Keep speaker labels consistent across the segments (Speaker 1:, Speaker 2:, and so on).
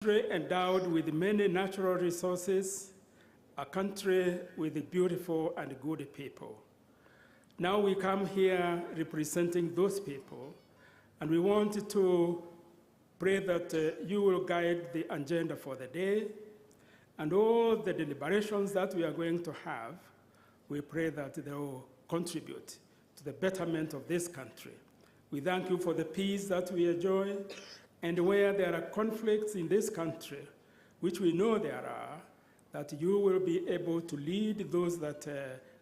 Speaker 1: country endowed with many natural resources, a country with beautiful and good people. Now we come here representing those people, and we want to pray that you will guide the agenda for the day, and all the deliberations that we are going to have, we pray that they will contribute to the betterment of this country. We thank you for the peace that we enjoy, and where there are conflicts in this country, which we know there are, that you will be able to lead those that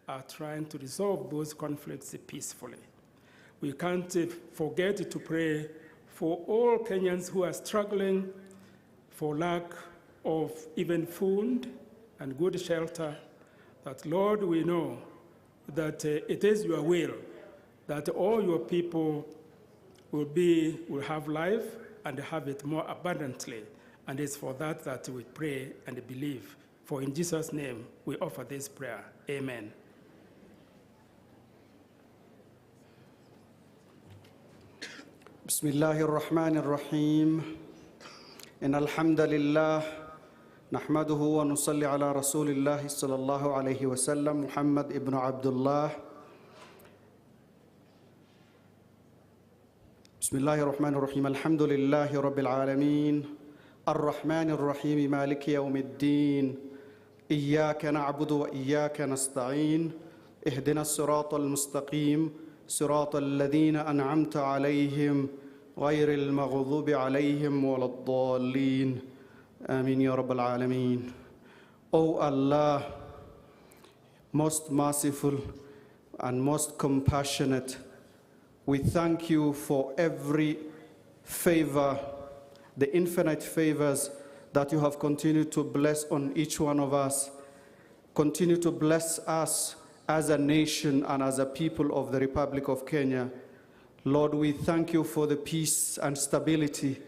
Speaker 1: are trying to resolve those conflicts peacefully. We can't forget to pray for all Kenyans who are struggling for lack of even food and good shelter, that, Lord, we know that it is your will that all your people will have life and have it more abundantly. And it's for that that we pray and believe. For in Jesus' name, we offer this prayer. Amen.
Speaker 2: بسم الله الرحمن الرحيم إن الحمد لله نحمده ونصلي على رسول الله صلى الله عليه وسلم محمد ابن عبد الله بسم الله الرحمن الرحيم الحمد لله رب العالمين الرحمن الرحيم مالك يوم الدين إياك نعبد وإياك نستعين اهدنا الصراط المستقيم صراط الذين أنعمت عليهم غير المغضوب عليهم ولا الضالين آمين يا رب العالمين. O Allah, most merciful and most compassionate, we thank you for every favor, the infinite favors that you have continued to bless on each one of us. Continue to bless us as a nation and as a people of the Republic of Kenya. Lord, we thank you for the peace and stability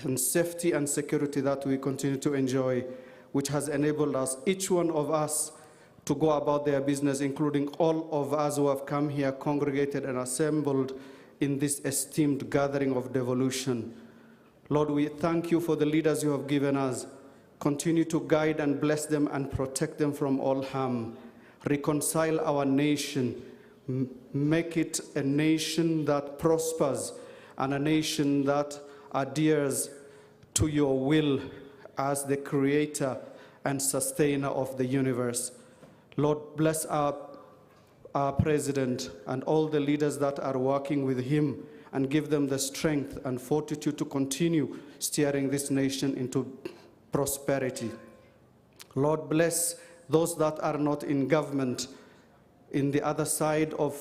Speaker 2: and safety and security that we continue to enjoy, which has enabled us, each one of us, to go about their business, including all of us who have come here, congregated and assembled in this esteemed gathering of devolution. Lord, we thank you for the leaders you have given us. Continue to guide and bless them and protect them from all harm. Reconcile our nation, make it a nation that prospers and a nation that adheres to your will as the creator and sustainer of the universe. Lord, bless our president and all the leaders that are working with him, and give them the strength and fortitude to continue steering this nation into prosperity. Lord, bless those that are not in government in the other side of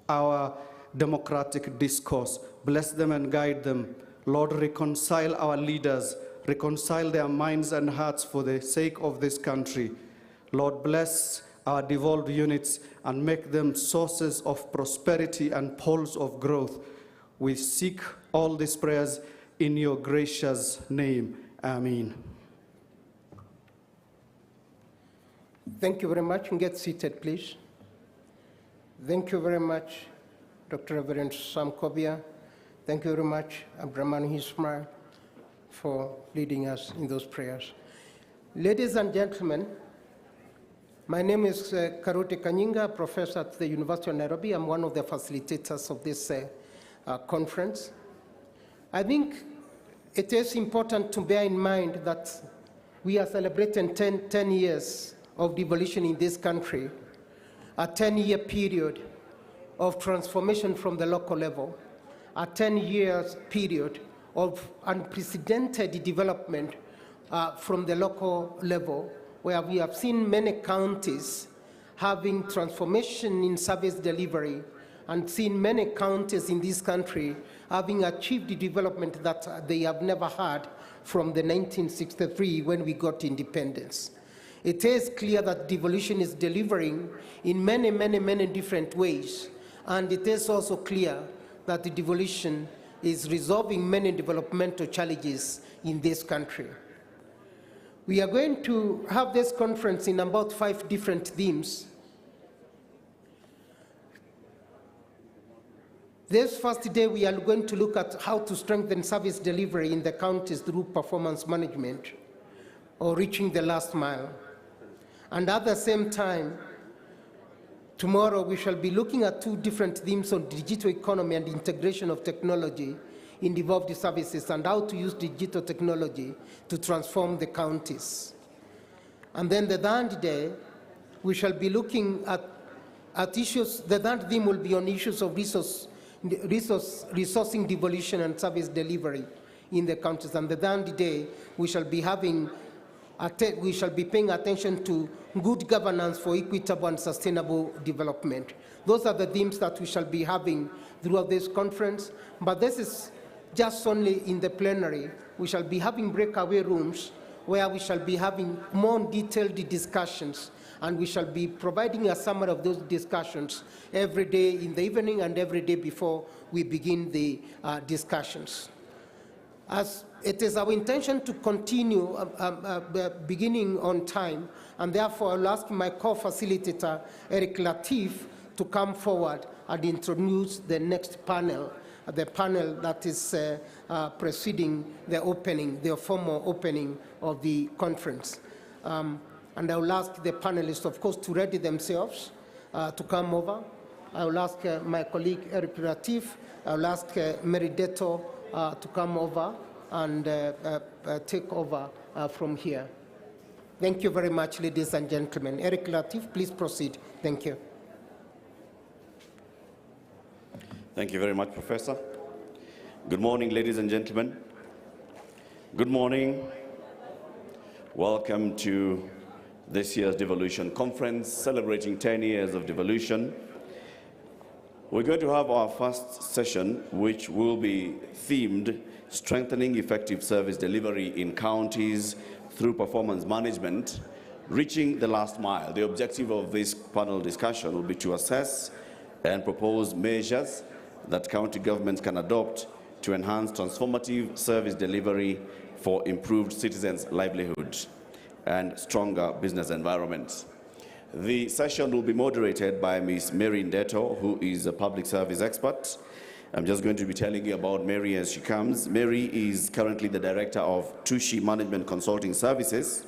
Speaker 2: our democratic discourse. Bless them and guide them. Lord, reconcile our leaders, reconcile their minds and hearts for the sake of this country. Lord, bless our devolved units and make them sources of prosperity and poles of growth. We seek all these prayers in your gracious name. Amen.
Speaker 3: Thank you very much, and get seated, please. Thank you very much, Dr. Reverend Sam Kobia. Thank you very much, Abramani Ismail, for leading us in those prayers. Ladies and gentlemen, my name is Karuti Kanyinga, professor at the University of Nairobi. I'm one of the facilitators of this conference. I think it is important to bear in mind that we are celebrating 10 years of devolution in this country, a 10-year period of transformation from the local level, a 10-year period of unprecedented development from the local level, where we have seen many counties having transformation in service delivery, and seen many counties in this country having achieved the development that they have never had from the 1963 when we got independence. It is clear that devolution is delivering in many, many, many different ways, and it is also clear that the devolution is resolving many developmental challenges in this country. We are going to have this conference in about 5 different themes. This first day, we are going to look at how to strengthen service delivery in the counties through performance management or reaching the last mile. And at the same time, tomorrow we shall be looking at two different themes on digital economy and integration of technology in devolved services and how to use digital technology to transform the counties. And then the third day, we shall be looking at issues. The third theme will be on issues of resourcing devolution and service delivery in the counties. And the third day, we shall be paying attention to good governance for equitable and sustainable development. Those are the themes that we shall be having throughout this conference. But this is just only in the plenary. We shall be having breakaway rooms where we shall be having more detailed discussions, and we shall be providing a summary of those discussions every day in the evening and every day before we begin the discussions. As it is our intention to continue beginning on time, and therefore I'll ask my co-facilitator, Eric Latif, to come forward and introduce the next panel, the panel that is preceding the opening, the formal opening of the conference. And I will ask the panelists, of course, to ready themselves to come over. I will ask my colleague, Eric Latif. I will ask Mary Deto to come over and take over from here. Thank you very much, ladies and gentlemen. Eric Latif, please proceed. Thank you.
Speaker 4: Thank you very much, Professor. Good morning, ladies and gentlemen. Good morning. Welcome to this year's Devolution Conference, celebrating 10 years of devolution. We're going to have our first session, which will be themed Strengthening Effective Service Delivery in Counties through Performance Management, Reaching the Last Mile. The objective of this panel discussion will be to assess and propose measures that county governments can adopt to enhance transformative service delivery for improved citizens' livelihoods and stronger business environments. The session will be moderated by Ms. Mary Ndeto, who is a public service expert. I'm just going to be telling you about Mary as she comes. Mary is currently the director of Tushi Management Consulting Services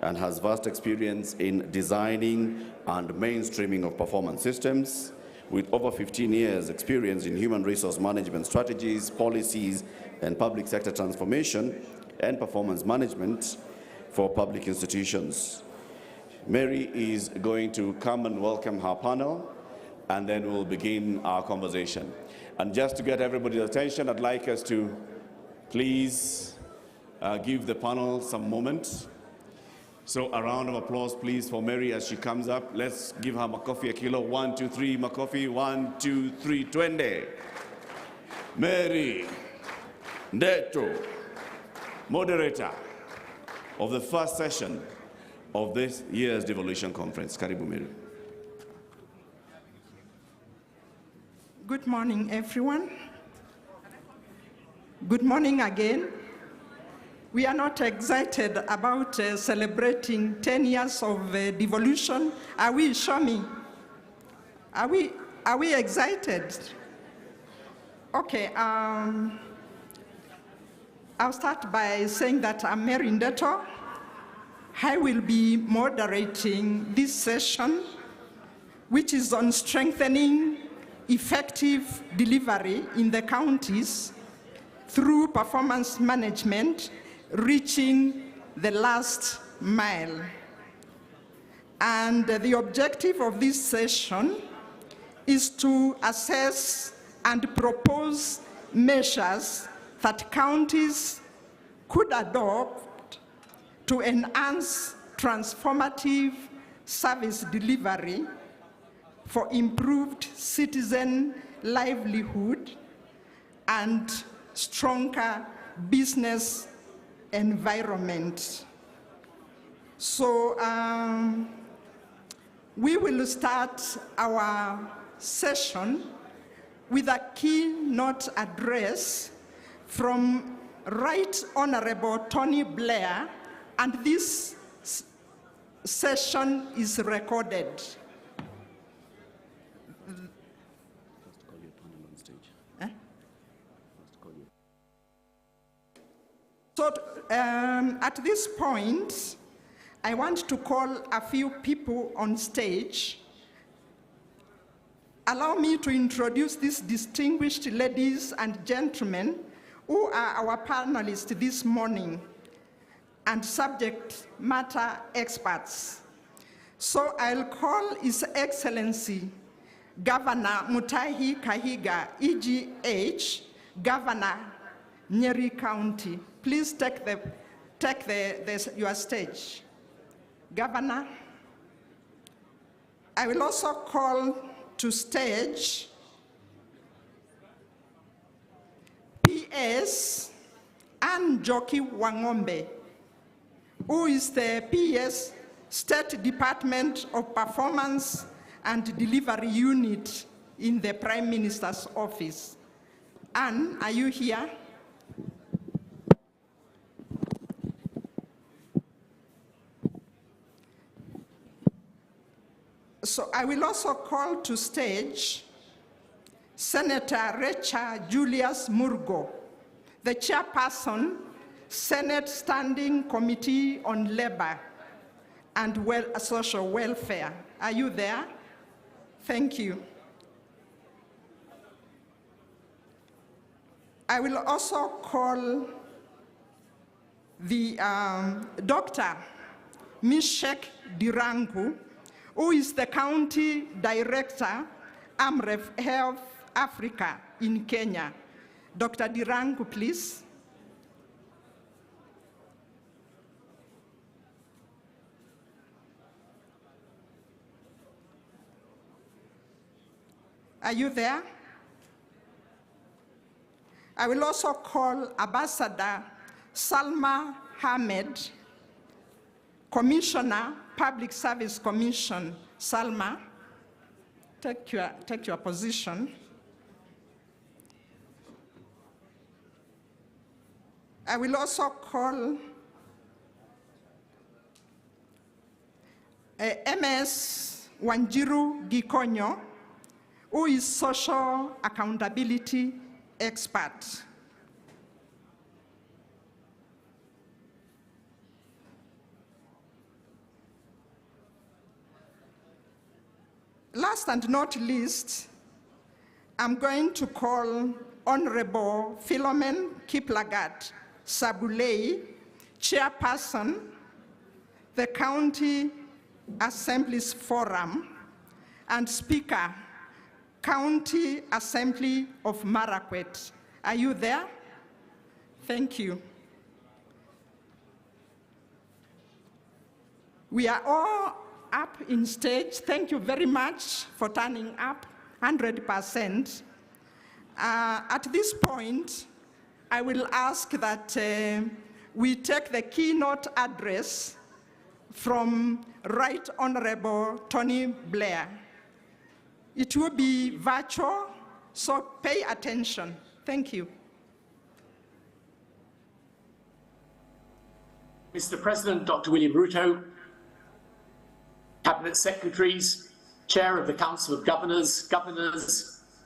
Speaker 4: and has vast experience in designing and mainstreaming of performance systems, with over 15 years experience in human resource management strategies, policies, and public sector transformation and performance management for public institutions. Mary is going to come and welcome her panel, and then we'll begin our conversation. And just to get everybody's attention, I'd like us to please give the panel some moment. So a round of applause, please, for Mary as she comes up. Let's give her Makofi a kilo. 1, 2, 3, Makofi. 1, 2, 3, 20. Mary Ndeto, moderator of the first session of this year's Devolution Conference. Karibu, Mary.
Speaker 5: Good morning, everyone. Good morning again. We are not excited about celebrating 10 years of devolution. Are we, Shomi? Are we excited? Okay, I'll start by saying that I'm Mary Ndeto. I will be moderating this session, which is on strengthening effective delivery in the counties through performance management, reaching the last mile. And the objective of this session is to assess and propose measures that counties could adopt to enhance transformative service delivery for improved citizen livelihood and stronger business environment. So we will start our session with a keynote address from Right Honorable Tony Blair, and this session is recorded. So at this point, I want to call a few people on stage. Allow me to introduce these distinguished ladies and gentlemen who are our panelists this morning and subject matter experts. So I'll call His Excellency Governor Mutahi Kahiga, EGH, Governor, Nyeri County. Please take your stage. Governor. I will also call to stage PS Anjoki Wangombe, who is the PS State Department of Performance and Delivery Unit in the Prime Minister's office. Anne, are you here? So I will also call to stage Senator Recha Julius Murgo, the chairperson, Senate Standing Committee on Labor and Social Welfare. Are you there? Thank you. I will also call the Dr. Mishek Dirangu, who is the County Director, AMREF Health Africa in Kenya. Dr. Dirangu, please. Are you there? I will also call Ambassador Salma Hamed, Commissioner, Public Service Commission. Salma, take your position. I will also call MS Wanjiru Gikonyo, who is social accountability expert. Last and not least, I'm going to call Honorable Philomen Kiplagat Sabulei, Chairperson, the County Assembly's Forum, and Speaker, County Assembly of Marakwet. Are you there? Thank you. We are all up in stage. Thank you very much for turning up, 100%. At this point, I will ask that we take the keynote address from Right Honorable Tony Blair. It will be virtual, so pay attention. Thank you.
Speaker 6: Mr. President, Dr. William Ruto, Cabinet Secretaries, Chair of the Council of Governors,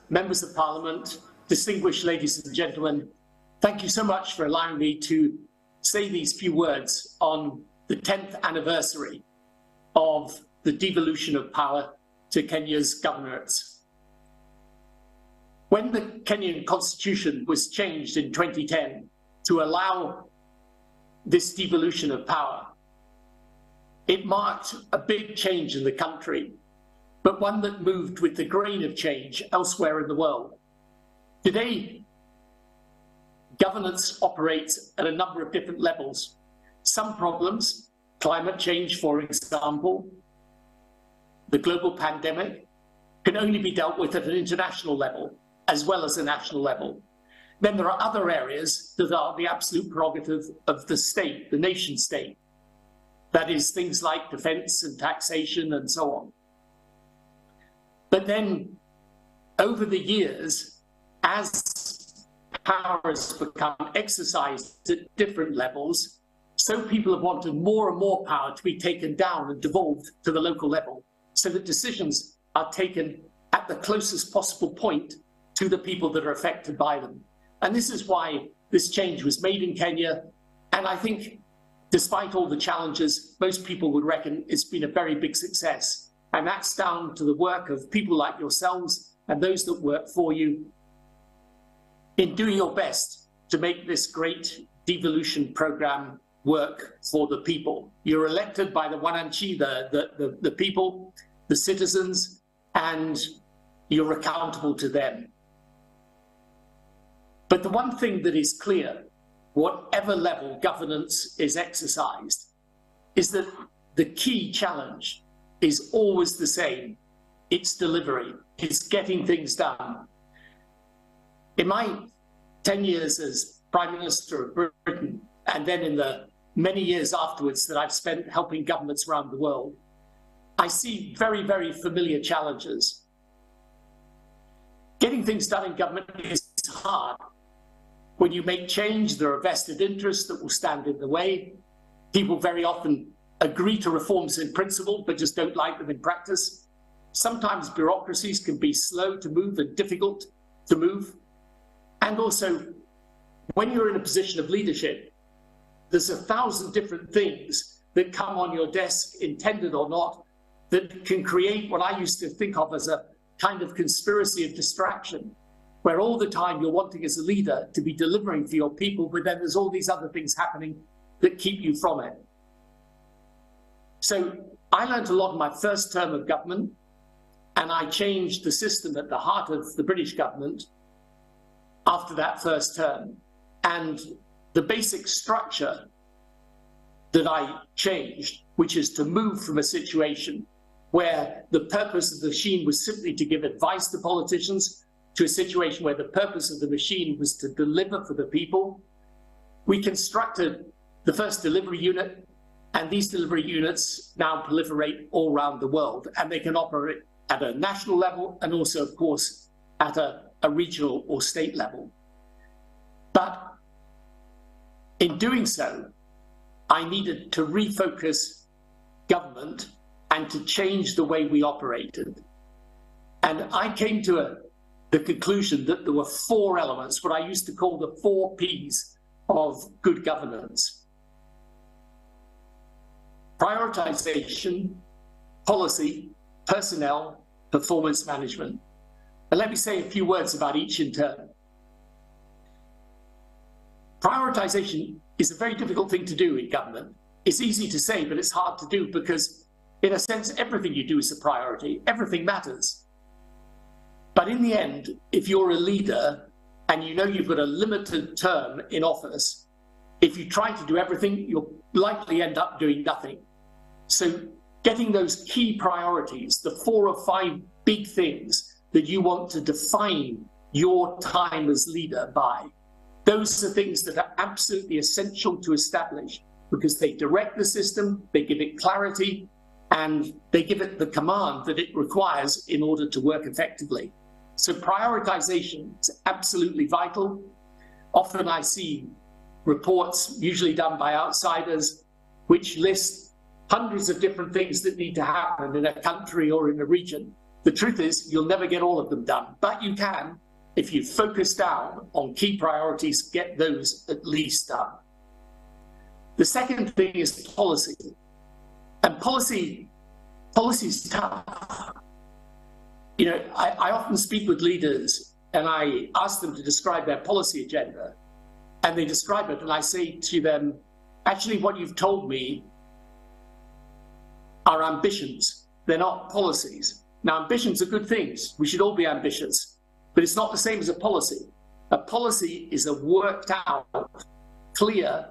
Speaker 6: Members of Parliament, distinguished ladies and gentlemen, thank you so much for allowing me to say these few words on the 10th anniversary of the devolution of power to Kenya's governorates. When the Kenyan constitution was changed in 2010 to allow this devolution of power, it marked a big change in the country, but one that moved with the grain of change elsewhere in the world. Today, governance operates at a number of different levels. Some problems, climate change, for example, the global pandemic, can only be dealt with at an international level as well as a national level. Then there are other areas that are the absolute prerogative of the state, the nation state. That is things like defense and taxation and so on. But then over the years, as power has become exercised at different levels, so people have wanted more and more power to be taken down and devolved to the local level, so that decisions are taken at the closest possible point to the people that are affected by them. And this is why this change was made in Kenya, And I think despite all the challenges, most people would reckon it's been a very big success. And that's down to the work of people like yourselves and those that work for you in doing your best to make this great devolution program work for the people. You're elected by the Wananchi, the people, the citizens, and you're accountable to them. But the one thing that is clear, whatever level governance is exercised, is that the key challenge is always the same. It's delivery. It's getting things done. In my 10 years as Prime Minister of Britain, and then in the many years afterwards that I've spent helping governments around the world, I see very, very familiar challenges. Getting things done in government is hard. When you make change, there are vested interests that will stand in the way. People very often agree to reforms in principle, but just don't like them in practice. Sometimes bureaucracies can be slow to move and difficult to move. And also, when you're in a position of leadership, there's 1,000 different things that come on your desk, intended or not, that can create what I used to think of as a kind of conspiracy of distraction, where all the time you're wanting as a leader to be delivering for your people, but then there's all these other things happening that keep you from it. So I learned a lot in my first term of government, and I changed the system at the heart of the British government after that first term. And the basic structure that I changed, which is to move from a situation where the purpose of the machine was simply to give advice to politicians, to a situation where the purpose of the machine was to deliver for the people. We constructed the first delivery unit, and these delivery units now proliferate all around the world, and they can operate at a national level and also, of course, at a regional or state level. But in doing so, I needed to refocus government and to change the way we operated. And I came to the conclusion that there were 4 elements, what I used to call the 4 Ps of good governance: prioritization, policy, personnel, performance management. And let me say a few words about each in turn. Prioritization is a very difficult thing to do in government. It's easy to say, but it's hard to do because, in a sense, everything you do is a priority. Everything matters. But in the end, if you're a leader and you know you've got a limited term in office, if you try to do everything, you'll likely end up doing nothing. So getting those key priorities, the 4 or 5 big things that you want to define your time as leader by, those are things that are absolutely essential to establish because they direct the system, they give it clarity, and they give it the command that it requires in order to work effectively. So prioritization is absolutely vital. Often I see reports, usually done by outsiders, which list hundreds of different things that need to happen in a country or in a region. The truth is, you'll never get all of them done, but you can, if you focus down on key priorities, get those at least done. The second thing is policy. And policy is tough. You know, I often speak with leaders and I ask them to describe their policy agenda, and they describe it, and I say to them, actually, what you've told me are ambitions. They're not policies. Now, ambitions are good things. We should all be ambitious, but it's not the same as a policy. A policy is a worked out, clear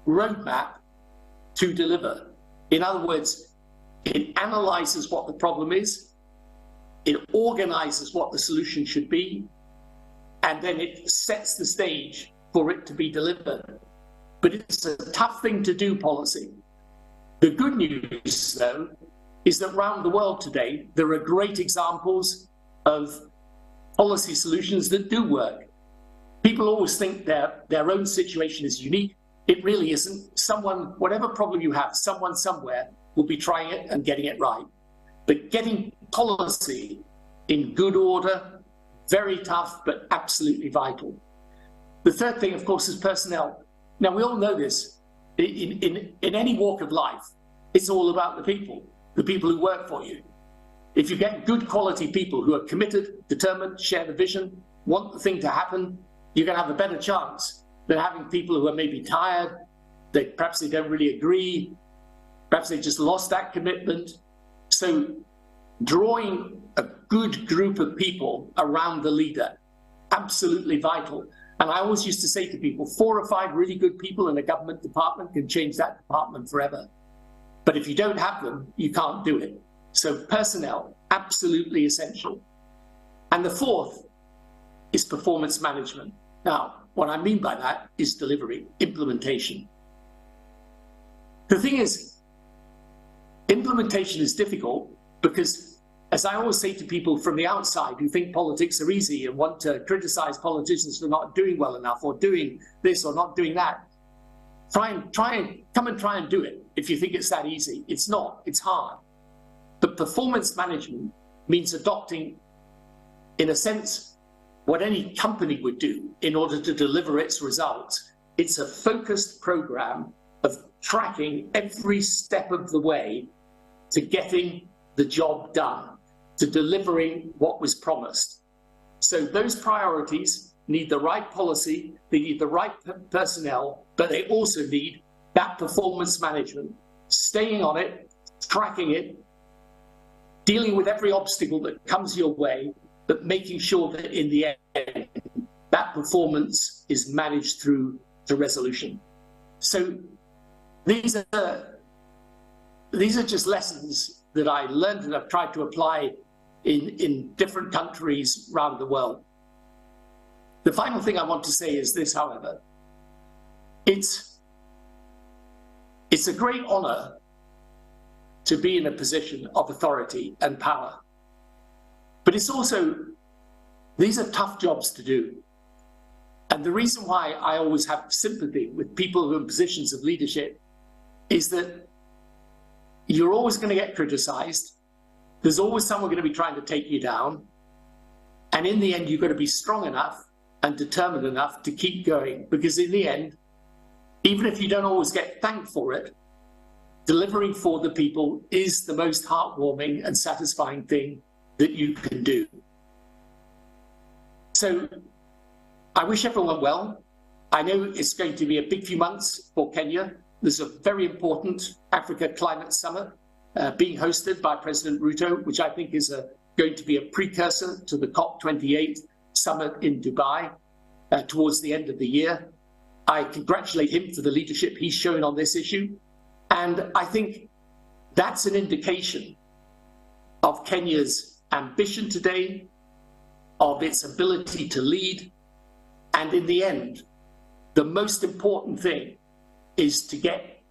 Speaker 6: roadmap to deliver. In other words, it analyzes what the problem is, it organizes what the solution should be, and then it sets the stage for it to be delivered. But it's a tough thing to do, policy. The good news, though, is that around the world today, there are great examples of policy solutions that do work. People always think their own situation is unique. It really isn't. Someone, whatever problem you have, someone somewhere will be trying it and getting it right. But getting policy in good order, very tough, but absolutely vital. The third thing, of course, is personnel. Now, we all know this. In any walk of life, it's all about the people who work for you. If you get good quality people who are committed, determined, share the vision, want the thing to happen, you're going to have a better chance than having people who are maybe tired, perhaps they don't really agree, perhaps they just lost that commitment. So drawing a good group of people around the leader, absolutely vital. And I always used to say to people, 4 or 5 really good people in a government department can change that department forever. But if you don't have them, you can't do it. So personnel, absolutely essential. And the fourth is performance management. Now, what I mean by that is delivery, implementation. The thing is, implementation is difficult because, as I always say to people from the outside who think politics are easy and want to criticize politicians for not doing well enough or doing this or not doing that, come and try and do it if you think it's that easy. It's not, it's hard. But performance management means adopting, in a sense, what any company would do in order to deliver its results. It's a focused program of tracking every step of the way to getting the job done, to delivering what was promised. So those priorities need the right policy, they need the right personnel, but they also need that performance management, staying on it, tracking it, dealing with every obstacle that comes your way, but making sure that in the end, that performance is managed through the resolution. So these are just lessons that I learned and I've tried to apply in different countries around the world. The final thing I want to say is this, however. It's a great honor to be in a position of authority and power. But it's also, these are tough jobs to do. And the reason why I always have sympathy with people who are in positions of leadership is that you're always going to get criticized. There's always someone going to be trying to take you down. And in the end, you've got to be strong enough and determined enough to keep going. Because in the end, even if you don't always get thanked for it, delivering for the people is the most heartwarming and satisfying thing that you can do. So I wish everyone well. I know it's going to be a big few months for Kenya. There's a very important Africa Climate Summit being hosted by President Ruto, which I think is going to be a precursor to the COP28 summit in Dubai towards the end of the year. I congratulate him for the leadership he's shown on this issue. And I think that's an indication of Kenya's ambition today, of its ability to lead. And in the end, the most important thing is to get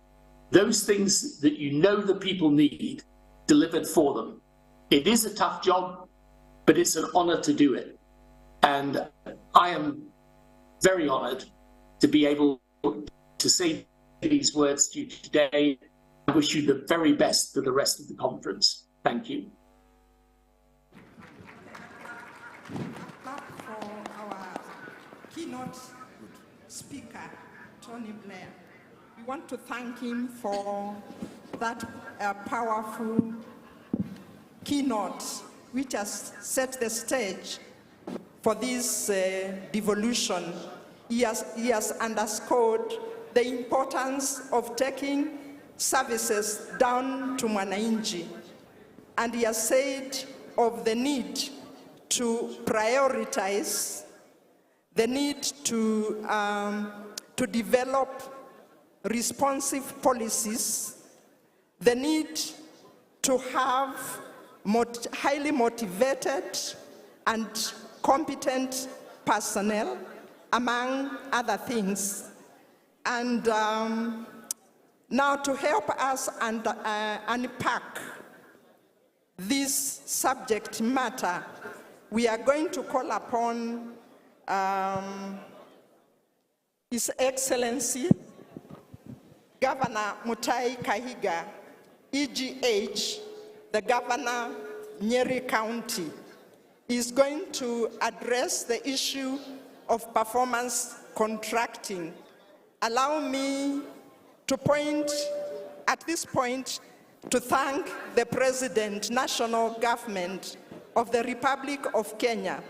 Speaker 6: those things that you know the people need delivered for them. It is a tough job, but it's an honor to do it. And I am very honored to be able to say these words to you today. I wish you the very best for the rest of the conference. Thank you.
Speaker 5: Clap for our keynote speaker, Tony Blair. We want to thank him for that powerful keynote, which has set the stage for this devolution. He has underscored the importance of taking services down to Mwananchi. And he has said of the need to prioritize, the need to develop responsive policies, the need to have highly motivated and competent personnel, among other things. And now to help us unpack this subject matter, we are going to call upon His Excellency Governor Mutahi Kahiga, EGH, the Governor, Nyeri County, is going to address the issue of performance contracting allow me to point, at this point, to thank the President, National Government of the Republic of Kenya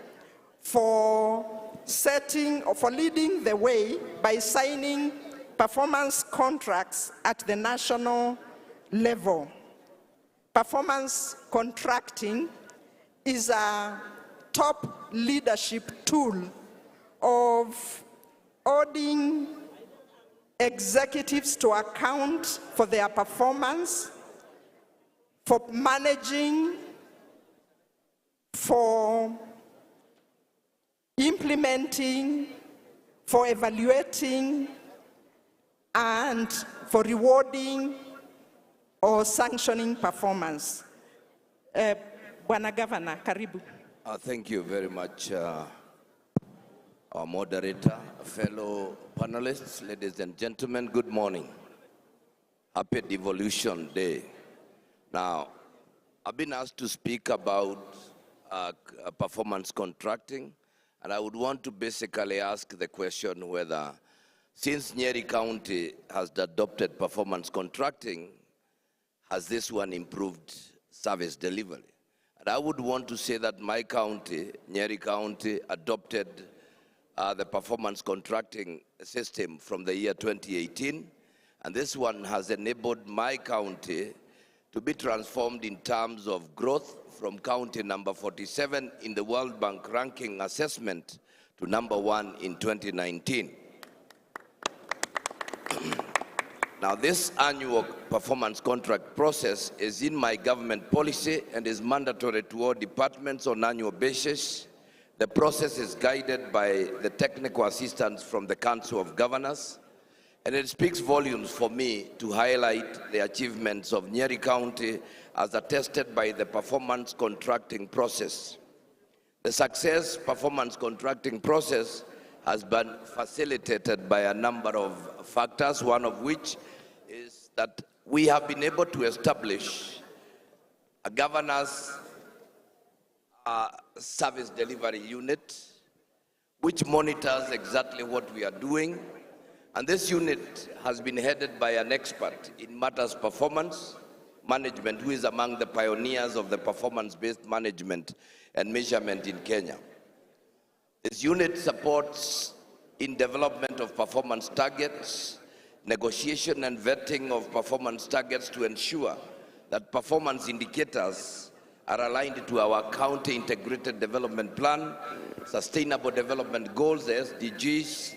Speaker 5: for leading the way by signing performance contracts at the national level. Performance contracting is a top leadership tool of holding executives to account for their performance, for managing, for implementing, for evaluating, and for rewarding or sanctioning performance. Bwana Governor, karibu.
Speaker 7: Thank you very much, our moderator, fellow panelists, ladies and gentlemen, good morning. Happy Devolution Day. Now, I've been asked to speak about performance contracting, and I would want to basically ask the question whether, since Nyeri County has adopted performance contracting, has this one improved service delivery? And I would want to say that my county, Nyeri County, adopted the performance contracting system from the year 2018, and this one has enabled my county to be transformed in terms of growth from county number 47 in the World Bank ranking assessment to number 1 in 2019. Now, this annual performance contract process is in my government policy and is mandatory to all departments on annual basis. The process is guided by the technical assistance from the Council of Governors, and it speaks volumes for me to highlight the achievements of Nyeri County as attested by the performance contracting process. The success performance contracting process has been facilitated by a number of factors, one of which is that we have been able to establish a governance service delivery unit which monitors exactly what we are doing. And this unit has been headed by an expert in matters performance management who is among the pioneers of the performance-based management and measurement in Kenya. This unit supports in development of performance targets, negotiation and vetting of performance targets to ensure that performance indicators are aligned to our county integrated development plan, sustainable development goals, the SDGs,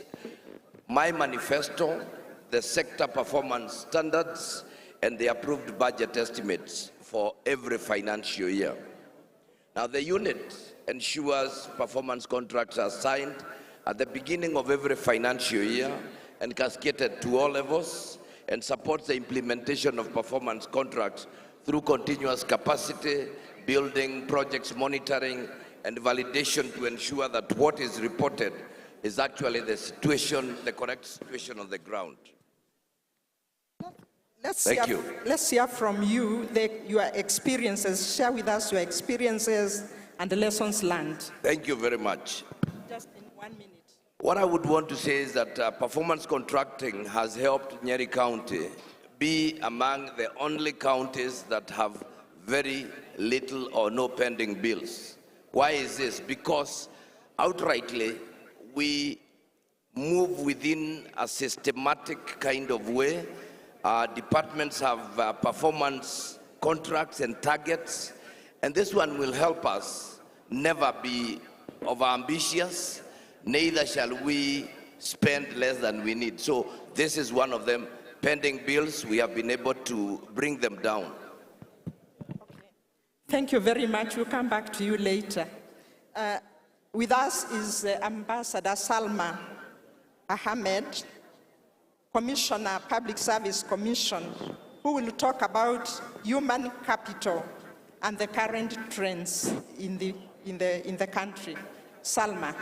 Speaker 7: my manifesto, the sector performance standards, and the approved budget estimates for every financial year. Now, the unit ensures performance contracts are signed at the beginning of every financial year and cascaded to all levels, and supports the implementation of performance contracts through continuous capacity building, projects monitoring, and validation to ensure that what is reported is actually the situation, the correct situation on the ground.
Speaker 5: Let's hear from you, your experiences. Share with us your experiences and the lessons learned.
Speaker 7: Thank you very much.
Speaker 5: Just in 1 minute.
Speaker 7: What I would want to say is that performance contracting has helped Nyeri County be among the only counties that have very little or no pending bills. Why is this? Because outrightly, we move within a systematic kind of way. Departments have performance contracts and targets, and this one will help us never be overambitious, neither shall we spend less than we need. So this is one of them. Pending bills, we have been able to bring them down.
Speaker 5: Okay. Thank you very much. We'll come back to you later. With us is Ambassador Salma Ahmed, Commissioner, Public Service Commission, who will talk about human capital and the current trends in the country. Salma.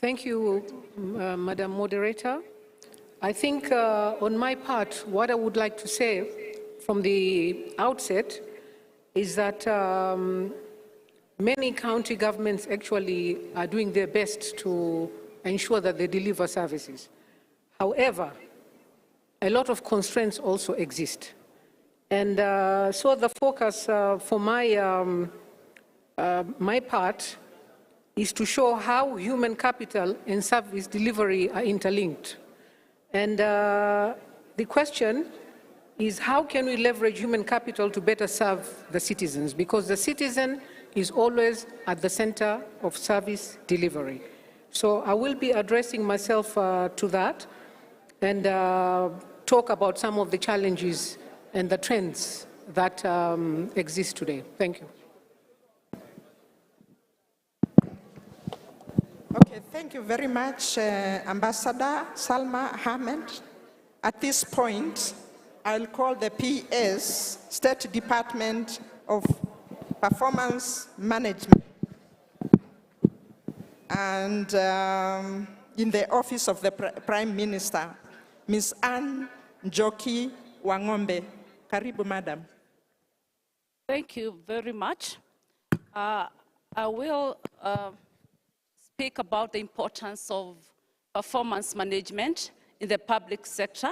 Speaker 8: Thank you, Madam Moderator. I think on my part, what I would like to say from the outset is that many county governments actually are doing their best to ensure that they deliver services. However, a lot of constraints also exist. And so the focus for my part is to show how human capital and service delivery are interlinked. And the question is, how can we leverage human capital to better serve the citizens? Because the citizen is always at the center of service delivery. So I will be addressing myself to that and talk about some of the challenges and the trends that exist today. Thank you.
Speaker 5: Okay, thank you very much, Ambassador Salma Ahmed. At this point, I'll call the PS, State Department of Performance Management, and in the Office of the Prime Minister, Ms. Anne Njoki Wangombe. Karibu, Madam.
Speaker 9: Thank you very much. I will speak about the importance of performance management in the public sector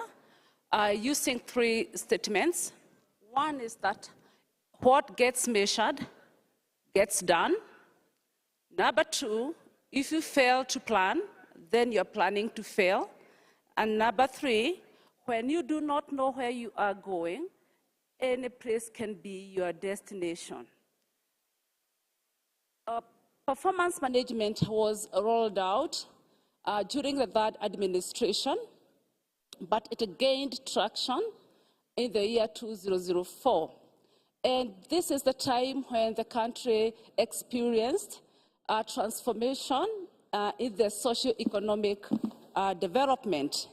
Speaker 9: using three statements. One is that what gets measured gets done. Number two, if you fail to plan, then you're planning to fail. And number three, when you do not know where you are going, any place can be your destination. Performance management was rolled out during the third administration, but it gained traction in the year 2004. And this is the time when the country experienced a transformation in the socio-economic development.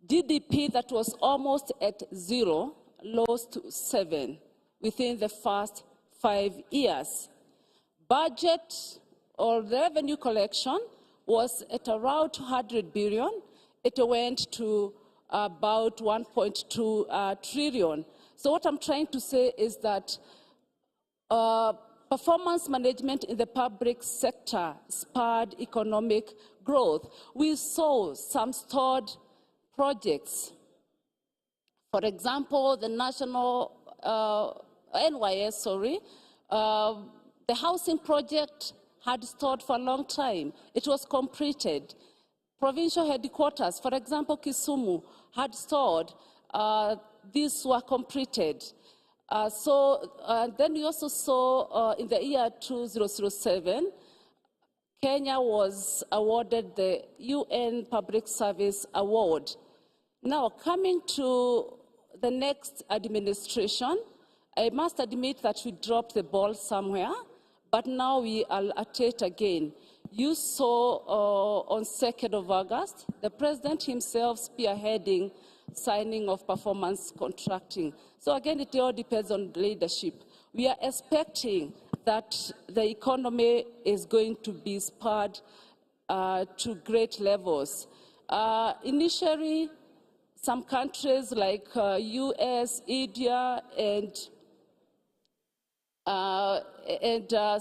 Speaker 9: GDP that was almost at 0 lost to 7 within the first 5 years. Budget or revenue collection was at around 200 billion. It went to about 1.2 trillion. So what I'm trying to say is that performance management in the public sector spurred economic growth. We saw some stored projects. For example, the national, NYS, the housing project had stalled for a long time. It was completed. Provincial headquarters, for example, Kisumu, had stalled. These were completed. Then we also saw in the year 2007, Kenya was awarded the UN Public Service Award. Now, coming to the next administration, I must admit that we dropped the ball somewhere, but now we are at it again. You saw on 2nd of August, the president himself spearheading signing of performance contracting. So again, it all depends on leadership. We are expecting that the economy is going to be spurred to great levels. Initially, some countries like US, India, and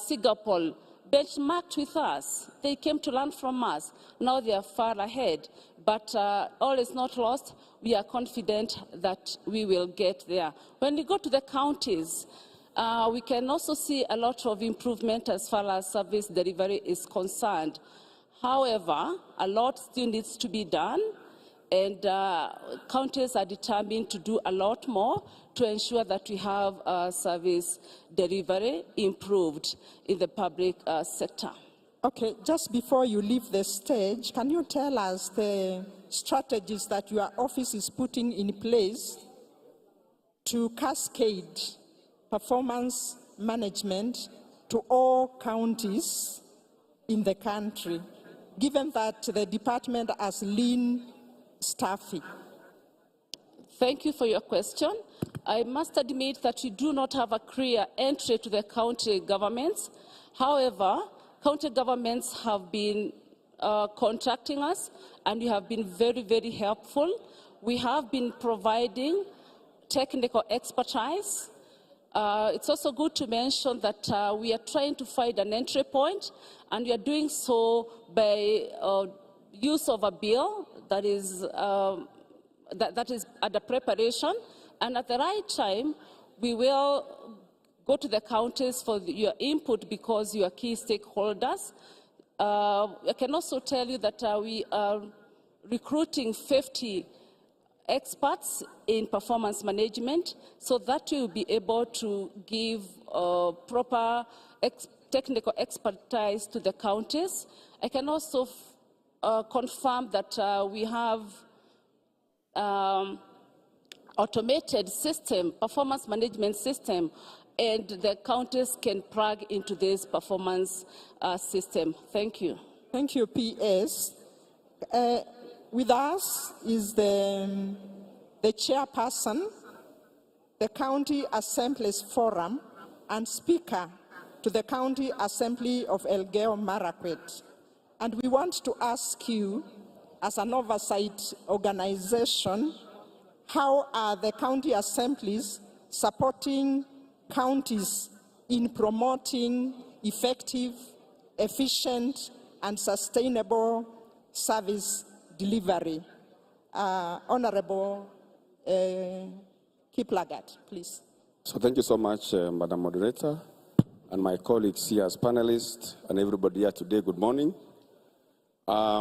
Speaker 9: Singapore benchmarked with us. They came to learn from us. Now they are far ahead. But all is not lost. We are confident that we will get there. When we go to the counties, we can also see a lot of improvement as far as service delivery is concerned. However, a lot still needs to be done, and counties are determined to do a lot more to ensure that we have service delivery improved in the public sector.
Speaker 5: Okay, just before you leave the stage, can you tell us the strategies that your office is putting in place to cascade performance management to all counties in the country, given that the department has lean staffing?
Speaker 9: Thank you for your question. I must admit that we do not have a clear entry to the county governments. However, county governments have been contacting us, and we have been very, very helpful. We have been providing technical expertise, It's also good to mention that we are trying to find an entry point, and we are doing so by use of a bill that is, that is under preparation. And at the right time, we will go to the counties for your input because you are key stakeholders. I can also tell you that we are recruiting 50 experts in performance management, so that we will be able to give proper technical expertise to the counties. I can also confirm that we have automated system, performance management system, and the counties can plug into this performance system. Thank you.
Speaker 5: Thank you, PS. With us is the chairperson, the County Assembly's Forum, and speaker to the County Assembly of Elgeyo Marakwet. And we want to ask you, as an oversight organization, how are the county assemblies supporting counties in promoting effective, efficient, and sustainable service delivery? Honorable Kiplagat, please.
Speaker 10: So thank you so much, Madam Moderator, and my colleagues here as panelists, and everybody here today, good morning. I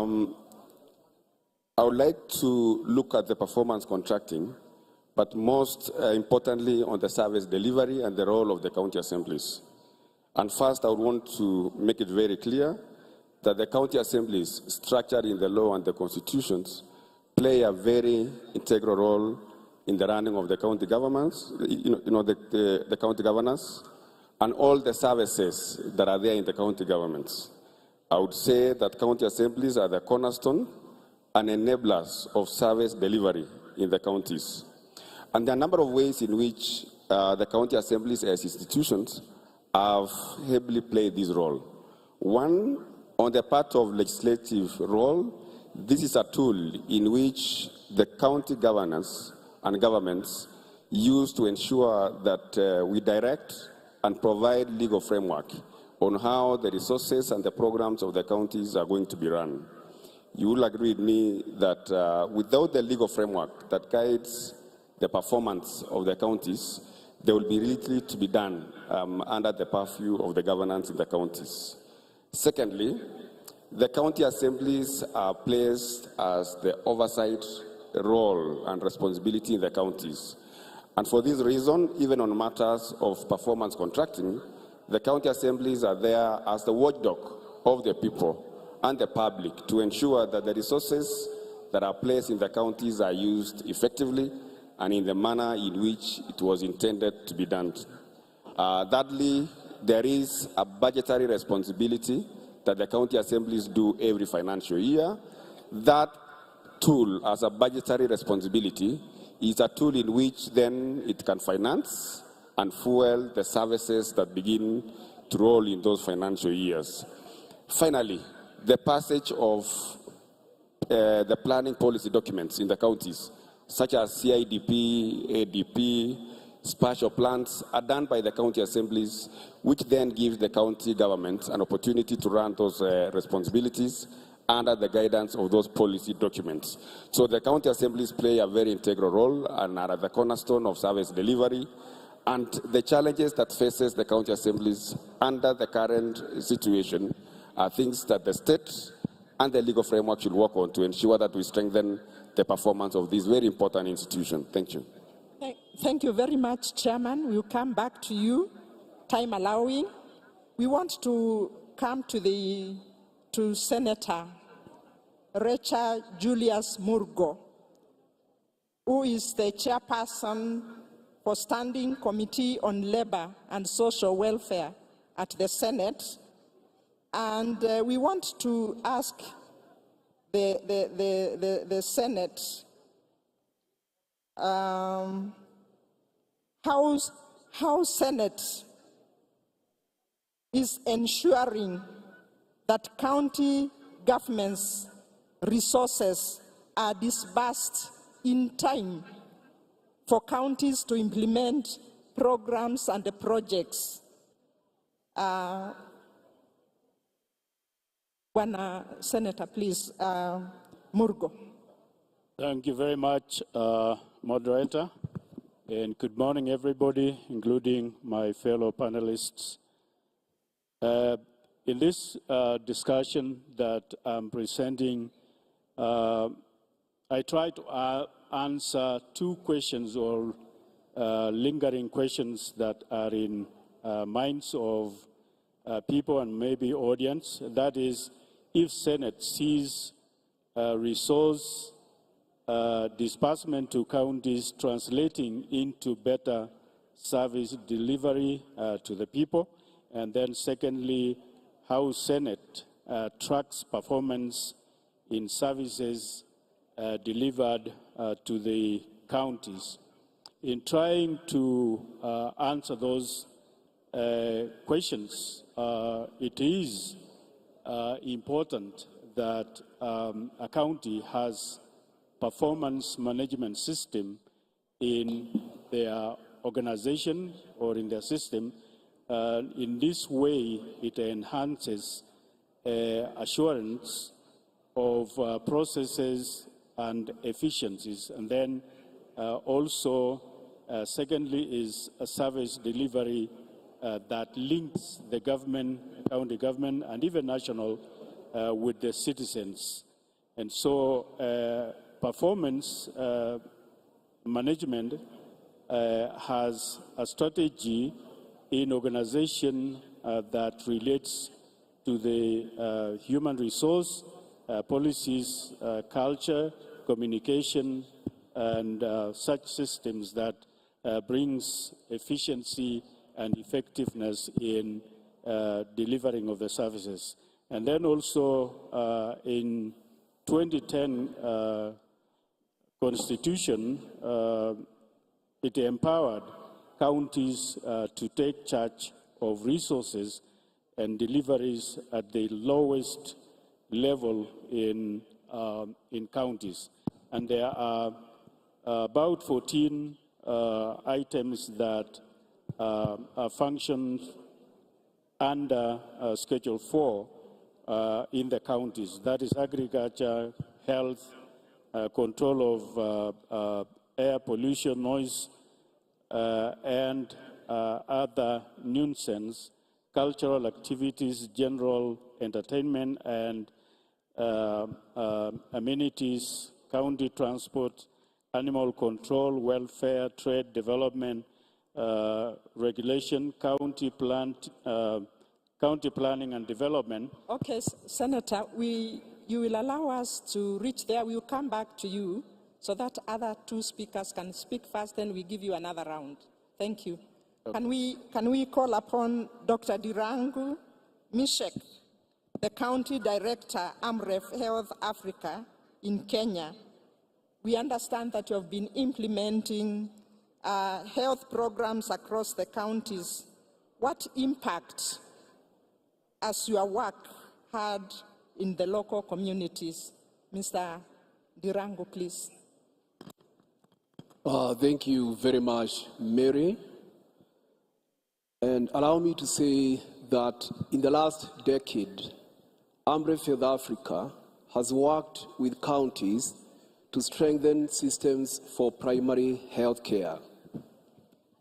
Speaker 10: would like to look at the performance contracting, but most importantly on the service delivery and the role of the county assemblies. And first, I would want to make it very clear that the county assemblies, structured in the law and the constitutions, play a very integral role in the running of the county governments, the county governance, and all the services that are there in the county governments. I would say that county assemblies are the cornerstone and enablers of service delivery in the counties. And there are a number of ways in which the county assemblies as institutions have heavily played this role. One, on the part of legislative role, this is a tool in which the county governors and governments use to ensure that we direct and provide legal framework on how the resources and the programs of the counties are going to be run. You will agree with me that without the legal framework that guides the performance of the counties, there will be little to be done under the purview of the governance in the counties. Secondly, the county assemblies are placed as the oversight role and responsibility in the counties. And for this reason, even on matters of performance contracting, the county assemblies are there as the watchdog of the people and the public to ensure that the resources that are placed in the counties are used effectively and in the manner in which it was intended to be done. Thirdly, there is a budgetary responsibility that the county assemblies do every financial year. That tool as a budgetary responsibility is a tool in which then it can finance and fuel the services that begin to roll in those financial years. Finally, the passage of the planning policy documents in the counties, such as CIDP, ADP, spatial plans, are done by the county assemblies, which then gives the county government an opportunity to run those responsibilities under the guidance of those policy documents. So the county assemblies play a very integral role and are at the cornerstone of service delivery. And the challenges that faces the county assemblies under the current situation are things that the state and the legal framework should work on to ensure that we strengthen the performance of this very important institution. Thank you.
Speaker 5: Thank you very much, Chairman. We'll come back to you, time allowing. We want to come to Senator Recha Julius Murgo, who is the chairperson for Standing Committee on Labor and Social Welfare at the Senate. And we want to ask the Senate how Senate is ensuring that county governments' resources are disbursed in time for counties to implement programs and the projects. Senator, please, Murgo.
Speaker 11: Thank you very much, moderator, and good morning, everybody, including my fellow panelists. In this discussion that I'm presenting, I try to answer two questions or lingering questions that are in minds of people and maybe audience. That is, if Senate sees resource disbursement to counties translating into better service delivery to the people, and then secondly, how Senate tracks performance in services delivered to the counties. In trying to answer those questions, it is important that a county has performance management system in their organization or in their system. In this way, it enhances assurance of processes and efficiencies. And then also, secondly, is a service delivery that links the government, county government, and even national with the citizens. And so performance management has a strategy in organization that relates to the human resource, policies, culture, communication, and such systems that brings efficiency and effectiveness in delivering of the services. And then also in 2010 Constitution, it empowered counties to take charge of resources and deliveries at the lowest level in counties. And there are about 14 items that are functions under Schedule 4 in the counties. That is agriculture, health, control of air pollution, noise, and other nuisance, cultural activities, general entertainment, and amenities, county transport, animal control, welfare, trade, development, regulation, county planning and development.
Speaker 5: Okay, Senator, you will allow us to reach there. We will come back to you so that other two speakers can speak first, then we give you another round. Thank you. Okay. Can we call upon Dr. Dirangu Mishek, the County Director, AMREF Health Africa in Kenya? We understand that you have been implementing health programs across the counties. What impact has your work had in the local communities? Mr. Dirangu, please.
Speaker 12: Thank you very much, Mary. And allow me to say that in the last decade, AMREF Health Africa has worked with counties to strengthen systems for primary health care.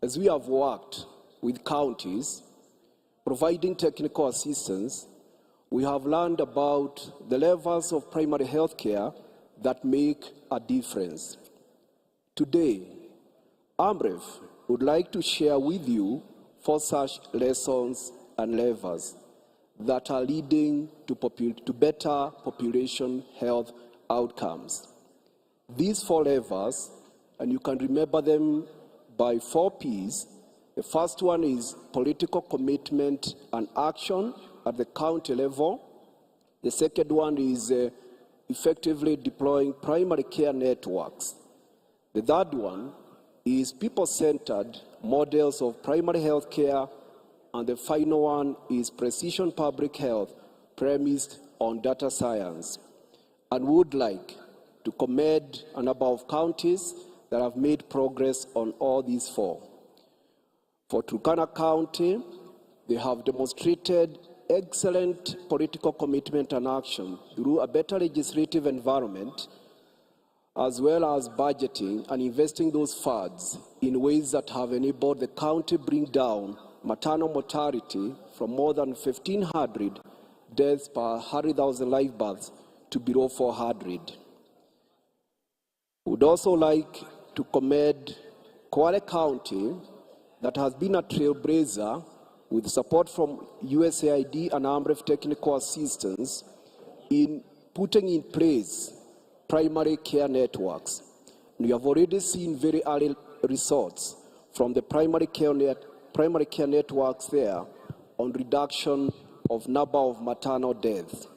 Speaker 12: As we have worked with counties, providing technical assistance, we have learned about the levels of primary health care that make a difference. Today, AMREF would like to share with you 4 such lessons and levers that are leading to better population health outcomes. These 4 levers, and you can remember them by 4 Ps. The first one is political commitment and action at the county level. The second one is effectively deploying primary care networks. The third one is people-centered models of primary health care. And the final one is precision public health premised on data science. And we would like to commend a number of counties that have made progress on all these 4. For Turkana County, they have demonstrated excellent political commitment and action through a better legislative environment, as well as budgeting and investing those funds in ways that have enabled the county bring down maternal mortality from more than 1,500 deaths per 100,000 live births to below 400. Would also like to commend Kwale County that has been a trailblazer with support from USAID and AMREF technical assistance in putting in place primary care networks. We have already seen very early results from the primary care networks there on reduction of number of maternal deaths.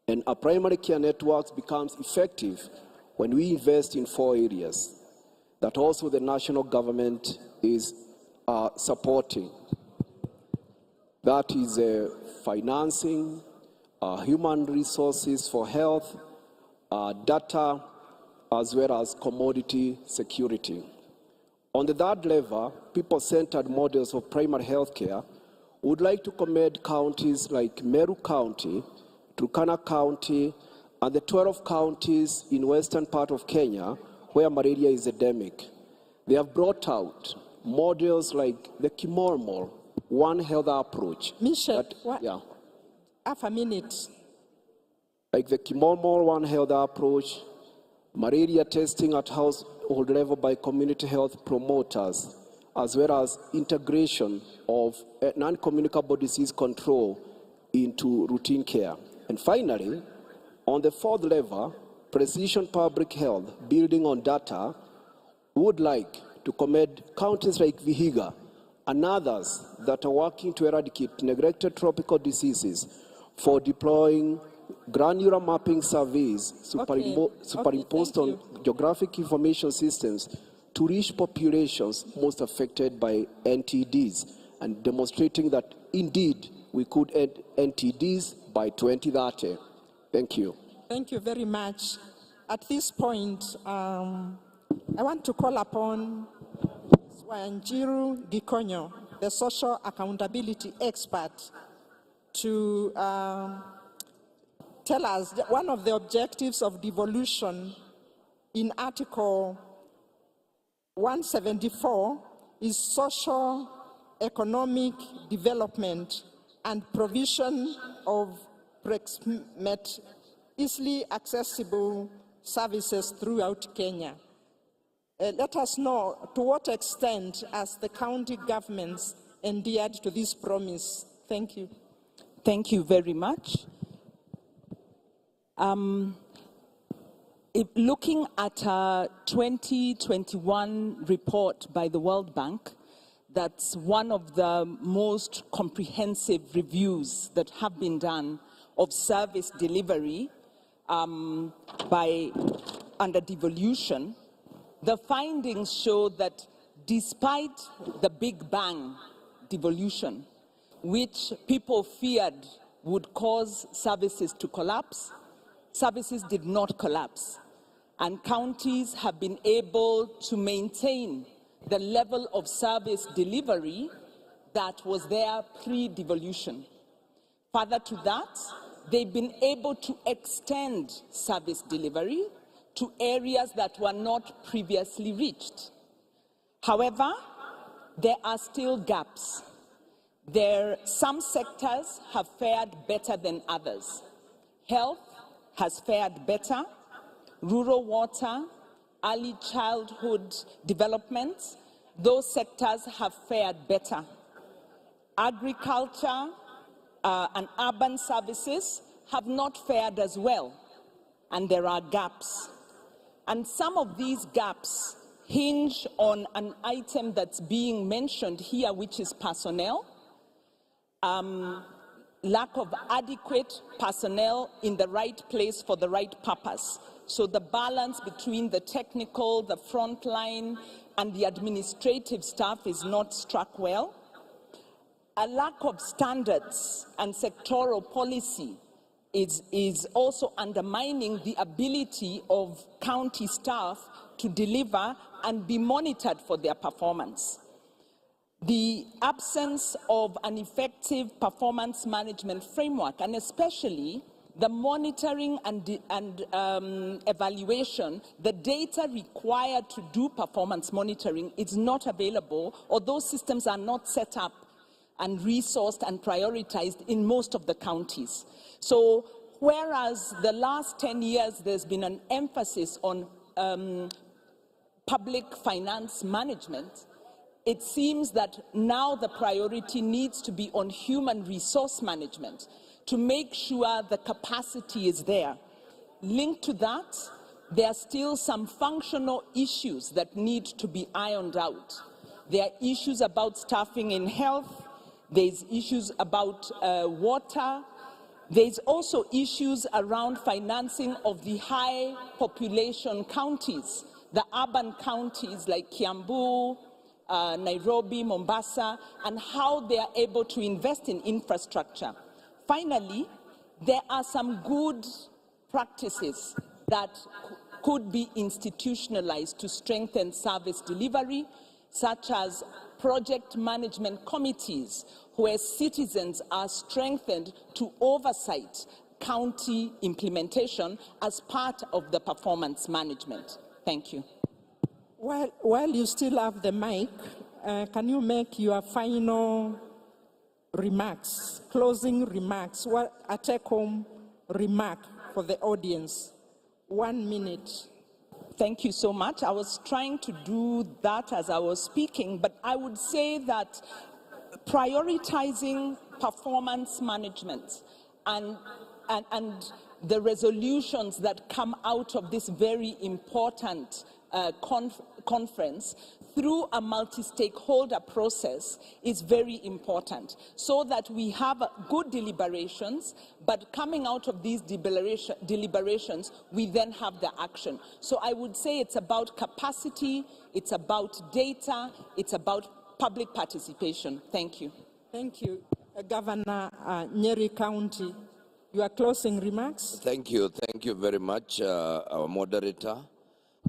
Speaker 12: And our primary care networks becomes effective when we invest in 4 areas that also the national government is supporting. That is financing, human resources for health, data, as well as commodity security. On the third level, people-centered models of primary health care would like to commend counties like Meru County, Turkana County, and the 12 counties in western part of Kenya where malaria is endemic. They have brought out models like the Kimormol, One Health approach.
Speaker 5: Michelle,
Speaker 12: yeah.
Speaker 5: Half a minute.
Speaker 12: Like the Kimormol One Health approach, malaria testing at household level by community health promoters, as well as integration of non-communicable disease control into routine care. And finally, on the 4th level, precision public health, building on data, would like to commend counties like Vihiga and others that are working to eradicate neglected tropical diseases for deploying granular mapping surveys superimposed on geographic information systems to reach populations most affected by NTDs, and demonstrating that indeed we could end NTDs by 2030. Thank you.
Speaker 5: Thank you very much. At this point, I want to call upon Wanjiru Gikonyo, the social accountability expert, to tell us that one of the objectives of devolution in Article 174 is social economic development and provision of easily accessible services throughout Kenya. Let us know to what extent has the county governments adhered to this promise. Thank you.
Speaker 13: Thank you very much. Looking at a 2021 report by the World Bank, that's one of the most comprehensive reviews that have been done of service delivery under devolution. The findings show that despite the Big Bang devolution, which people feared would cause services to collapse, services did not collapse. And counties have been able to maintain the level of service delivery that was there pre-devolution. Further to that, they've been able to extend service delivery to areas that were not previously reached. However, there are still gaps. Some sectors have fared better than others. Health has fared better. Rural water, early childhood development, those sectors have fared better. Agriculture and urban services have not fared as well, and there are gaps. And some of these gaps hinge on an item that's being mentioned here, which is personnel. Lack of adequate personnel in the right place for the right purpose. So the balance between the technical, the frontline, and the administrative staff is not struck well. A lack of standards and sectoral policy is also undermining the ability of county staff to deliver and be monitored for their performance. the absence of an effective performance management framework, and especially the monitoring and evaluation, the data required to do performance monitoring is not available, or those systems are not set up and resourced and prioritized in most of the counties. So whereas the last 10 years there's been an emphasis on public finance management, it seems that now the priority needs to be on human resource management to make sure the capacity is there. Linked to that, there are still some functional issues that need to be ironed out. There are issues about staffing in health, there's issues about water, there's also issues around financing of the high population counties, the urban counties like Kiambu, Nairobi, Mombasa, and how they are able to invest in infrastructure. Finally, there are some good practices that could be institutionalized to strengthen service delivery, such as project management committees, where citizens are strengthened to oversight county implementation as part of the performance management. Thank you.
Speaker 5: While you still have the mic, can you make your final remarks, closing remarks, a take-home remark for the audience? 1 minute.
Speaker 13: Thank you so much. I was trying to do that as I was speaking, but I would say that prioritizing performance management and the resolutions that come out of this very important conference through a multi-stakeholder process is very important, so that we have good deliberations, but coming out of these deliberations, we then have the action. So I would say it's about capacity, it's about data, it's about public participation. Thank you.
Speaker 5: Thank you. Governor Nyeri County, your closing remarks.
Speaker 7: Thank you very much, our moderator.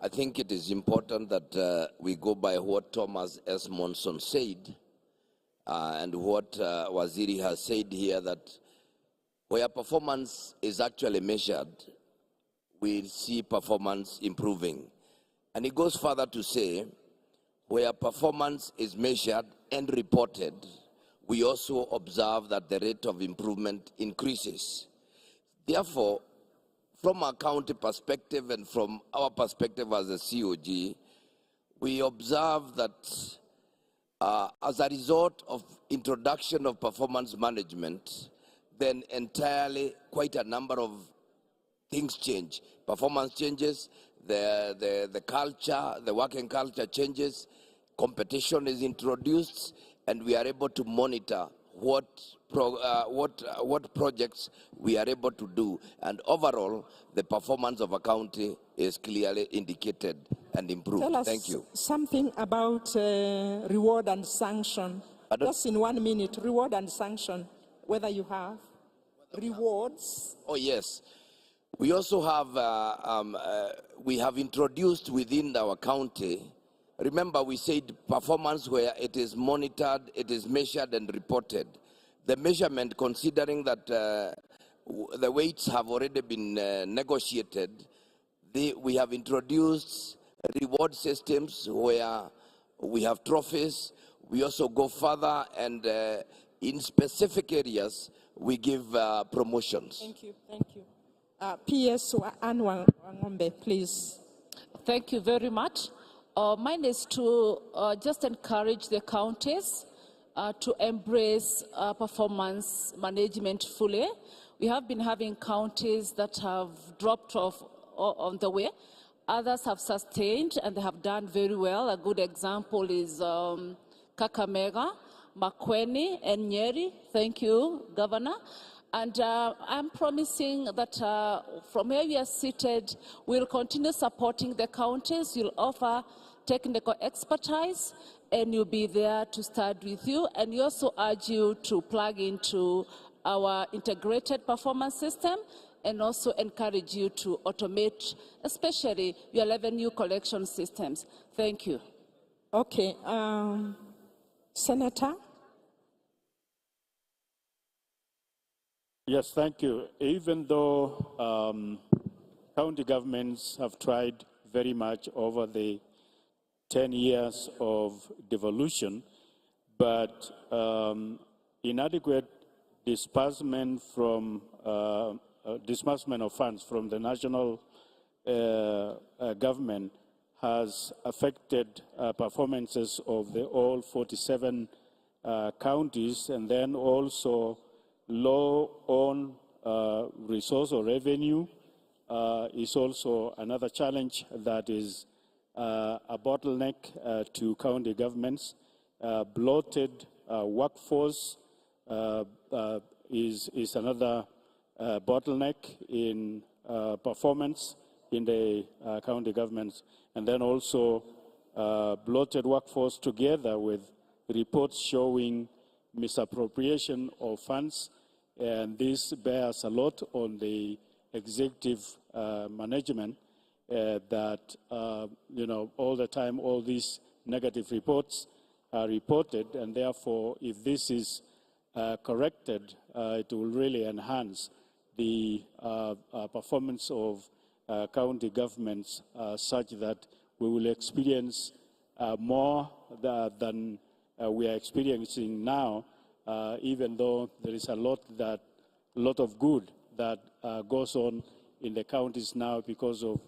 Speaker 7: I think it is important that we go by what Thomas S. Monson said and what Waziri has said here, that where performance is actually measured, we see performance improving. And he goes further to say, where performance is measured and reported, we also observe that the rate of improvement increases. Therefore, from a county perspective and from our perspective as a COG, we observe that as a result of introduction of performance management, then entirely quite a number of things change. Performance changes, the culture, the working culture changes, competition is introduced, and we are able to monitor what projects we are able to do, and overall the performance of a county is clearly indicated and improved.
Speaker 5: Tell us
Speaker 7: Thank you.
Speaker 5: Something about reward and sanction. Just in 1 minute, reward and sanction, whether you have rewards.
Speaker 7: Oh yes, we also have we have introduced within our county. Remember, we said performance where it is monitored, it is measured and reported. The measurement, considering that the weights have already been negotiated, we have introduced reward systems where we have trophies. We also go further, and in specific areas, we give promotions.
Speaker 5: Thank you. PS Anwar Wangombe, please.
Speaker 9: Thank you very much. Mine is to just encourage the counties to embrace performance management fully. We have been having counties that have dropped off on the way. Others have sustained and they have done very well. A good example is Kakamega, Makueni, and Nyeri. Thank you, Governor. And I'm promising that from where we are seated, we'll continue supporting the counties. You'll offer technical expertise, and you'll be there to start with you. And we also urge you to plug into our integrated performance system, and also encourage you to automate, especially your revenue collection systems. Thank you.
Speaker 5: Okay. Senator?
Speaker 11: Yes, thank you. Even though county governments have tried very much over the 10 years of devolution, but inadequate disbursement of funds from the national government has affected performances of the all 47 counties, and then also low on resource or revenue is also another challenge that is a bottleneck to county governments. Bloated workforce is another bottleneck in performance in the county governments. And then also bloated workforce together with reports showing misappropriation of funds. And this bears a lot on the executive management that, all the time, all these negative reports are reported. And therefore, if this is corrected, it will really enhance the performance of county governments such that we will experience more than we are experiencing now, even though there is a lot of good that goes on in the counties now because of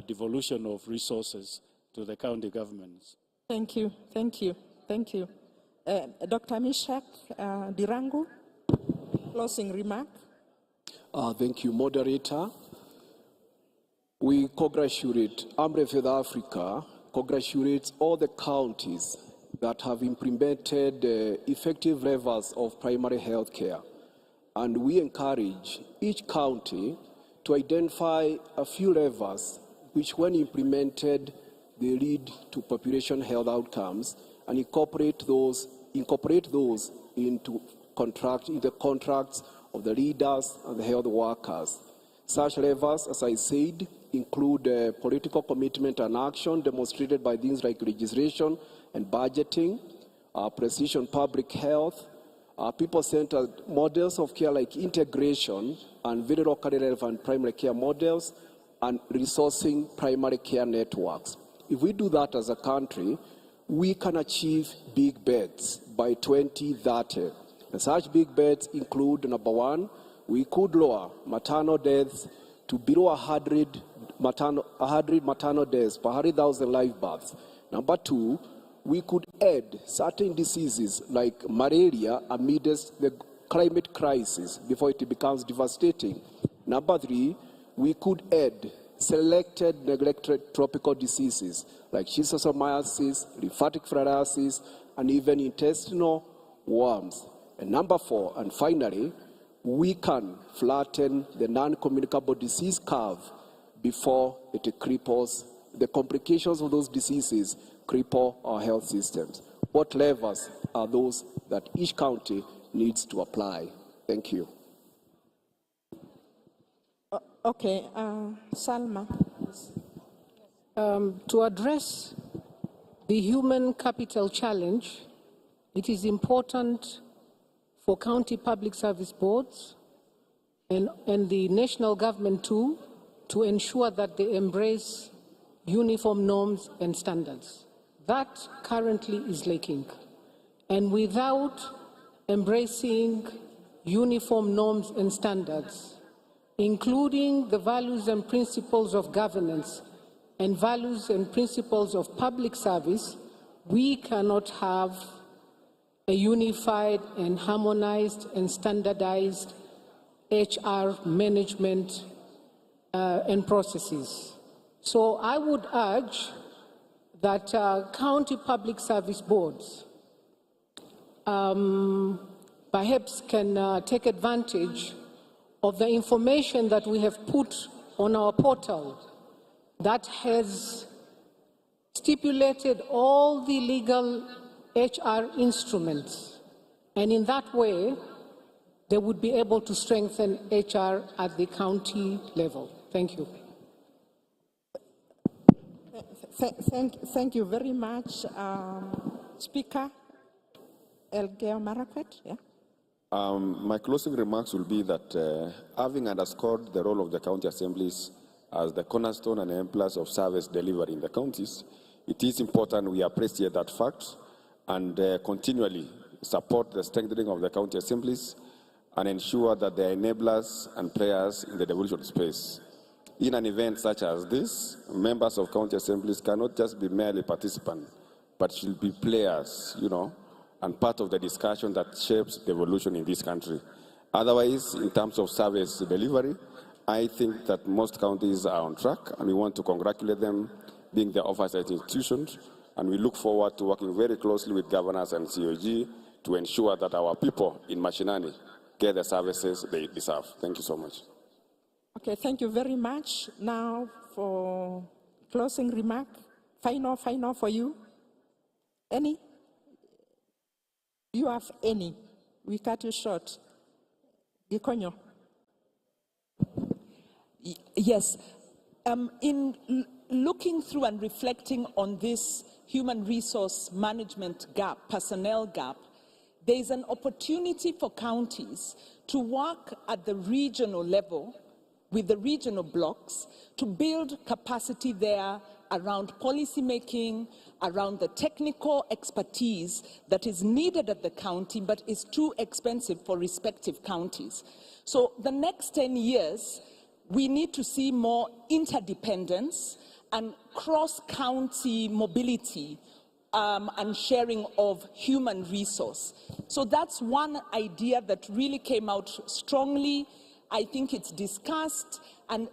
Speaker 11: devolution of resources to the county governments.
Speaker 5: Thank you, thank you, thank you. Dr. Mishak Dirangu, closing remark.
Speaker 12: Thank you, moderator. We congratulate Amref Africa, congratulates all the counties that have implemented effective levels of primary health care. And we encourage each county to identify a few levels which, when implemented, they lead to population health outcomes, and incorporate those into the contracts of the leaders and the health workers. Such levels, as I said, include political commitment and action demonstrated by things like legislation and budgeting, precision public health, people-centered models of care like integration and very locally relevant primary care models, and resourcing primary care networks. If we do that as a country, we can achieve big bets by 2030. And such big bets include, number one, we could lower maternal deaths to below 100 maternal deaths per 100,000 live births. Number two, we could add certain diseases like malaria amidst the climate crisis before it becomes devastating. Number three, we could add selected neglected tropical diseases like schistosomiasis, lymphatic filariasis, and even intestinal worms. And number four, and finally, we can flatten the non-communicable disease curve before it cripples. The complications of those diseases cripple our health systems. What levers are those that each county needs to apply? Thank you.
Speaker 5: Okay, Salma.
Speaker 8: To address the human capital challenge, it is important for county public service boards and the national government too to ensure that they embrace uniform norms and standards. That currently is lacking. And without embracing uniform norms and standards, including the values and principles of governance and values and principles of public service, we cannot have a unified and harmonized and standardized HR management and processes. So I would urge that county public service boards perhaps can take advantage of the information that we have put on our portal that has stipulated all the legal HR instruments, and in that way, they would be able to strengthen HR at the county level. Thank you.
Speaker 5: Thank you very much, Speaker. Elgeyo Marakwet, yeah.
Speaker 10: My closing remarks will be that having underscored the role of the county assemblies as the cornerstone and enablers of service delivery in the counties, it is important we appreciate that fact and continually support the strengthening of the county assemblies and ensure that they are enablers and players in the devolution space. In an event such as this, members of county assemblies cannot just be merely participants, but should be players, and part of the discussion that shapes devolution in this country. Otherwise, in terms of service delivery, I think that most counties are on track, and we want to congratulate them being the oversight institutions, and we look forward to working very closely with governors and COG to ensure that our people in Mashinani get the services they deserve. Thank you so much.
Speaker 5: Okay, thank you very much. Now for closing remark, final for you. Any? Do you have any? We cut you short. Gikonyo.
Speaker 13: Yes. In looking through and reflecting on this human resource management gap, personnel gap, there is an opportunity for counties to work at the regional level with the regional blocks to build capacity there around policy making, around the technical expertise that is needed at the county but is too expensive for respective counties. So the next 10 years, we need to see more interdependence and cross-county mobility and sharing of human resource. So that's one idea that really came out strongly. I think it's discussed, and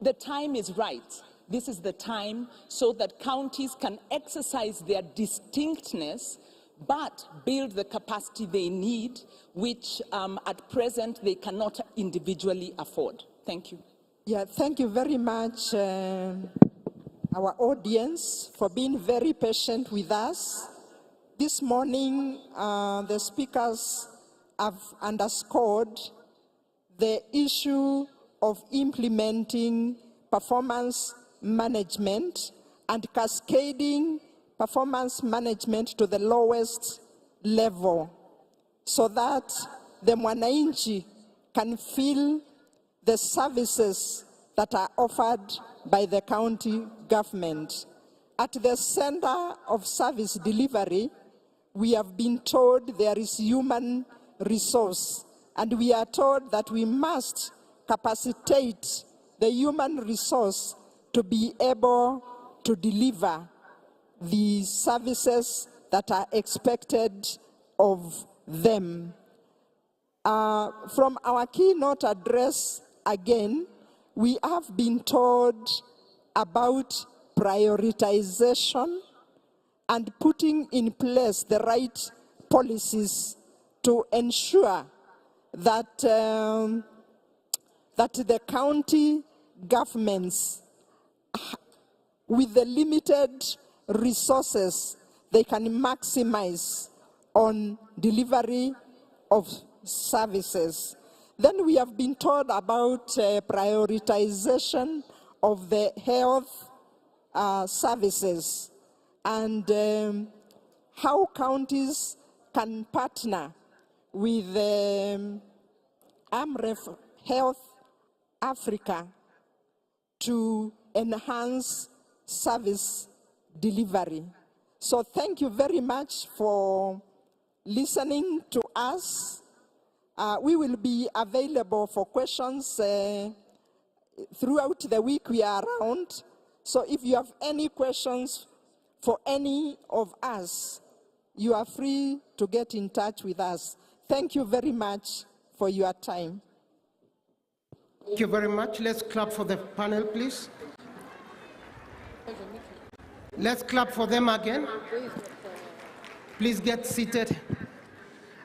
Speaker 13: the time is right. This is the time so that counties can exercise their distinctness but build the capacity they need, which at present they cannot individually afford. Thank you.
Speaker 5: Yeah, thank you very much, our audience, for being very patient with us. This morning, the speakers have underscored the issue of implementing performance management and cascading performance management to the lowest level so that the mwananchi can feel the services that are offered by the county government. At the center of service delivery, we have been told there is human resource, and we are told that we must capacitate the human resource to be able to deliver the services that are expected of them. From our keynote address, again, we have been told about prioritization and putting in place the right policies to ensure that, that the county governments, with the limited resources, they can maximize on delivery of services. Then we have been told about prioritization of the health services and how counties can partner with AMREF Health Africa to enhance service delivery. So thank you very much for listening to us. We will be available for questions throughout the week. We are around. So if you have any questions for any of us, you are free to get in touch with us. Thank you very much for your time.
Speaker 3: Thank you very much. Let's clap for the panel, please. Let's clap for them again. Please get seated.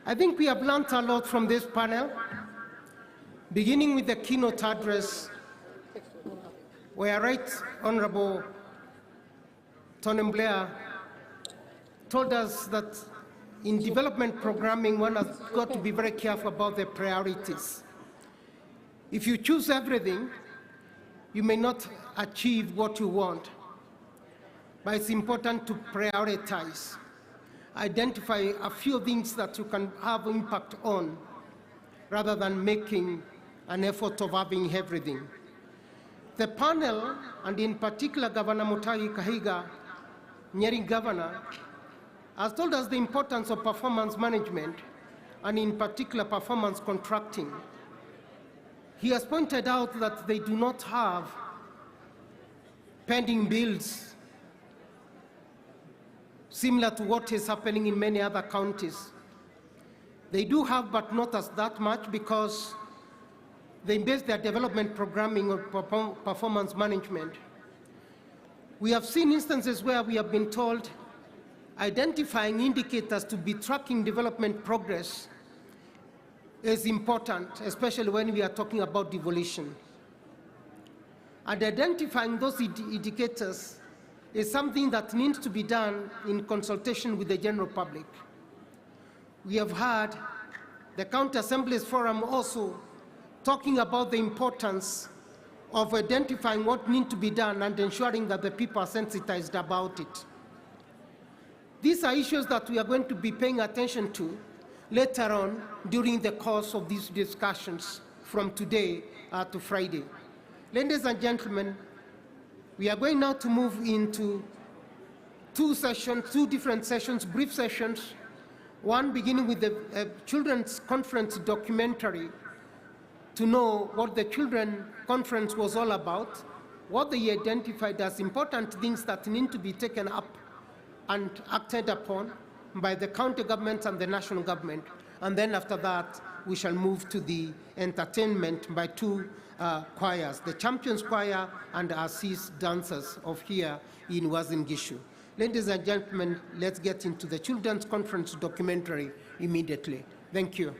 Speaker 3: I think we have learned a lot from this panel, beginning with the keynote address, where Right Honorable Tony Blair told us that in development programming, one has got to be very careful about the priorities. If you choose everything, you may not achieve what you want, but it's important to prioritize. identify a few things that you can have impact on rather than making an effort of having everything. The panel, and in particular Governor Mutahi Kahiga, Nyeri Governor, has told us the importance of performance management, and in particular performance contracting. He has pointed out that they do not have pending bills similar to what is happening in many other counties. They do have, but not as that much, because they base their development programming on performance management. We have seen instances where we have been told identifying indicators to be tracking development progress is important, especially when we are talking about devolution. And identifying those indicators is something that needs to be done in consultation with the general public. We have had the County Assembly's Forum also talking about the importance of identifying what needs to be done and ensuring that the people are sensitized about it. These are issues that we are going to be paying attention to later on during the course of these discussions from today to Friday. Ladies and gentlemen, we are going now to move into two different sessions, brief sessions, one beginning with the Children's Conference documentary to know what the Children's Conference was all about, what they identified as important things that need to be taken up and acted upon by the county governments and the national government. And then after that, we shall move to the entertainment by two choirs, the Champions Choir and Assis dancers of here in Uasin Gishu. Ladies and gentlemen, let's get into the Children's Conference documentary immediately. Thank you.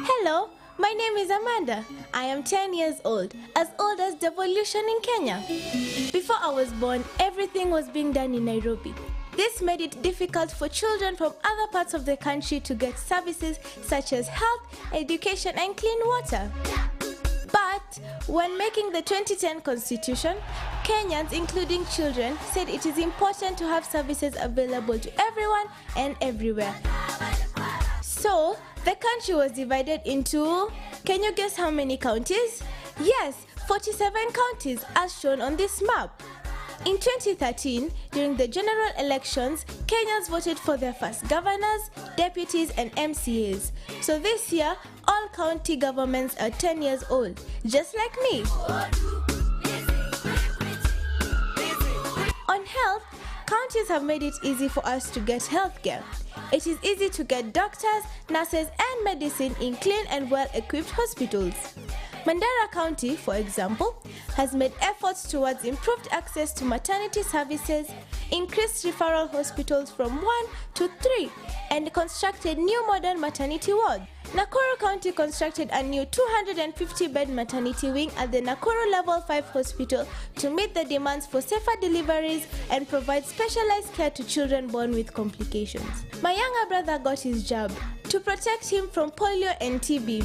Speaker 14: Hello, my name is Amanda. I am 10 years old as Devolution in Kenya. Before I was born, everything was being done in Nairobi. This made it difficult for children from other parts of the country to get services such as health, education, and clean water. But when making the 2010 Constitution, Kenyans, including children, said it is important to have services available to everyone and everywhere. So, the country was divided into, can you guess how many counties? Yes, 47 counties as shown on this map. In 2013, during the general elections, Kenyans voted for their first governors, deputies, and MCAs. So this year, all county governments are 10 years old, just like me. On health, counties have made it easy for us to get health care. It is easy to get doctors, nurses, and medicine in clean and well-equipped hospitals. Mandera County, for example, has made efforts towards improved access to maternity services, increased referral hospitals from 1 to 3, and constructed new modern maternity wards. Nakuru County constructed a new 250-bed maternity wing at the Nakuru Level 5 Hospital to meet the demands for safer deliveries and provide specialized care to children born with complications. My younger brother got his jab to protect him from polio and TB.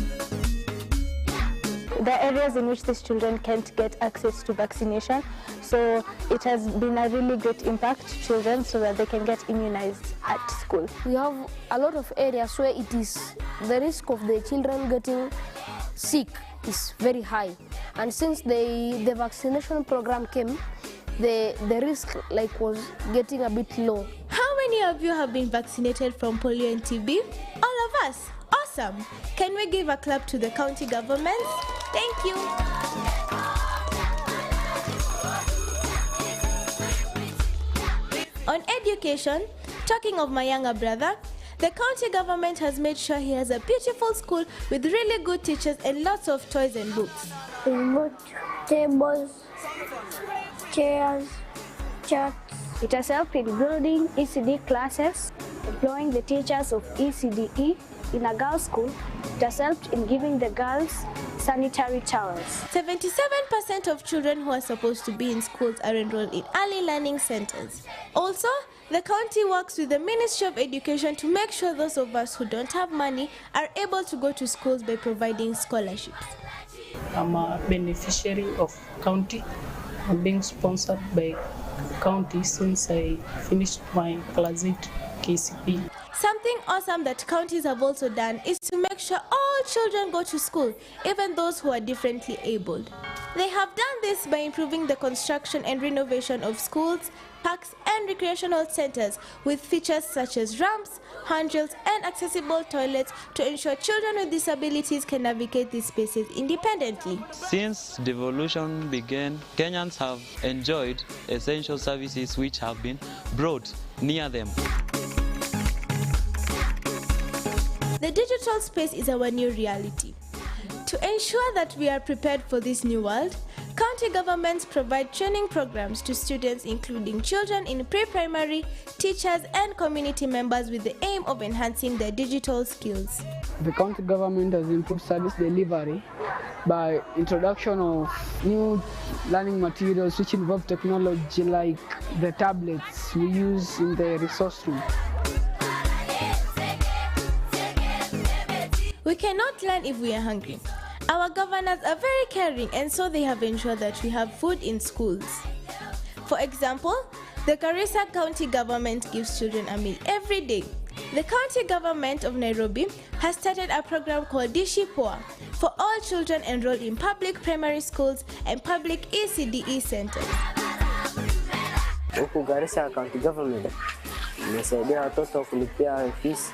Speaker 15: The areas in which these children can't get access to vaccination, so it has been a really great impact to children so that they can get immunized at school.
Speaker 16: We have a lot of areas where it is the risk of the children getting sick is very high, and since the vaccination program came, the risk was getting a bit low.
Speaker 14: How many of you have been vaccinated from polio and TB? All of us. Awesome! Can we give a clap to the county governments? Thank you! On education, talking of my younger brother, the county government has made sure he has a beautiful school with really good teachers and lots of toys and books.
Speaker 16: Tables, chairs, charts.
Speaker 15: It has helped in building ECD classes, employing the teachers of ECDE. In a girls' school, it has helped in giving the girls sanitary towels.
Speaker 14: 77% of children who are supposed to be in schools are enrolled in early learning centers. Also, The county works with the Ministry of Education to make sure those of us who don't have money are able to go to schools by providing scholarships.
Speaker 17: I'm a beneficiary of county. I'm being sponsored by county since I finished my class 8 KCP.
Speaker 14: Something awesome that counties have also done is to make sure all children go to school, even those who are differently abled. They have done this by improving the construction and renovation of schools, parks and recreational centers with features such as ramps, handrails and accessible toilets to ensure children with disabilities can navigate these spaces independently.
Speaker 18: Since devolution began, Kenyans have enjoyed essential services which have been brought near them.
Speaker 14: The digital space is our new reality. To ensure that we are prepared for this new world, county governments provide training programs to students including children in pre-primary, teachers and community members with the aim of enhancing their digital skills.
Speaker 19: The county government has improved service delivery by introduction of new learning materials which involve technology like the tablets we use in the resource room.
Speaker 14: We cannot learn if we are hungry. Our governors are very caring and so they have ensured that we have food in schools. For example, the Garissa County government gives children a meal every day. The county government of Nairobi has started a program called Dishi Poa for all children enrolled in public primary schools and public ECDE centers.
Speaker 20: Huku Garissa County government imesaidia watoto kulipia fees,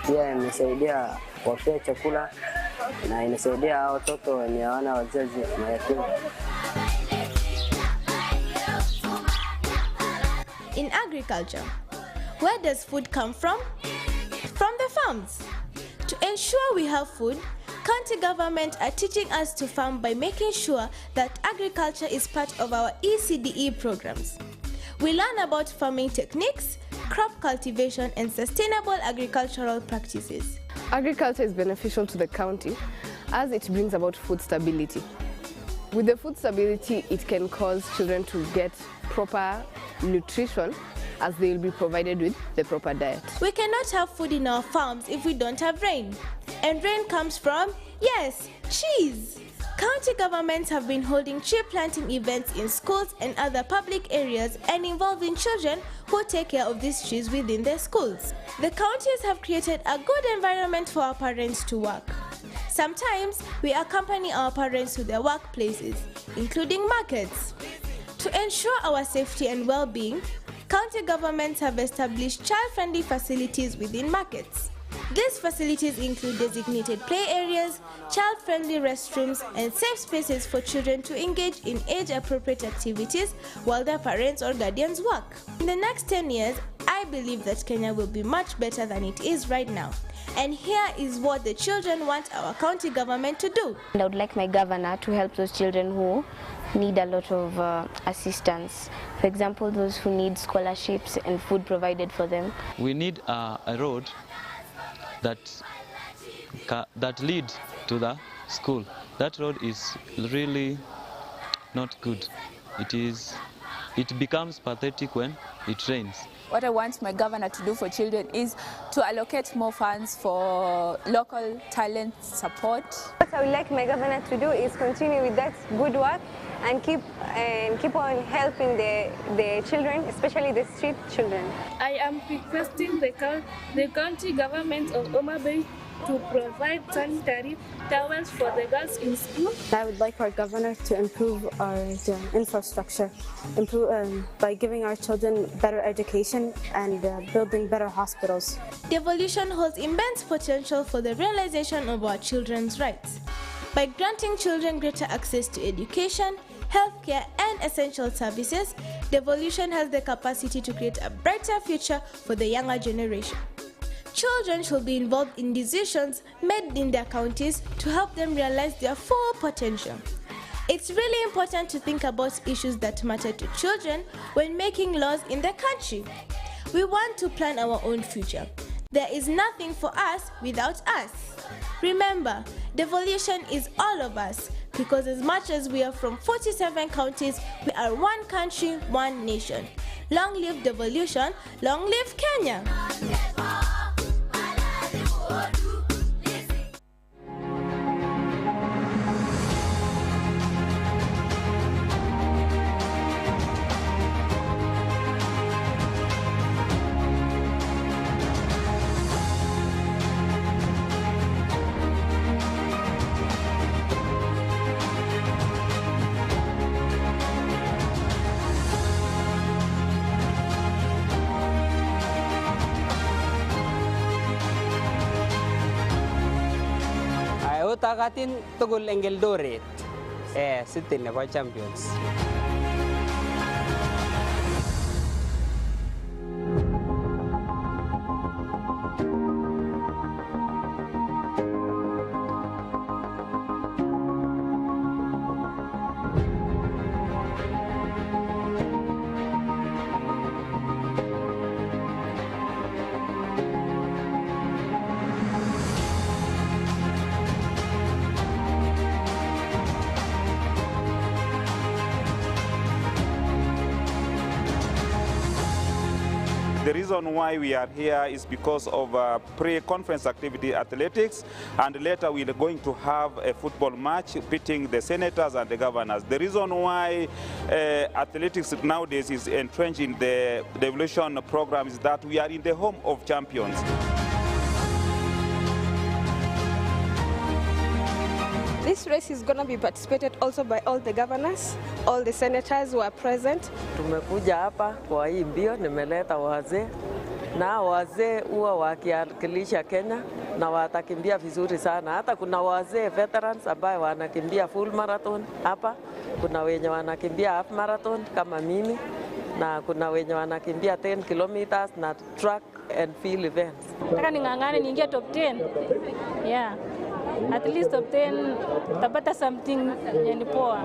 Speaker 20: pia imesaidia kuwapea chakula na inasaidia watoto wenye hawana wazazi mayatima.
Speaker 14: In agriculture, where does food come from? From the farms. To ensure we have food, county government are teaching us to farm by making sure that agriculture is part of our ECDE programs. We learn about farming techniques, crop cultivation and sustainable agricultural practices.
Speaker 21: Agriculture is beneficial to the county as it brings about food stability. With the food stability, it can cause children to get proper nutrition as they will be provided with the proper diet.
Speaker 14: We cannot have food in our farms if we don't have rain. And rain comes from, yes, trees. County governments have been holding tree planting events in schools and other public areas and involving children who take care of these trees within their schools. The counties have created a good environment for our parents to work. Sometimes we accompany our parents to their workplaces, including markets. To ensure our safety and well-being, county governments have established child-friendly facilities within markets. These facilities include designated play areas, child-friendly restrooms, and safe spaces for children to engage in age-appropriate activities while their parents or guardians work. In the next 10 years, I believe that Kenya will be much better than it is right now. And here is what the children want our county government to do.
Speaker 15: And I would like my governor to help those children who need a lot of assistance. For example, those who need scholarships and food provided for them.
Speaker 18: We need a road that lead to the school. That road is really not good. It becomes pathetic when it rains.
Speaker 22: What I want my governor to do for children is to allocate more funds for local talent support.
Speaker 23: What I would like my governor to do is continue with that good work and keep on helping the children, especially the street children.
Speaker 24: I am requesting the county government of Homa Bay to provide sanitary towels for the girls in school.
Speaker 25: I would like our governor to improve our infrastructure, by giving our children better education and building better hospitals.
Speaker 14: Devolution holds immense potential for the realization of our children's rights. By granting children greater access to education, healthcare and essential services, Devolution has the capacity to create a brighter future for the younger generation. Children should be involved in decisions made in their counties to help them realize their full potential. It's really important to think about issues that matter to children when making laws in the country. We want to plan our own future. There is nothing for us without us. Remember, devolution is all of us, because as much as we are from 47 counties, we are one country, one nation. Long live devolution, long live Kenya.
Speaker 1: Utagatin tugul eng Eldoret City nebo Champions.
Speaker 2: The reason why we are here is because of pre-conference activity athletics, and later we are going to have a football match pitting the senators and the governors. The reason why athletics nowadays is entrenched in the devolution program is that we are in the home of champions.
Speaker 25: This race is going to be participated also by all the governors, all the senators who are present.
Speaker 4: Tumekuja hapa kwa hii mbio, nimeleta wazee na wazee huwa wakiwakilisha Kenya na watakimbia vizuri sana. Hata kuna wazee veterans ambao wanakimbia full marathon hapa, kuna wenye wanakimbia half marathon kama mimi, na kuna wenye wanakimbia 10 kilometers na track and field events.
Speaker 24: Nataka ning'ang'ane niingie top 10. Yeah. At least top 10 tapata something yani poa.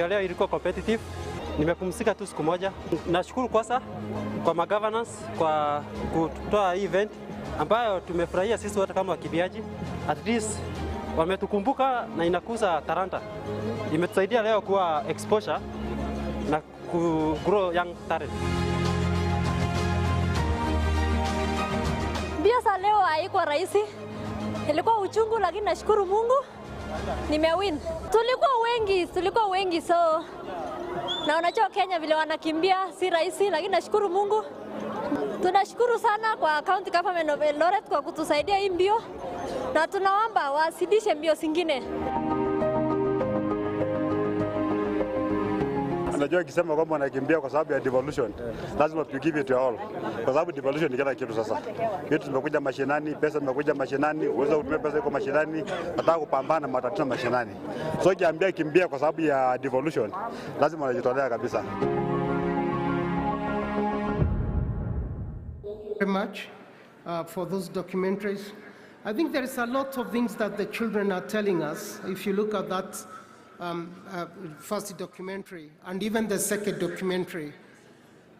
Speaker 6: Leo ilikuwa competitive. Nimepumzika tu siku moja. Nashukuru kwanza kwa magovernance kwa kutoa hii event ambayo tumefurahia sisi wote kama wakimbiaji. At least wametukumbuka na inakuza talanta. Imetusaidia leo kuwa exposure na ku grow young talent.
Speaker 7: Mbio za leo haikuwa rahisi. Ilikuwa uchungu, lakini nashukuru Mungu nimewin. Tulikuwa wengi so na unajua Kenya vile wanakimbia si rahisi, lakini nashukuru Mungu. Tunashukuru sana kwa County Government of Eldoret kwa kutusaidia hii mbio, na tunaomba wasidishe mbio zingine.
Speaker 26: Unajua ukisema kwamba wanakimbia kwa sababu ya devolution, lazima tu give it to all. Kwa sababu devolution ni kila kitu sasa. Vitu zimekuja mashinani, pesa zimekuja mashinani, uwezo kutumia pesa iko mashinani, nataka kupambana na matatizo mashinani. So ukiambia kimbia kwa sababu ya devolution, lazima wanajitolea kabisa.
Speaker 3: Very much for those documentaries. I think there is a lot of things that the children are telling us. If you look at that first documentary and even the second documentary,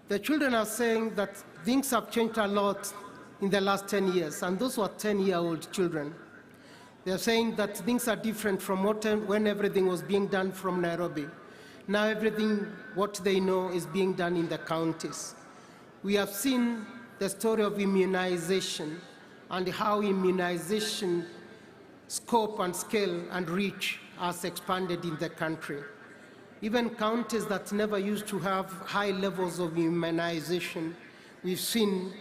Speaker 3: the children are saying that things have changed a lot in the last 10 years, and those were 10-year-old children. They're saying that things are different from when everything was being done from Nairobi. Now everything, what they know, is being done in the counties. We have seen the story of immunization and how immunization scope and scale and reach has expanded in the country. Even counties that never used to have high levels of immunization, we've seen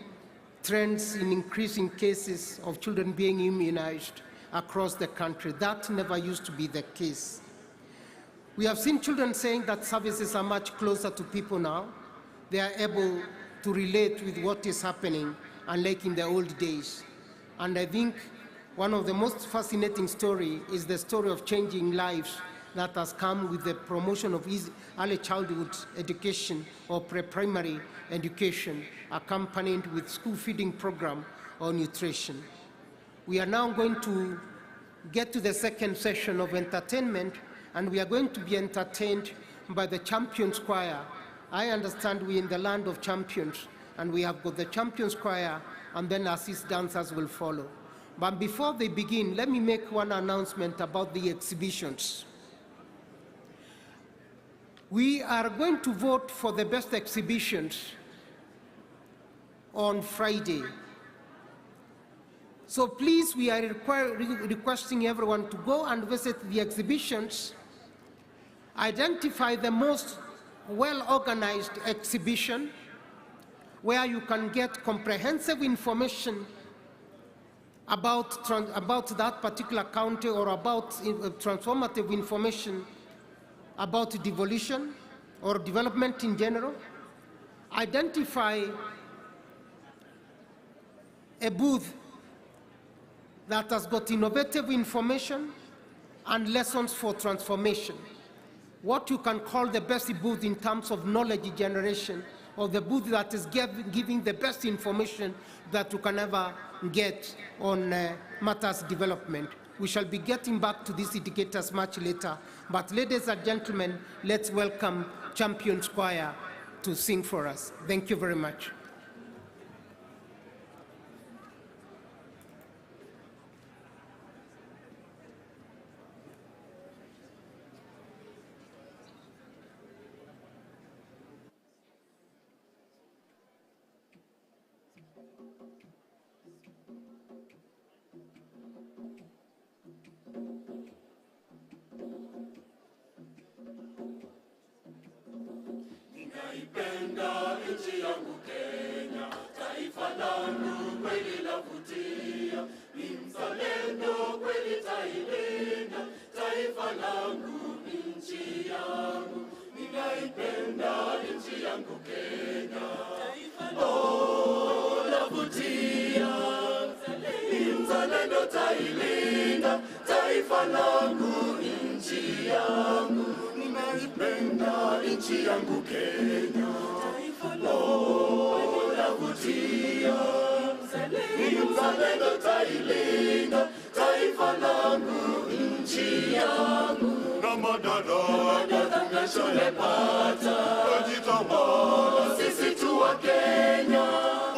Speaker 3: trends in increasing cases of children being immunized across the country. That never used to be the case. We have seen children saying that services are much closer to people now. They are able to relate with what is happening, unlike in the old days. And I think one of the most fascinating stories is the story of changing lives that has come with the promotion of early childhood education or pre-primary education, accompanied with school feeding program or nutrition. We are now going to get to the second session of entertainment, and we are going to be entertained by the Champions Choir. I understand we're in the land of champions, and we have got the Champions Choir, and then assist dancers will follow. But before they begin, let me make one announcement about the exhibitions. We are going to vote for the best exhibitions on Friday. So please, we are requesting everyone to go and visit the exhibitions, identify the most well-organized exhibition where you can get comprehensive information about that particular county, or about transformative information about devolution or development in general. Identify a booth that has got innovative information and lessons for transformation. What you can call the best booth in terms of knowledge generation, or the booth that is giving the best information that you can ever get on matters development. We shall be getting back to these indicators much later. But ladies and gentlemen, let's welcome Champions Choir to sing for us. Thank you very much.
Speaker 8: Ninaipenda nchi yangu Kenya, taifa langu kweli lavutia. Ni mzalendo kweli tailinda, taifa langu nchi yangu. Ninaipenda nchi yangu Kenya, oh lavutia. Ni mzalendo tailinda, taifa langu nchi yangu. Ninaipenda nchi yangu Kenya, oh lavutia. Ni mzalendo tailinda, taifa langu nchi yangu. Na madaraka tumeshalepata, tujitambua sisi tu wa Kenya.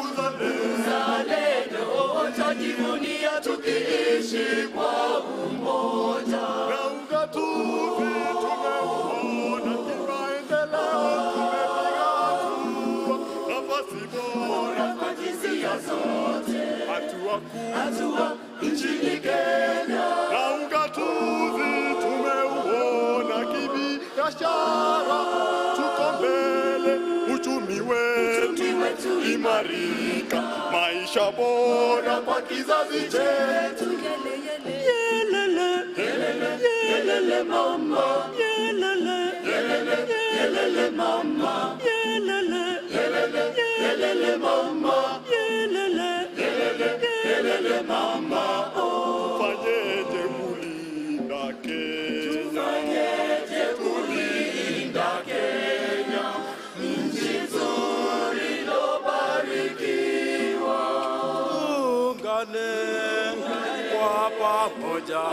Speaker 8: Uzalendo tutajivunia tukiishi kwa umoja. Na ugatuzi tumeuona, kimaendeleo tumepiga hatua, nafasi bora kwa jinsia zote, hatua nchini Kenya. Na ugatuzi tumeuona, kibiashara tuko mbele, uchumi wetu imarika, maisha bora kwa kizazi chetu. Yelele, yelele, yelele mama, yelele, yelele, yelele mama, yelele, yelele, yelele mama, yelele, yelele, yelele mama. Fanyeje kulinda Kenya, fanyeje kulinda Kenya, nchi nzuri iliyobarikiwa. Ungane kwa pamoja,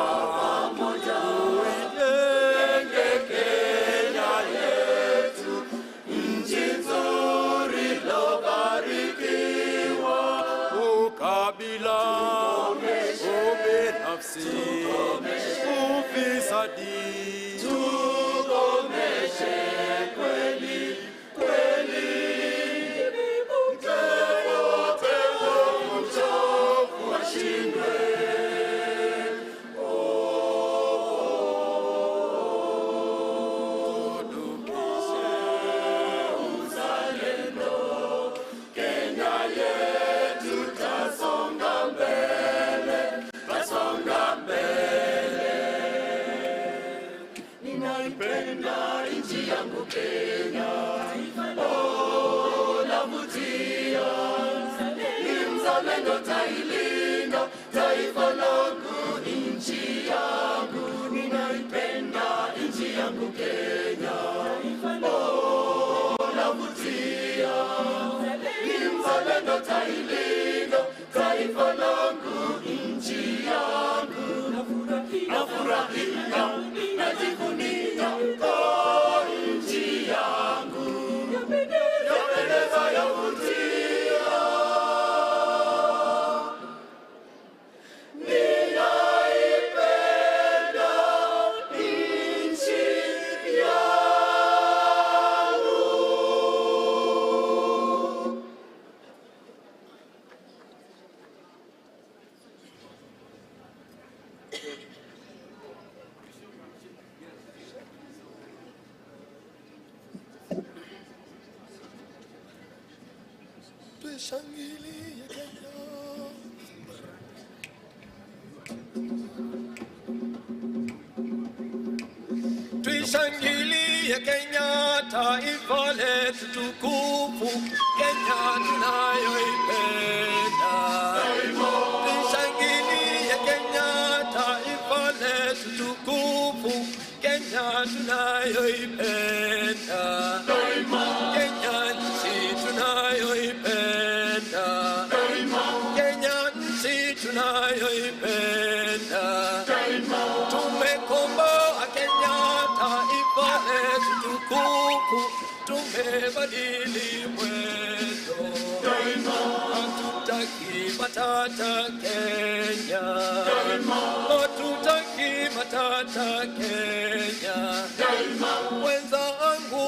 Speaker 8: tuijenge Kenya yetu, nchi nzuri iliyobarikiwa. Ukabila, ubinafsi, ufisadi, tukomeshe kweli kweli. Mtepote mchovu ashindwe. Ninaipenda nchi yangu Kenya, oh lavutia. Ni mzalendo tailinda, taifa langu nchi yangu. Ninaipenda nchi utailinda taifa langu, nchi yangu. Nafurahia, najivunia kwa nchi yangu, yapendeza, yavutia. Ninaipenda nchi yangu. Tushangilie Kenya. Tuishangilie Kenya, taifa letu tukufu, Kenya tunayoipenda. Tuishangilie Kenya, taifa letu tukufu, Kenya tunayoipenda. Kenya nchi tunayoipenda. Kenya nchi tunayoipenda. Tumekomboa Kenya, taifa letu tukufu, tumebadili mwendo. Hatutaki matata Kenya, hatutaki matata Kenya. Wenzangu,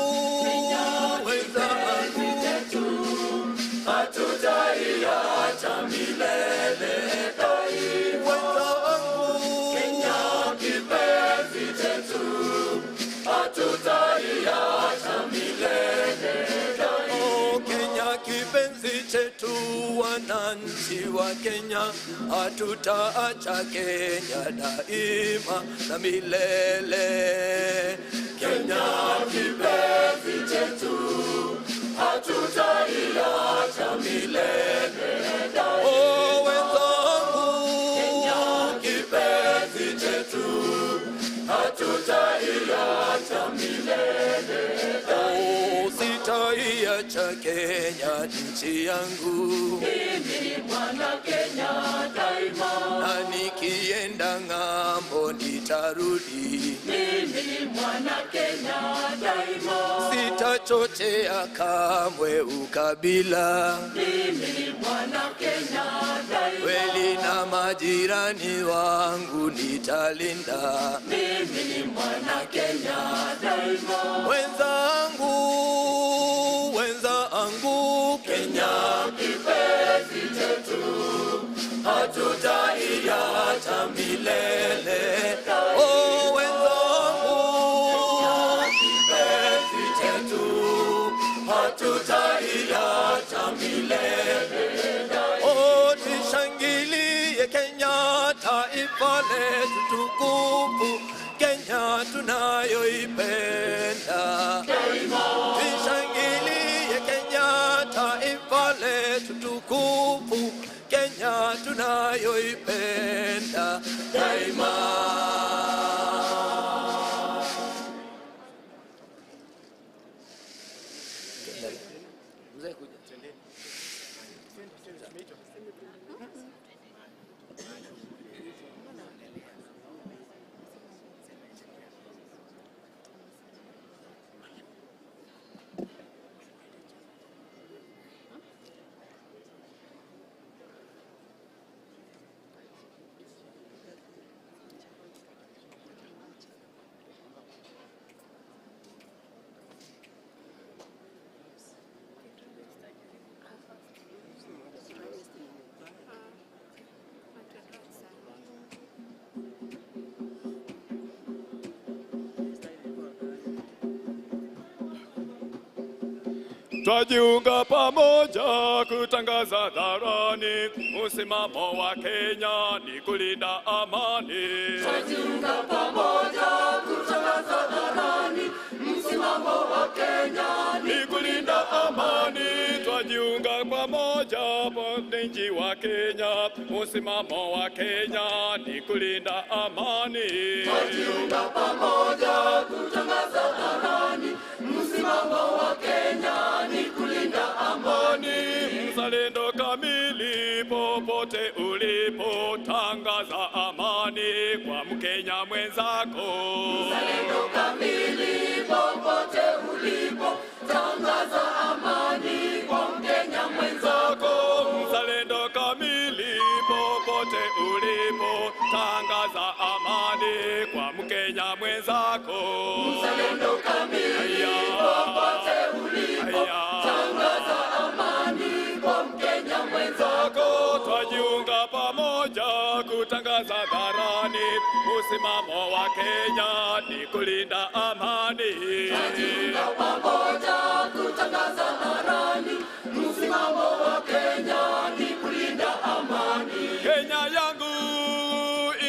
Speaker 8: hatutaiacha milele. Wenzangu, Kenya kipenzi chetu, hatutaiacha milele. Oh, Kenya kipenzi chetu, wananchi wa Kenya, hatutaacha Kenya daima na milele. Kenya kipenzi chetu, hatutaiacha milele. Oh, wenzangu, Kenya kipenzi chetu, hatutaiacha milele. Oh, sitaiacha Kenya nchi yangu. Mimi ni mwana Kenya daima, na nikienda ng'ambo nitarudi. Mimi ni mwana Kenya daima, sitachochea kamwe ukabila. Mimi ni mwana Kenya daima, kweli na majirani wangu nitalinda. Mimi ni mwana Kenya daima. Wenzangu, Kenya kipenzi chetu, hatutaiacha milele. Oh, wenzangu, kipenzi chetu, hatutaiacha milele. Oh, tushangilie Kenya, taifa letu tukufu, Kenya tunayoipenda. Tushangilie Kenya, taifa letu tukufu, Kenya tunayoipenda daima.
Speaker 5: Twajiunga pamoja kutangaza hadharani msimamo wa Kenya ni kulinda amani.
Speaker 8: Twajiunga pamoja kutangaza hadharani msimamo
Speaker 5: msimamo wa Kenya ni kulinda amani. Twajiunga pamoja wananchi wa Kenya, msimamo wa Kenya ni kulinda amani. Twajiunga pamoja kutangaza hadharani, msimamo wa Kenya ni kulinda amani. Mzalendo kamili popote ulipo, tangaza amani kwa Mkenya mwenzako. Mzalendo kamili popote ulipo, tangaza amani kwa Mkenya mwenzako. Mzalendo kamili popote ulipo, tangaza amani kwa Mkenya mwenzako. Mzalendo kamili popote ulipo, tangaza amani kwa Mkenya mwenzako. Twajiunga pamoja kutangaza hadharani, msimamo wa Kenya ni kulinda amani. Twajiunga pamoja kutangaza hadharani, msimamo wa Kenya ni kulinda amani. Kenya yangu,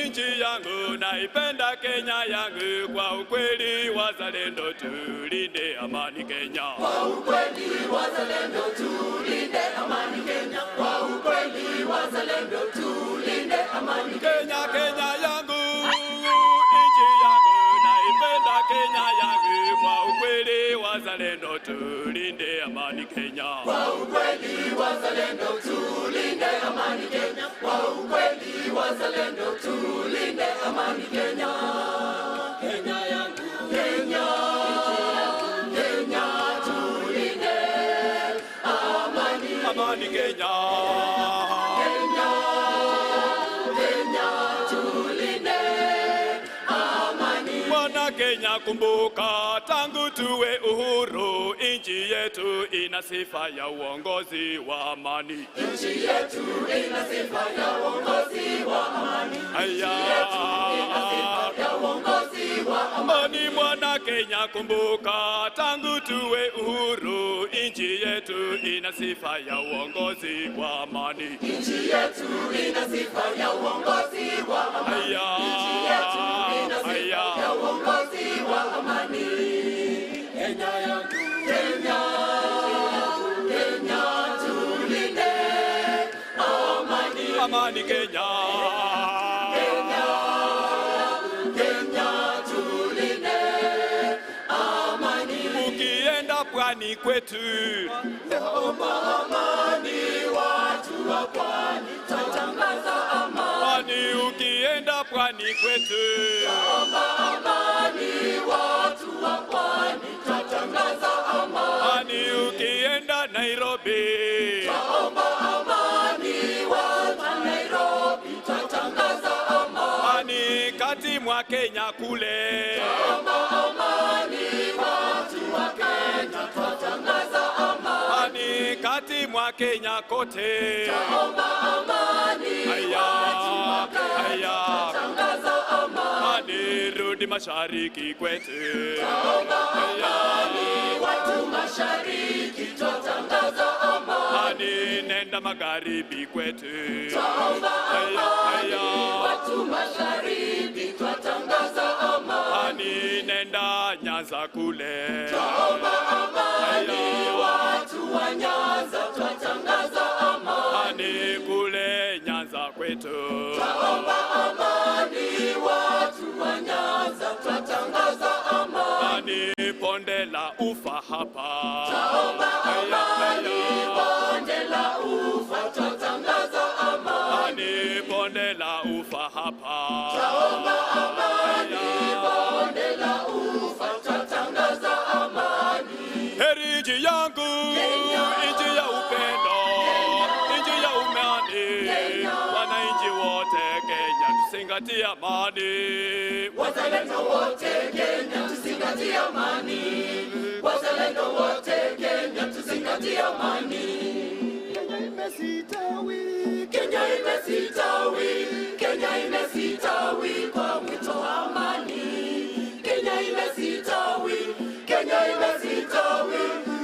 Speaker 5: nchi yangu, naipenda Kenya yangu. Kwa ukweli wazalendo tulinde amani Kenya. Kwa ukweli wazalendo tulinde amani Kenya. Kwa ukweli wazalendo tulinde amani Kenya. Kenya yangu, nchi yangu, naipenda Kenya yangu. Kwa ukweli wazalendo tulinde amani Kenya. Kwa ukweli wazalendo tulinde amani Kenya. Kwa ukweli wazalendo tulinde amani Kenya. Kenya yangu, Kenya, Kenya tulinde amani, amani Kenya. Kenya, Kenya tulinde amani. Mwana Kenya kumbuka, tangu tuwe uhuru, nchi yetu ina sifa ya uongozi wa amani. Nchi yetu ina sifa ya uongozi wa amani. Amani mwana Kenya kumbuka, tangu tuwe uhuru, nchi yetu ina sifa ya uongozi wa amani. Nchi yetu ina sifa ya uongozi wa amani. Nchi yetu ina sifa ya uongozi wa amani. Kenya yangu, Kenya, Kenya tulinde amani, amani Kenya. Kenya, Kenya tulinde amani. Ukienda pwani kwetu, omba amani, watu wa pwani tatangaza amani. Ukienda pwani kwetu, omba amani, watu wa pwani tatangaza amani. Ukienda Nairobi, omba amani, watu wa Nairobi tatangaza amani. Kati mwa Kenya kule, omba amani, watu wa Kenya tatangaza amani. Kati mwa Kenya kote, omba amani, watu wa Kenya tatangaza amani. Rudi mashariki kwetu, omba amani, watu mashariki tatangaza amani. Nenda magharibi kwetu, omba amani, watu mashariki tatangaza amani. Nenda Nyanza kule, omba amani, watu wa Nyanza tatangaza amani. Kule Nyanza kwetu, omba amani, watu wa Nyanza tatangaza amani. Bonde la Ufa hapa, omba amani, bonde la Ufa tatangaza amani. Bonde la Ufa hapa, omba amani, bonde la Ufa tatangaza amani. Heri nchi yangu, nchi ya upendo, nchi ya amani. Wananchi wote Kenya tuzingatie amani. Wazalendo wote Kenya tuzingatie amani. Wazalendo wote Kenya tuzingatie amani. Kenya imesitawi, Kenya imesitawi, Kenya imesitawi kwa mwito wa amani. Kenya imesitawi, Kenya imesitawi,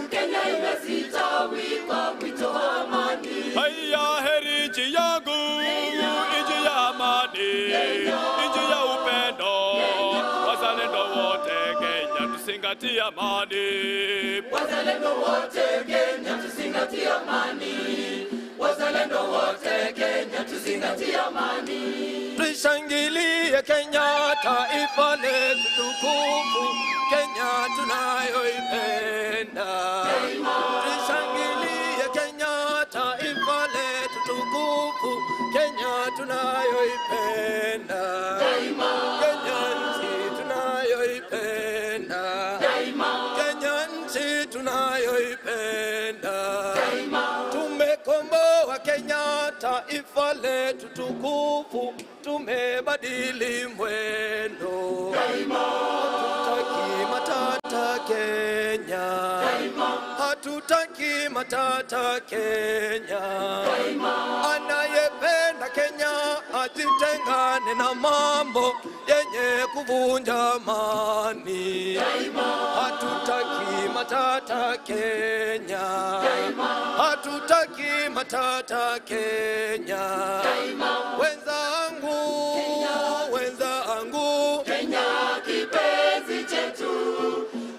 Speaker 5: Kenya imesitawi kwa mwito wa amani. Haya, heri nchi yangu, nchi ya amani, nchi ya upendo. Wazalendo wote Kenya tuzingatie tuzingatie amani.
Speaker 8: Wazalendo wote Kenya tuzingatie amani. Wazalendo wote Kenya tuzingatie amani. Tushangilie Kenya, taifa letu tukufu, Kenya tunayoipenda. Tushangilie Kenya, taifa letu tukufu, Kenya tunayoipenda. Kenya nchi tunayoipenda. Kenya nchi tunayoipenda. Tumekomboa Kenya, taifa letu tukufu, tumebadili mwendo. Hatutaki matata Kenya. Hatutaki matata Kenya. Anayependa Kenya ajitengane na mambo yenye kuvunja amani. Hatutaki matata Kenya. Hatutaki matata Kenya. Wenzangu, wenzangu, Kenya kipenzi chetu,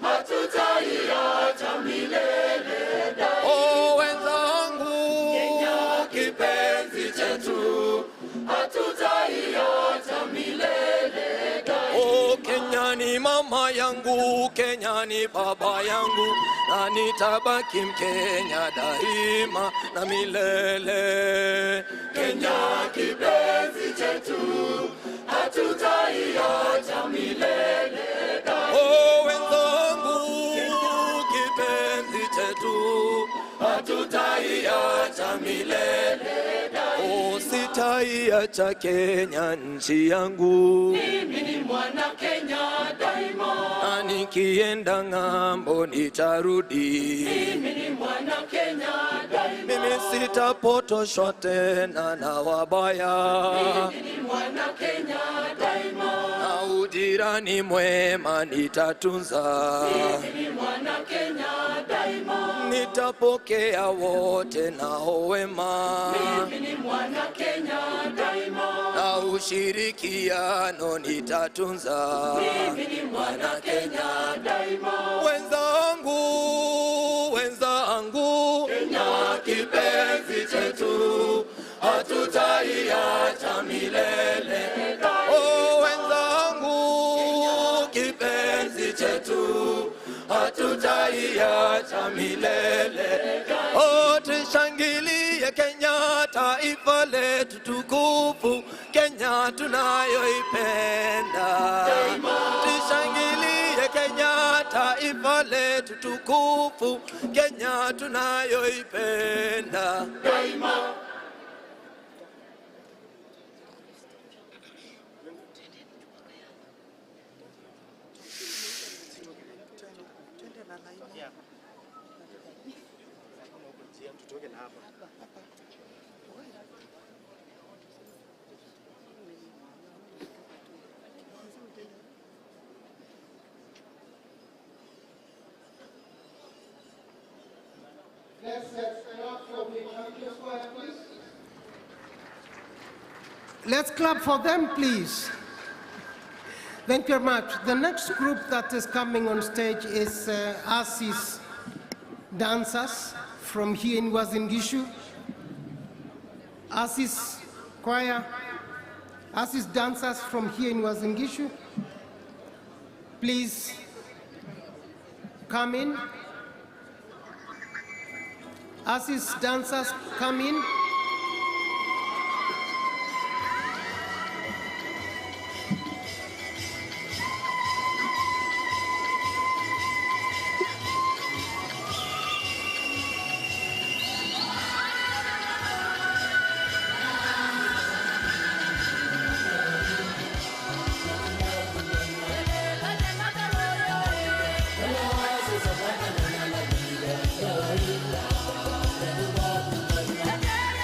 Speaker 8: hatutaiacha milele daima. Oh, wenzangu, Kenya kipenzi chetu, hatutaiacha milele daima. oh, Kenya ni mama yangu, Kenya ni baba yangu, na nitabaki Mkenya daima na milele. Kenya kipenzi chetu, hatutaiacha milele daima. Oh, wenzangu, kipenzi chetu, hatutaiacha milele daima. oh, sitaiacha Kenya nchi yangu. Mimi ni mwana Kenya daima. Na nikienda ng'ambo nitarudi. Mimi ni mwana Kenya daima. Mimi sitapotoshwa tena na wabaya. Mimi ni mwana Kenya daima. Na ujirani mwema nitatunza. Mimi ni mwana Kenya daima.
Speaker 9: nitapokea wote nao wema.
Speaker 8: Mimi ni mwana Kenya daima.
Speaker 9: Na ushirikiano nitatunza.
Speaker 8: Mimi ni mwana Kenya daima.
Speaker 9: Wenzangu,
Speaker 8: Kenya kipenzi chetu, hatutaiacha milele.
Speaker 9: Oh, wenzangu,
Speaker 8: kipenzi chetu, hatutaiacha milele.
Speaker 9: oh, tushangilie Kenya, taifa letu tukufu, Kenya tunayoipenda. Tushangilie Kenya, taifa letu tukufu, Kenya tunayoipenda.
Speaker 8: Daima.
Speaker 3: Let's clap for them, please. Thank you very much. The next group that is coming on stage is ASIS dancers from here in Uasin Gishu. ASIS choir, ASIS dancers from here in Uasin Gishu. Please come in. ASIS dancers, come in.
Speaker 8: Yeah.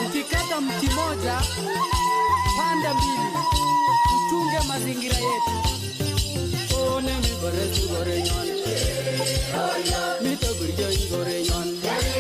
Speaker 10: Ukikata mti moja, panda mbili, tutunge mazingira yetu. One mi gore su gore nyon, mi to gurjo i gore nyon.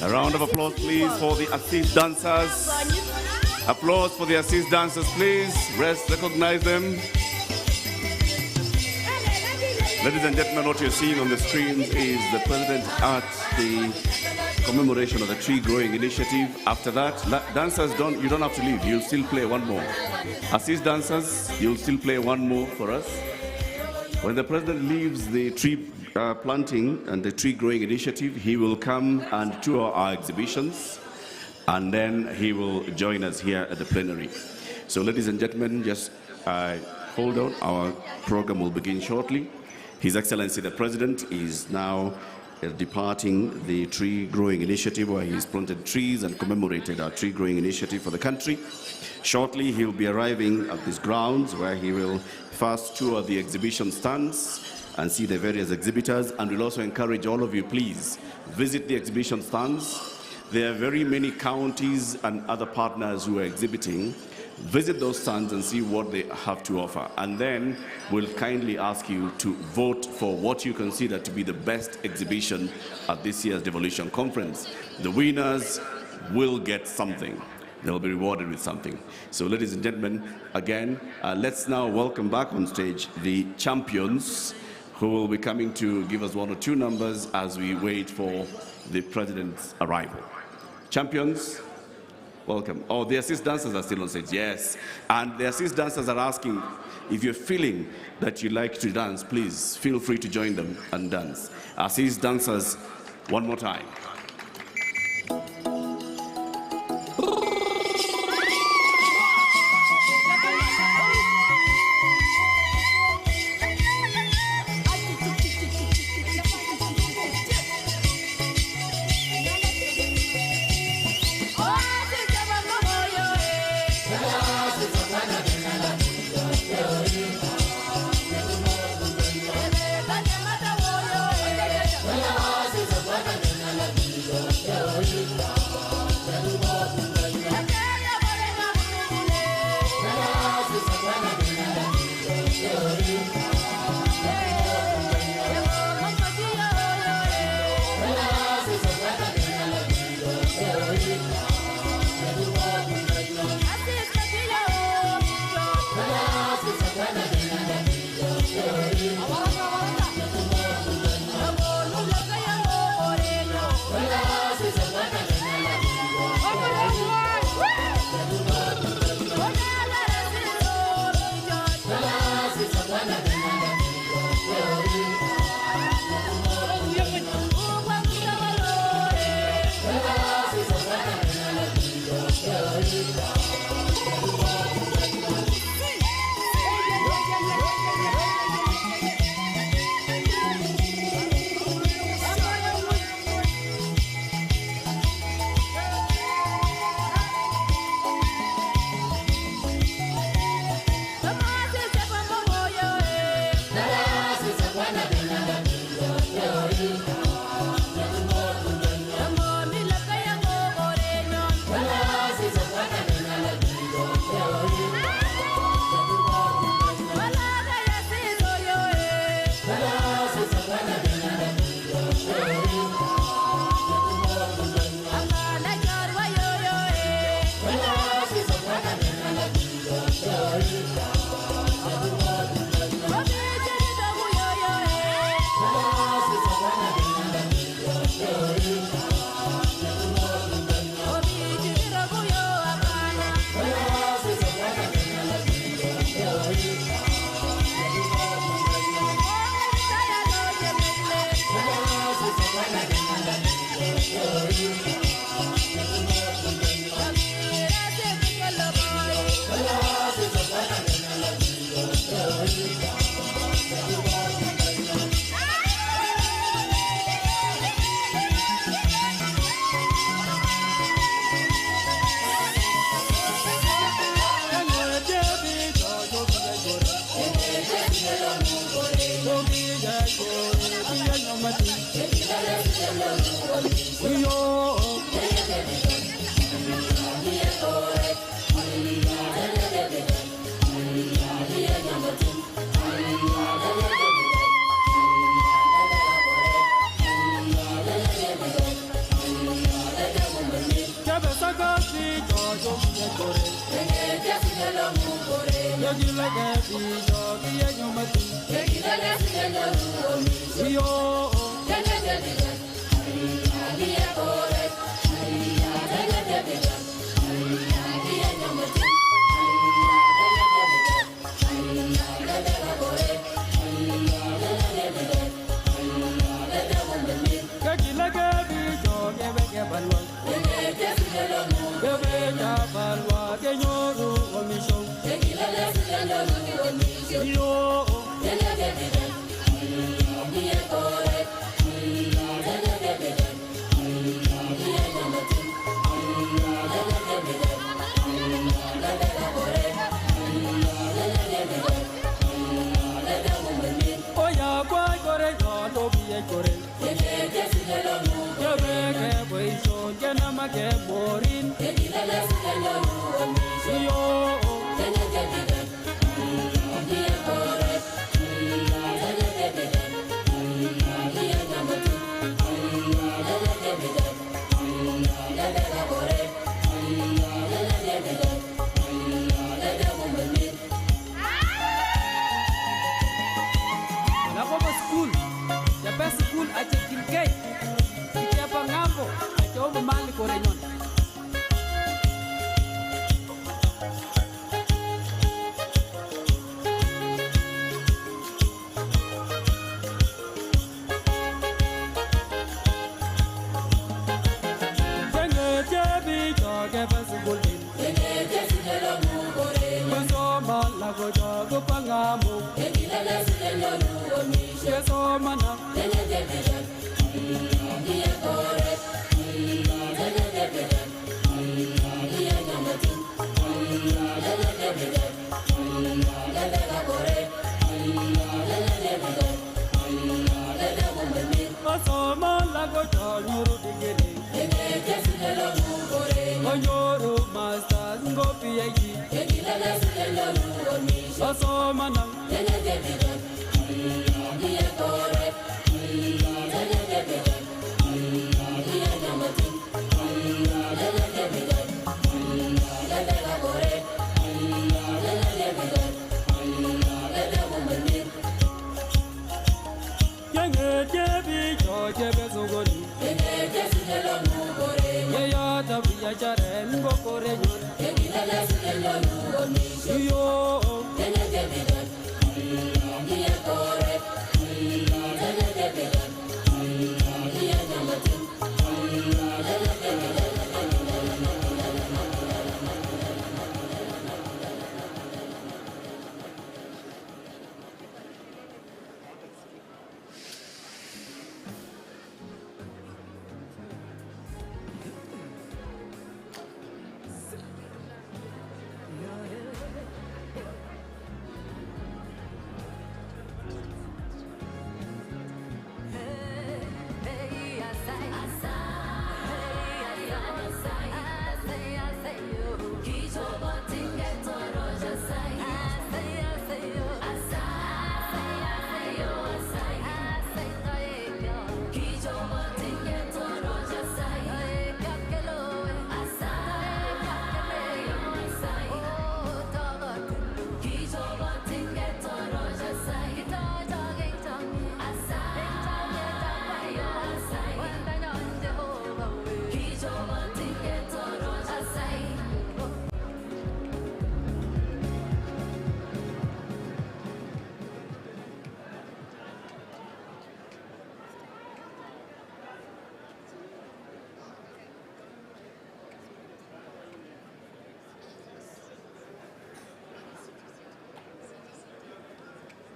Speaker 11: A round of applause, please, for the assist dancers. Applause for the assist dancers, please. Recognize them. Ladies and gentlemen, what you're seeing on the screen is the president at the commemoration of the tree growing initiative. After that, dancers, you don't have to leave. You'll still play one more. Assist dancers, you'll still play one more for us. When the president leaves the tree planting and the tree growing initiative, he will come and tour our exhibitions, and then he will join us here at the plenary. So ladies and gentlemen, just hold on. Our program will begin shortly. His Excellency the President is now departing the tree growing initiative, where he's planted trees and commemorated our tree growing initiative for the country. Shortly, he'll be arriving at these grounds, where he will first tour the exhibition stands and see the various exhibitors, and we'll also encourage all of you, please, visit the exhibition stands. There are very many counties and other partners who are exhibiting. Visit those stands and see what they have to offer. And then we'll kindly ask you to vote for what you consider to be the best exhibition at this year's Devolution Conference. The winners will get something. They'll be rewarded with something. So ladies and gentlemen, again, let's now welcome back on stage the champions, who will be coming to give us one or two numbers as we wait for the president's arrival. Champions, welcome. Oh, the assist dancers are still on stage, yes. And the assist dancers are asking, if you're feeling that you like to dance, please feel free to join them and dance. Assist dancers, one more time.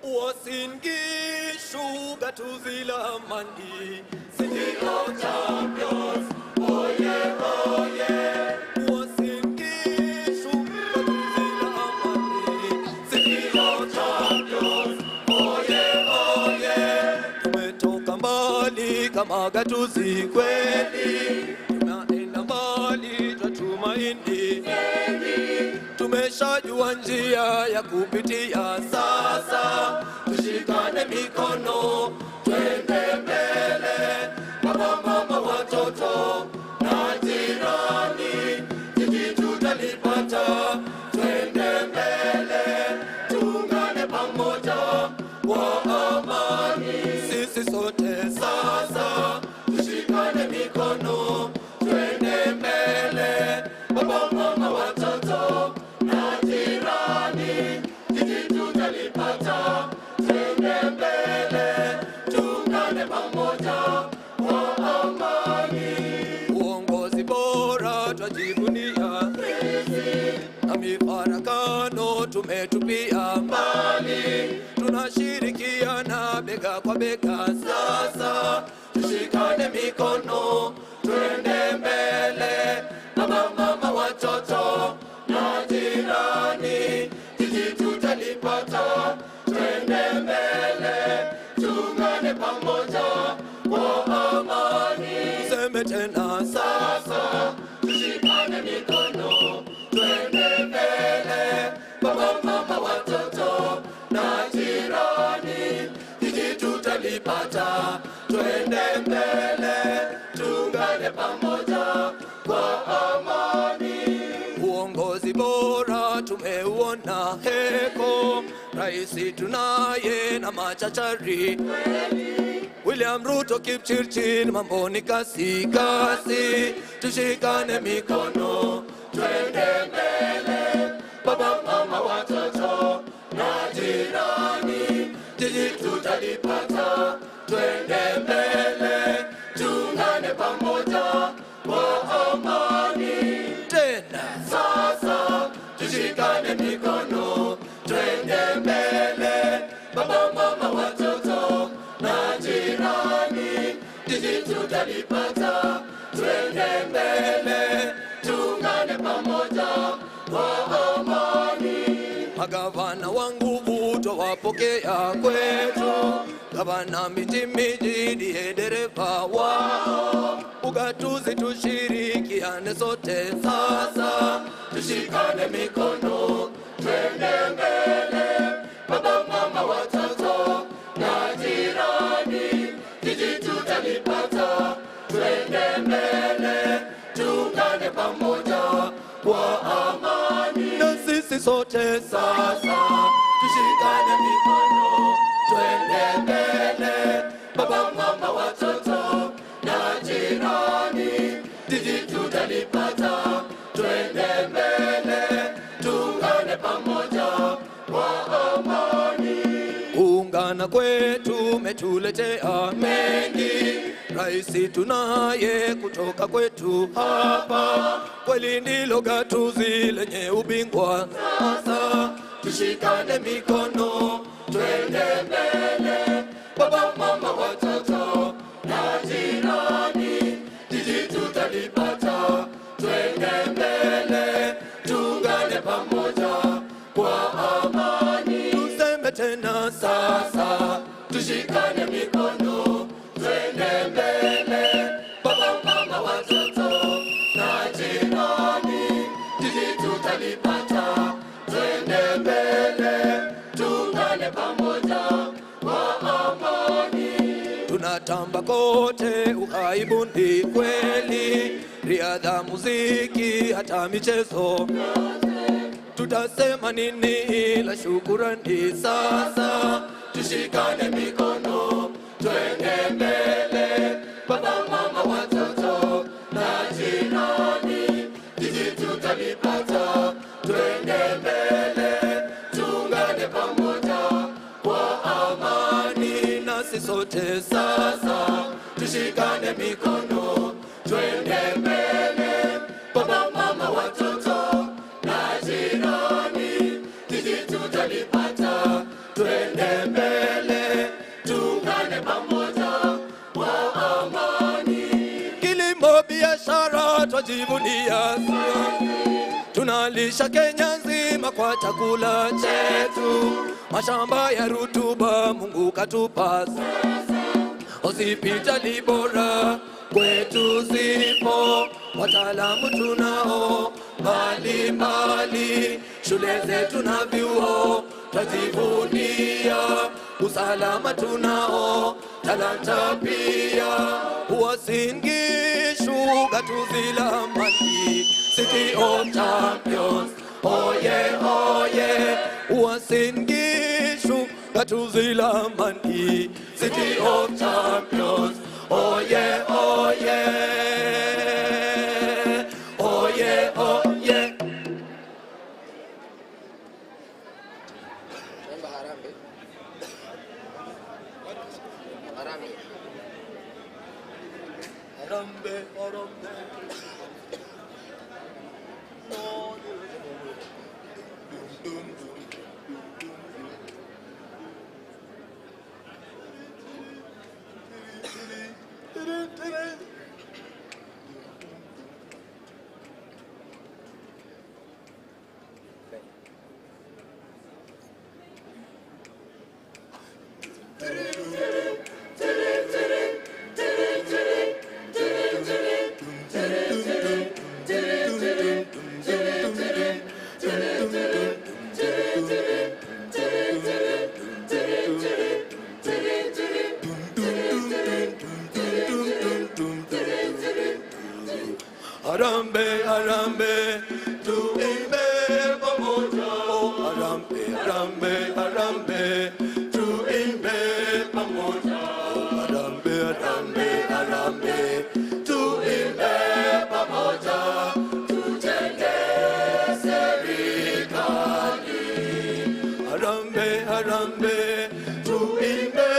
Speaker 9: Wasingi shuga tuzila mandi Sindio champions Oye oye Wasingi shuga tuzila mandi Sindio champions Oye oye Tumetoka mbali kama gatuzi kweli Tunaenda mbali twatumaini Tumeshajua njia ya kupitia sasa, tushikane mikono, twende mbele, baba mama watoto na jirani, jiji tutalipata sote sasa tushikane mikono twende mbele, baba mama watoto na jirani, jiji tutalipata, twende mbele tuungane pamoja kwa amani. Uongozi bora twajivunia na mifarakano tumetupia mbali, tunashirikiana bega kwa bega sasa, tushikane mikono twende mbele, baba mama watoto na jirani, jiji tutalipata, twende mbele tuungane pamoja kwa amani. Tuseme tena sasa, tushikane mikono twende mbele, baba mama watoto na jirani, jiji tutalipata, twende mbele tuungane pamoja kwa amani. Uongozi bora tumeuona heko, raisi tunaye na machachari William Ruto Kipchirchir, mambo ni kasi kasi, tushikane mikono twende mbele, baba mama watoto na jirani, jiji tutalipata, twende mbele tuungane pamoja kwa amani. Tena sasa tushikane mikono twende mbele, baba mama watoto na jirani, jiji tutalipata, twende mbele tuungane pamoja kwa amani. Magavana wa nguvu twawapokea kwetu, gavana Mijimiji ndiye dereva wao, ugatuzi tushirikiane sote sasa, tushikane mikono twende mbele, baba mama watoto na jirani, jiji tutalipata, twende mbele tuungane pamoja kwa amani. Na sisi sote sasa tushikane mikono twende mbele, baba mama watoto na jirani, jiji tutalipata, twende mbele tuungane pamoja kwa amani. Kuungana kwetu metuletea mengi, raisi tunaye kutoka kwetu hapa, kweli ndilo gatuzi lenye ubingwa sasa, tushikane mikono twende mbele, baba mama watoto na jirani, jiji tutalipata, twende mbele tuungane pamoja kwa amani. Tuseme tena sasa, tushikane mikono twende mbele, baba mama watoto na jirani, jiji tutalipata, twende mbele tuungane pamoja kwa amani. Tunatamba kote uhaibuni kweli, riadha, muziki, hata michezo, tutasema nini ila shukurani sasa, tushikane mikono twende mbele, baba mama watoto na jirani, jiji tutalipata, twende mbele tuungane pamoja kwa amani. Nasi sote sasa tushikane mikono twende mbele, baba mama watoto na jirani, jiji tutalipata, twende mbele tuungane pamoja kwa amani. Kilimo, biashara twajivunia, tunalisha Kenya nzima kwa chakula chetu, mashamba ya rutuba Mungu katupa, hospitali bora kwetu zipo, wataalamu tunao mbalimbali, shule zetu na vyuo twajivunia, usalama tunao, talanta pia, Uasin Gishu gatuzi la Mandi, City of Champions, oye oye, Uasin Gishu gatuzi la Mandi, city of champions. Oh yeah, oh yeah, oh yeah, oh yeah. Harambe, harambe. Harambe, harambe, tuimbe pamoja. Oh, harambe, harambe, harambe, tuimbe pamoja. Oh, harambe, harambe, harambe, tuimbe pamoja. Tujenge serikali. Harambe, harambe, tuimbe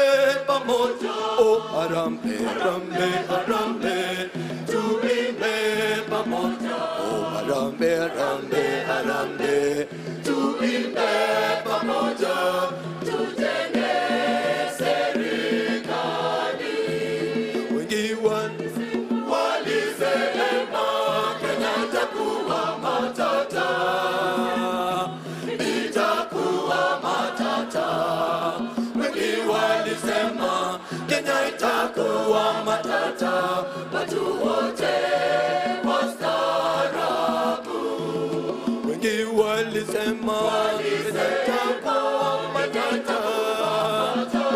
Speaker 9: pamoja. Oh, harambe, harambe, harambe, tuimbe pamoja. Oh, harambe, harambe, harambe, tuimbe pamoja. Tujenge serikali. Wengi walisema Kenya itakuwa matata, itakuwa matata. Wengi walisema Kenya itakuwa matata, watu wote wastaarabu. Wengi walisema Kenya itakuwa matata,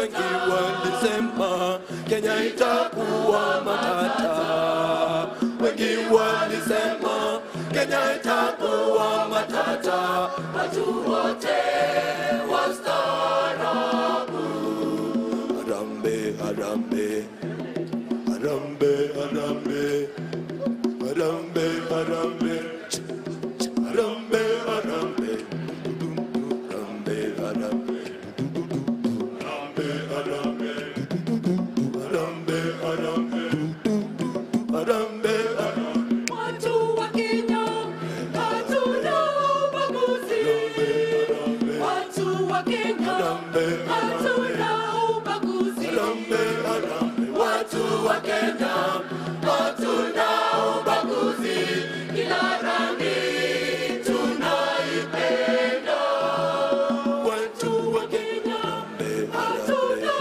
Speaker 9: wengi walisema Kenya itakuwa matata, wengi walisema Kenya itakuwa matata, watu wote wastaarabu. Harambe, harambe, harambe, harambe, harambe, harambe, harambe, harambe, harambe, harambe, harambe, harambe, harambe, harambe, harambe. Watu wa Kenya hatuna ubaguzi. Watu wa Kenya hatuna ubaguzi. Watu wa Kenya hatuna ubaguzi. Kila rangi tunaipenda. Watu wa Kenya hatuna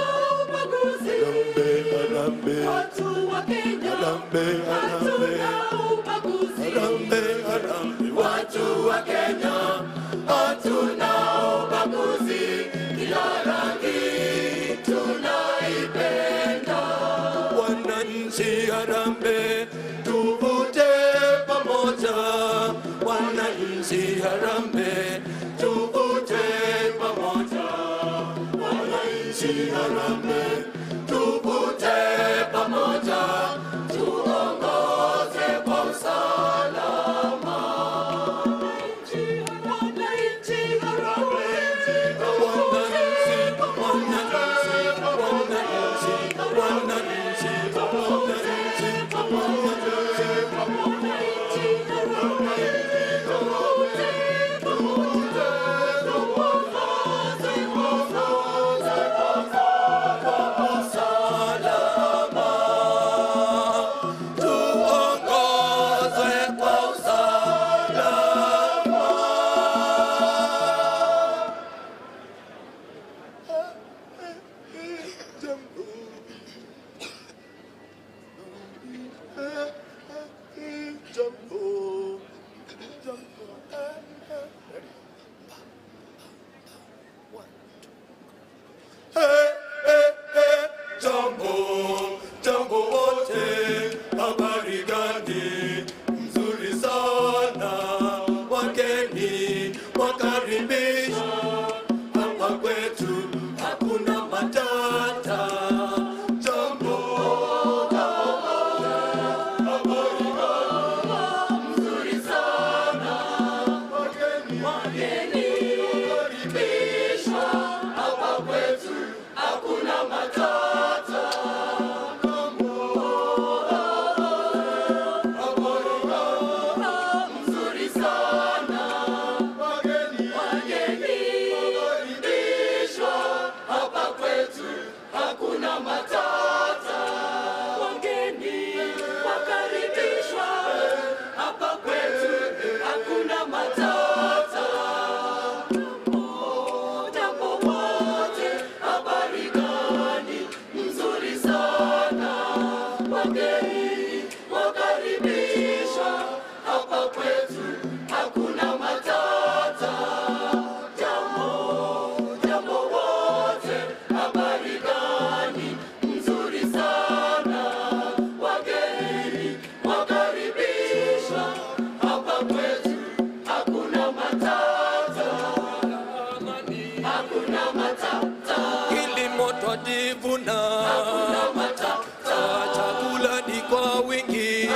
Speaker 9: ubaguzi. Watu wa Kenya hatuna ubaguzi. Watu wa Kenya hatuna ubaguzi. Kila rangi tunaipenda. Wananchi harambe, tuvute pamoja. Wananchi harambe, tuvute pamoja. Wananchi harambe, tuvute pamoja. Tuongoze kwa usalama. Wananchi harambe,
Speaker 8: wageni wakaribishwa hapa kwetu, hakuna matata. Jambo wote, habari gani? Nzuri sana. Wageni wakaribishwa hapa kwetu, hakuna matata. Hakuna matata.
Speaker 9: Kilimo twajivuna,
Speaker 8: hakuna matata.
Speaker 9: Chakula ni kwa wingi,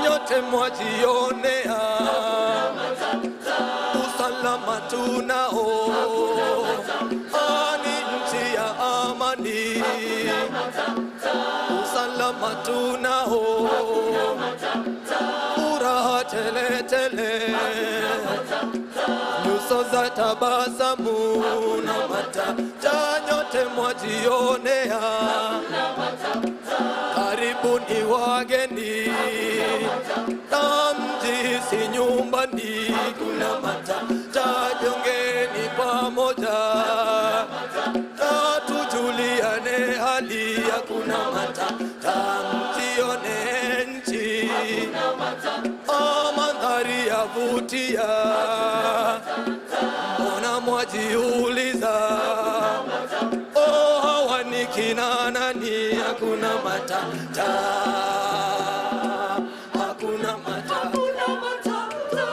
Speaker 9: nyote mwajionea, usalama tunao, ni nchi ya amani, usalama tunao, furaha tele tele, nyuso za tabasamu na matata, nyote mwajionea, karibuni wageni, na mji si nyumbani, kuna matata, jongeni pamoja, na tujuliane hali, hakuna matata, mjione nchi, mandhari yavutia, mbona mwajiuliza, hawa ni kina nani? Hakuna matata, hakuna matata, hakuna matata.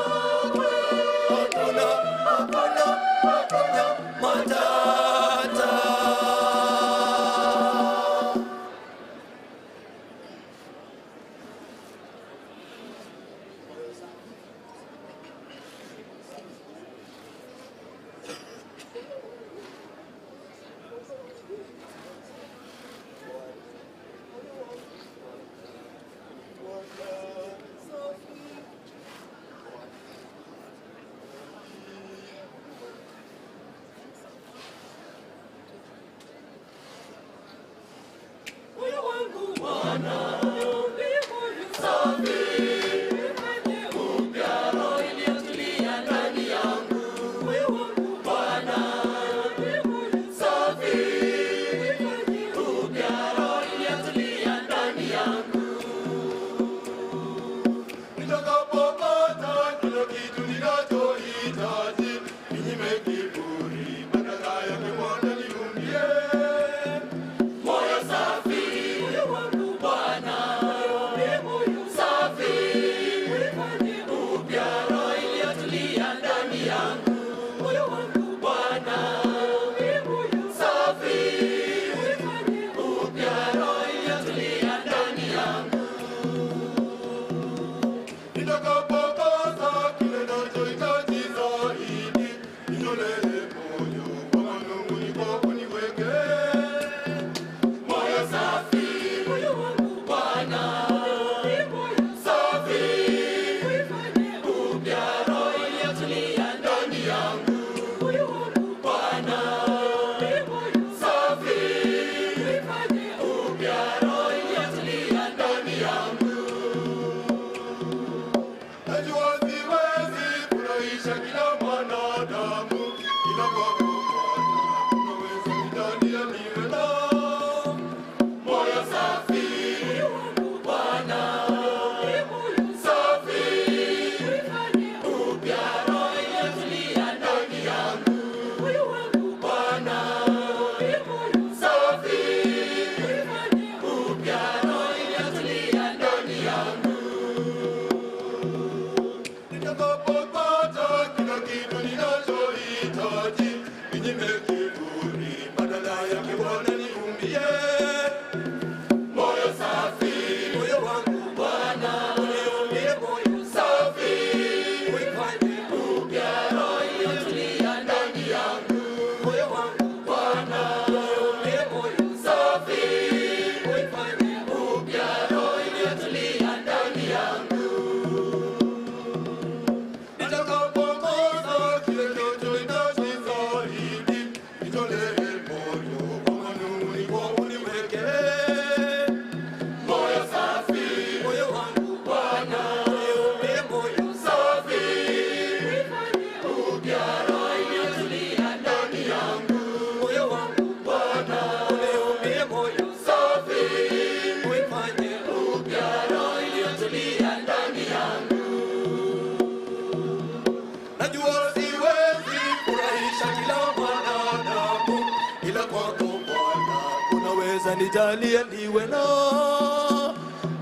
Speaker 9: Bwana nijalie niwe na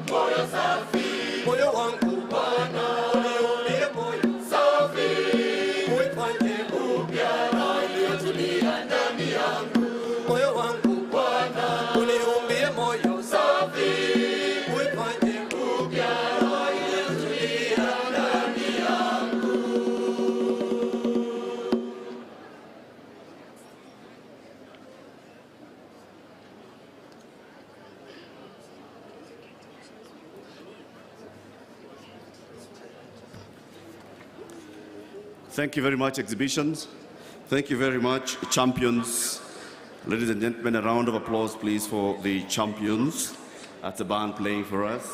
Speaker 8: moyo safi,
Speaker 9: moyo wangu
Speaker 8: Bwana
Speaker 9: uniumbie moyo
Speaker 8: safi,
Speaker 9: uifanye
Speaker 8: upya roho iliyotulia ndani yangu.
Speaker 9: moyo wangu
Speaker 8: Bwana
Speaker 9: uniumbie moyo
Speaker 8: safi,
Speaker 9: uifanye
Speaker 8: upya roho iliyotulia ndani yangu.
Speaker 11: Thank you very much, exhibitions. Thank you very much, champions. Ladies and gentlemen, a round of applause, please, for the champions. That's the band playing for us.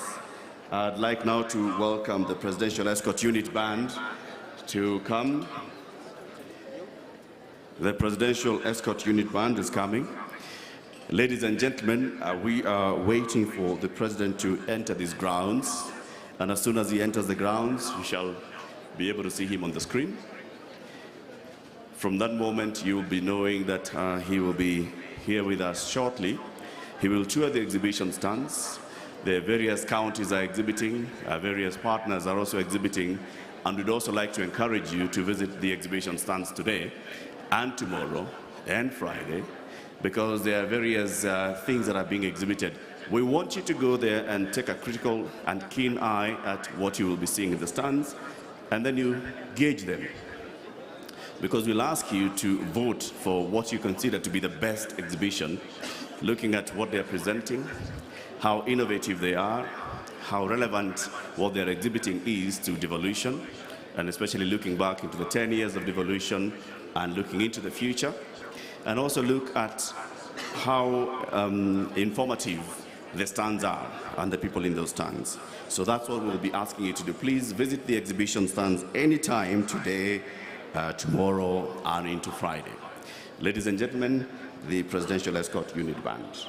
Speaker 11: I'd like now to welcome the Presidential Escort Unit Band to come. The Presidential Escort Unit Band is coming. Ladies and gentlemen, we are waiting for the President to enter these grounds. And as soon as he enters the grounds, we shall be able to see him on the screen. From that moment, you will be knowing that he will be here with us shortly. He will tour the exhibition stands. The various counties are exhibiting, various partners are also exhibiting, and we'd also like to encourage you to visit the exhibition stands today and tomorrow and Friday, because there are various things that are being exhibited. We want you to go there and take a critical and keen eye at what you will be seeing in the stands, and then you gauge them. Because we'll ask you to vote for what you consider to be the best exhibition, looking at what they're presenting, how innovative they are, how relevant what they're exhibiting is to devolution, and especially looking back into the 10 years of devolution and looking into the future, and also look at how informative the stands are and the people in those stands. So that's what we'll be asking you to do. Please visit the exhibition stands anytime today, tomorrow, and into Friday. Ladies and gentlemen, the Presidential Escort Unit Band.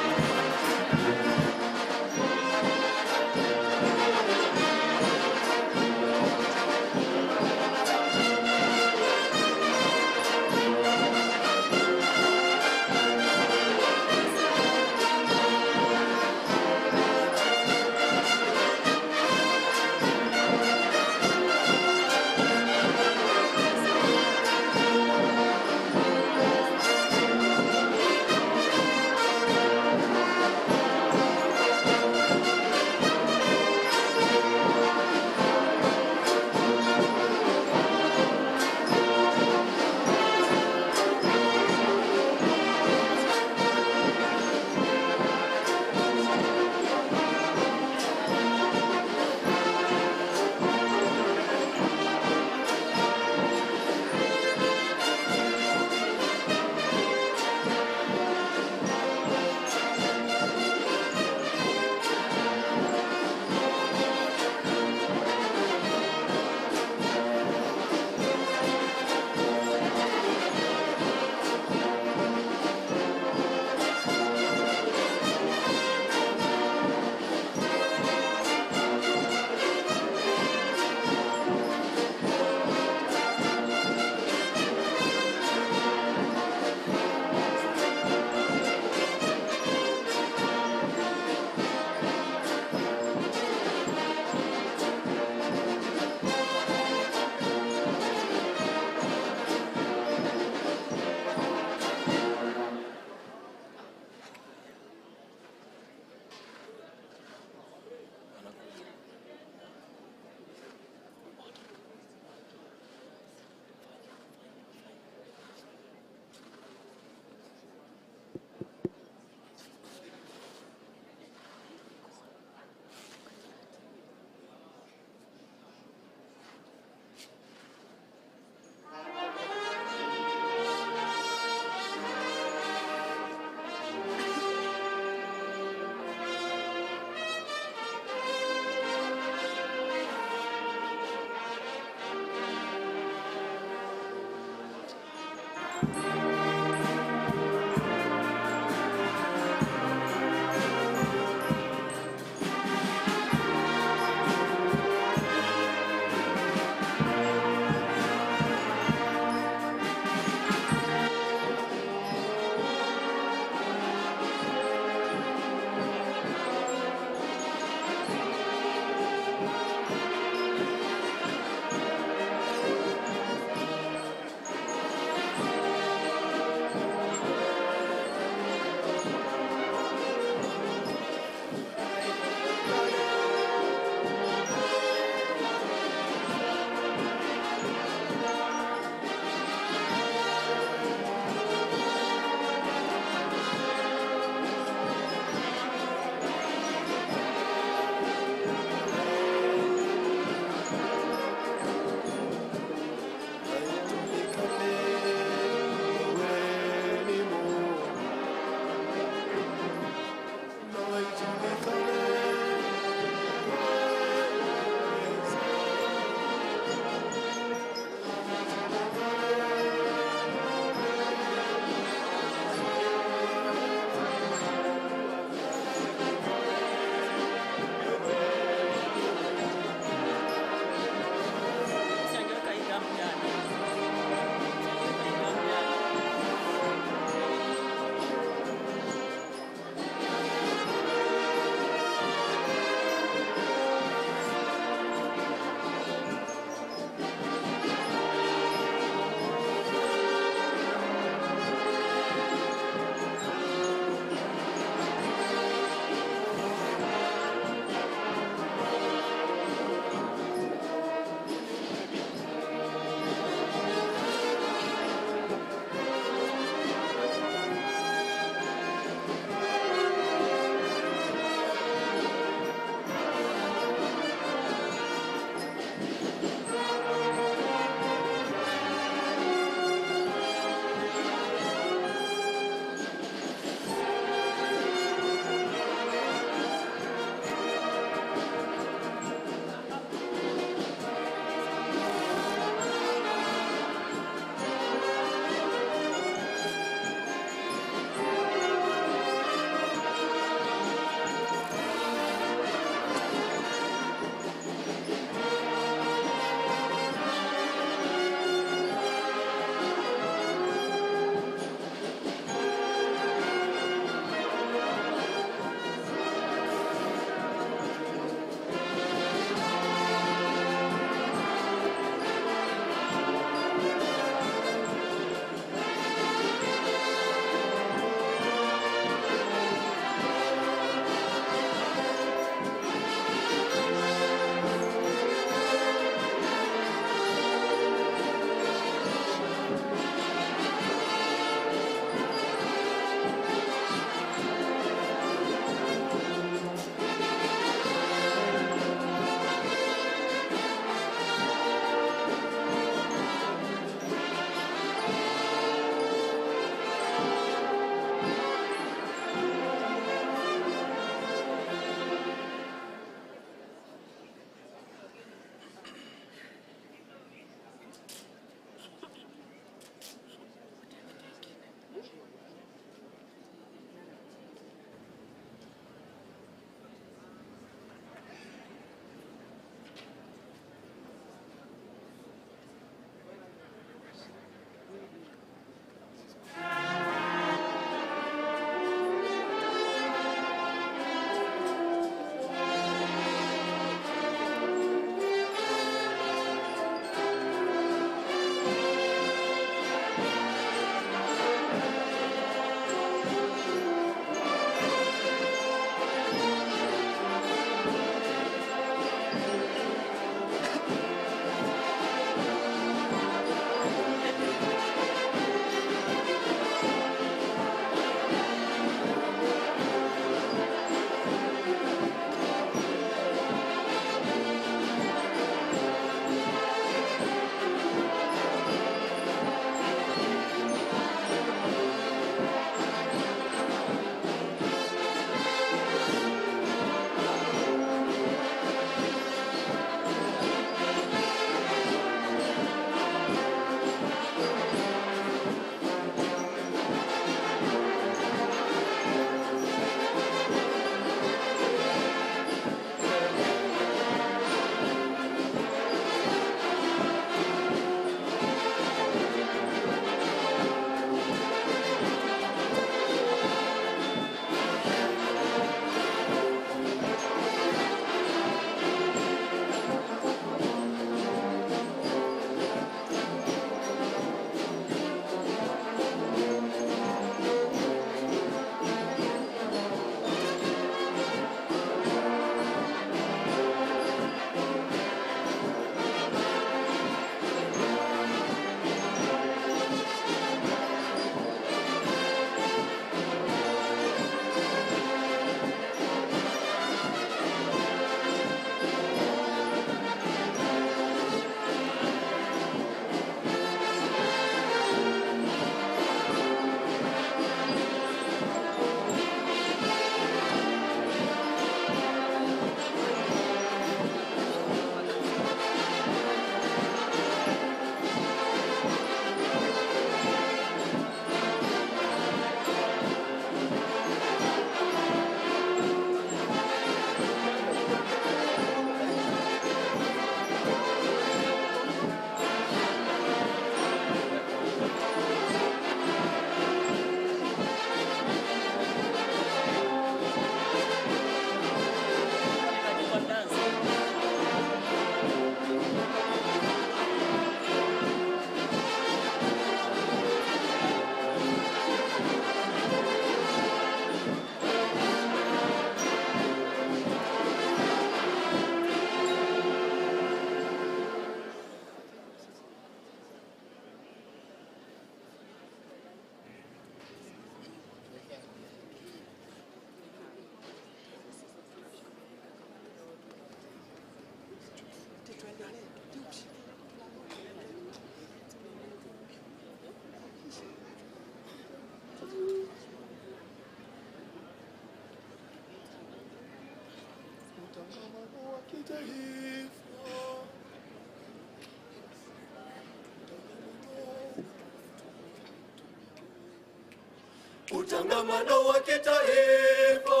Speaker 9: Utangamano wa kitaifa,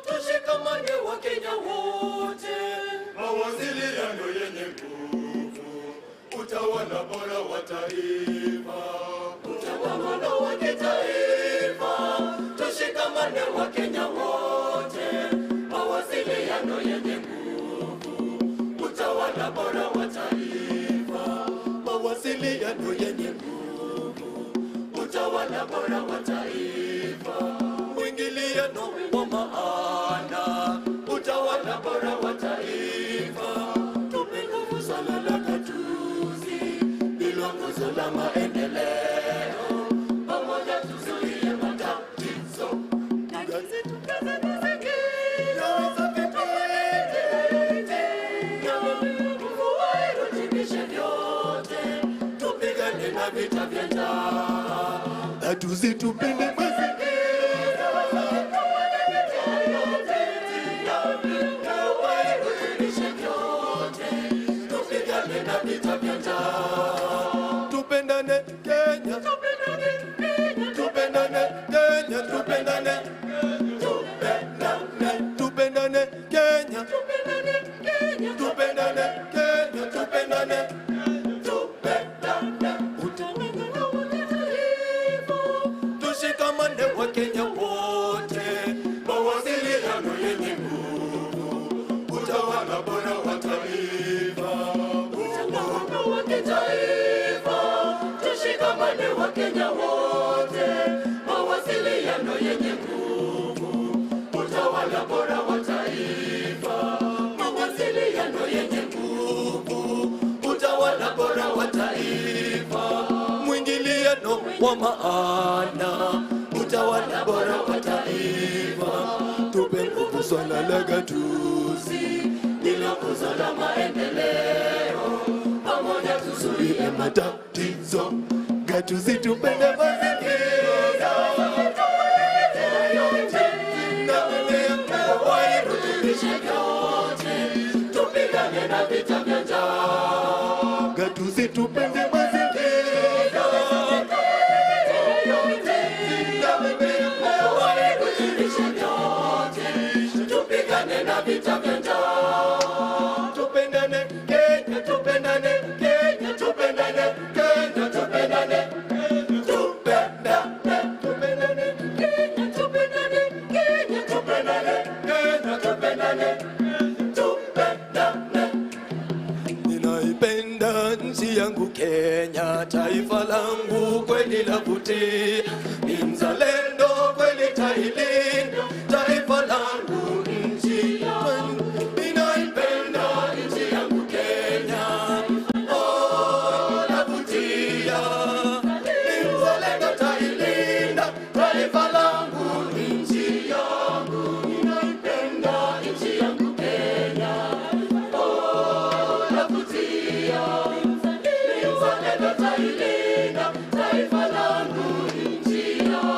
Speaker 9: tushikamane wa Kenya wote. Mawasiliano yenye nguvu, utawala bora wa taifa. Utangamano wa kitaifa, tushikamane wa Kenya wote. Mawasiliano yenye nguvu, utawala bora wa taifa. Mawasiliano yenye nguvu, utawala bora wa taifa. Mwingiliano wa maana, utawala bora wa taifa. Tupe nguvu swala la gatuzi, ndilo nguzo la maendeleo. Pamoja tuzuie matatizo, kazi tukaze mazingira, usafi tuweke, nguvu wairutibishe vyote. Tupigane na vita vya njaa, tuzitupende mazingira, wairutibishe vyote. Tupigane na vita vya njaa. Tupendane Kenya, tupendane Kenya, tupendane Kenya, tupendane, tupendane Kenya, tupendane Kenya, tupendane Kenya, tupendane, tushikamane wa Kenya wote. Mawasiliano yenye nguvu, utawala bora wa taifa. Utangamano wa kitaifa, tushikamane wa Kenya wote. Mawasiliano yenye nguvu, utawala bora wa taifa. Mawasiliano yenye nguvu, utawala bora wa taifa. Mwingiliano wa maana, utawala bora wa taifa. Tupe nguvu swala la gatuzi, ndilo nguzo la maendeleo. Pamoja tuzuie matatizo, gatuzi tupende mazingira, wairutubishe vyote. Tupigane na vita vya njaa, gatuzi tupende mazingira, wairutubishe vyote. Tupigane na vita vya njaa. Tupendane Kenya, tupendane Kenya, tupendane Kenya, tupendane, tupendane Kenya, tupendane Kenya, tupendane Kenya, tupendane, tupendane. Ninaipenda nchi yangu Kenya, taifa langu kweli lavutia. Ni mzalendo kweli tailinda, taifa langu nchi yangu. Ninaipenda nchi yangu Kenya, oh lavutia. Ni mzalendo tailinda, taifa langu nchi yangu. Ninaipenda nchi yangu Kenya, oh lavutia. Ni mzalendo tailinda, taifa langu nchi yangu.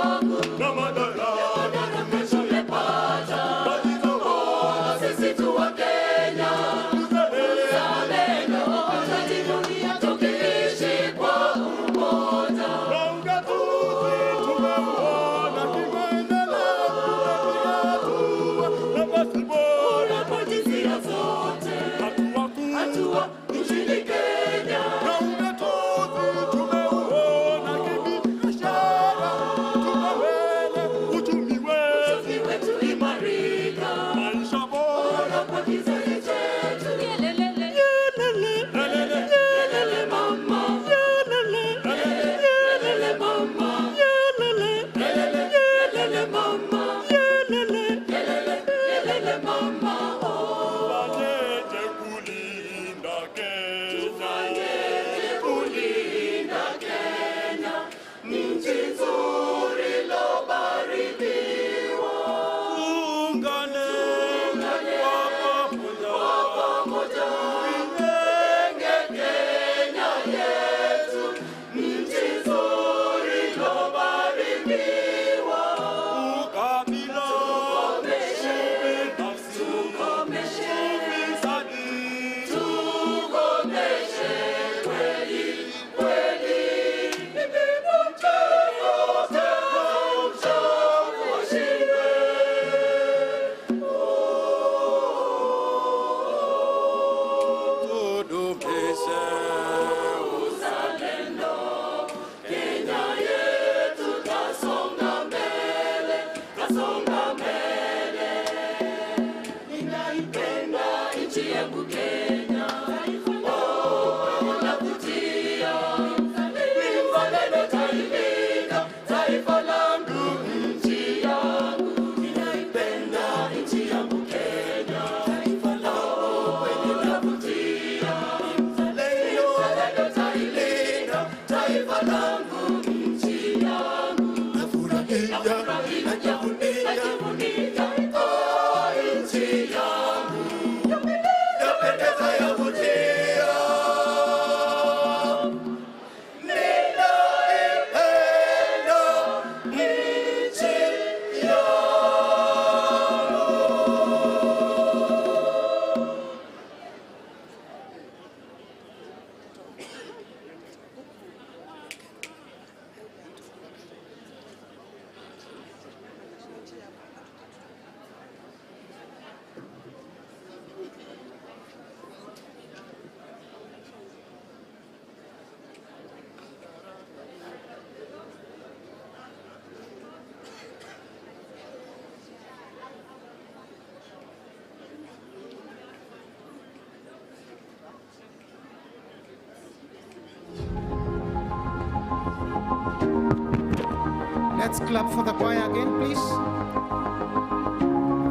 Speaker 3: Let's clap for the choir again, please.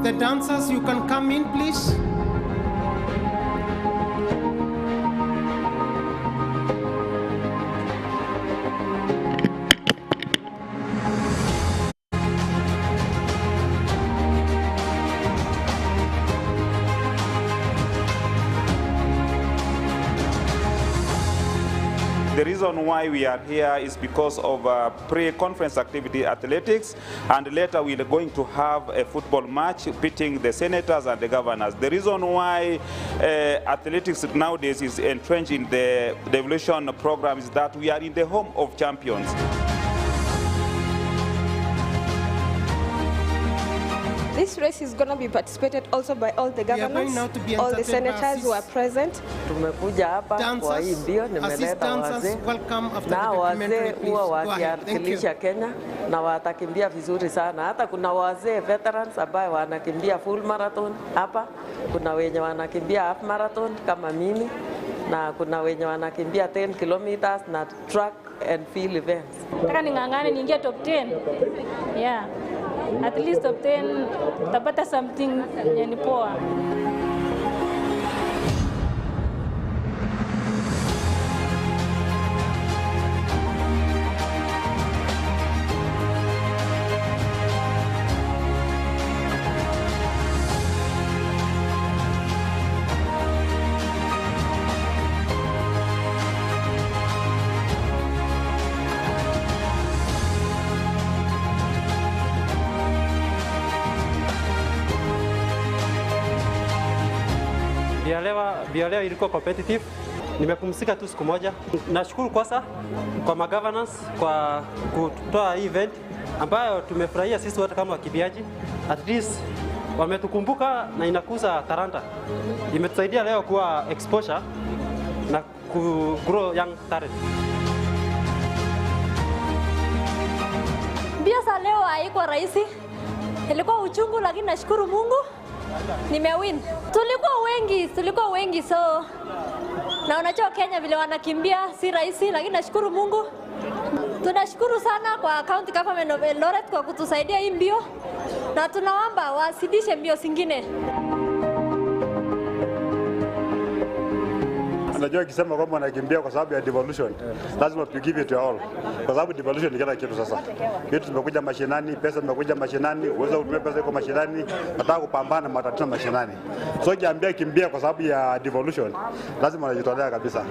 Speaker 3: The dancers, you can come in, please.
Speaker 2: The reason why we are here is because of pre-conference activity athletics, and later we are going to have a football match pitting the senators and the governors. The reason why athletics nowadays is entrenched in the Devolution program is that we are in the home of champions.
Speaker 23: This race is going to be participated also by all the governors, all the senators who are present.
Speaker 4: Tumekuja hapa kwa hii mbio, nimeleta wazee na wazee huwa wakiwakilisha Kenya na watakimbia vizuri sana. Hata kuna wazee veterans ambao wanakimbia full marathon hapa, kuna wenye wanakimbia half marathon kama mimi, na kuna wenye wanakimbia 10 kilometers na track and field events.
Speaker 24: Nataka ning'ang'ane niingie top 10. Yeah. At least top 10 tapata something yenye poa.
Speaker 6: Leo ilikuwa competitive. Nimepumzika tu siku moja. Nashukuru kwanza kwa magovernance kwa kutoa hii event ambayo tumefurahia sisi wote kama wakimbiaji. At least wametukumbuka na inakuza talanta. Imetusaidia leo kuwa exposure na ku grow young talent.
Speaker 7: Mbio za leo haikuwa rahisi. Ilikuwa uchungu, lakini nashukuru Mungu nimewin. Tulikuwa wengi so na unajua Kenya vile wanakimbia si rahisi, lakini nashukuru Mungu. Tunashukuru sana kwa County Government of Eldoret kwa kutusaidia hii mbio, na tunaomba wasidishe mbio zingine.
Speaker 26: Unajua kisema kwamba wanakimbia kwa sababu ya devolution, lazima tu give it all. Kwa sababu devolution ni kila kitu sasa. Vitu tumekuja mashinani, pesa zimekuja mashinani, uwezo kutumia pesa iko mashinani, nataka kupambana na matatizo mashinani. So kiambia kimbia kwa sababu ya devolution, lazima wanajitolea kabisa.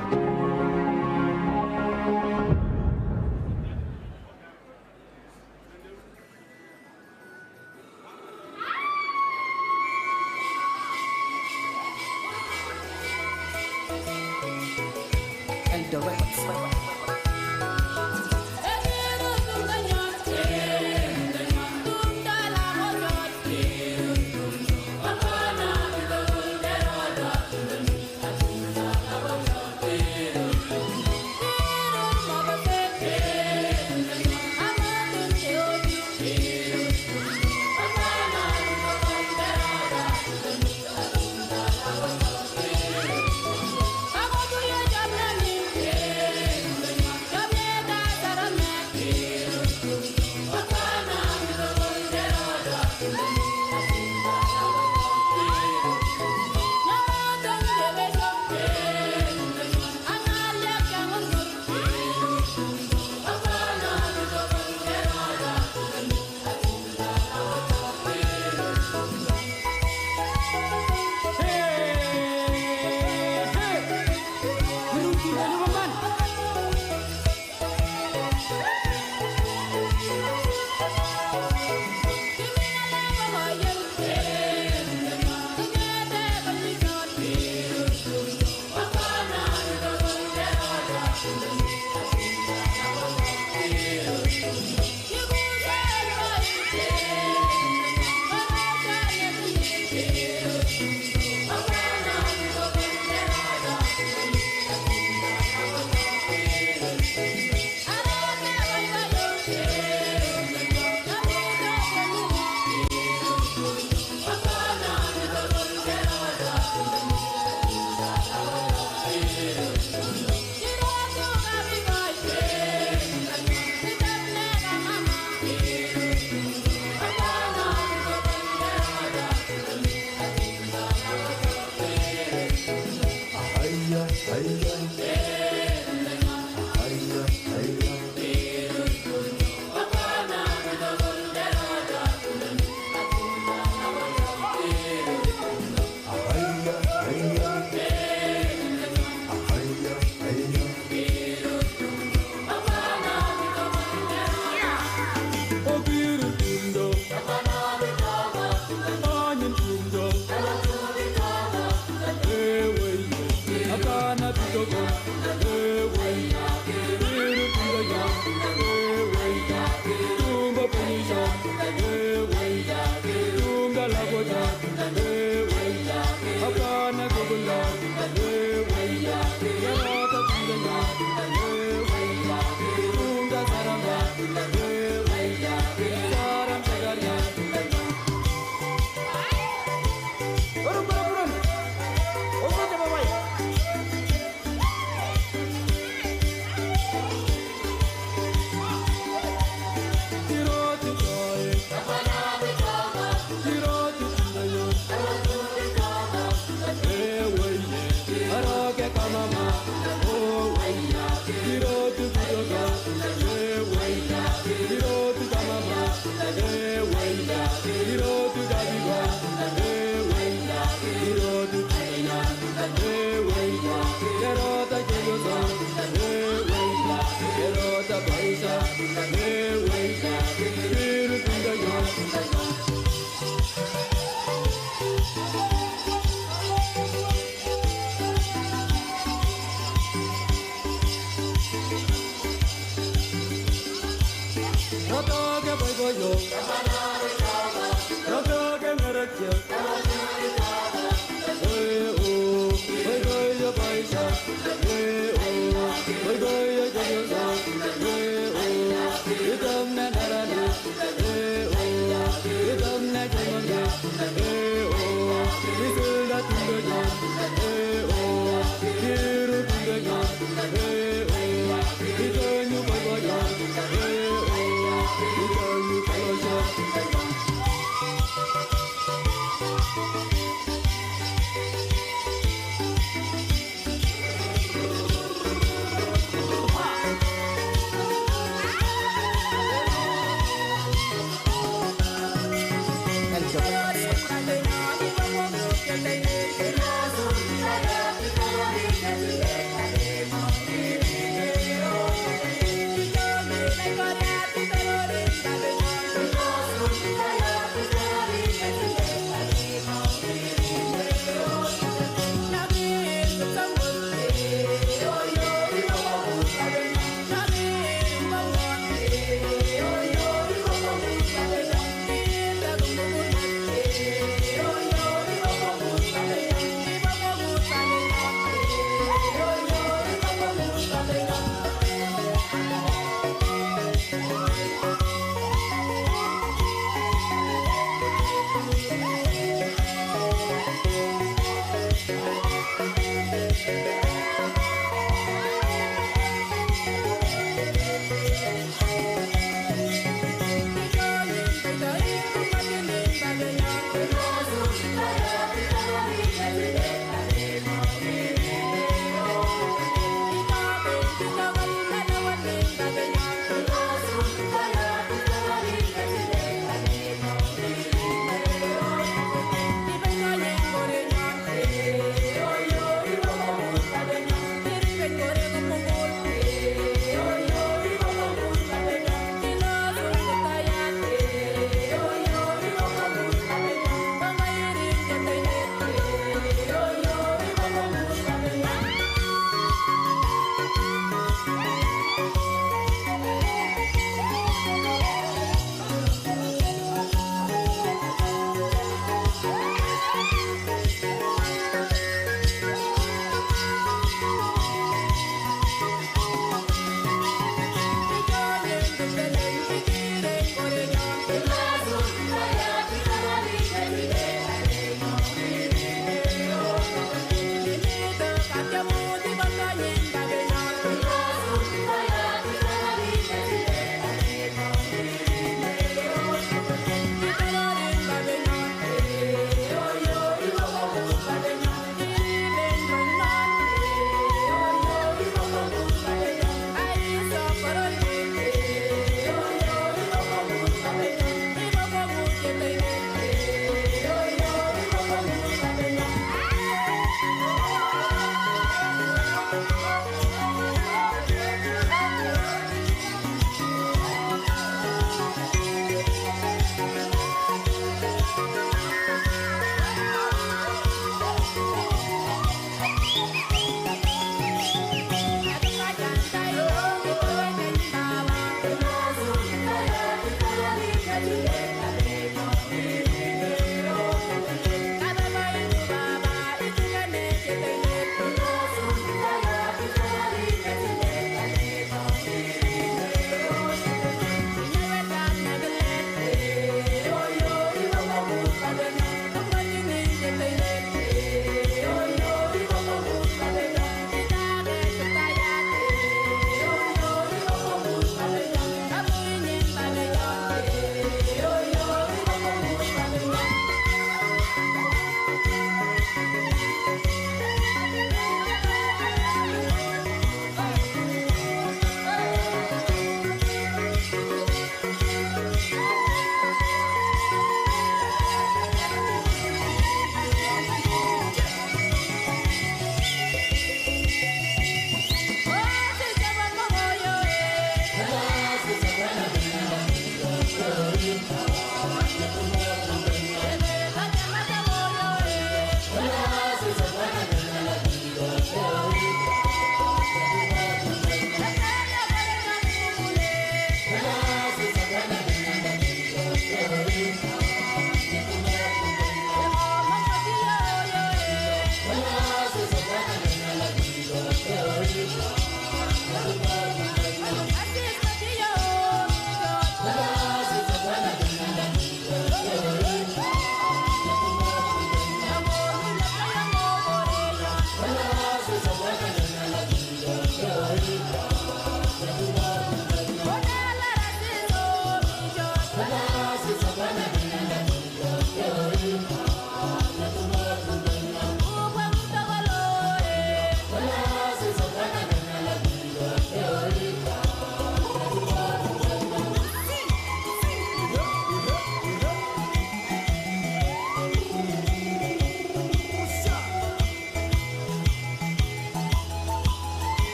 Speaker 10: Rotoke boyo, rotoke merekyo. Boyo boyo, boyo jojo, idom na narani, idom na jojo, isula tungo, kiru tungo, idonyu boyo, idonyu boyo.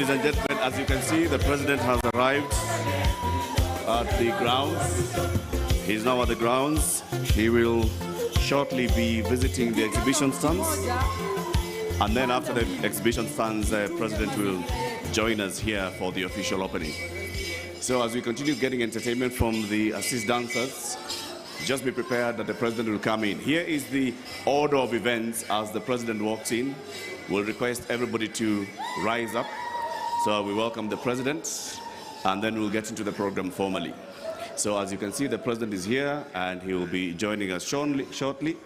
Speaker 11: Ladies and gentlemen, as you can see, the president has arrived at the grounds. He's now at the grounds. He will shortly be visiting the exhibition stands. And then after the exhibition stands, the president will join us here for the official opening. So as we continue getting entertainment from the assist dancers, just be prepared that the president will come in. Here is the order of events as the president walks in. We'll request everybody to rise up. So we welcome the president, and then we'll get into the program formally. So as you can see, the president is here, and he will be joining us shortly.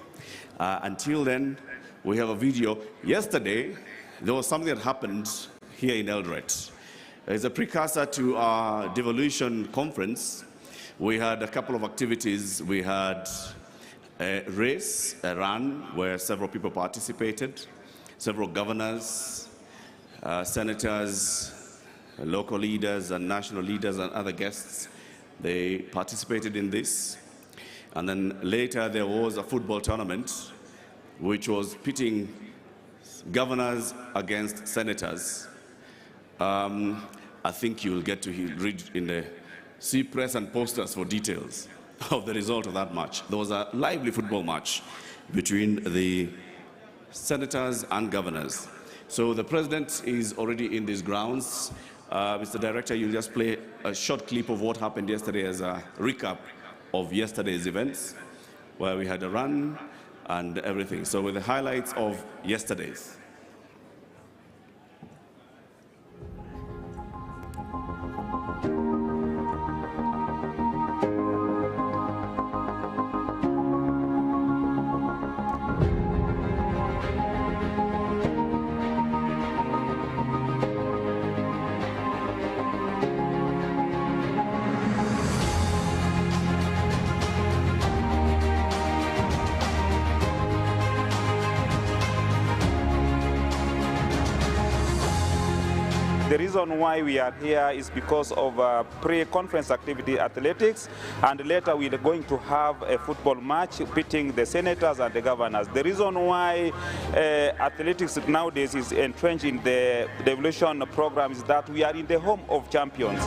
Speaker 11: Until then, we have a video. Yesterday, there was something that happened here in Eldoret. As a precursor to our Devolution conference, we had a couple of activities. We had a race, a run, where several people participated, several governors, senators, local leaders, and national leaders, and other guests. They participated in this. And then later, there was a football tournament, which was pitting governors against senators. I think you'll get to read in the see press and posters for details of the result of that match. There was a lively football match between the senators and governors. So the president is already in these grounds. Mr. Director, you'll just play a short clip of what happened yesterday as a recap of yesterday's events, where we had a run and everything. So with the highlights of yesterday's.
Speaker 2: The reason why we are here is because of pre-conference activity athletics, and later we are going to have a football match pitting the senators and the governors. The reason why athletics nowadays is entrenched in the Devolution program is that we are in the home of champions.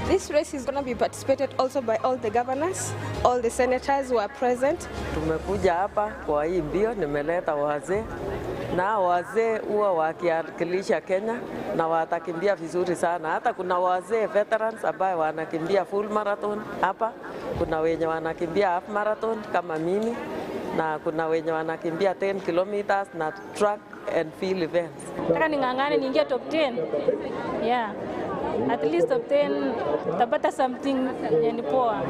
Speaker 23: This race is going to be participated also by all the governors, all the senators who are present.
Speaker 4: Tumekuja hapa kwa hii mbio, nimeleta wazee na wazee huwa wakiwakilisha Kenya na watakimbia vizuri sana. Hata kuna wazee veterans ambao wanakimbia full marathon hapa, kuna wenye wanakimbia half marathon kama mimi, na kuna wenye wanakimbia 10 kilometers na track and field events.
Speaker 24: Nataka ning'ang'ane niingie top 10. Yeah. At least top 10 tapata something yani poa.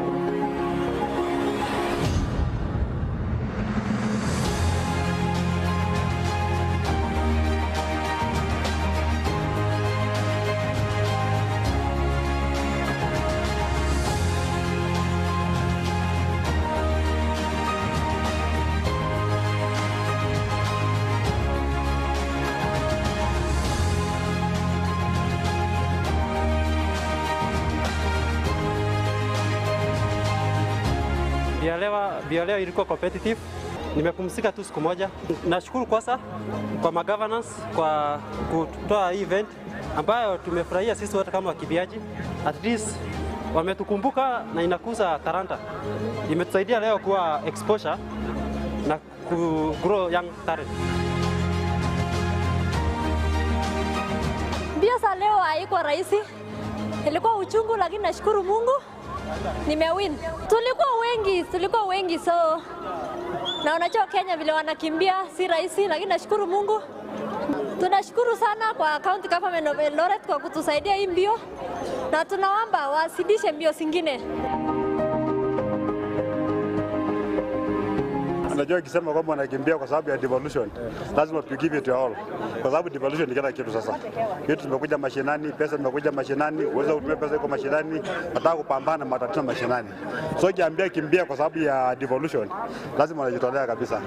Speaker 6: Bia leo ilikuwa competitive. Nimepumzika tu siku moja. Nashukuru kwanza kwa magovernance kwa kutoa hii event ambayo tumefurahia sisi wote kama wakimbiaji. At least wametukumbuka na inakuza talanta. Imetusaidia leo kuwa exposure na grow young talent.
Speaker 7: Mbio za leo haikuwa rahisi. Ilikuwa uchungu, lakini nashukuru Mungu nimewin. Tulikuwa wengi so na unajua Kenya vile wanakimbia si rahisi, lakini nashukuru Mungu. Tunashukuru sana kwa county government of Eldoret kwa kutusaidia hii mbio, na tunaomba wasidishe mbio zingine.
Speaker 26: Unajua ikisema kwamba wanakimbia kwa sababu ya devolution, lazima tu give it all. Kwa sababu devolution ni kila kitu sasa. Vitu tumekuja mashinani, pesa imekuja mashinani, uwezo utumie pesa iko mashinani, nataka kupambana na matatizo mashinani. So kiambia kimbia kwa sababu ya devolution, lazima wanajitolea kabisa.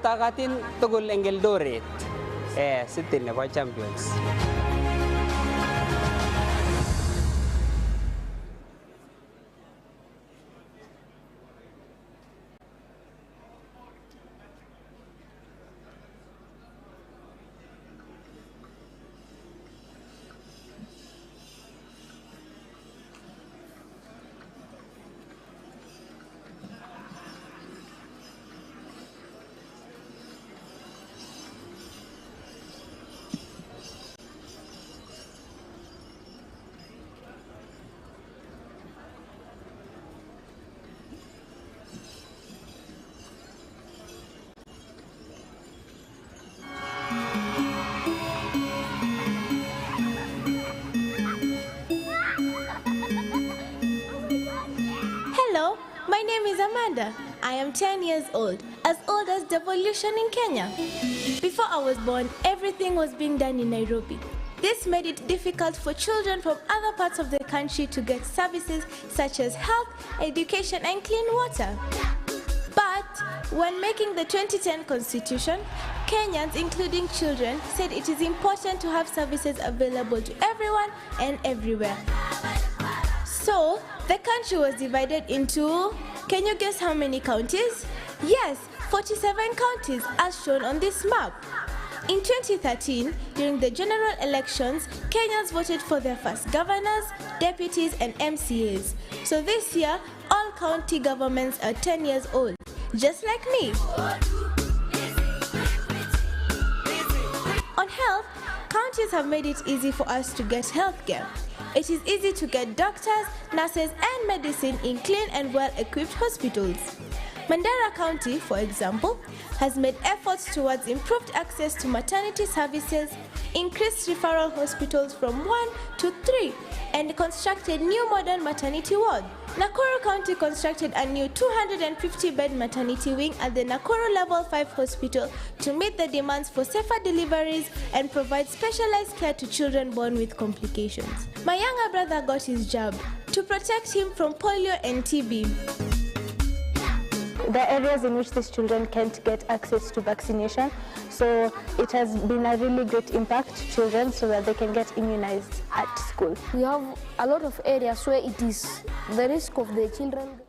Speaker 1: takatin tugul eng Eldoret city nebo Champions.
Speaker 14: Hello, my name is Amanda. I am 10 years old as Devolution in Kenya. Before I was born, everything was being done in Nairobi. This made it difficult for children from other parts of the country to get services such as health, education, and clean water. But when making the 2010 constitution, Kenyans, including children, said it is important to have services available to everyone and everywhere. So, the country was divided into, can you guess how many counties? Yes, 47 counties as shown on this map. In 2013, during the general elections, Kenyans voted for their first governors, deputies, and MCAs. So this year, all county governments are 10 years old, just like me. On health, counties have made it easy for us to get health care. It is easy to get doctors, nurses, and medicine in clean and well-equipped hospitals. Mandera County, for example, has made efforts towards improved access to maternity services, increased referral hospitals from 1 to 3, and constructed new modern maternity ward. Nakuru County constructed a new 250-bed maternity wing at the Nakuru Level 5 Hospital to meet the demands for safer deliveries and provide specialized care to children born with complications. My younger brother got his jab to protect him from polio and TB.
Speaker 25: There are areas in which these children can't get access to vaccination, so it has been a really great impact to children so that they can get immunized at school.
Speaker 15: We have a lot of areas where it is the risk of the children.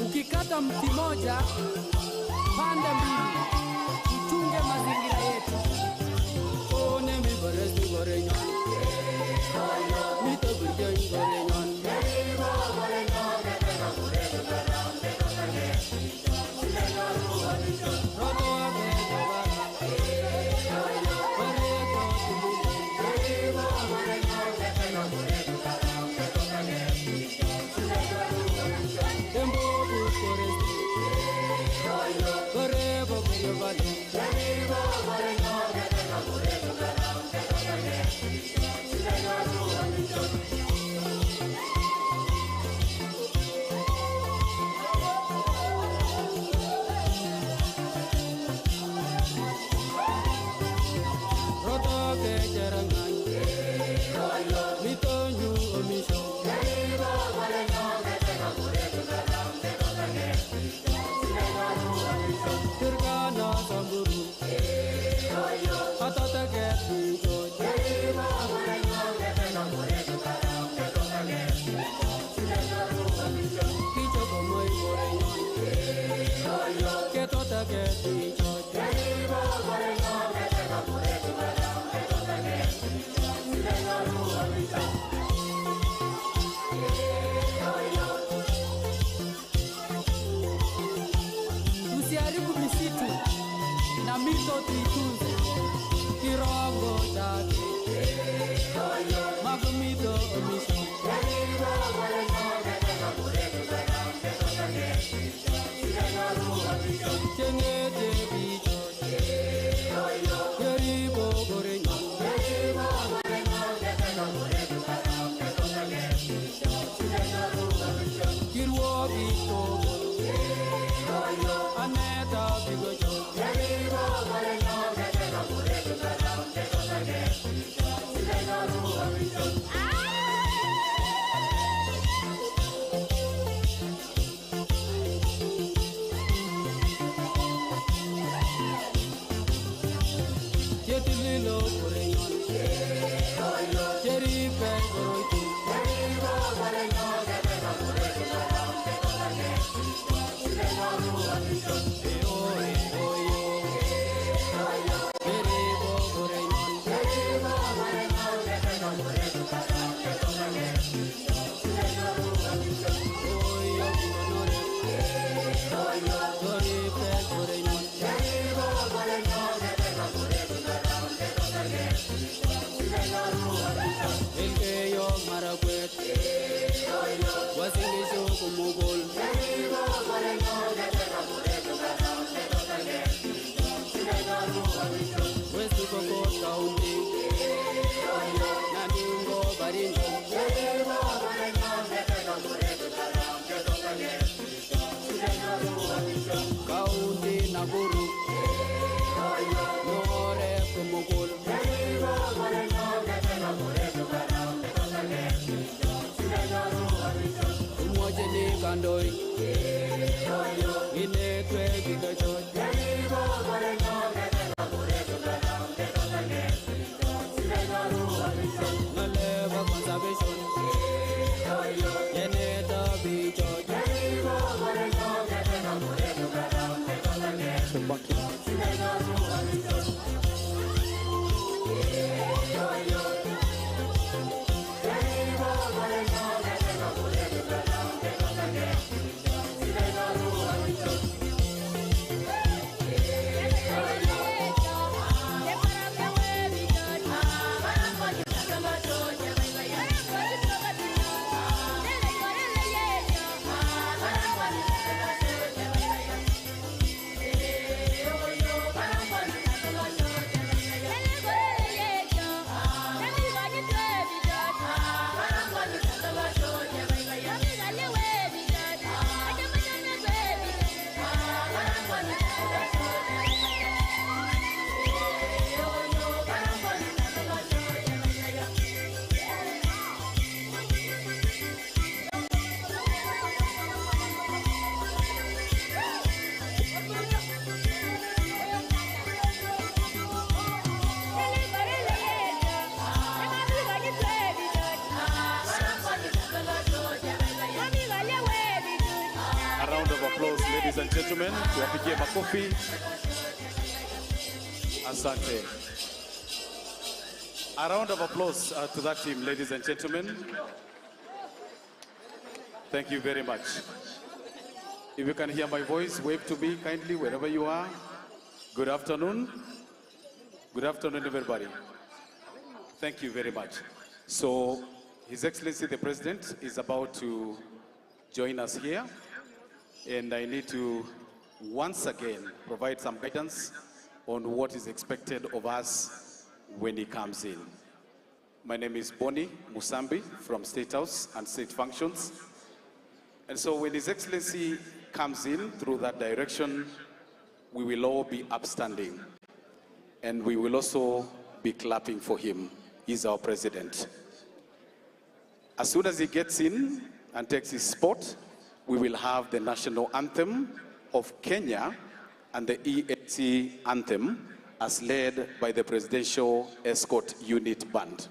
Speaker 10: Ukikata mti moja, panda mbili, tutunge mazingira yetu. One mi baresi gorenyon, mito burjoi gorenyon. Roto ave jabaka, pareto tembo bukoresti, korebo korevalo. Usiharibu misitu na mito tuitunze, kirongo chake magomito omisho. Chengete bicho, yaribo gorenyon. kandoi inetwe bido chote ngaleva conservation yeneta bichote
Speaker 12: Ladies and gentlemen, tuwapigie makofi. Asante. A round of applause to that team, ladies and gentlemen. Thank you very much. If you can hear my voice, wave to me kindly wherever you are. Good afternoon. Good afternoon, everybody. Thank you very much. So, His Excellency the President is about to join us here. And I need to once again provide some guidance on what is expected of us when he comes in. My name is Bonnie Musambi from State House and State Functions. And so when His Excellency comes in through that direction, we will all be upstanding. And we will also be clapping for him. He's our president. As soon as he gets in and takes his spot, we will have the national anthem of Kenya and the EAC anthem as led by the Presidential Escort Unit Band.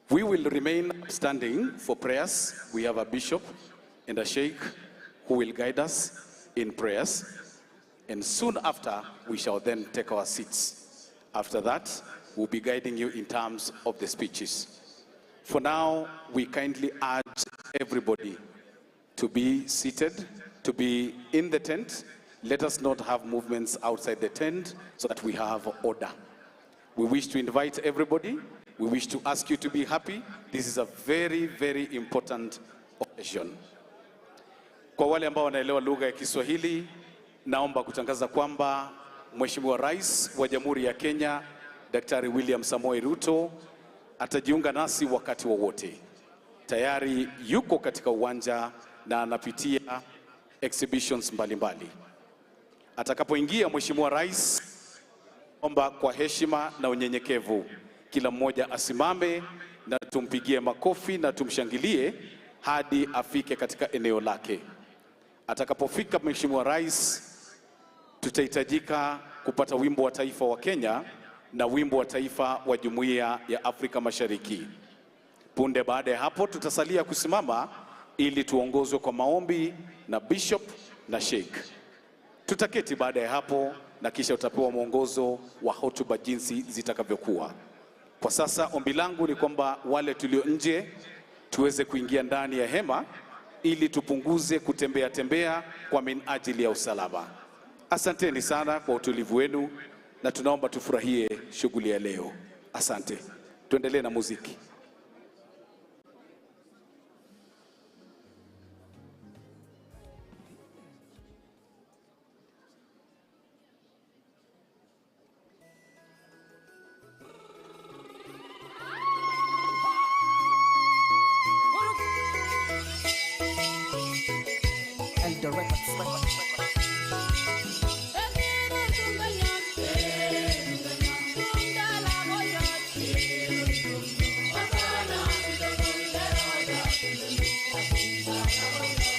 Speaker 12: We will remain standing for prayers. We have a bishop and a sheikh who will guide us in prayers. And soon after, we shall then take our seats. After that, we'll be guiding you in terms of the speeches. For now, we kindly urge everybody to be seated, to be in the tent. Let us not have movements outside the tent so that we have order. We wish to invite everybody. We wish to ask you to be happy. This is a very, very important occasion. Kwa wale ambao wanaelewa lugha ya Kiswahili, naomba kutangaza kwamba Mheshimiwa Rais wa Jamhuri ya Kenya, Daktari William Samoei Ruto, atajiunga nasi wakati wowote. Tayari yuko katika uwanja na anapitia exhibitions mbalimbali. Atakapoingia Mheshimiwa Rais, omba kwa heshima na unyenyekevu kila mmoja asimame na tumpigie makofi na tumshangilie hadi afike katika eneo lake. Atakapofika Mheshimiwa Rais, tutahitajika kupata wimbo wa taifa wa Kenya na wimbo wa taifa wa Jumuiya ya Afrika Mashariki. Punde baada ya hapo tutasalia kusimama ili tuongozwe kwa maombi na bishop na sheikh. Tutaketi baada ya hapo na kisha utapewa mwongozo wa hotuba jinsi zitakavyokuwa. Kwa sasa ombi langu ni kwamba wale tulio nje tuweze kuingia ndani ya hema ili tupunguze kutembea tembea kwa minajili ya usalama. Asanteni sana kwa utulivu wenu na tunaomba tufurahie shughuli ya leo. Asante. Tuendelee na muziki.
Speaker 8: Thank you.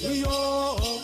Speaker 10: Yo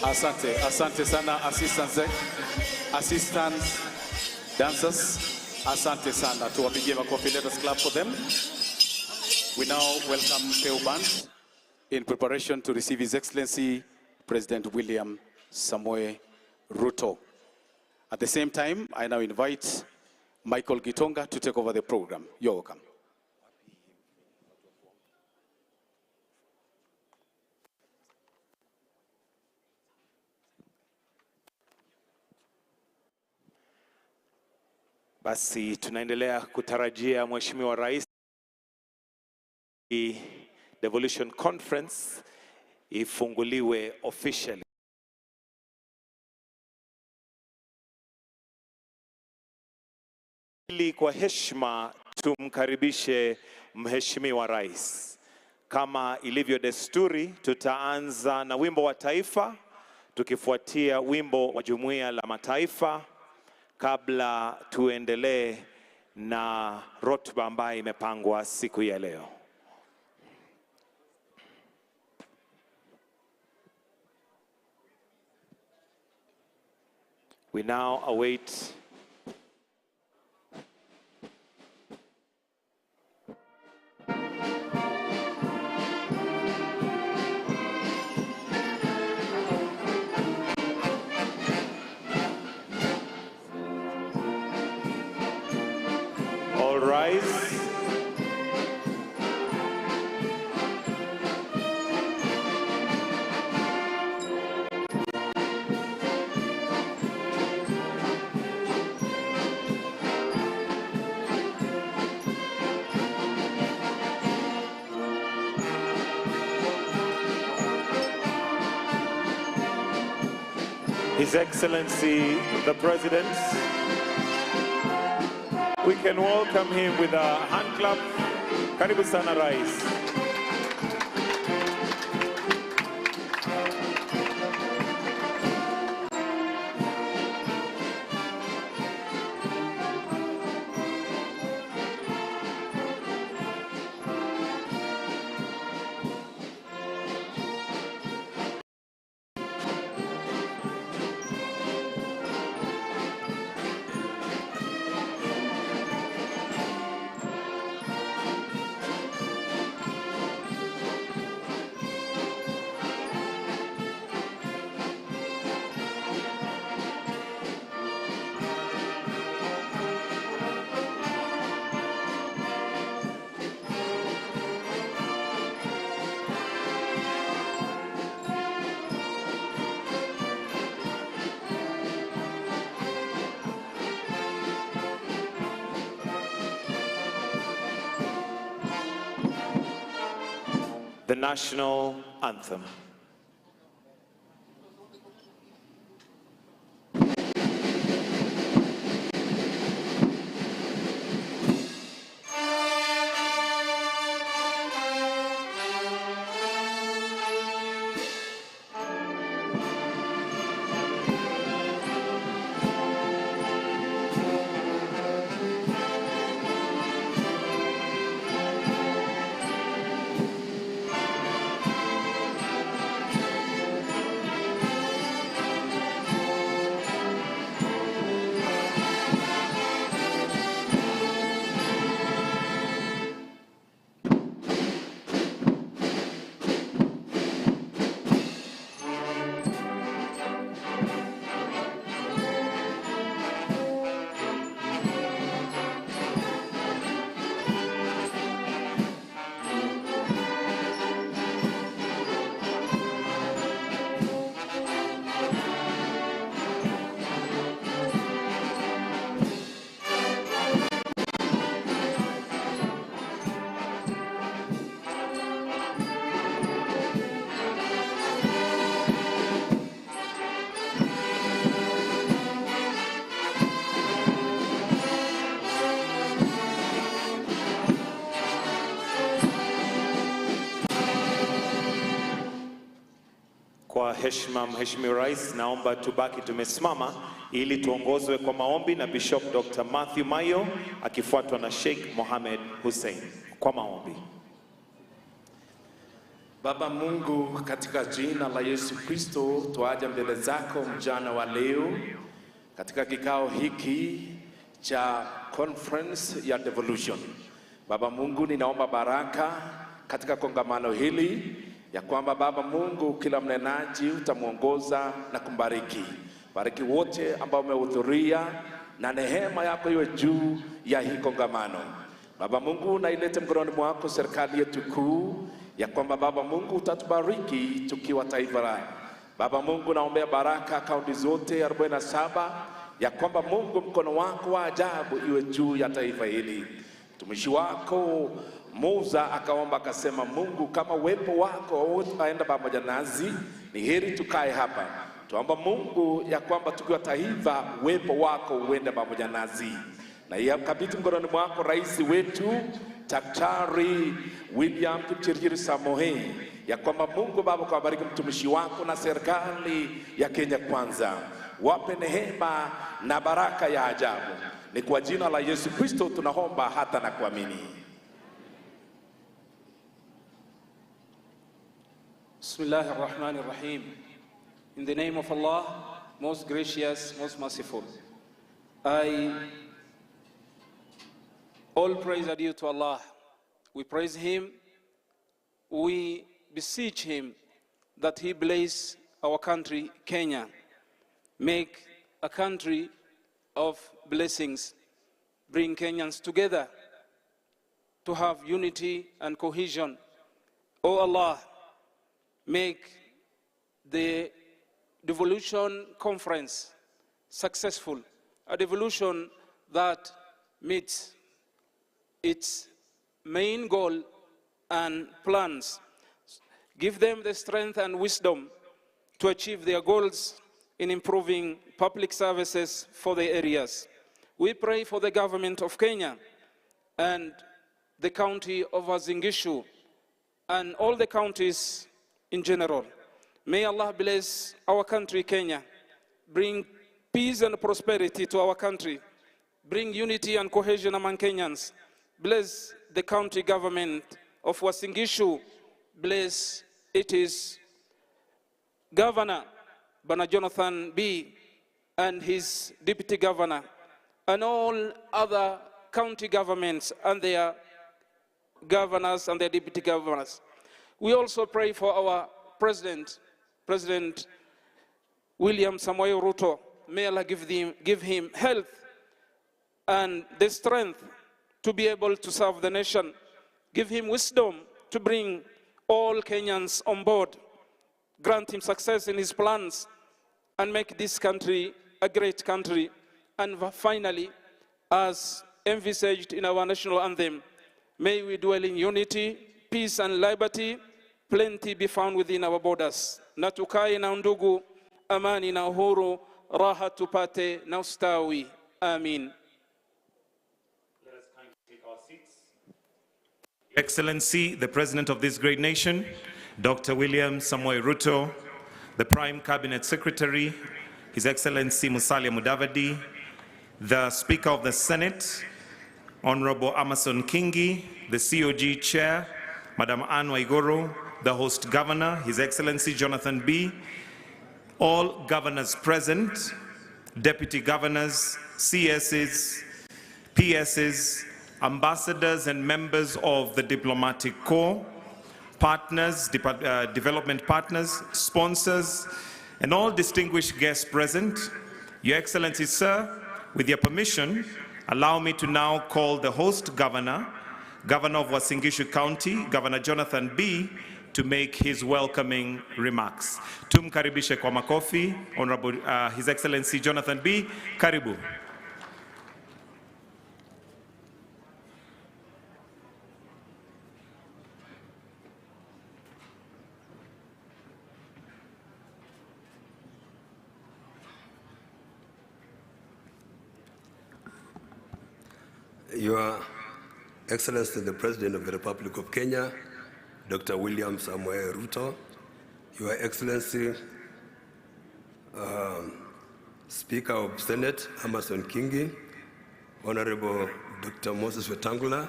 Speaker 12: Asante sana assistants dancers. Asante sana. Tuwapigie makofi. Let us clap for them. We now welcome Teo Band in preparation to receive His Excellency President William Samoei Ruto. At the same time, I now invite Michael Gitonga to take over the program. You're welcome.
Speaker 13: Basi tunaendelea kutarajia Mheshimiwa Rais Devolution Conference ifunguliwe officially. Ili kwa heshima tumkaribishe Mheshimiwa Rais. Kama ilivyo desturi, tutaanza na wimbo wa taifa tukifuatia wimbo wa Jumuiya la Mataifa kabla tuendelee na rotba ambayo imepangwa siku ya leo. We now await all rise. His Excellency the President. We can welcome him with a hand clap. Karibu sana Rais. The national anthem. Kwa heshima Mheshimiwa Rais, naomba tubaki tumesimama ili tuongozwe kwa maombi na Bishop Dr. Matthew Mayo akifuatwa na Sheikh Mohamed Hussein kwa maombi.
Speaker 16: Baba Mungu, katika jina la Yesu Kristo, twaja mbele zako mjana wa leo katika kikao hiki cha conference ya Devolution. Baba Mungu, ninaomba baraka katika kongamano hili, ya kwamba Baba Mungu, kila mnenaji utamuongoza na kumbariki. Bariki wote ambao wamehudhuria, na neema yako iwe juu ya hii kongamano. Baba Mungu, nailete mkononi mwako serikali yetu kuu, ya kwamba Baba Mungu utatubariki tukiwa taifa la. Baba Mungu, naombea baraka kaunti zote 47, ya kwamba Mungu mkono wako wa ajabu iwe juu ya taifa hili. Mtumishi wako Musa akaomba akasema, Mungu, kama uwepo wako aenda pamoja nasi, ni heri tukae hapa. Tuomba Mungu ya kwamba tukiwa taifa, uwepo wako uende pamoja nasi. Na yakabidhi mkononi mwako rais wetu Daktari William Kipchirchir Samoei, ya kwamba Mungu Baba kubariki mtumishi wako na serikali ya Kenya Kwanza, wape neema na baraka ya ajabu. Ni kwa jina la Yesu Kristo tunaomba hata na kuamini.
Speaker 17: Bismillahirrahmanirrahim. In the name of Allah, most gracious, most merciful. All praise are due to Allah. We praise Him. We beseech Him that He bless our country, Kenya. Make a country of blessings. Bring Kenyans together to have unity and cohesion. Oh Allah, make the Devolution Conference successful. A devolution that meets its main goal and plans. Give them the strength and wisdom to achieve their goals in improving public services for the areas. We pray for the government of Kenya and the county of Uasin Gishu and all the counties in general. May Allah bless our country, Kenya. Bring peace and prosperity to our country. Bring unity and cohesion among Kenyans. Bless the county government of Uasin Gishu. Bless its governor, Bwana Jonathan B., and his deputy governor, and all other county governments and their governors and their deputy governors. We also pray for our President William Samoei Ruto. May Allah give him health and the strength to be able to serve the nation. Give him wisdom to bring all Kenyans on board. Grant him success in his plans and make this country a great country. And finally, as envisaged in our national anthem, may we dwell in unity, peace and liberty, plenty be found within our borders. Na tukae na undugu, amani na uhuru, raha tupate na ustawi. Amin.
Speaker 13: Excellency, the President of this great nation, Dr. William Samoei Ruto, the Prime Cabinet Secretary, His Excellency Musalia Mudavadi, the Speaker of the Senate, Honorable Amason Kingi, the COG Chair, Madam Anne Waiguru, the Host Governor, His Excellency Jonathan B., all governors present, deputy governors, CSs, PSs, ambassadors and members of the diplomatic corps, partners, development partners, sponsors, and all distinguished guests present. Your Excellency, sir, with your permission, allow me to now call the host governor, Governor of Uasin Gishu County, Governor Jonathan B., to make his welcoming remarks. Tumkaribishe kwa makofi, Honorable His Excellency Jonathan B. Karibu.
Speaker 18: Your Excellency, the President of the Republic of Kenya, Dr. William Samoei Ruto, Your Excellency, Speaker of Senate, Amason Kingi, Honorable Dr. Moses Wetangula,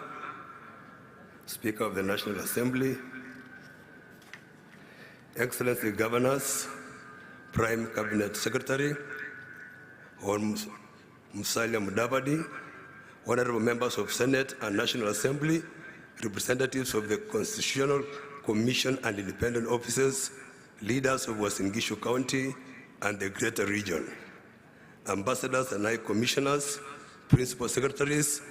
Speaker 18: Speaker of the National Assembly, Excellency Governors, Prime Cabinet Secretary, Musalia Mudavadi, honorable members of Senate and National Assembly, representatives of the Constitutional Commission and independent officers, leaders of Uasin Gishu County and the greater region, ambassadors and high commissioners, principal secretaries,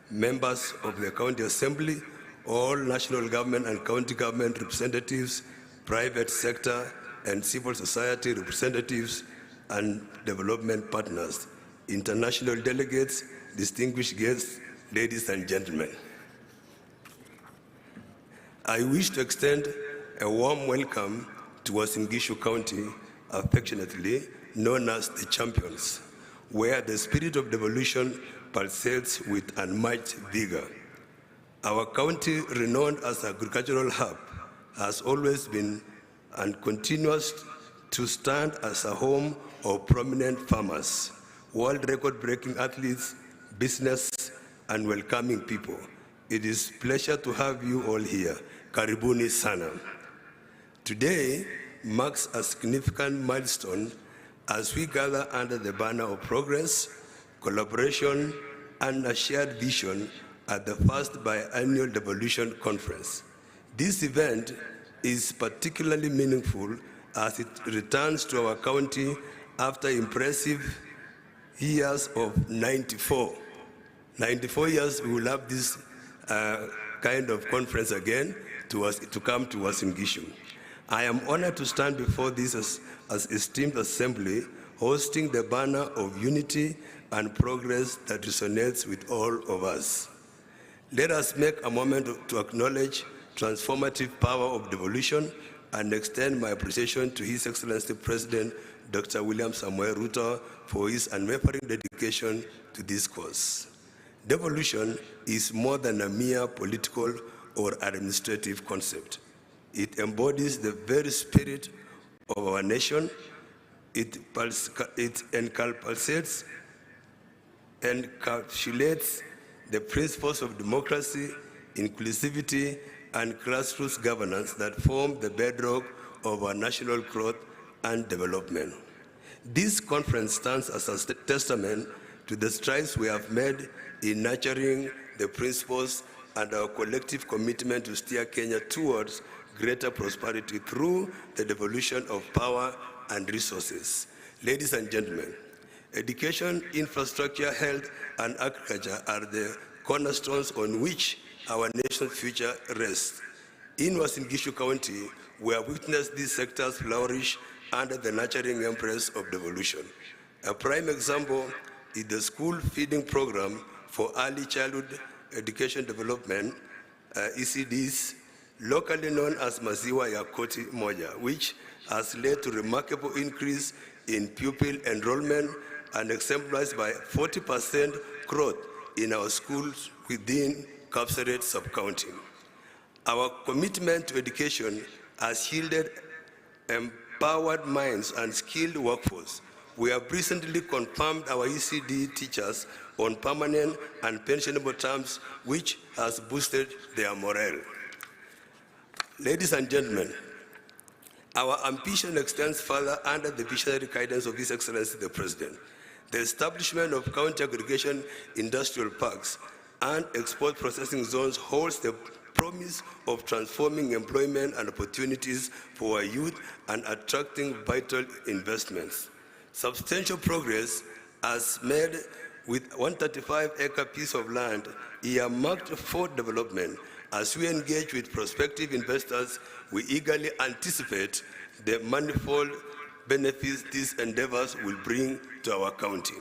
Speaker 18: members of the County Assembly, all national government and county government representatives, private sector and civil society representatives and development partners, international delegates, distinguished guests, ladies and gentlemen. I wish to extend a warm welcome to Uasin Gishu County, affectionately known as the Champions, where the spirit of devolution pulsates with unmatched vigor. Our county, renowned as an agricultural hub, has always been and continues to stand as a home of prominent farmers, world record-breaking athletes, business, and welcoming people. It is a pleasure to have you all here. Karibuni sana. Today marks a significant milestone as we gather under the banner of progress, collaboration, and a shared vision at the first biannual Devolution Conference. This event is particularly meaningful as it returns to our county after impressive years of 94. 94 years we will have this kind of conference again to come to Uasin Gishu. I am honored to stand before this as esteemed assembly, hosting the banner of unity and progress that resonates with all of us. Let us make a moment to acknowledge transformative power of devolution and extend my appreciation to His Excellency President Dr. William Samoei Ruto for his unwavering dedication to this cause. Devolution is more than a mere political or administrative concept. It embodies the very spirit of our nation. It encapsulates the principles of democracy, inclusivity, and grassroots governance that form the bedrock of our national growth and development. This conference stands as a testament to the strides we have made in nurturing the principles and our collective commitment to steer Kenya towards greater prosperity through the devolution of power and resources. Ladies and gentlemen, education, infrastructure, health, and agriculture are the cornerstones on which our nation's future rests. In Uasin Gishu County, we have witnessed these sectors flourish under the nurturing embrace of devolution. A prime example is the school feeding program for early childhood education development, ECDs, locally known as Maziwa ya Koti Moja, which has led to remarkable increase in pupil enrollment and exemplified by 40% growth in our schools within Kapseret sub-county. Our commitment to education has yielded empowered minds and skilled workforce. We have recently confirmed our ECD teachers on permanent and pensionable terms, which has boosted their morale. Ladies and gentlemen, our ambition extends further under the visionary guidance of His Excellency the President. The establishment of county aggregation industrial parks and export processing zones holds the promise of transforming employment and opportunities for our youth and attracting vital investments. Substantial progress has made with 135-acre piece of land earmarked for development. As we engage with prospective investors, we eagerly anticipate the manifold benefits these endeavors will bring to our county.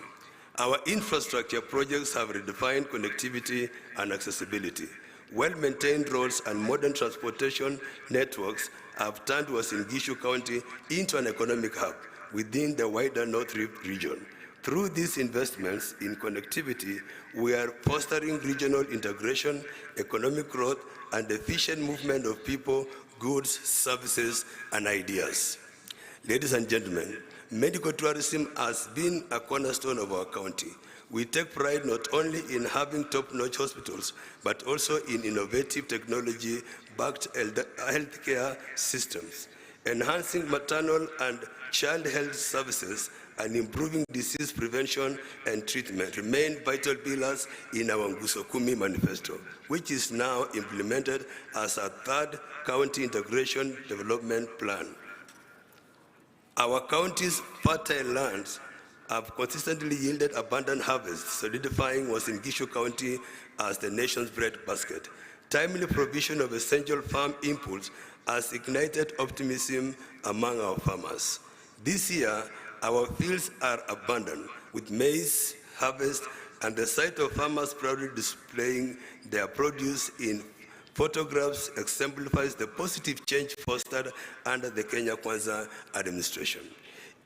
Speaker 18: Our infrastructure projects have redefined connectivity and accessibility. Well-maintained roads and modern transportation networks have turned Uasin Gishu County into an economic hub within the wider North Rift region. Through these investments in connectivity, we are fostering regional integration, economic growth, and efficient movement of people, goods, services, and ideas. Ladies and gentlemen, medical tourism has been a cornerstone of our county. We take pride not only in having top-notch hospitals, but also in innovative technology-backed healthcare systems. enhancing maternal and child health services, and improving disease prevention and treatment remain vital pillars in our Nguzo Kumi manifesto, which is now implemented as a third county integration development plan. Our county's fertile lands have consistently yielded abundant harvests, solidifying Uasin Gishu County as the nation's breadbasket. Timely provision of essential farm inputs has ignited optimism among our farmers. This year, our fields are abundant with maize harvest, and the sight of farmers proudly displaying their produce in photographs exemplifies the positive change fostered under the Kenya Kwanza administration.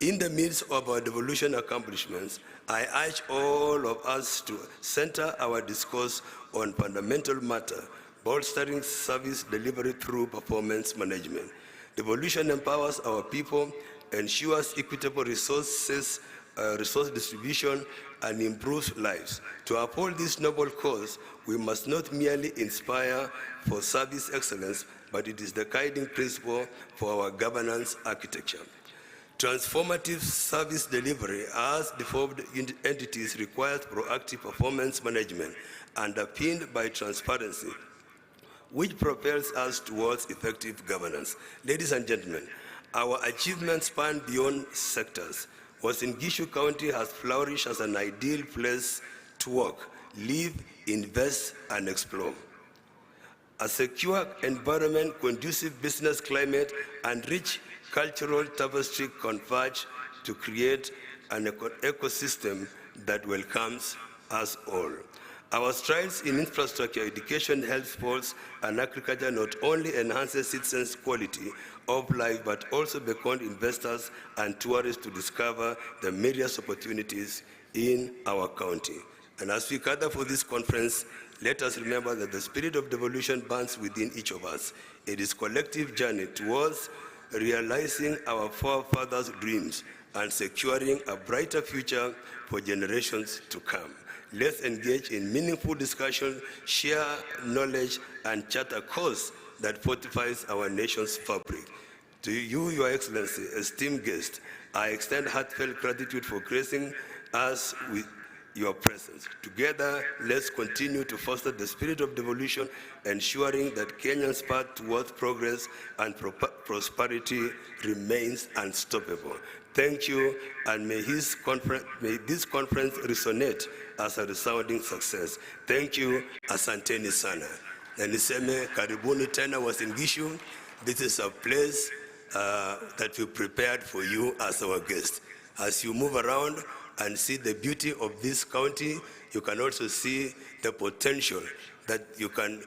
Speaker 18: In the midst of our devolution accomplishments, I urge all of us to center our discourse on fundamental matter, bolstering service delivery through performance management. Devolution empowers our people, ensures equitable resource distribution, and improves lives. To uphold this noble cause, we must not merely inspire for service excellence, but it is the guiding principle for our governance architecture. Transformative service delivery as devolved entities requires proactive performance management underpinned by transparency, which propels us towards effective governance. Ladies and gentlemen, our achievements span beyond sectors. Uasin Gishu County has flourished as an ideal place to work, live, invest, and explore. A secure environment, conducive business climate, and rich cultural tapestry converge to create an ecosystem that welcomes us all. Our strides in infrastructure, education, health, sports, and agriculture not only enhances citizens' quality of life, but also beckon investors and tourists to discover the myriad opportunities in our county. And as we gather for this conference, let us remember that the spirit of devolution burns within each of us. It is a collective journey towards realizing our forefathers' dreams and securing a brighter future for generations to come. Let's engage in meaningful discussion, share knowledge, and chart a course that fortifies our nation's fabric. To you, Your Excellency, esteemed guest, I extend heartfelt gratitude for gracing us with your presence. Together, let's continue to foster the spirit of devolution, ensuring that Kenya's path towards progress and prosperity remains unstoppable. Thank you, and may this conference resonate as a resounding success. Thank you, asanteni sana. Na niseme karibuni tena Uasin Gishu. This is a place that we prepared for you as our guest. As you move around and see the beauty of this county, you can also see the potential that you can,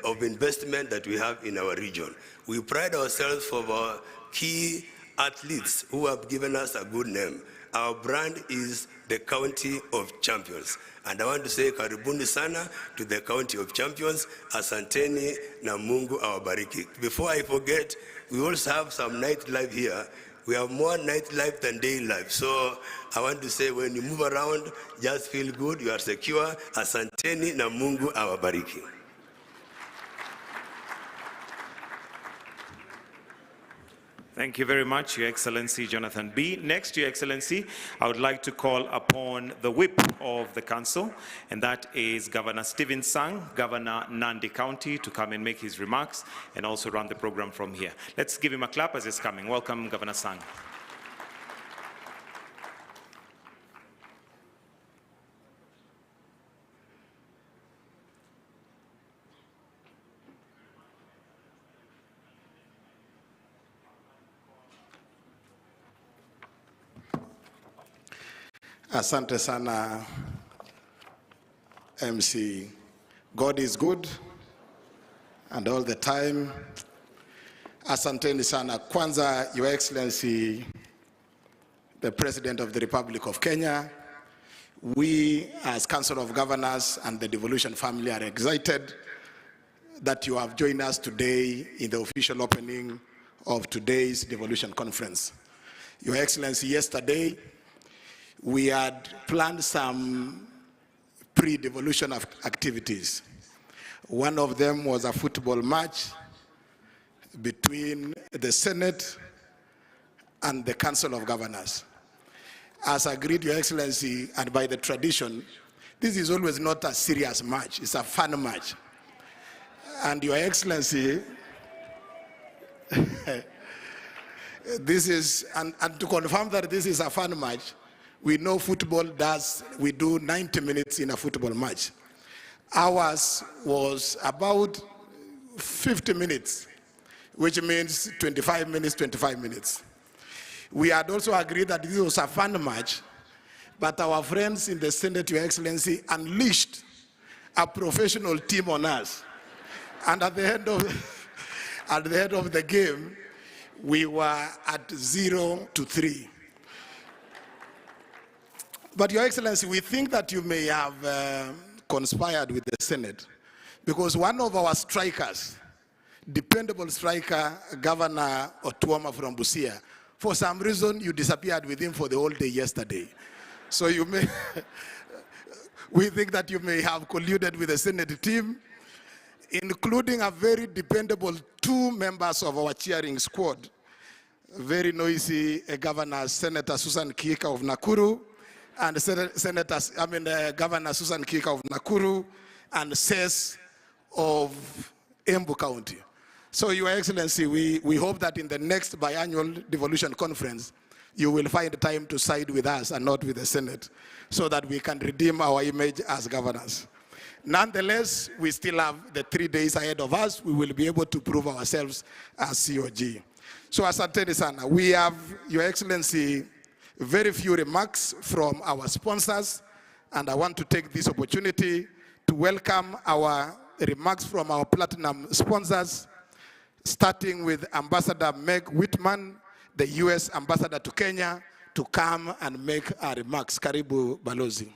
Speaker 18: of investment that we have in our region. We pride ourselves for our key athletes who have given us a good name. Our brand is the County of Champions. And I want to say karibuni sana to the County of Champions. Asanteni na Mungu awabariki. Before I forget, we also have some nightlife here. We have more nightlife than day life. So I want to say when you move around, just feel good, you are secure. Asanteni na Mungu awabariki.
Speaker 13: Thank you very much, Your Excellency Jonathan B. Next, Your Excellency, I would like to call upon the whip of the council, and that is Governor Stephen Sang, Governor Nandi County, to come and make his remarks and also run the program from here. Let's give him a clap as he's coming. Welcome, Governor Sang.
Speaker 5: Asante sana, MC. God is good and all the time. Asanteni sana. Kwanza, Your Excellency, the President of the Republic of Kenya, we as Council of Governors and the Devolution family are excited that you have joined us today in the official opening of today's Devolution Conference. Your Excellency, yesterday, we had planned some pre-devolution activities. One of them was a football match between the Senate and the Council of Governors. As agreed, Your Excellency, and by the tradition, this is always not a serious match, it's a fun match. And Your Excellency, this is, and to confirm that this is a fun match, we know football we do 90 minutes in a football match. Ours was about 50 minutes, which means 25 minutes, 25 minutes. We had also agreed that this was a fun match, but our friends in the Senate, Your Excellency, unleashed a professional team on us. And at the end of the game, we were at 0-3. But Your Excellency, we think that you may have conspired with the Senate, because one of our strikers, dependable striker, Governor Otuoma from Busia, for some reason you disappeared with him for the whole day yesterday. So you may, we think that you may have colluded with the Senate team, including a very dependable 2 members of our cheering squad, very noisy Governor Senator Susan Kika of Nakuru, and Governor Susan Kika of Nakuru, and SES of Embu County. So, Your Excellency, we hope that in the next biannual devolution conference, you will find time to side with us and not with the Senate, so that we can redeem our image as governors. Nonetheless, we still have the 3 days ahead of us. We will be able to prove ourselves as COG. So, asanteni sana. We have, Your Excellency, very few remarks from our sponsors, and I want to take this opportunity to welcome our remarks from our platinum sponsors, starting with Ambassador Meg Whitman, the US Ambassador to Kenya, to come and make our remarks. Karibu, Balozi.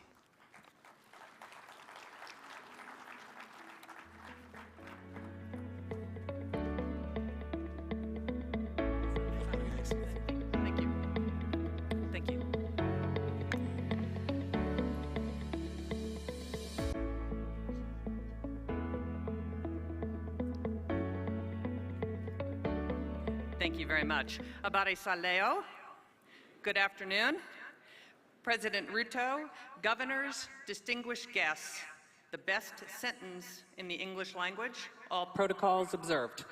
Speaker 3: Thank you very much. Abare Saleo, good afternoon. President Ruto, governors, distinguished guests, the best sentence in the English language, all protocols observed.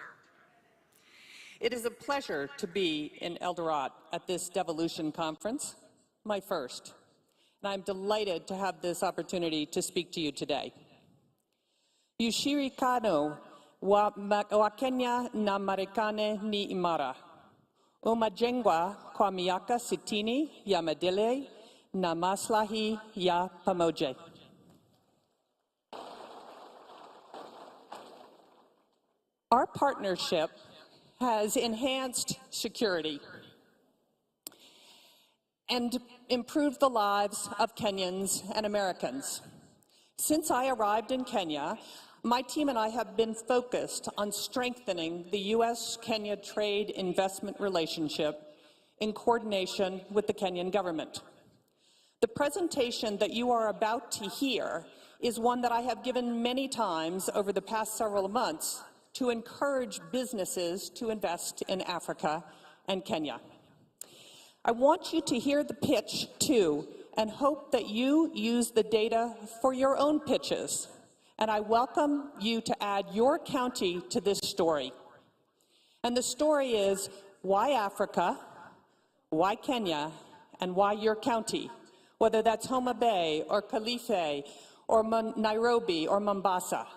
Speaker 3: It is a pleasure to be in Eldoret at this Devolution conference, my first, and I'm delighted to have this opportunity to speak to you today. Ushirikano wa Kenya na Marekani ni imara. Umajengwa kwa miaka 60 ya maadili na maslahi ya pamoja. Our partnership has enhanced security and improved the lives of Kenyans and Americans. Since I arrived in Kenya, my team and I have been focused on strengthening the U.S.-Kenya trade investment relationship in coordination with the Kenyan government. The presentation that you are about to hear is one that I have given many times over the past several months to encourage businesses to invest in Africa and Kenya. I want you to hear the pitch too, and hope that you use the data for your own pitches. And I welcome you to add your county to this story. And the story is, why Africa, why Kenya, and why your county? Whether that's Homa Bay, or Kilifi, or Nairobi, or Mombasa.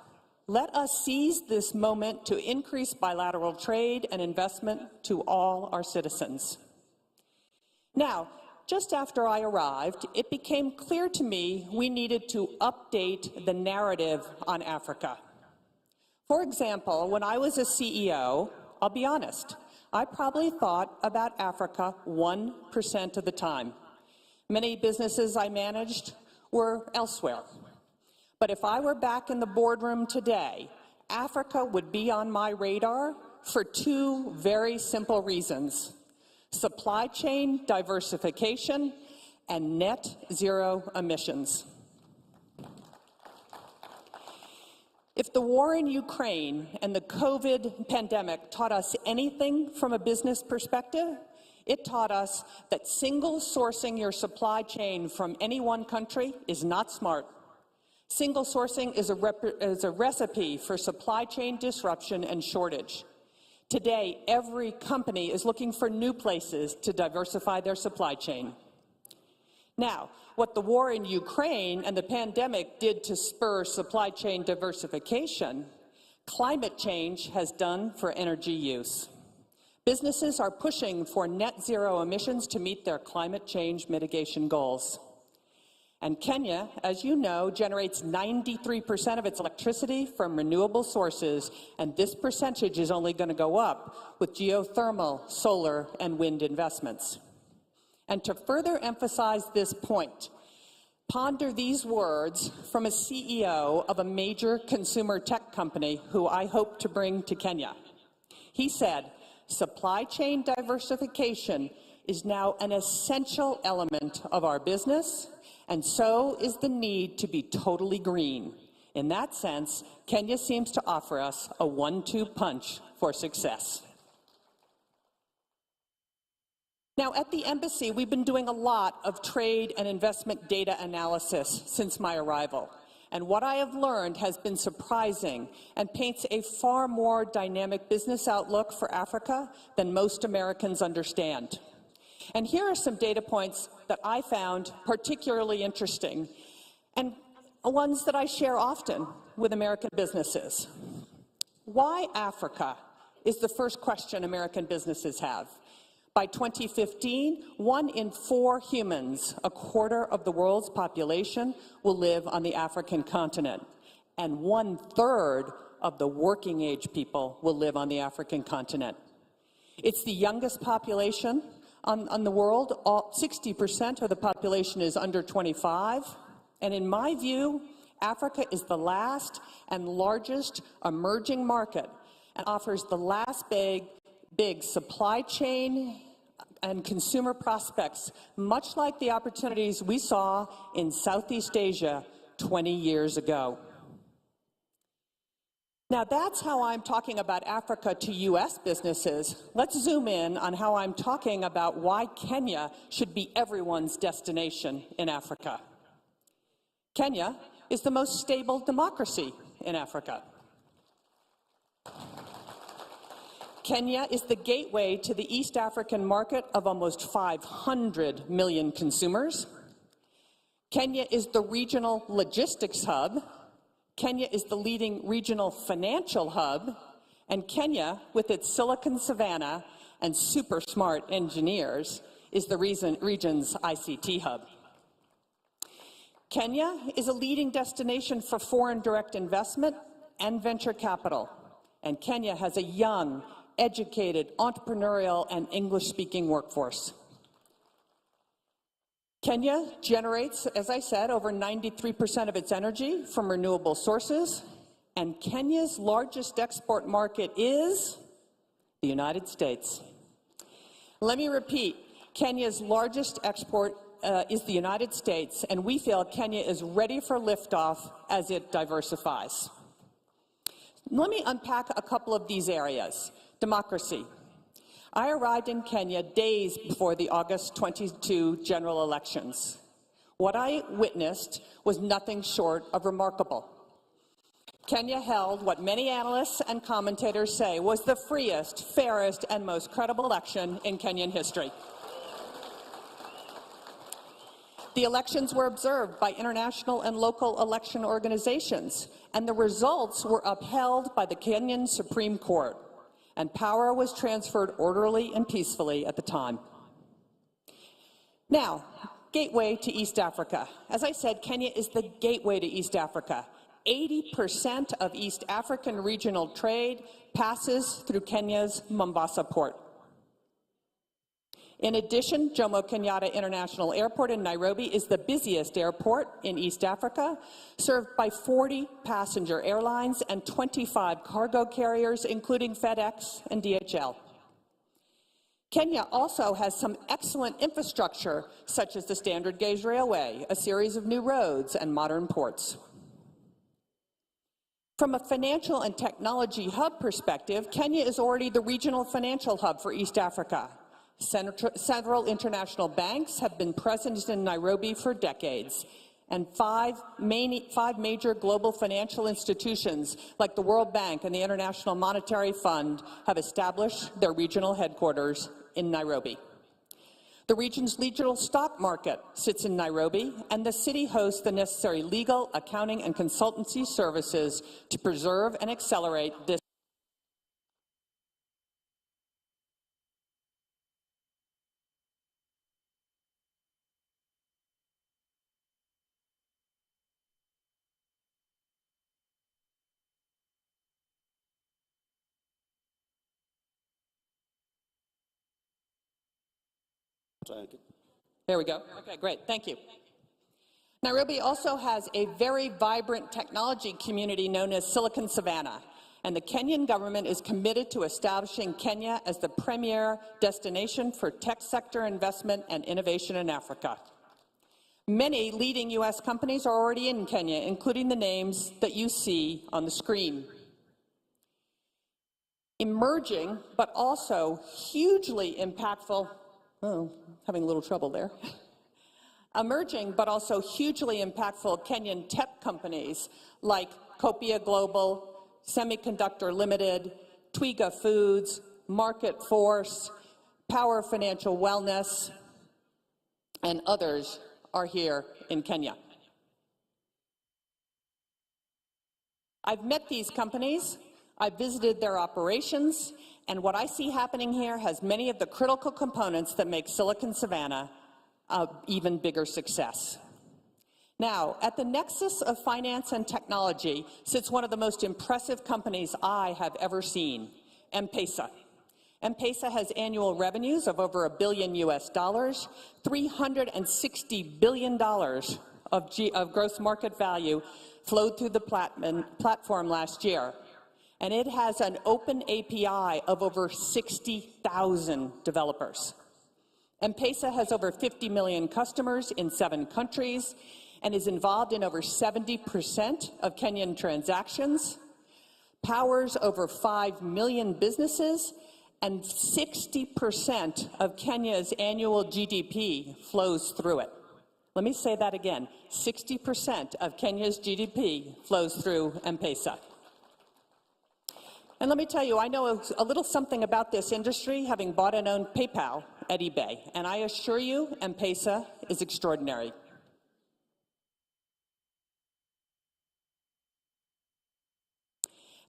Speaker 3: Let us seize this moment to increase bilateral trade and investment to all our citizens. Now, just after I arrived, it became clear to me we needed to update the narrative on Africa. For example, when I was a CEO, I'll be honest, I probably thought about Africa 1% of the time. Many businesses I managed were elsewhere. But if I were back in the boardroom today, Africa would be on my radar for 2 very simple reasons: supply chain diversification and net zero emissions. If the war in Ukraine and the COVID pandemic taught us anything from a business perspective, it taught us that single sourcing your supply chain from any one country is not smart. Single sourcing is a recipe for supply chain disruption and shortage. Today, every company is looking for new places to diversify their supply chain. Now, what the war in Ukraine and the pandemic did to spur supply chain diversification, climate change has done for energy use. Businesses are pushing for net zero emissions to meet their climate change mitigation goals. And Kenya, as you know, generates 93% of its electricity from renewable sources, and this percentage is only going to go up with geothermal, solar, and wind investments. And to further emphasize this point, ponder these words from a CEO of a major consumer tech company who I hope to bring to Kenya. He said, "Supply chain diversification is now an essential element of our business, and so is the need to be totally green. In that sense, Kenya seems to offer us a 1-2 punch for success." Now, at the embassy, we've been doing a lot of trade and investment data analysis since my arrival. And what I have learned has been surprising and paints a far more dynamic business outlook for Africa than most Americans understand. And here are some data points that I found particularly interesting and ones that I share often with American businesses. Why Africa is the first question American businesses have. By 2015, 1 in 4 humans, a quarter of the world's population, will live on the African continent, and 1/3 of the working age people will live on the African continent. It's the youngest population on the world. 60% of the population is under 25. And in my view, Africa is the last and largest emerging market and offers the last big supply chain and consumer prospects, much like the opportunities we saw in Southeast Asia 20 years ago. Now, that's how I'm talking about Africa to U.S. businesses. Let's zoom in on how I'm talking about why Kenya should be everyone's destination in Africa. Kenya is the most stable democracy in Africa. Kenya is the gateway to the East African market of almost 500 million consumers. Kenya is the regional logistics hub. Kenya is the leading regional financial hub, and Kenya, with its Silicon Savannah and super smart engineers, is the region's ICT hub. Kenya is a leading destination for foreign direct investment and venture capital, and Kenya has a young, educated, entrepreneurial, and English-speaking workforce. Kenya generates, as I said, over 93% of its energy from renewable sources, and Kenya's largest export market is the United States. Let me repeat, Kenya's largest export is the United States, and we feel Kenya is ready for liftoff as it diversifies. Let me unpack a couple of these areas. Democracy. I arrived in Kenya days before the August 22 general elections. What I witnessed was nothing short of remarkable. Kenya held what many analysts and commentators say was the freest, fairest, and most credible election in Kenyan history. The elections were observed by international and local election organizations, and the results were upheld by the Kenyan Supreme Court, and power was transferred orderly and peacefully at the time. Now, gateway to East Africa. As I said, Kenya is the gateway to East Africa. 80% of East African regional trade passes through Kenya's Mombasa port. In addition, Jomo Kenyatta International Airport in Nairobi is the busiest airport in East Africa, served by 40 passenger airlines and 25 cargo carriers, including FedEx and DHL. Kenya also has some excellent infrastructure, such as the Standard Gauge Railway, a series of new roads, and modern ports. From a financial and technology hub perspective, Kenya is already the regional financial hub for East Africa. Several international banks have been present in Nairobi for decades, and five major global financial institutions like the World Bank and the International Monetary Fund have established their regional headquarters in Nairobi. The region's regional stock market sits in Nairobi, and the city hosts the necessary legal, accounting, and consultancy services to preserve and accelerate this. There we go. Okay, great. Thank you. Nairobi also has a very vibrant technology community known as Silicon Savannah, and the Kenyan government is committed to establishing Kenya as the premier destination for tech sector investment and innovation in Africa. Many leading U.S. companies are already in Kenya, including the names that you see on the screen. Emerging, but also hugely impactful, having a little trouble there. Emerging, but also hugely impactful Kenyan tech companies like Copia Global, Semiconductor Limited, Twiga Foods, Market Force, Power Financial Wellness, and others are here in Kenya. I've met these companies, I've visited their operations, and what I see happening here has many of the critical components that make Silicon Savannah an even bigger success. Now, at the nexus of finance and technology sits one of the most impressive companies I have ever seen, M-Pesa. M-Pesa has annual revenues of over $1 billion US, $360 billion of gross market value flowed through the platform last year. And it has an open API of over 60,000 developers. M-Pesa has over 50 million customers in 7 countries and is involved in over 70% of Kenyan transactions, powers over 5 million businesses, and 60% of Kenya's annual GDP flows through it. Let me say that again. 60% of Kenya's GDP flows through M-Pesa. And let me tell you, I know a little something about this industry, having bought and owned PayPal at eBay, and I assure you, M-Pesa is extraordinary.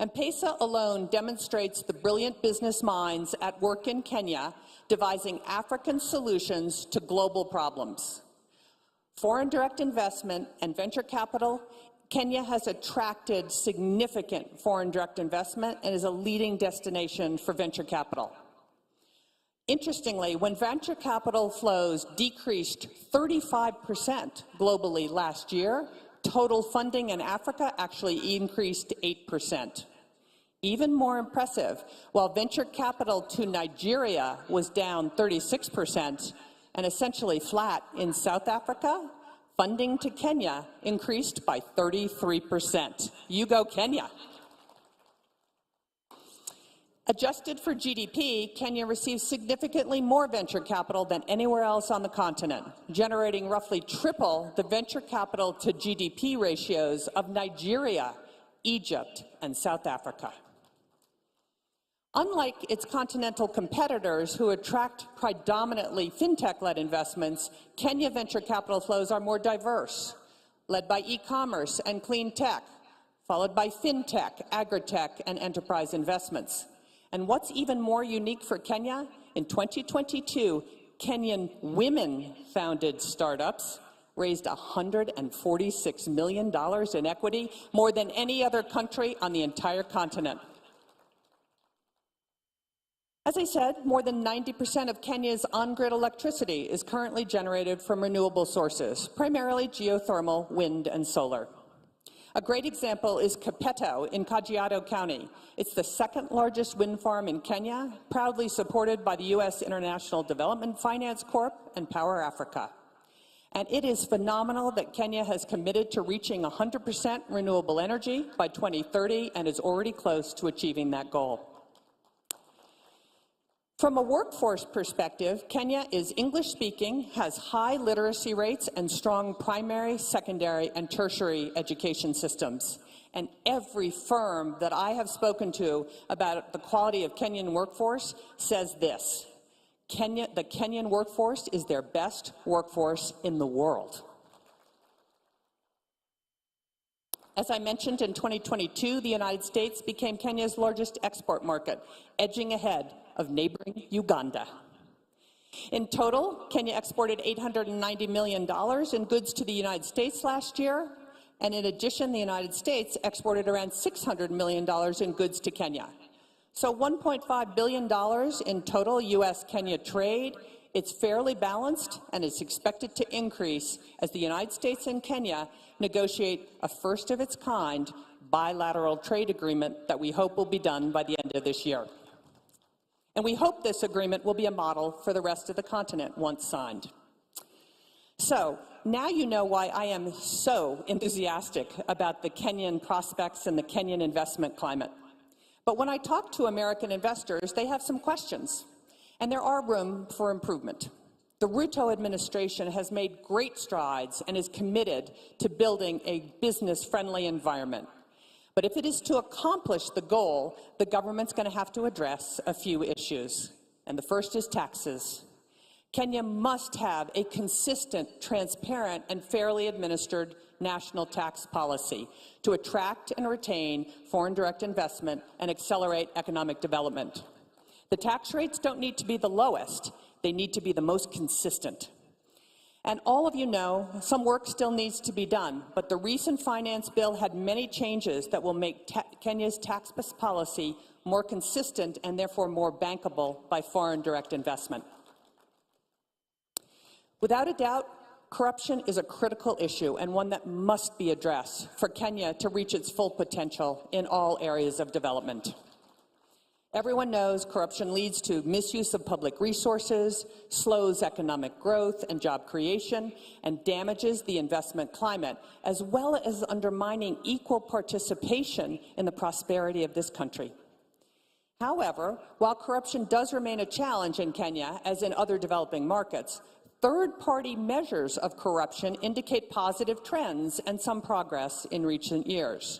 Speaker 3: M-Pesa alone demonstrates the brilliant business minds at work in Kenya, devising African solutions to global problems. Foreign direct investment and venture capital, Kenya has attracted significant foreign direct investment and is a leading destination for venture capital. Interestingly, when venture capital flows decreased 35% globally last year, total funding in Africa actually increased 8%. Even more impressive, while venture capital to Nigeria was down 36% and essentially flat in South Africa, funding to Kenya increased by 33%. You go, Kenya. Adjusted for GDP, Kenya receives significantly more venture capital than anywhere else on the continent, generating roughly triple the venture capital to GDP ratios of Nigeria, Egypt, and South Africa. Unlike its continental competitors who attract predominantly fintech-led investments, Kenya venture capital flows are more diverse, led by e-commerce and clean tech, followed by fintech, agritech, and enterprise investments. And what's even more unique for Kenya, in 2022, Kenyan women-founded startups raised $146 million in equity, more than any other country on the entire continent. As I said, more than 90% of Kenya's on-grid electricity is currently generated from renewable sources, primarily geothermal, wind, and solar. A great example is Kapeto in Kajiado County. It's the second largest wind farm in Kenya, proudly supported by the U.S. International Development Finance Corp and Power Africa. And it is phenomenal that Kenya has committed to reaching 100% renewable energy by 2030 and is already close to achieving that goal. From a workforce perspective, Kenya is English-speaking, has high literacy rates, and strong primary, secondary, and tertiary education systems. And every firm that I have spoken to about the quality of Kenyan workforce says this: the Kenyan workforce is their best workforce in the world. As I mentioned, in 2022, the United States became Kenya's largest export market, edging ahead of neighboring Uganda. In total, Kenya exported $890 million in goods to the United States last year, and in addition, the United States exported around $600 million in goods to Kenya. So $1.5 billion in total U.S.-Kenya trade. It's fairly balanced, and it's expected to increase as the United States and Kenya negotiate a first-of-its-kind bilateral trade agreement that we hope will be done by the end of this year. And we hope this agreement will be a model for the rest of the continent once signed. So now you know why I am so enthusiastic about the Kenyan prospects and the Kenyan investment climate. But when I talk to American investors, they have some questions, and there are room for improvement. The Ruto administration has made great strides and is committed to building a business-friendly environment. But if it is to accomplish the goal, the government's going to have to address a few issues. And the first is taxes. Kenya must have a consistent, transparent, and fairly administered national tax policy to attract and retain foreign direct investment and accelerate economic development. The tax rates don't need to be the lowest. They need to be the most consistent. And all of you know, some work still needs to be done, but the recent finance bill had many changes that will make Kenya's tax policy more consistent and therefore more bankable by foreign direct investment. Without a doubt, corruption is a critical issue and one that must be addressed for Kenya to reach its full potential in all areas of development. Everyone knows corruption leads to misuse of public resources, slows economic growth and job creation, and damages the investment climate, as well as undermining equal participation in the prosperity of this country. However, while corruption does remain a challenge in Kenya, as in other developing markets, third-party measures of corruption indicate positive trends and some progress in recent years.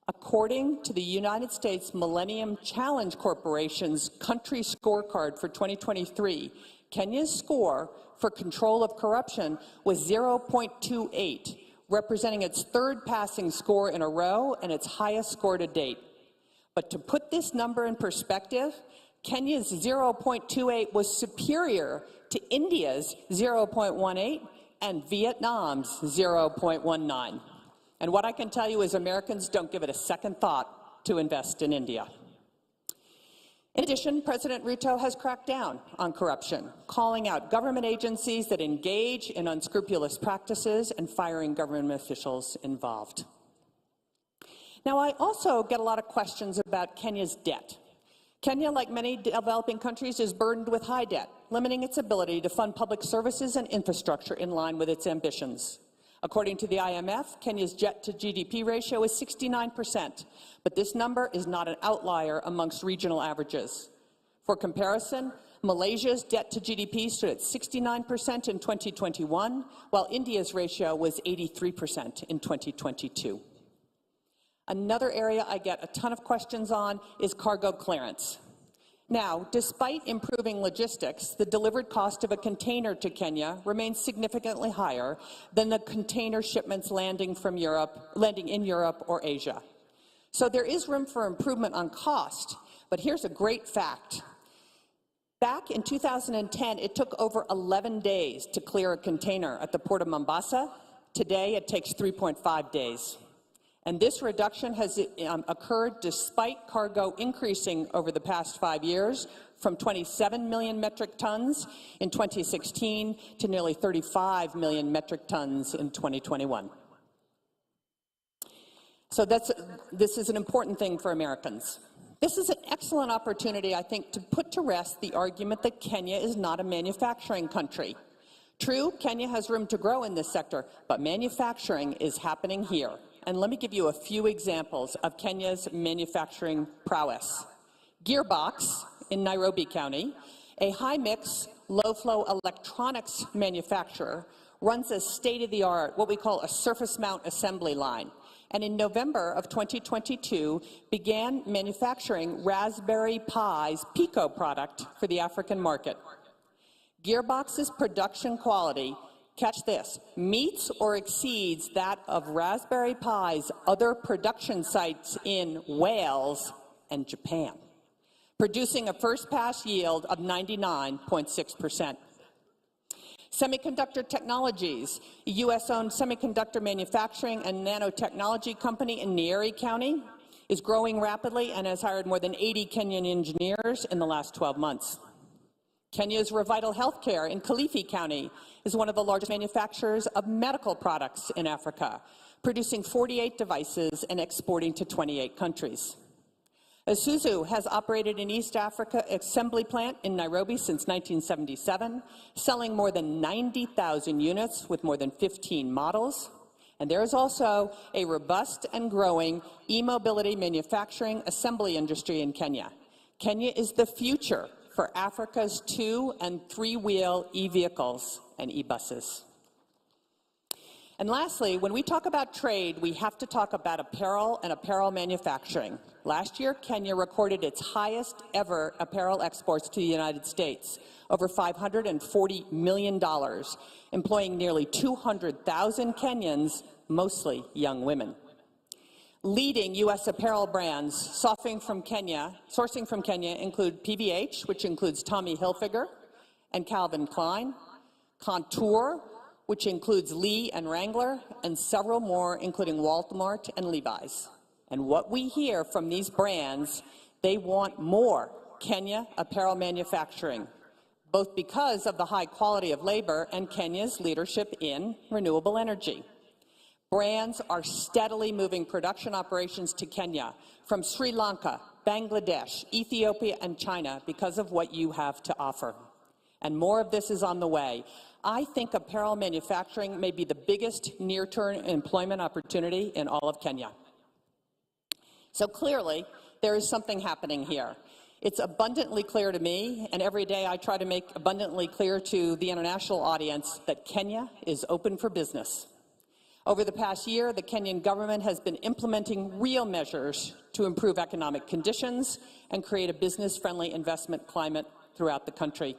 Speaker 3: According to the United States Millennium Challenge Corporation's country scorecard for 2023, Kenya's score for control of corruption was 0.28, representing its third passing score in a row and its highest score to date. But to put this number in perspective, Kenya's 0.28 was superior to India's 0.18 and Vietnam's 0.19. And what I can tell you is Americans don't give it a second thought to invest in India. In addition, President Ruto has cracked down on corruption, calling out government agencies that engage in unscrupulous practices and firing government officials involved. Now, I also get a lot of questions about Kenya's debt. Kenya, like many developing countries, is burdened with high debt, limiting its ability to fund public services and infrastructure in line with its ambitions. According to the IMF, Kenya's debt-to-GDP ratio is 69%, but this number is not an outlier amongst regional averages. For comparison, Malaysia's debt-to-GDP stood at 69% in 2021, while India's ratio was 83% in 2022. Another area I get a ton of questions on is cargo clearance. Now, despite improving logistics, the delivered cost of a container to Kenya remains significantly higher than the container shipments landing in Europe or Asia. So there is room for improvement on cost, but here's a great fact. Back in 2010, it took over 11 days to clear a container at the port of Mombasa. Today, it takes 3.5 days. And this reduction has occurred despite cargo increasing over the past 5 years from 27 million metric tons in 2016 to nearly 35 million metric tons in 2021. So this is an important thing for Americans. This is an excellent opportunity, I think, to put to rest the argument that Kenya is not a manufacturing country. True, Kenya has room to grow in this sector, but manufacturing is happening here. And let me give you a few examples of Kenya's manufacturing prowess. Gearbox in Nairobi County, a high-mix, low-flow electronics manufacturer, runs a state-of-the-art, what we call a surface mount assembly line, and in November of 2022 began manufacturing Raspberry Pi's Pico product for the African market. Gearbox's production quality, catch this, meets or exceeds that of Raspberry Pi's other production sites in Wales and Japan, producing a first-pass yield of 99.6%. Semiconductor Technologies, a U.S.-owned semiconductor manufacturing and nanotechnology company in Nyeri County, is growing rapidly and has hired more than 80 Kenyan engineers in the last 12 months. Kenya's Revital Healthcare in Kilifi County is one of the largest manufacturers of medical products in Africa, producing 48 devices and exporting to 28 countries. Isuzu has operated an East Africa assembly plant in Nairobi since 1977, selling more than 90,000 units with more than 15 models. And there is also a robust and growing e-mobility manufacturing assembly industry in Kenya. Kenya is the future for Africa's 2- and 3-wheel e-vehicles and e-buses. And lastly, when we talk about trade, we have to talk about apparel and apparel manufacturing. Last year, Kenya recorded its highest ever apparel exports to the United States, over $540 million, employing nearly 200,000 Kenyans, mostly young women. Leading U.S. apparel brands sourcing from Kenya include PVH, which includes Tommy Hilfiger and Calvin Klein, Contour, which includes Lee and Wrangler, and several more, including Walmart and Levi's. And what we hear from these brands, they want more Kenya apparel manufacturing, both because of the high quality of labor and Kenya's leadership in renewable energy. Brands are steadily moving production operations to Kenya from Sri Lanka, Bangladesh, Ethiopia, and China because of what you have to offer. And more of this is on the way. I think apparel manufacturing may be the biggest near-term employment opportunity in all of Kenya. So clearly, there is something happening here. It's abundantly clear to me, and every day I try to make abundantly clear to the international audience that Kenya is open for business. Over the past year, the Kenyan government has been implementing real measures to improve economic conditions and create a business-friendly investment climate throughout the country.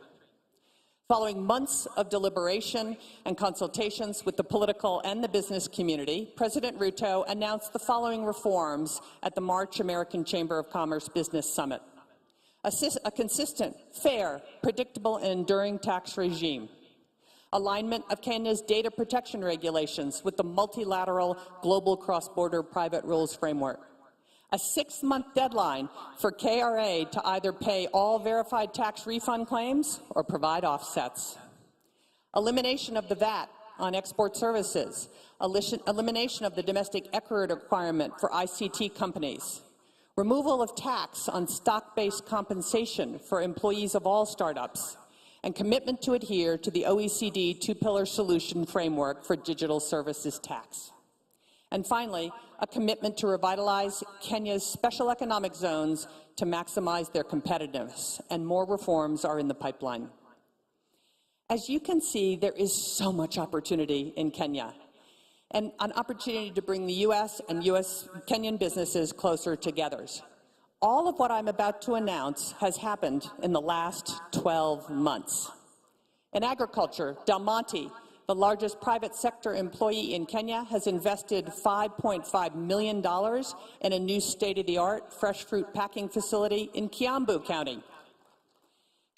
Speaker 3: Following months of deliberation and consultations with the political and the business community, President Ruto announced the following reforms at the March American Chamber of Commerce Business Summit. A consistent, fair, predictable, and enduring tax regime. Alignment of Kenya's data protection regulations with the multilateral global cross-border private rules framework. A 6-month deadline for KRA to either pay all verified tax refund claims or provide offsets. Elimination of the VAT on export services. Elimination of the domestic equity requirement for ICT companies. Removal of tax on stock-based compensation for employees of all startups. And commitment to adhere to the OECD two-pillar solution framework for digital services tax. And finally, a commitment to revitalize Kenya's special economic zones to maximize their competitiveness, and more reforms are in the pipeline. As you can see, there is so much opportunity in Kenya, and an opportunity to bring the U.S. and Kenyan businesses closer together. All of what I'm about to announce has happened in the last 12 months. In agriculture, Del Monte, the largest private sector employee in Kenya, has invested $5.5 million in a new state-of-the-art fresh fruit packing facility in Kiambu County.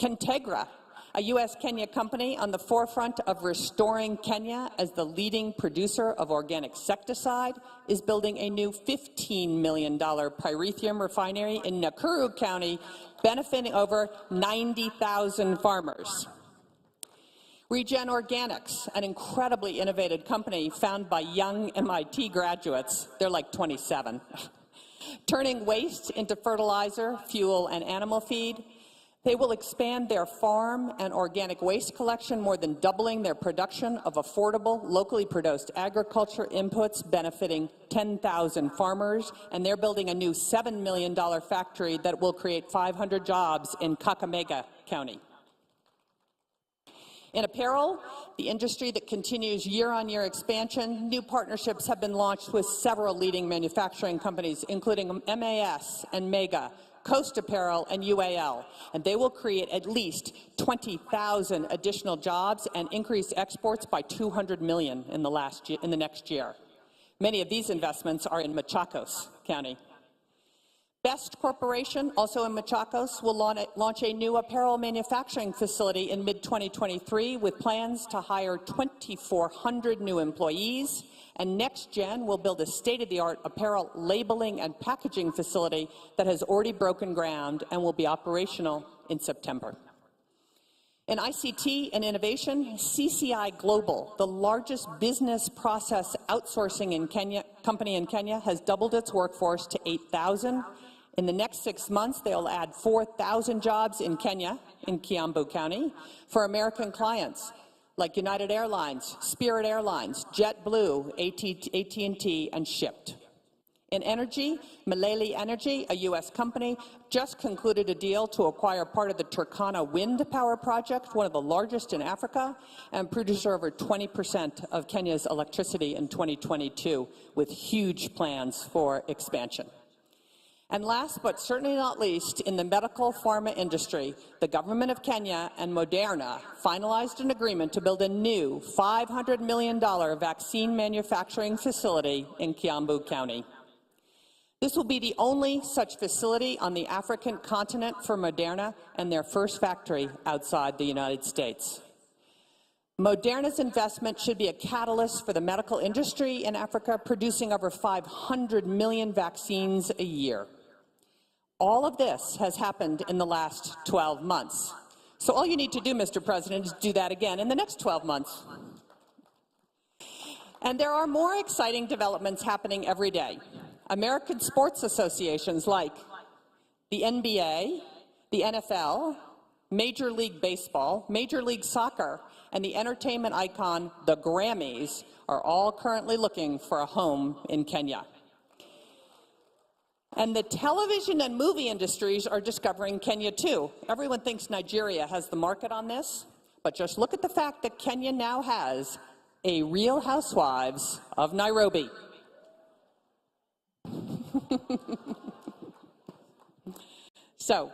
Speaker 3: Kentegra, a U.S.-Kenya company on the forefront of restoring Kenya as the leading producer of organic insecticide, is building a new $15 million pyrethrum refinery in Nakuru County, benefiting over 90,000 farmers. Regen Organics, an incredibly innovative company founded by young MIT graduates, they're like 27, turning waste into fertilizer, fuel, and animal feed. They will expand their farm and organic waste collection, more than doubling their production of affordable, locally produced agriculture inputs benefiting 10,000 farmers, and they're building a new $7 million factory that will create 500 jobs in Kakamega County. In apparel, the industry that continues year-on-year expansion, new partnerships have been launched with several leading manufacturing companies, including MAS and Mega, Coast Apparel, and UAL, and they will create at least 20,000 additional jobs and increase exports by 200 million in the next year. Many of these investments are in Machakos County. Best Corporation, also in Machakos, will launch a new apparel manufacturing facility in mid-2023 with plans to hire 2,400 new employees. And NextGen will build a state-of-the-art apparel labeling and packaging facility that has already broken ground and will be operational in September. In ICT and innovation, CCI Global, the largest business process outsourcing company in Kenya, has doubled its workforce to 8,000. In the next 6 months, they'll add 4,000 jobs in Kenya, in Kiambu County, for American clients like United Airlines, Spirit Airlines, JetBlue, AT&T, and Shipped. In energy, Malele Energy, a U.S. company, just concluded a deal to acquire part of the Turkana wind power project, one of the largest in Africa, and producer over 20% of Kenya's electricity in 2022, with huge plans for expansion. And last but certainly not least, in the medical pharma industry, the government of Kenya and Moderna finalized an agreement to build a new $500 million vaccine manufacturing facility in Kiambu County. This will be the only such facility on the African continent for Moderna and their first factory outside the United States. Moderna's investment should be a catalyst for the medical industry in Africa, producing over 500 million vaccines a year. All of this has happened in the last 12 months. So all you need to do, Mr. President, is do that again in the next 12 months. And there are more exciting developments happening every day. American sports associations like the NBA, the NFL, Major League Baseball, Major League Soccer, and the entertainment icon, the Grammys, are all currently looking for a home in Kenya. And the television and movie industries are discovering Kenya too. Everyone thinks Nigeria has the market on this, but just look at the fact that Kenya now has a Real Housewives of Nairobi. So,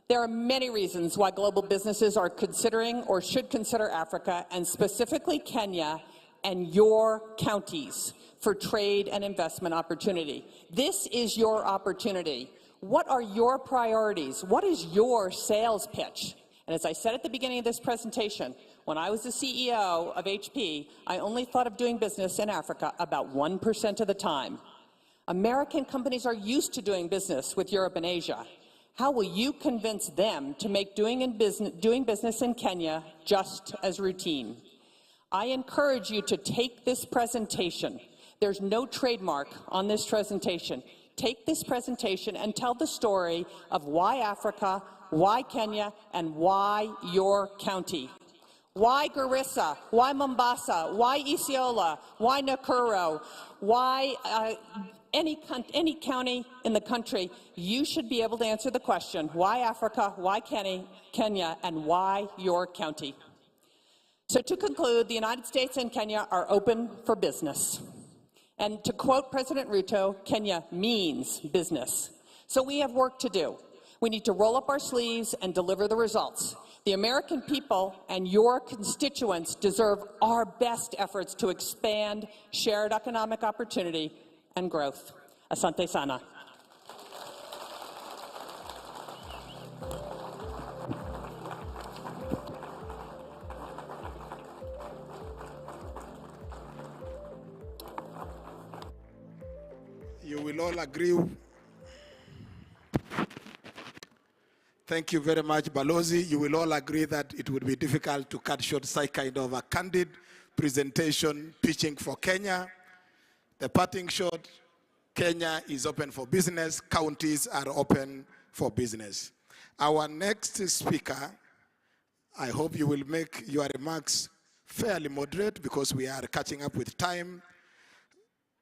Speaker 3: there are many reasons why global businesses are considering or should consider Africa, and specifically Kenya and your counties, for trade and investment opportunity. This is your opportunity. What are your priorities? What is your sales pitch? And as I said at the beginning of this presentation, when I was the CEO of HP, I only thought of doing business in Africa about 1% of the time. American companies are used to doing business with Europe and Asia. How will you convince them to make doing business in Kenya just as routine? I encourage you to take this presentation. There's no trademark on this presentation. Take this presentation and tell the story of why Africa, why Kenya, and why your county. Why Garissa? Why Mombasa? Why Isiolo? Why Nakuru? Why any county in the country? You should be able to answer the question, why Africa, why Kenya, and why your county? So to conclude, the United States and Kenya are open for business. And to quote President Ruto, Kenya means business. So we have work to do. We need to roll up our sleeves and deliver the results. The American people and your constituents deserve our best efforts to expand shared economic opportunity and growth. Asante sana.
Speaker 5: You will all agree. Thank you very much, Balozi. You will all agree that it would be difficult to cut short such kind of a candid presentation pitching for Kenya. The parting shot, Kenya is open for business. Counties are open for business. Our next speaker, I hope you will make your remarks fairly moderate because we are catching up with time.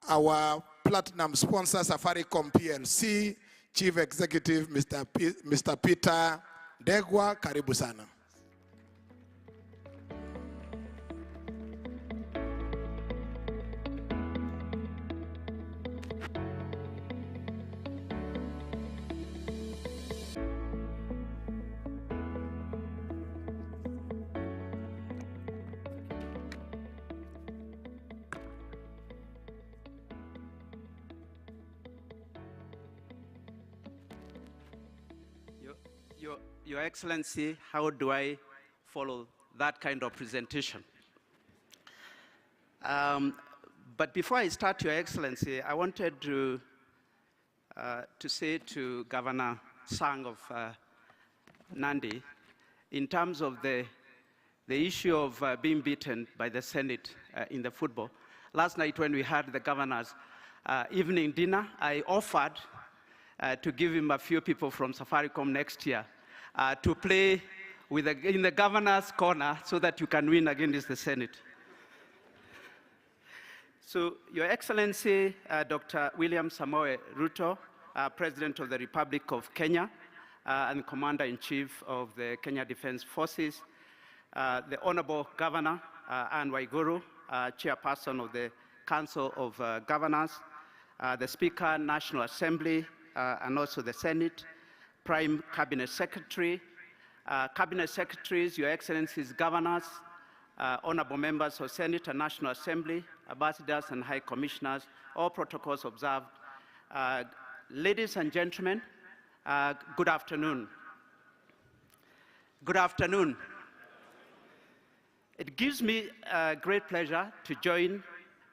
Speaker 5: Our platinum sponsor, Safaricom PLC, Chief Executive, Mr. Peter Degwa, karibu sana.
Speaker 9: Your Excellency, how do I follow that kind of presentation? But before I start, Your Excellency, I wanted to say to Governor Sang of Nandi, in terms of the issue of being beaten by the Senate in the football. Last night when we had the governor's evening dinner, I offered to give him a few people from Safaricom next year to play in the governor's corner so that you can win against the Senate. So, Your Excellency, Dr. William Samoei Ruto, President of the Republic of Kenya and Commander-in-Chief of the Kenya Defense Forces, the Honorable Governor Anne Waiguru, Chairperson of the Council of Governors, the Speaker, National Assembly, and also the Senate, Prime Cabinet Secretary, Cabinet Secretaries, Your Excellencies, Governors, Honorable Members of Senate and National Assembly, Ambassadors and High Commissioners, all protocols observed. Ladies and gentlemen, good afternoon. Good afternoon. It gives me great pleasure to join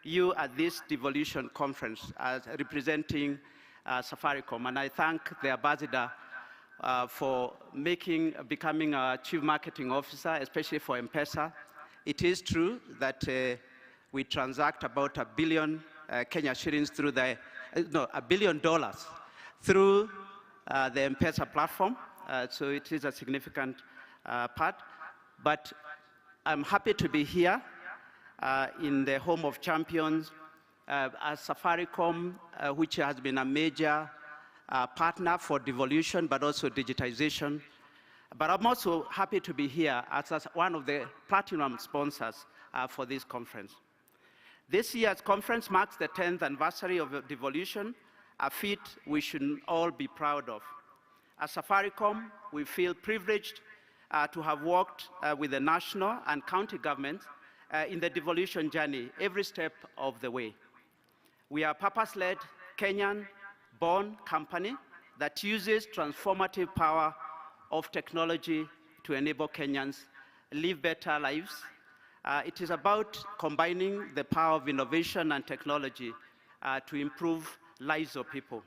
Speaker 9: you at this Devolution conference as representing Safaricom, and I thank the ambassador for becoming a chief marketing officer, especially for M-Pesa. It is true that we transact about $1 billion Kenya shillings through $1 billion through the M-Pesa platform, so it is a significant part. But I'm happy to be here in the home of champions, as Safaricom, which has been a major partner for devolution, but also digitization. But I'm also happy to be here as one of the platinum sponsors for this conference. This year's conference marks the 10th anniversary of devolution, a feat we should all be proud of. As Safaricom, we feel privileged to have worked with the national and county governments in the devolution journey every step of the way. We are a purpose-led, Kenyan-born company that uses transformative power of technology to enable Kenyans live better lives. It is about combining the power of innovation and technology to improve lives of people.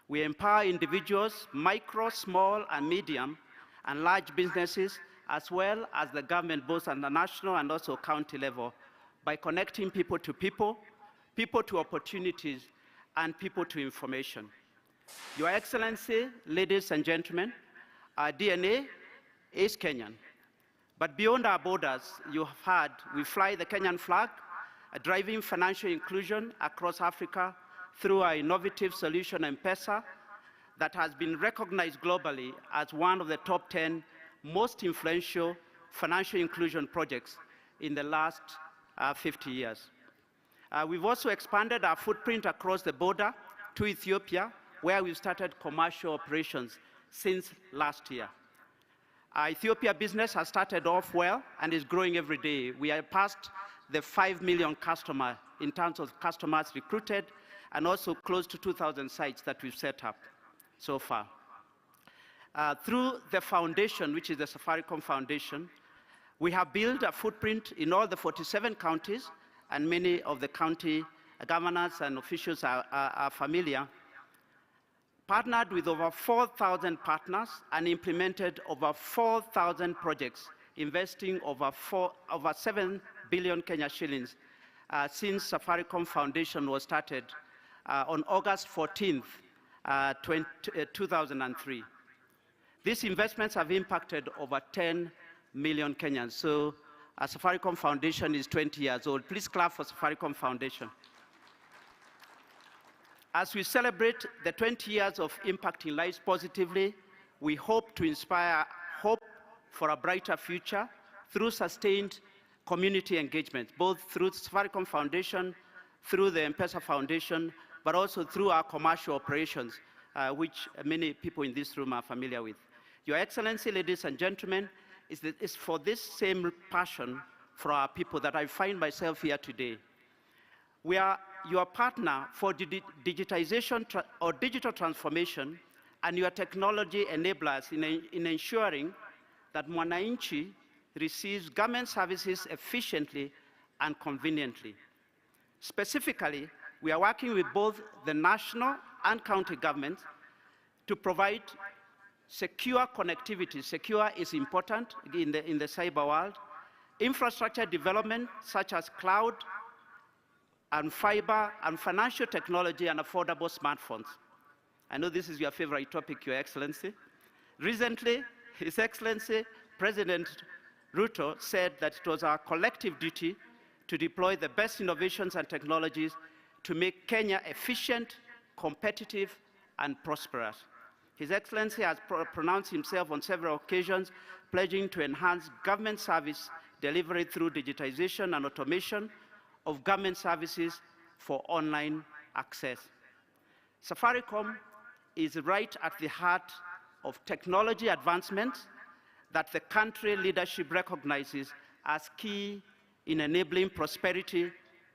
Speaker 9: We empower individuals, micro, small, and medium, and large businesses, as well as the government, both on the national and also county level, by connecting people to opportunities, and people to information. Your Excellency, ladies and gentlemen, our DNA is Kenyan. But beyond our borders, you have heard, we fly the Kenyan flag, driving financial inclusion across Africa through our innovative solution, M-Pesa, that has been recognized globally as one of the top 10 most influential financial inclusion projects in the last 50 years. We've also expanded our footprint across the border to Ethiopia, where we've started commercial operations since last year. Our Ethiopia business has started off well and is growing every day. We are past the 5 million customer in terms of customers recruited, and also close to 2,000 sites that we've set up so far. Through the foundation, which is the Safaricom Foundation, we have built a footprint in all the 47 counties, and many of the county governors and officials are familiar, partnered with over 4,000 partners and implemented over 4,000 projects, investing over 7 billion Kenya shillings since Safaricom Foundation was started on August 14th, 2003. These investments have impacted over 10 million Kenyans. So Safaricom Foundation is 20 years old. Please clap for Safaricom Foundation. As we celebrate the 20 years of impacting lives positively, we hope to inspire hope for a brighter future through sustained community engagement, both through Safaricom Foundation, through the M-Pesa Foundation, but also through our commercial operations, which many people in this room are familiar with. Your Excellency, ladies and gentlemen, it's for this same passion for our people that I find myself here today. We are your partner for digitization or digital transformation and your technology enablers in ensuring that Mwananchi receives government services efficiently and conveniently. Specifically, we are working with both the national and county governments to provide secure connectivity. Secure is important in the cyber world. Infrastructure development such as cloud and fiber and financial technology and affordable smartphones. I know this is your favorite topic, Your Excellency. Recently, His Excellency President Ruto said that it was our collective duty to deploy the best innovations and technologies to make Kenya efficient, competitive, and prosperous. His Excellency has pronounced himself on several occasions, pledging to enhance government service delivery through digitization and automation of government services for online access. Safaricom is right at the heart of technology advancements that the country leadership recognizes as key in enabling prosperity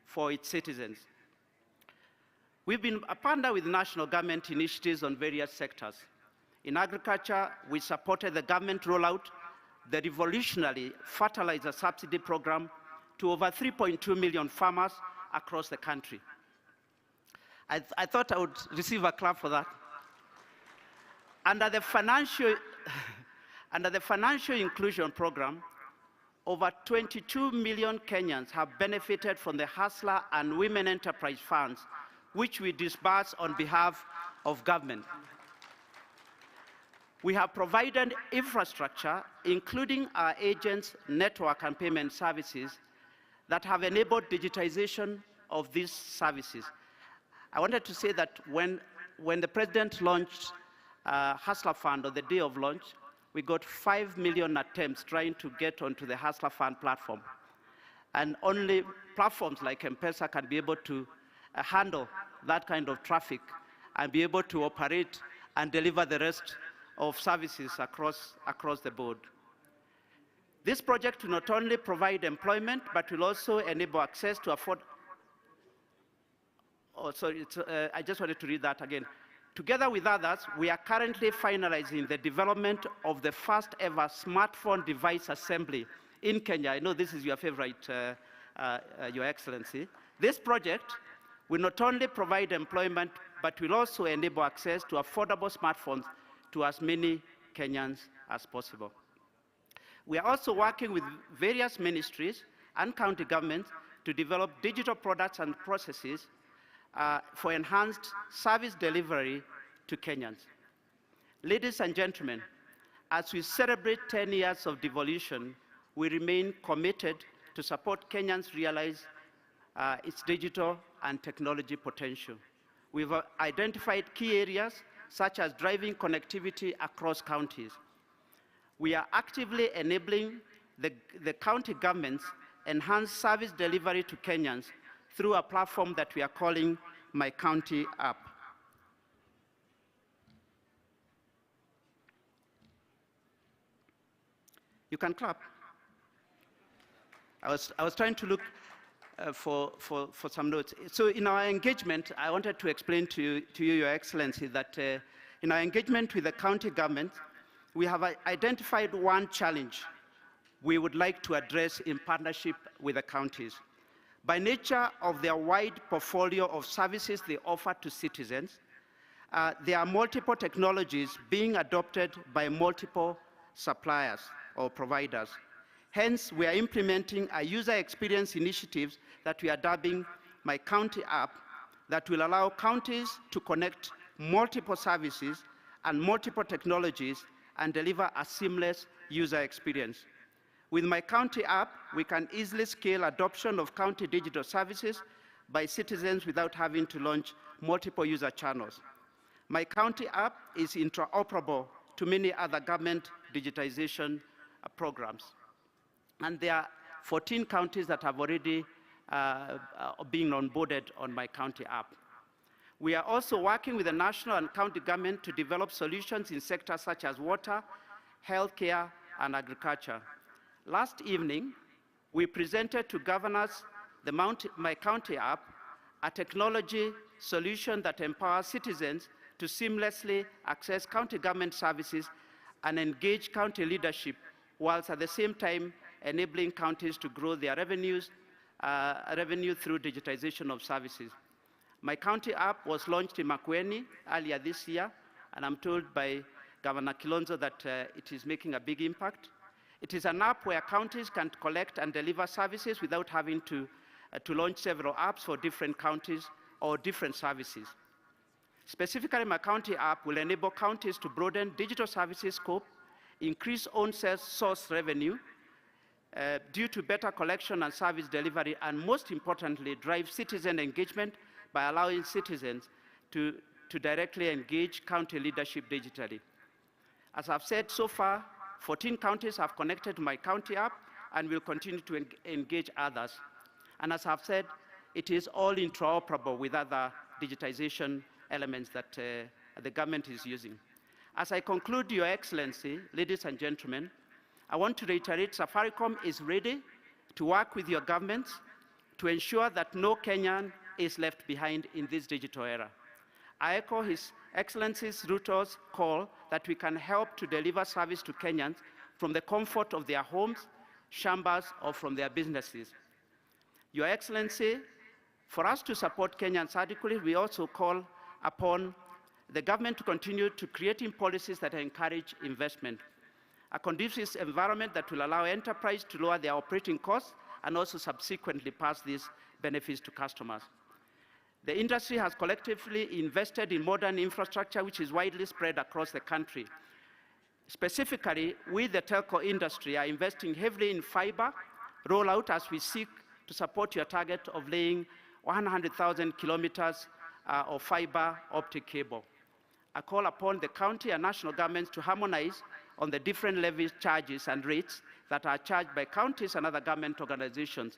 Speaker 9: for its citizens. We've been a partner with national government initiatives on various sectors. In agriculture, we supported the government rollout, the revolutionary fertilizer subsidy program to over 3.2 million farmers across the country. I thought I would receive a clap for that. Under the financial inclusion program, over 22 million Kenyans have benefited from the Hustler and Women Enterprise Funds, which we disburse on behalf of government. We have provided infrastructure, including our agents' network and payment services, that have enabled digitization of these services. I wanted to say that when the President launched Hustler Fund on the day of launch, we got 5 million attempts trying to get onto the Hustler Fund platform. And only platforms like M-Pesa can be able to handle that kind of traffic and be able to operate and deliver the rest of services across the board. This project will not only provide employment, but will also enable access to I just wanted to read that again. Together with others, we are currently finalizing the development of the first ever smartphone device assembly in Kenya. I know this is your favorite, Your Excellency. This project will not only provide employment, but will also enable access to affordable smartphones to as many Kenyans as possible. We are also working with various ministries and county governments to develop digital products and processes for enhanced service delivery to Kenyans. Ladies and gentlemen, as we celebrate 10 years of devolution, we remain committed to support Kenyans realize its digital and technology potential. We've identified key areas such as driving connectivity across counties. We are actively enabling the county governments enhance service delivery to Kenyans through a platform that we are calling My County App. You can clap. I was trying to look for some notes. So in our engagement, I wanted to explain to you, Your Excellency, that in our engagement with the county government, we have identified one challenge we would like to address in partnership with the counties. By nature of their wide portfolio of services they offer to citizens, there are multiple technologies being adopted by multiple suppliers or providers. Hence, we are implementing a user experience initiatives that we are dubbing My County App that will allow counties to connect multiple services and multiple technologies and deliver a seamless user experience. With My County app, we can easily scale adoption of county digital services by citizens without having to launch multiple user channels. My County app is interoperable to many other government digitization programs. And there are 14 counties that have already been onboarded on My County app. We are also working with the national and county government to develop solutions in sectors such as water, healthcare, and agriculture. Last evening, we presented to governors the My County app, a technology solution that empowers citizens to seamlessly access county government services and engage county leadership, whilst at the same time enabling counties to grow their revenue through digitization of services. My County app was launched in Makueni earlier this year, and I'm told by Governor Kilonzo that it is making a big impact. It is an app where counties can collect and deliver services without having to launch several apps for different counties or different services. Specifically, My County app will enable counties to broaden digital services scope, increase own source revenue due to better collection and service delivery, and most importantly, drive citizen engagement by allowing citizens to directly engage county leadership digitally. As I've said, so far, 14 counties have connected to My County app and will continue to engage others. And as I've said, it is all interoperable with other digitization elements that the government is using. As I conclude, Your Excellency, ladies and gentlemen, I want to reiterate Safaricom is ready to work with your governments to ensure that no Kenyan is left behind in this digital era. I echo His Excellency's Ruto's call that we can help to deliver service to Kenyans from the comfort of their homes, chambers, or from their businesses. Your Excellency, for us to support Kenyans adequately, we also call upon the government to continue to creating policies that encourage investment, a conducive environment that will allow enterprise to lower their operating costs and also subsequently pass these benefits to customers. The industry has collectively invested in modern infrastructure which is widely spread across the country. Specifically, we, the telco industry, are investing heavily in fiber rollout as we seek to support your target of laying 100,000 kilometers of fiber optic cable. I call upon the county and national governments to harmonize on the different levy charges and rates that are charged by counties and other government organizations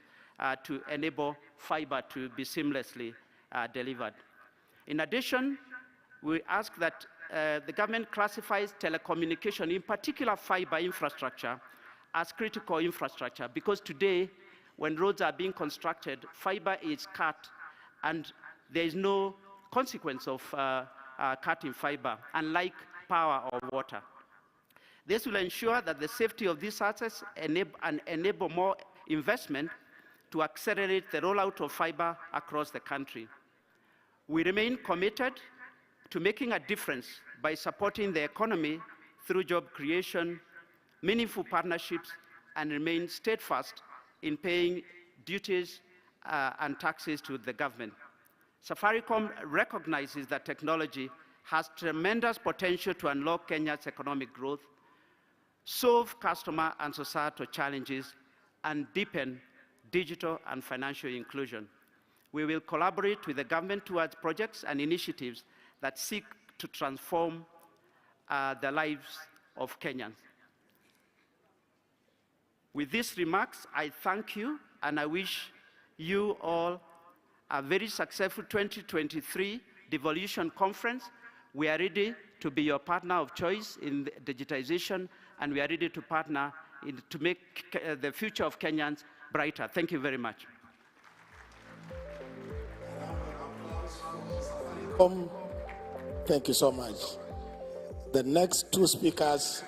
Speaker 9: to enable fiber to be seamlessly delivered. In addition, we ask that the government classifies telecommunication, in particular fiber infrastructure, as critical infrastructure, because today, when roads are being constructed, fiber is cut, and there is no consequence of cutting fiber, unlike power or water. This will ensure that the safety of these assets enable more investment to accelerate the rollout of fiber across the country. We remain committed to making a difference by supporting the economy through job creation, meaningful partnerships, and remain steadfast in paying duties and taxes to the government. Safaricom recognizes that technology has tremendous potential to unlock Kenya's economic growth, solve customer and societal challenges, and deepen digital and financial inclusion. We will collaborate with the government towards projects and initiatives that seek to transform the lives of Kenyans. With these remarks, I thank you, and I wish you all a very successful 2023 Devolution Conference. We are ready to be your partner of choice in digitization, and we are ready to partner to make the future of Kenyans brighter. Thank you very much.
Speaker 5: Thank you so much. The next two speakers,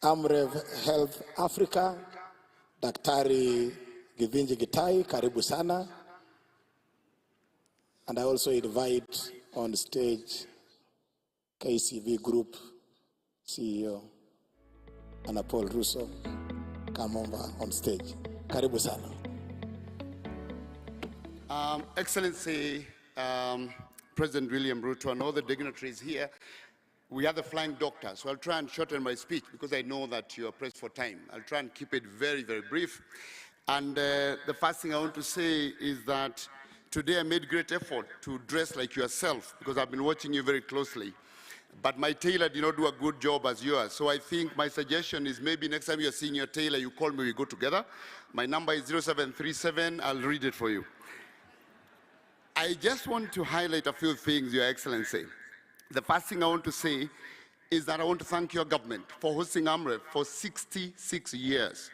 Speaker 5: Amref Health Africa, Daktari Githinji Gitai, karibu sana. And I also invite on stage KCV Group CEO, Anna Paul Russo, come over on stage. Karibu sana.
Speaker 2: Excellency, President William Ruto and all the dignitaries here, we have the flying doctor, so I'll try and shorten my speech because I know that you are pressed for time. I'll try and keep it very, very brief. And the first thing I want to say is that today I made great effort to dress like yourself because I've been watching you very closely. But my tailor did not do a good job as yours. So I think my suggestion is maybe next time you're seeing your tailor, you call me, we go together. My number is 0737, I'll read it for you. I just want to highlight a few things, Your Excellency. The first thing I want to say is that I want to thank your government for hosting AMREF for 66 years.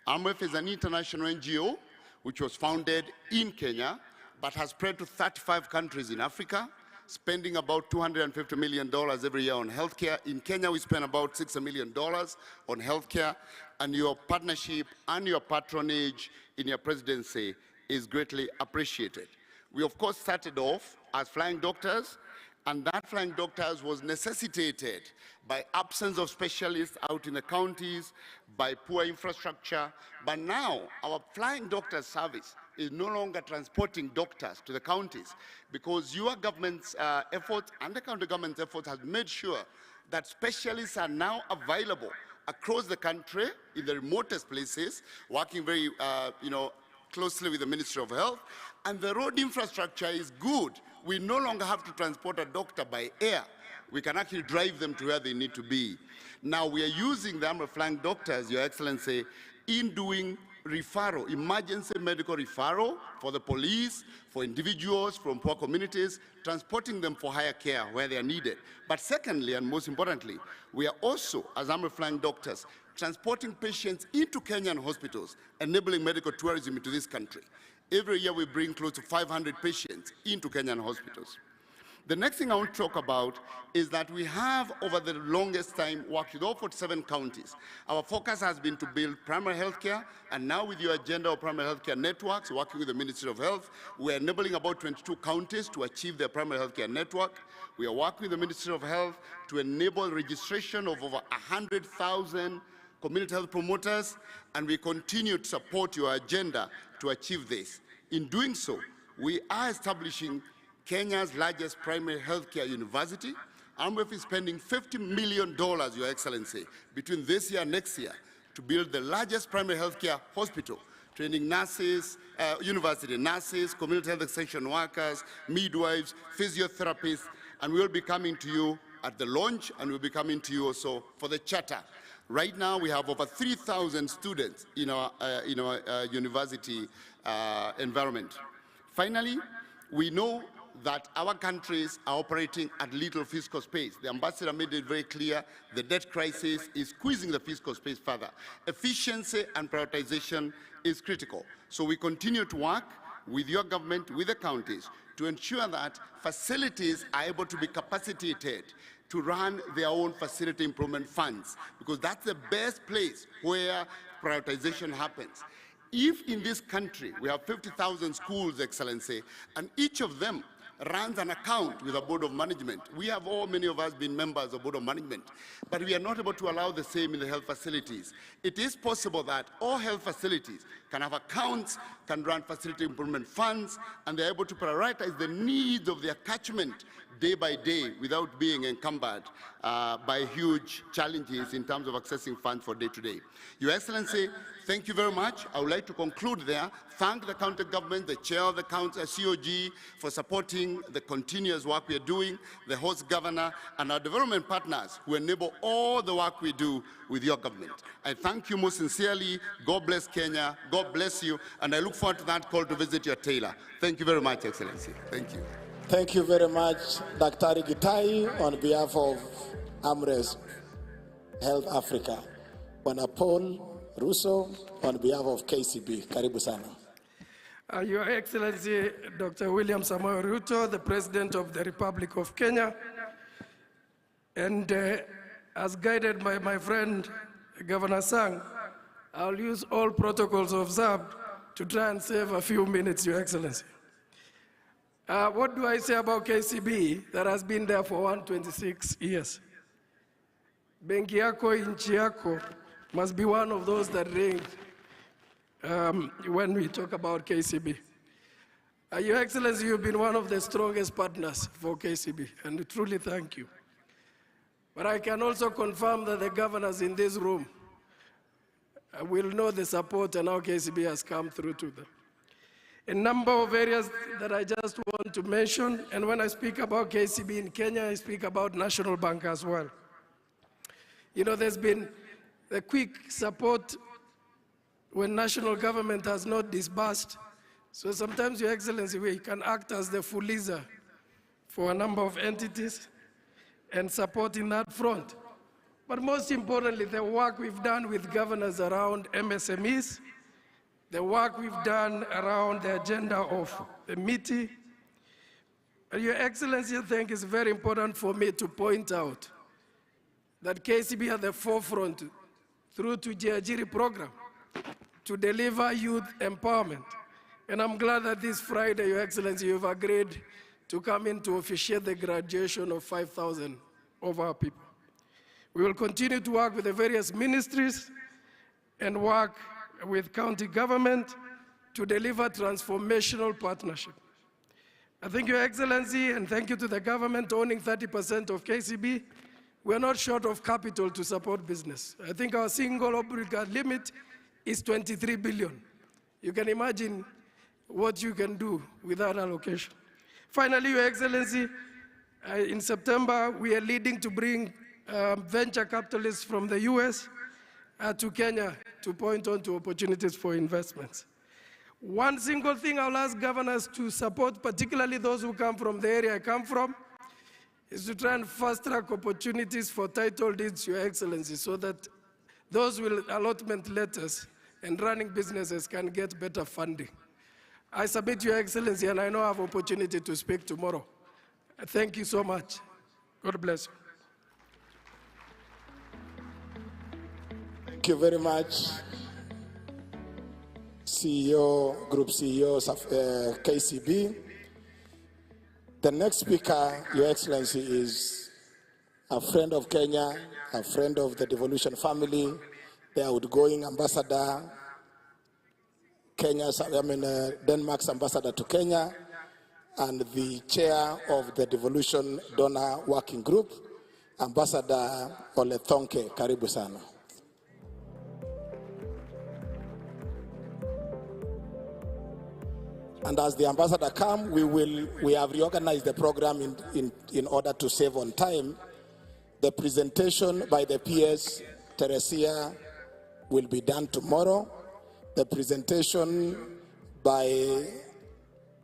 Speaker 2: AMREF is an international NGO which was founded in Kenya, but has spread to 35 countries in Africa, spending about $250 million every year on healthcare. In Kenya, we spend about $60 million on healthcare, and your partnership and your patronage in your presidency is greatly appreciated. We, of course, started off as flying doctors, and that flying doctors was necessitated by absence of specialists out in the counties, by poor infrastructure. But now our flying doctor service is no longer transporting doctors to the counties because your government's efforts and the county government's efforts has made sure that specialists are now available across the country in the remotest places, working very closely with the Ministry of Health, and the road infrastructure is good. We no longer have to transport a doctor by air. We can actually drive them to where they need to be. Now we are using the AMREF flying doctors, Your Excellency, in doing referral, emergency medical referral for the police, for individuals from poor communities, transporting them for higher care where they are needed. But secondly, and most importantly, we are also, as AMREF flying doctors, transporting patients into Kenyan hospitals, enabling medical tourism into this country. Every year we bring close to 500 patients into Kenyan hospitals. The next thing I want to talk about is that we have, over the longest time, worked with all 47 counties. Our focus has been to build primary health care, and now with your agenda of primary health care networks, working with the Ministry of Health, we're enabling about 22 counties to achieve their primary health care network. We are working with the Ministry of Health to enable registration of over 100,000 community health promoters, and we continue to support your agenda to achieve this. In doing so, we are establishing Kenya's largest primary healthcare university. AMREF is spending $50 million, Your Excellency, between this year and next year to build the largest primary healthcare hospital, training nurses, university nurses, community health extension workers, midwives, physiotherapists, and we will be coming to you at the launch, and we'll be coming to you also for the charter. Right now, we have over 3,000 students in our university environment. Finally, we know that our countries are operating at little fiscal space. The ambassador made it very clear the debt crisis is squeezing the fiscal space further. Efficiency and prioritization is critical. So we continue to work with your government, with the counties, to ensure that facilities are able to be capacitated to run their own facility improvement funds, because that's the best place where prioritization happens. If in this country we have 50,000 schools, Excellency, and each of them runs an account with a board of management. We have many of us been members of board of management, but we are not able to allow the same in the health facilities. It is possible that all health facilities can have accounts, can run facility improvement funds, and they're able to prioritize the needs of their catchment day by day without being encumbered by huge challenges in terms of accessing funds for day to day. Your Excellency, thank you very much. I would like to conclude there. Thank the county government, the chair of the county, COG, for supporting the continuous work we are doing, the host governor, and our development partners who enable all the work we do with your government. I thank you most sincerely. God bless Kenya. God bless you. And I look forward to that call to visit your tailor. Thank you very much, Excellency. Thank you.
Speaker 11: Thank you very much, Dr. Gitai, on behalf of AMREF Health Africa. Bwana Paul Russo, on behalf of KCB. Karibu sana.
Speaker 19: Your Excellency, Dr. William Samoei Ruto, the President of the Republic of Kenya, and as guided by my friend, Governor Sang, I'll use all protocols observed to try and save a few minutes, Your Excellency. What do I say about KCB that has been there for 126 years? Benki yako, inchi yako must be one of those that ring when we talk about KCB. Your Excellency, you've been one of the strongest partners for KCB, and we truly thank you. But I can also confirm that the governors in this room will know the support and how KCB has come through to them. A number of areas that I just want to mention, and when I speak about KCB in Kenya, I speak about National Bank as well. You know, there's been a quick support when national government has not disbursed. So sometimes, Your Excellency, we can act as the fuliza for a number of entities and support in that front. But most importantly, the work we've done with governors around MSMEs, the work we've done around the agenda of the MITI. Your Excellency, I think it's very important for me to point out that KCB at the forefront through to Jiajiri program to deliver youth empowerment. And I'm glad that this Friday, Your Excellency, you've agreed to come in to officiate the graduation of 5,000 of our people. We will continue to work with the various ministries and work with county government to deliver transformational partnership. I think, Your Excellency, and thank you to the government owning 30% of KCB, we're not short of capital to support business. I think our single obligor limit is 23 billion. You can imagine what you can do with that allocation. Finally, Your Excellency, in September, we are leading to bring venture capitalists from the US to Kenya to point on to opportunities for investments. One single thing I'll ask governors to support, particularly those who come from the area I come from, is to try and fast-track opportunities for title deeds, Your Excellency, so that those with allotment letters and running businesses can get better funding. I submit, Your Excellency, and I know I have opportunity to speak tomorrow. Thank you so much. God bless you.
Speaker 11: Thank you very much, CEO, Group CEO of KCB. The next speaker, Your Excellency, is a friend of Kenya, a friend of the Devolution family, the outgoing ambassador, Denmark's ambassador to Kenya, and the chair of the Devolution Donor Working Group, Ambassador Ole Thonke. Karibu sana. And as the ambassador comes, we have reorganized the program in order to save on time. The presentation by the PS, Teresia, will be done tomorrow. The presentation by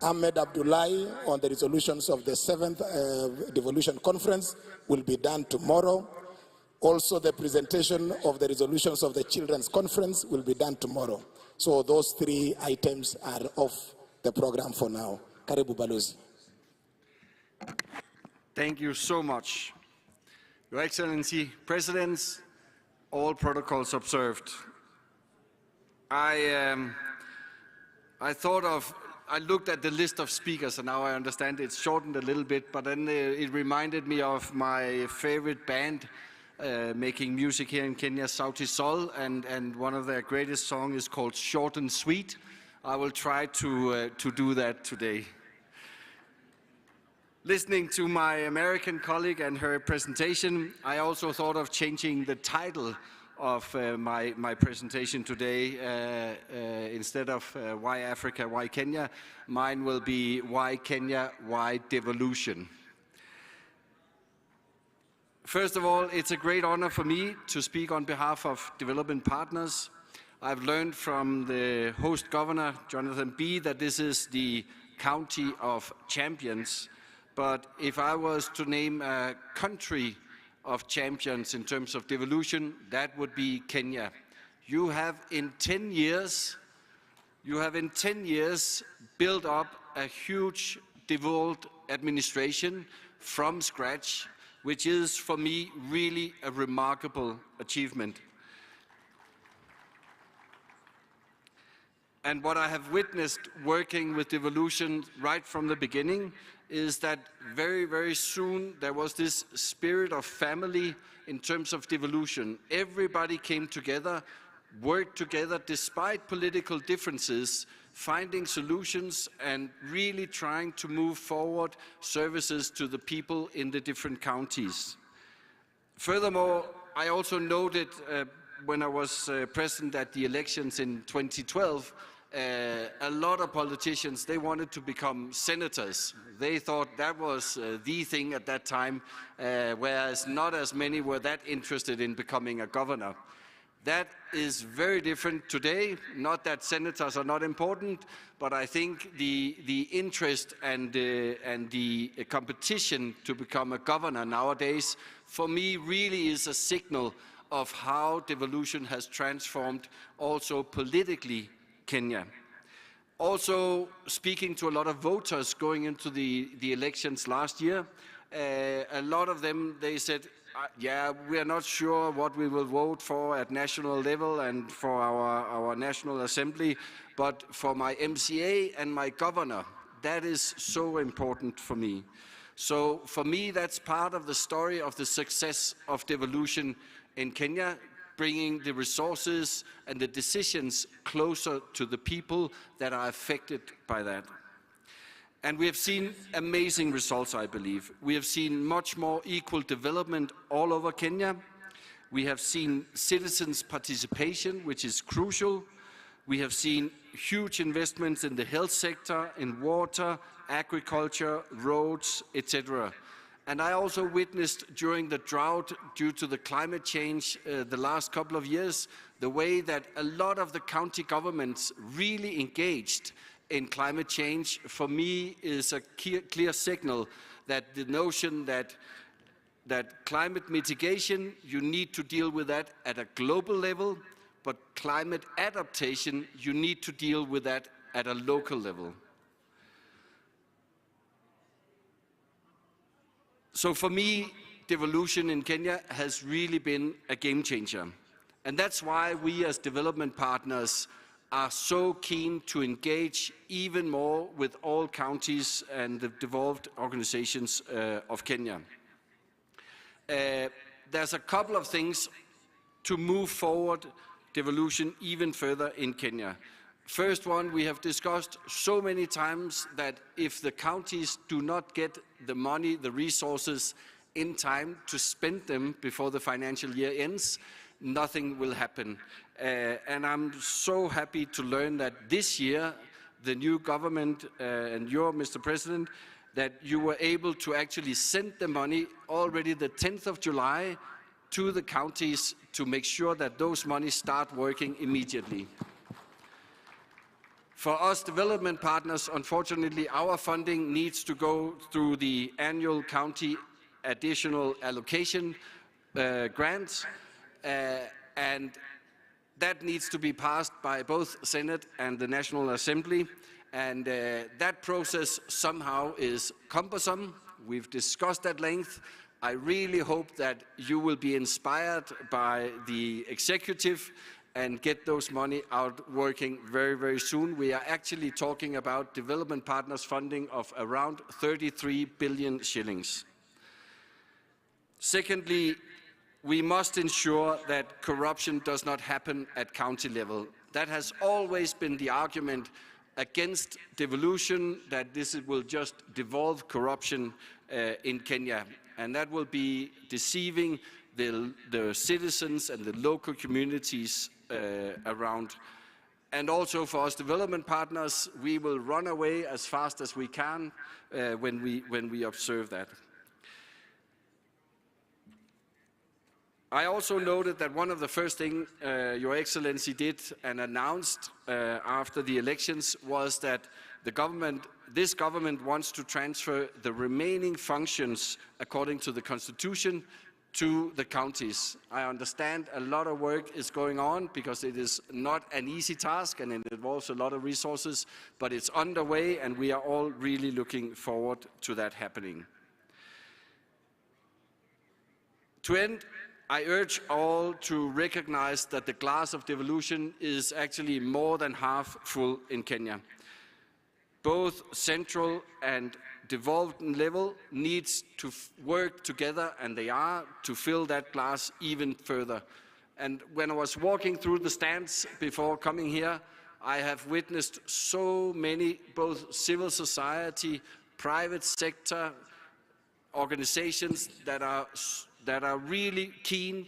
Speaker 11: Ahmed Abdullahi on the resolutions of the 7th Devolution Conference will be done tomorrow. Also, the presentation of the resolutions of the Children's Conference will be done tomorrow. So those 3 items are off the program for now. Karibu Balozi.
Speaker 4: Thank you so much. Your Excellency, Presidents, all protocols observed. I looked at the list of speakers, and now I understand it's shortened a little bit, but then it reminded me of my favorite band making music here in Kenya, Sauti Sol, and one of their greatest songs is called Short and Sweet. I will try to do that today. Listening to my American colleague and her presentation, I also thought of changing the title of my presentation today. Instead of Why Africa, Why Kenya, mine will be Why Kenya, Why Devolution. First of all, it's a great honor for me to speak on behalf of development partners. I've learned from the host governor, Jonathan B., that this is the county of champions. But if I was to name a country of champions in terms of devolution, that would be Kenya. You have in 10 years built up a huge devolved administration from scratch, which is for me really a remarkable achievement. And what I have witnessed working with devolution right from the beginning is that very, very soon there was this spirit of family in terms of devolution. Everybody came together, worked together despite political differences, finding solutions and really trying to move forward services to the people in the different counties. Furthermore, I also noted when I was present at the elections in 2012, a lot of politicians, they wanted to become senators. They thought that was the thing at that time, whereas not as many were that interested in becoming a governor. That is very different today. Not that senators are not important, but I think the interest and the competition to become a governor nowadays, for me, really is a signal of how devolution has transformed also politically Kenya. Also, speaking to a lot of voters going into the elections last year, a lot of them, they said, yeah, we are not sure what we will vote for at national level and for our National Assembly, but for my MCA and my governor, that is so important for me. So for me, that's part of the story of the success of devolution in Kenya, bringing the resources and the decisions closer to the people that are affected by that. And we have seen amazing results, I believe. We have seen much more equal development all over Kenya. We have seen citizens' participation, which is crucial. We have seen huge investments in the health sector, in water, agriculture, roads, etc. And I also witnessed during the drought due to the climate change the last couple of years, the way that a lot of the county governments really engaged in climate change, for me, is a clear signal that the notion that climate mitigation, you need to deal with that at a global level, but climate adaptation, you need to deal with that at a local level. So for me, devolution in Kenya has really been a game changer. And that's why we as development partners are so keen to engage even more with all counties and the devolved organizations of Kenya. There's a couple of things to move forward devolution even further in Kenya. First one, we have discussed so many times that if the counties do not get the money, the resources in time to spend them before the financial year ends, nothing will happen. And I'm so happy to learn that this year, the new government and you, Mr. President, that you were able to actually send the money already the 10th of July to the counties to make sure that those monies start working immediately. For us development partners, unfortunately, our funding needs to go through the annual county additional allocation grants, and that needs to be passed by both Senate and the National Assembly, and that process somehow is cumbersome. We've discussed at length. I really hope that you will be inspired by the executive and get those money out working very, very soon. We are actually talking about development partners funding of around 33 billion shillings. Secondly, we must ensure that corruption does not happen at county level. That has always been the argument against devolution, that this will just devolve corruption in Kenya. And that will be deceiving the citizens and the local communities around. And also for us development partners, we will run away as fast as we can when we observe that. I also noted that one of the first things Your Excellency did and announced after the elections was that this government wants to transfer the remaining functions according to the Constitution to the counties. I understand a lot of work is going on because it is not an easy task and it involves a lot of resources, but it's underway and we are all really looking forward to that happening. To end, I urge all to recognize that the glass of devolution is actually more than half full in Kenya. Both central and devolved level needs to work together, and they are, to fill that glass even further. And when I was walking through the stands before coming here, I have witnessed so many, both civil society, private sector, organizations that are that are really keen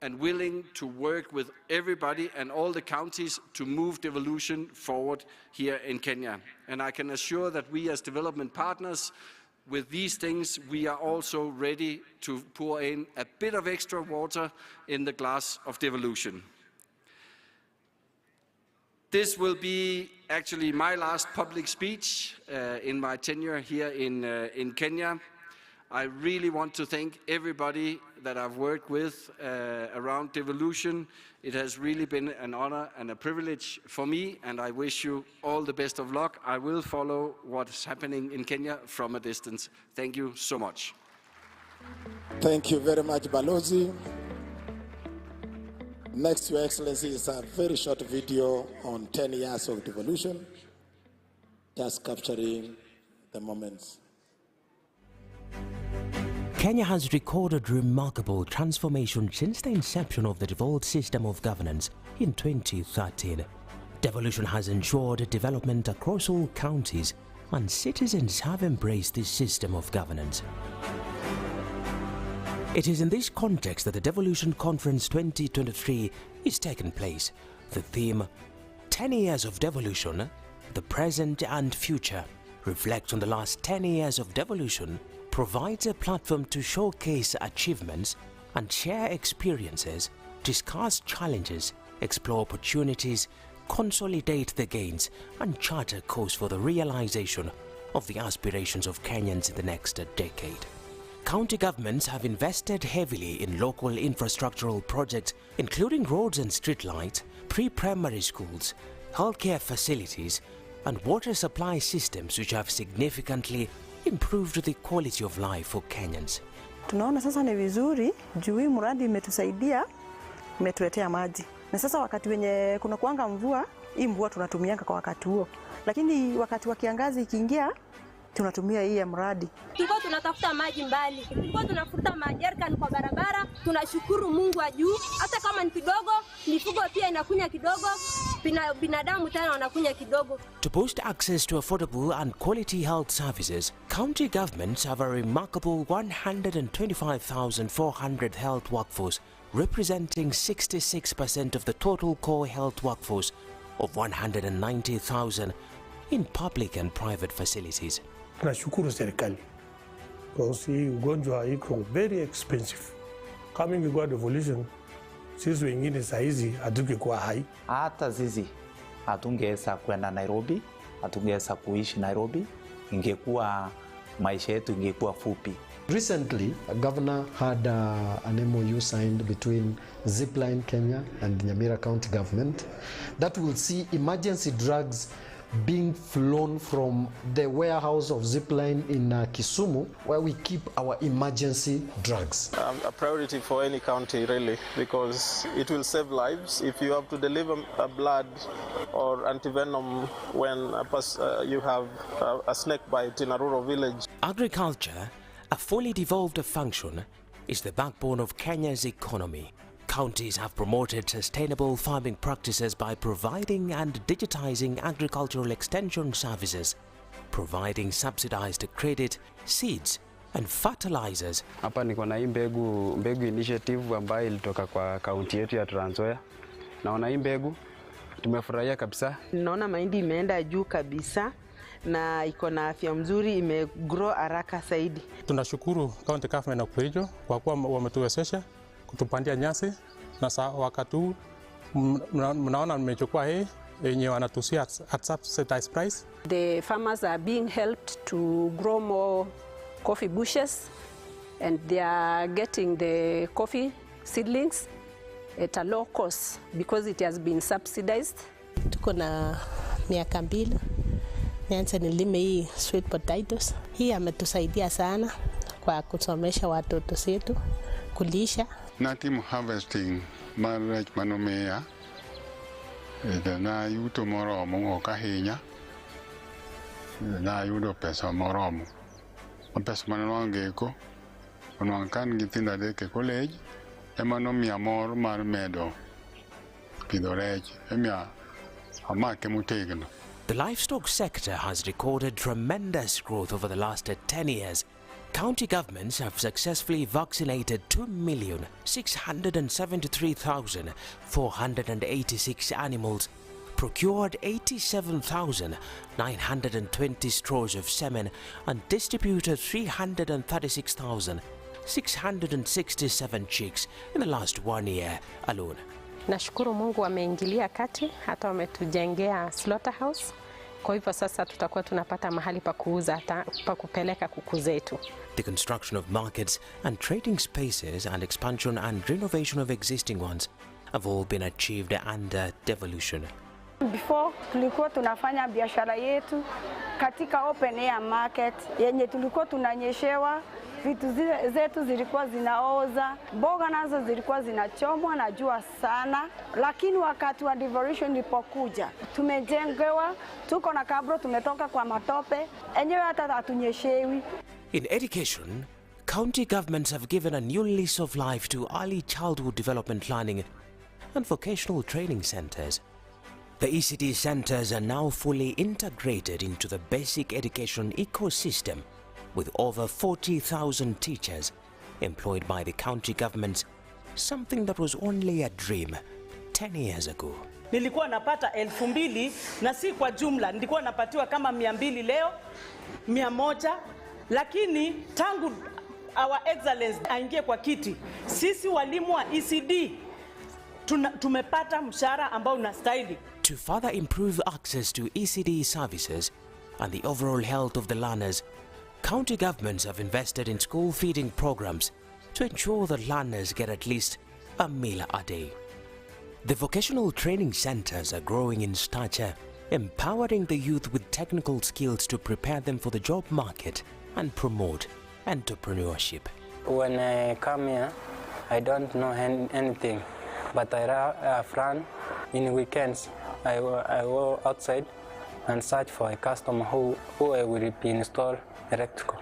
Speaker 4: and willing to work with everybody and all the counties to move devolution forward here in Kenya. And I can assure that we as development partners, with these things, we are also ready to pour in a bit of extra water in the glass of devolution. This will be actually my last public speech in my tenure here in Kenya. I really want to thank everybody that I've worked with around devolution. It has really been an honor and a privilege for me, and I wish you all the best of luck. I will follow what's happening in Kenya from a distance. Thank you so much.
Speaker 11: Thank you very much, Balozi. Next, Your Excellency, is a very short video on 10 years of devolution, just capturing the moments.
Speaker 6: Kenya has recorded remarkable transformation since the inception of the devolved system of governance in 2013. Devolution has ensured development across all counties, and citizens have embraced this system of governance. It is in this context that the Devolution Conference 2023 is taking place. The theme, 10 Years of Devolution, the Present and Future, reflects on the last 10 years of devolution, provides a platform to showcase achievements and share experiences, discuss challenges, explore opportunities, consolidate the gains, and chart a course for the realization of the aspirations of Kenyans in the next decade. County governments have invested heavily in local infrastructural projects, including roads and streetlights, pre-primary schools, healthcare facilities, and water supply systems, which have significantly improved the quality of life for Kenyans.
Speaker 20: Tunaona sasa ni vizuri juu hii mradi imetusaidia, imetuletea maji. Na sasa wakati wenye kuna kuanga mvua, hii mvua tunatumianga kwa wakati huo. Lakini wakati wa kiangazi ikiingia, tunatumia hii ya mradi.
Speaker 7: Tulikuwa tunatafuta maji mbali. Tulikuwa tunafuta majerikani kwa barabara. Tunashukuru Mungu wa juu. Hata kama ni kidogo, mifugo pia inakunya kidogo, binadamu tena wanakunya kidogo.
Speaker 6: To boost access to affordable and quality health services, county governments have a remarkable 125,400 health workforce, representing 66% of the total core health workforce of 190,000 in public and private facilities.
Speaker 21: Tunashukuru serikali because hii ugonjwa iko very expensive. Kama ingekuwa devolution, sisi wengine saizi hatungekuwa hai.
Speaker 22: Hata sisi hatungeweza kwenda Nairobi, hatungeweza kuishi Nairobi, ingekuwa maisha yetu ingekuwa fupi.
Speaker 23: Recently, a governor had an MOU signed between Zipline Kenya and Nyamira County government that will see emergency drugs being flown from the warehouse of Zipline in Kisumu, where we keep our emergency drugs.
Speaker 24: A priority for any county, really, because it will save lives. If you have to deliver blood or antivenom when you have a snake bite in a rural village.
Speaker 6: Agriculture, a fully devolved function, is the backbone of Kenya's economy. Counties have promoted sustainable farming practices by providing and digitizing agricultural extension services, providing subsidized credit, seeds, and fertilizers.
Speaker 27: Hapa niko na hii mbegu initiative ambayo ilitoka kwa kaunti yetu ya Trans Nzoia. Naona hii mbegu tumefurahia kabisa.
Speaker 28: Naona mahindi imeenda juu kabisa na iko na afya mzuri, imegrow haraka zaidi.
Speaker 29: Tunashukuru county government na Kericho kwa kuwa wametuwezesha kutupandia nyasi, na wakati huu mnaona nimechukua hii yenye wanatusia at subsidized price.
Speaker 30: The farmers are being helped to grow more coffee bushes, and they are getting the coffee seedlings at a low cost because it has been subsidized.
Speaker 31: Tuko na miaka mbili nianze nilime hii sweet potatoes. Hii ametusaidia sana kwa kusomesha watoto wetu, kulisha.
Speaker 32: Natim harvesting marriage manomea na yuto moromo okahinya na yudo pesa moromo pesa manongeko onwankan gitinda deke college emano mia mor mar medo pidorech emia amake mutegno.
Speaker 6: The livestock sector has recorded tremendous growth over the last 10 years. County governments have successfully vaccinated 2,673,486 animals, procured 87,920 straws of semen, and distributed 336,667 chicks in the last 1 year alone.
Speaker 30: Nashukuru Mungu ameingilia kati, hata wametujengea slaughterhouse. Kwa hivyo sasa tutakuwa tunapata mahali pa kuuza, pa kupeleka kuku zetu.
Speaker 6: The construction of markets and trading spaces and expansion and renovation of existing ones have all been achieved under devolution.
Speaker 1: Before tulikuwa tunafanya biashara yetu katika open air market yenye tulikuwa tunanyeshewa, vitu zetu zilikuwa zinaoza, mboga nazo zilikuwa zinachomwa na jua sana, lakini wakati wa devolution ilipokuja tumejengewa, tuko na kabro, tumetoka kwa matope, enyewe hata hatunyeshewi.
Speaker 6: In education, county governments have given a new lease of life to early childhood development learning and vocational training centers. The ECD centers are now fully integrated into the basic education ecosystem, with over 40,000 teachers employed by the county governments, something that was only a dream 10 years ago.
Speaker 8: Nilikuwa napata 2,000 na si kwa jumla, nilikuwa napatiwa kama 200 leo, 100, lakini tangu our excellence aingie kwa kiti, sisi walimu wa ECD tumepata mshahara ambao unastahili.
Speaker 6: To further improve access to ECD services and the overall health of the learners, county governments have invested in school feeding programs to ensure that learners get at least a meal a day. The vocational training centers are growing in stature, empowering the youth with technical skills to prepare them for the job market and promote entrepreneurship.
Speaker 10: When I come here, I don't know anything, but I have run in weekends. I go outside and search for a customer who will be installed electrical.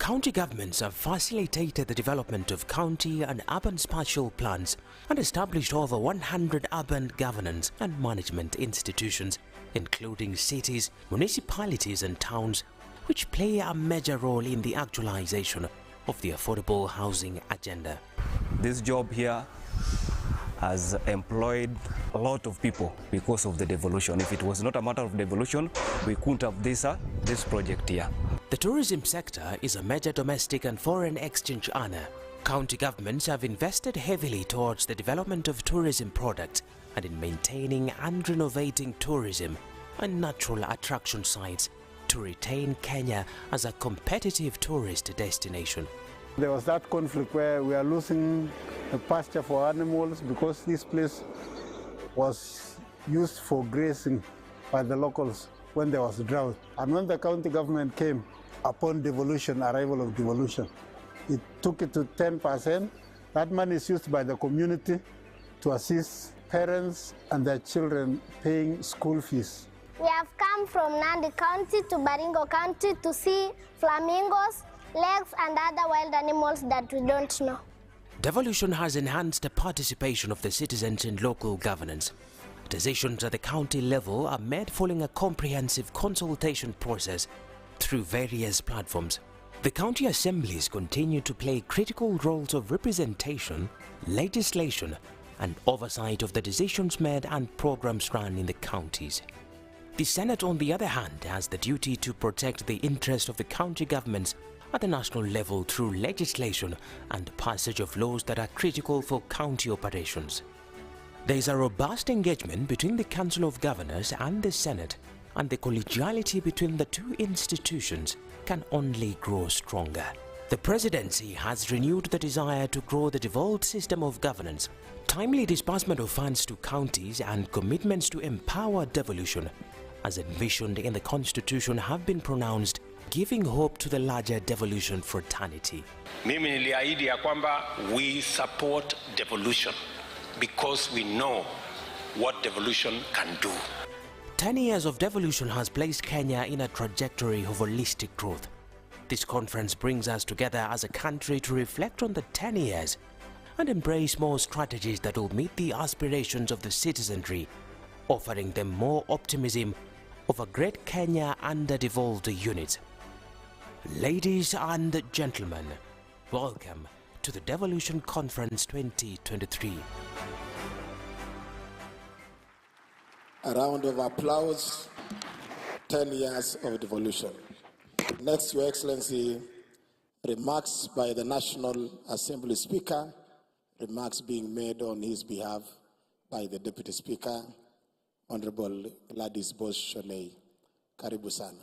Speaker 6: County governments have facilitated the development of county and urban spatial plans and established over 100 urban governance and management institutions, including cities, municipalities and towns, which play a major role in the actualization of the affordable housing agenda.
Speaker 12: This job here has employed a lot of people because of the devolution. If it was not a matter of devolution, we couldn't have this project here.
Speaker 6: The tourism sector is a major domestic and foreign exchange earner. County governments have invested heavily towards the development of tourism products and in maintaining and renovating tourism and natural attraction sites to retain Kenya as a competitive tourist destination.
Speaker 13: There was that conflict where we are losing the pasture for animals because this place was used for grazing by the locals when there was drought. And when the county government came upon devolution, arrival of devolution, it took it to 10%. That money is used by the community to assist parents and their children paying school fees.
Speaker 14: We have come from Nandi County to Baringo County to see flamingos, legs and other wild animals that we don't know.
Speaker 6: Devolution has enhanced the participation of the citizens in local governance. Decisions at the county level are made following a comprehensive consultation process through various platforms. The county assemblies continue to play critical roles of representation, legislation, and oversight of the decisions made and programs run in the counties. The Senate, on the other hand, has the duty to protect the interest of the county governments at the national level through legislation and passage of laws that are critical for county operations. There is a robust engagement between the Council of Governors and the Senate, and the collegiality between the two institutions can only grow stronger. The Presidency has renewed the desire to grow the devolved system of governance. Timely disbursement of funds to counties and commitments to empower devolution, as envisioned in the Constitution, have been pronounced, giving hope to the larger devolution fraternity.
Speaker 15: Mimi niliahidi ya kwamba we support devolution because we know what devolution can do.
Speaker 6: 10 years of devolution has placed Kenya in a trajectory of holistic growth. This conference brings us together as a country to reflect on the 10 years and embrace more strategies that will meet the aspirations of the citizenry, offering them more optimism of a great Kenya under devolved units. Ladies and gentlemen, welcome to the Devolution Conference 2023.
Speaker 2: A round of applause. 10 years of devolution. Next, Your Excellency, remarks by the National Assembly Speaker, remarks being made on his behalf by the Deputy Speaker, Honorable Gladys Bosch-Shonei. Karibu sana.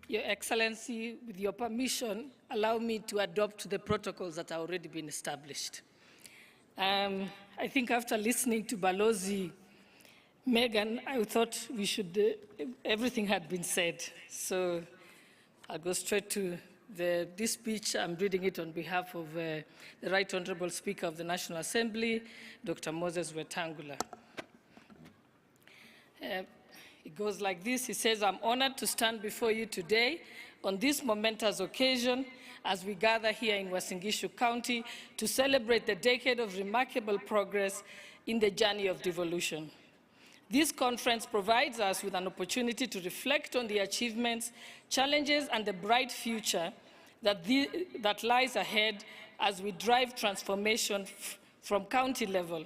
Speaker 3: Your Excellency, with your permission, allow me to adopt the protocols that have already been established. I think after listening to Balozi, Megan, I thought we should, everything had been said. So I'll go straight to this speech. I'm reading it on behalf of the Right Honorable Speaker of the National Assembly, Dr. Moses Wetangula. It goes like this. He says, I'm honored to stand before you today on this momentous occasion as we gather here in Uasin Gishu County to celebrate the decade of remarkable progress in the journey of devolution. This conference provides us with an opportunity to reflect on the achievements, challenges, and the bright future that lies ahead as we drive transformation from county level.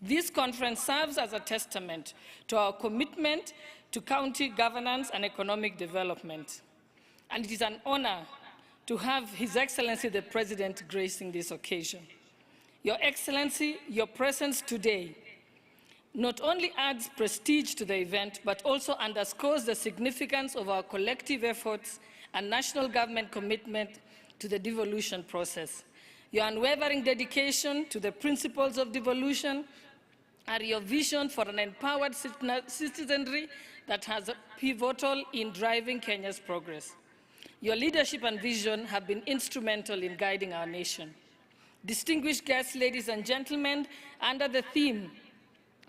Speaker 3: This conference serves as a testament to our commitment to county governance and economic development. And it is an honor to have His Excellency the President gracing this occasion. Your Excellency, your presence today not only adds prestige to the event, but also underscores the significance of our collective efforts and national government commitment to the devolution process. Your unwavering dedication to the principles of devolution are your vision for an empowered citizenry that has pivotal in driving Kenya's progress. Your leadership and vision have been instrumental in guiding our nation. Distinguished guests, ladies and gentlemen, under the theme,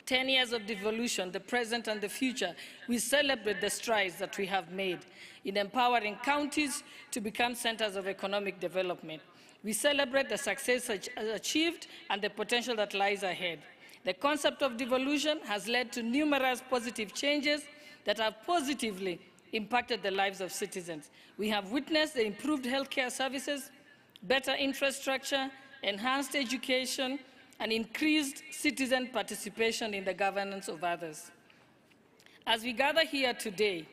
Speaker 3: 10 years of devolution, the present and the future, we celebrate the strides that we have made in empowering counties to become centers of economic development. We celebrate the success achieved and the potential that lies ahead. The concept of devolution has led to numerous positive changes that have positively impacted the lives of citizens. We have witnessed the improved healthcare services, better infrastructure, enhanced education, and increased citizen participation in the governance of others. As we gather here today,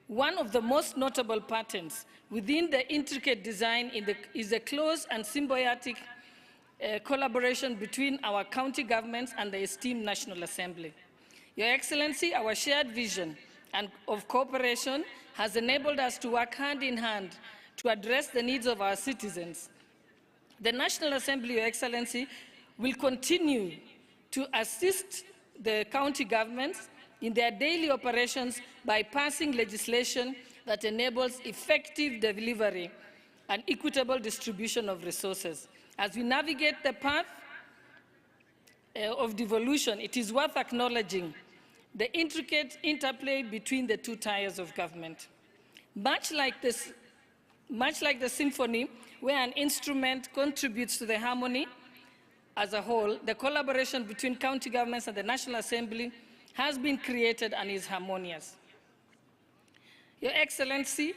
Speaker 3: one of the most notable patterns within the intricate design is the close and symbiotic collaboration between our county governments and the esteemed National Assembly. Your Excellency, our shared vision of cooperation has enabled us to work hand in hand to address the needs of our citizens. The National Assembly, Your Excellency, will continue to assist the county governments in their daily operations by passing legislation that enables effective delivery and equitable distribution of resources. As we navigate the path of devolution, it is worth acknowledging the intricate interplay between the two tiers of government. Much like the symphony, where an instrument contributes to the harmony as a whole, the collaboration between county governments and the National Assembly has been created and is harmonious. Your Excellency,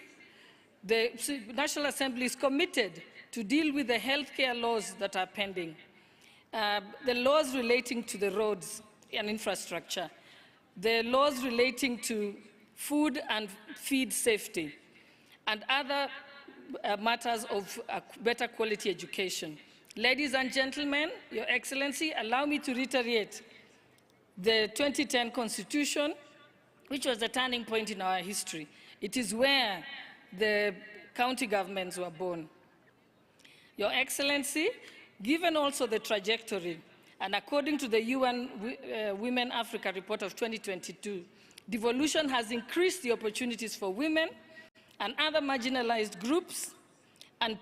Speaker 3: the National Assembly is committed to deal with the healthcare laws that are pending, the laws relating to the roads and infrastructure, the laws relating to food and feed safety, and other matters of better quality education. Ladies and gentlemen, Your Excellency, allow me to reiterate the 2010 Constitution, which was a turning point in our history. It is where the county governments were born. Your Excellency, given also the trajectory, and according to the UN Women Africa report of 2022, devolution has increased the opportunities for women and other marginalized groups and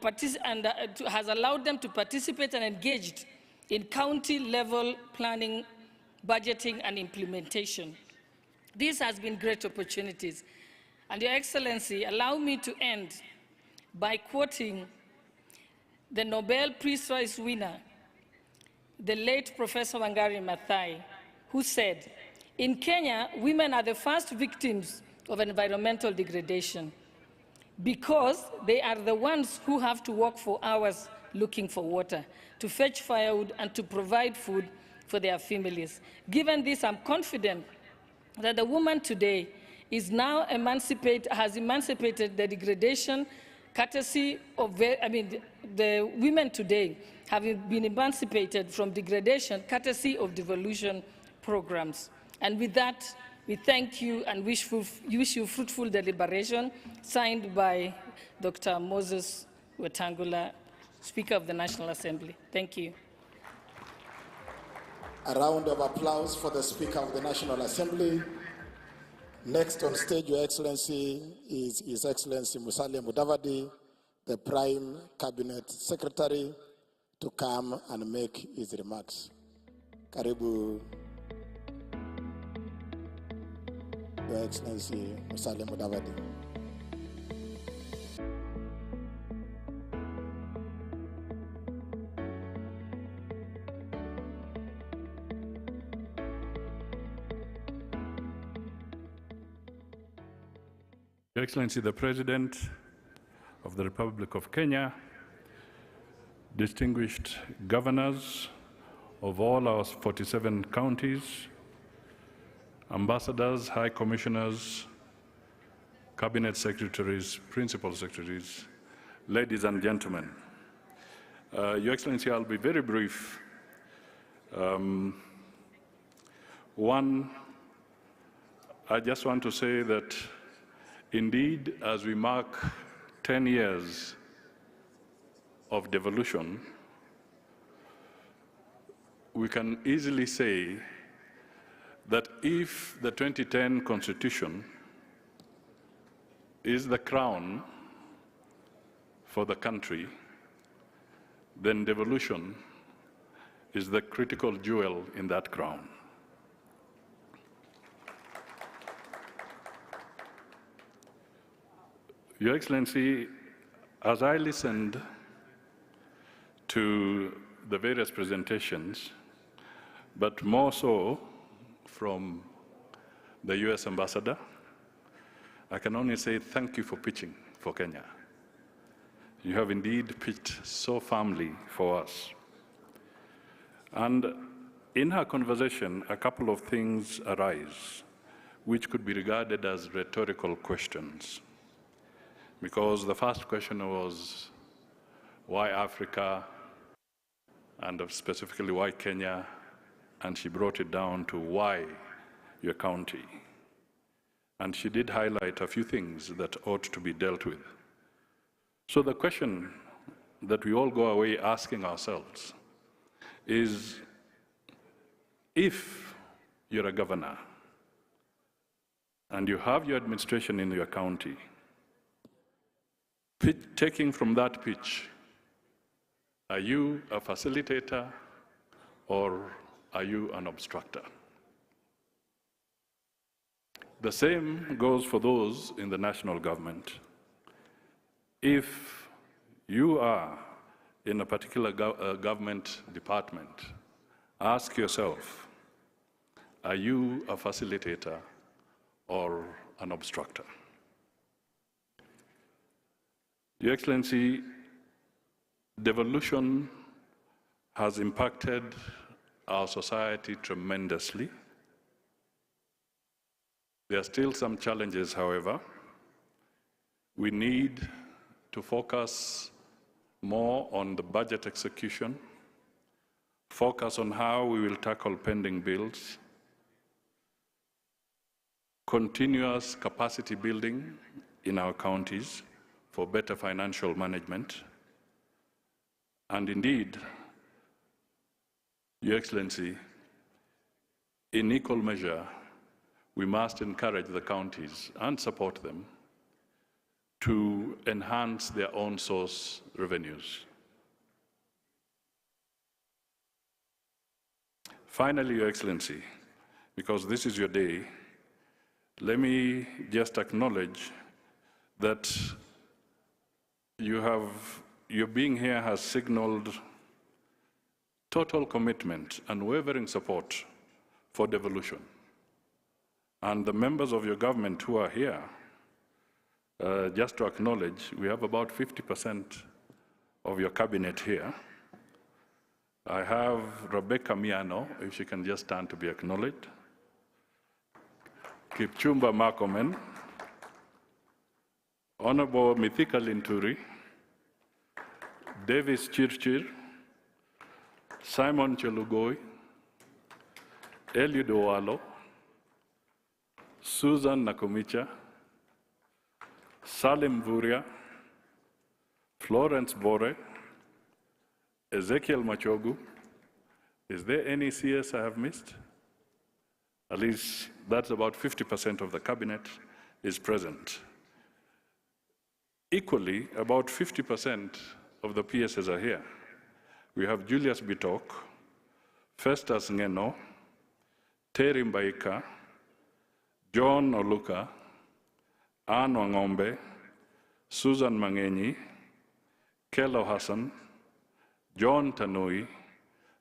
Speaker 3: has allowed them to participate and engage in county-level planning, budgeting, and implementation. This has been great opportunities. And Your Excellency, allow me to end by quoting the Nobel Peace Prize winner, the late Professor Wangari Maathai, who said, "In Kenya, women are the first victims of environmental degradation because they are the ones who have to walk for hours looking for water, to fetch firewood, and to provide food for their families. Given this, I'm confident that the woman today is now has emancipated the degradation courtesy of, the women today have been emancipated from degradation courtesy of devolution programs. And with that, we thank you and wish you fruitful deliberation, signed by Dr. Moses Wetangula, Speaker of the National Assembly. Thank you.
Speaker 2: A round of applause for the Speaker of the National Assembly. Next on stage, Your Excellency, is His Excellency Musalia Mudavadi, the Prime Cabinet Secretary, to come and make his remarks. Karibu, Your Excellency Musalia Mudavadi.
Speaker 4: Your Excellency, the President of the Republic of Kenya, distinguished governors of all our 47 counties, ambassadors, high commissioners, cabinet secretaries, principal secretaries, ladies and gentlemen. Your Excellency, I'll be very brief. One, I just want to say that indeed, as we mark 10 years of devolution, we can easily say that if the 2010 Constitution is the crown for the country, then devolution is the critical jewel in that crown. Your Excellency, as I listened to the various presentations, but more so from the US Ambassador, I can only say thank you for pitching for Kenya. You have indeed pitched so firmly for us. And in her conversation, a couple of things arise which could be regarded as rhetorical questions. Because the first question was, why Africa, and specifically why Kenya, and she brought it down to why your county. And she did highlight a few things that ought to be dealt with. So the question that we all go away asking ourselves is, if you're a governor and you have your administration in your county, taking from that pitch, are you a facilitator or are you an obstructor? The same goes for those in the national government. If you are in a particular government department, ask yourself, are you a facilitator or an obstructor? Your Excellency, devolution has impacted our society tremendously. There are still some challenges, however. We need to focus more on the budget execution, focus on how we will tackle pending bills, continuous capacity building in our counties for better financial management, and indeed, Your Excellency, in equal measure, we must encourage the counties and support them to enhance their own source revenues. Finally, Your Excellency, because this is your day, let me just acknowledge that your being here has signaled total commitment and unwavering support for devolution. And the members of your government who are here, just to acknowledge, we have about 50% of your cabinet here. I have Rebecca Miano, if she can just stand to be acknowledged. Kipchumba Markomen, Honorable Mithika Linturi, Davis Chirchir, Simon Chelugoi, Eliud Owalo, Susan Nakumicha, Salim Vuria, Florence Bore, Ezekiel Machogu. Is there any CS I have missed? At least that's about 50% of the cabinet is present. Equally, about 50% of the PSs are here. We have Julius Bitok, Festus Ngeno, Terry Mbaika, John Oluka, Anne Wangombe, Susan Mangenyi, Kelo Hassan, John Tanui,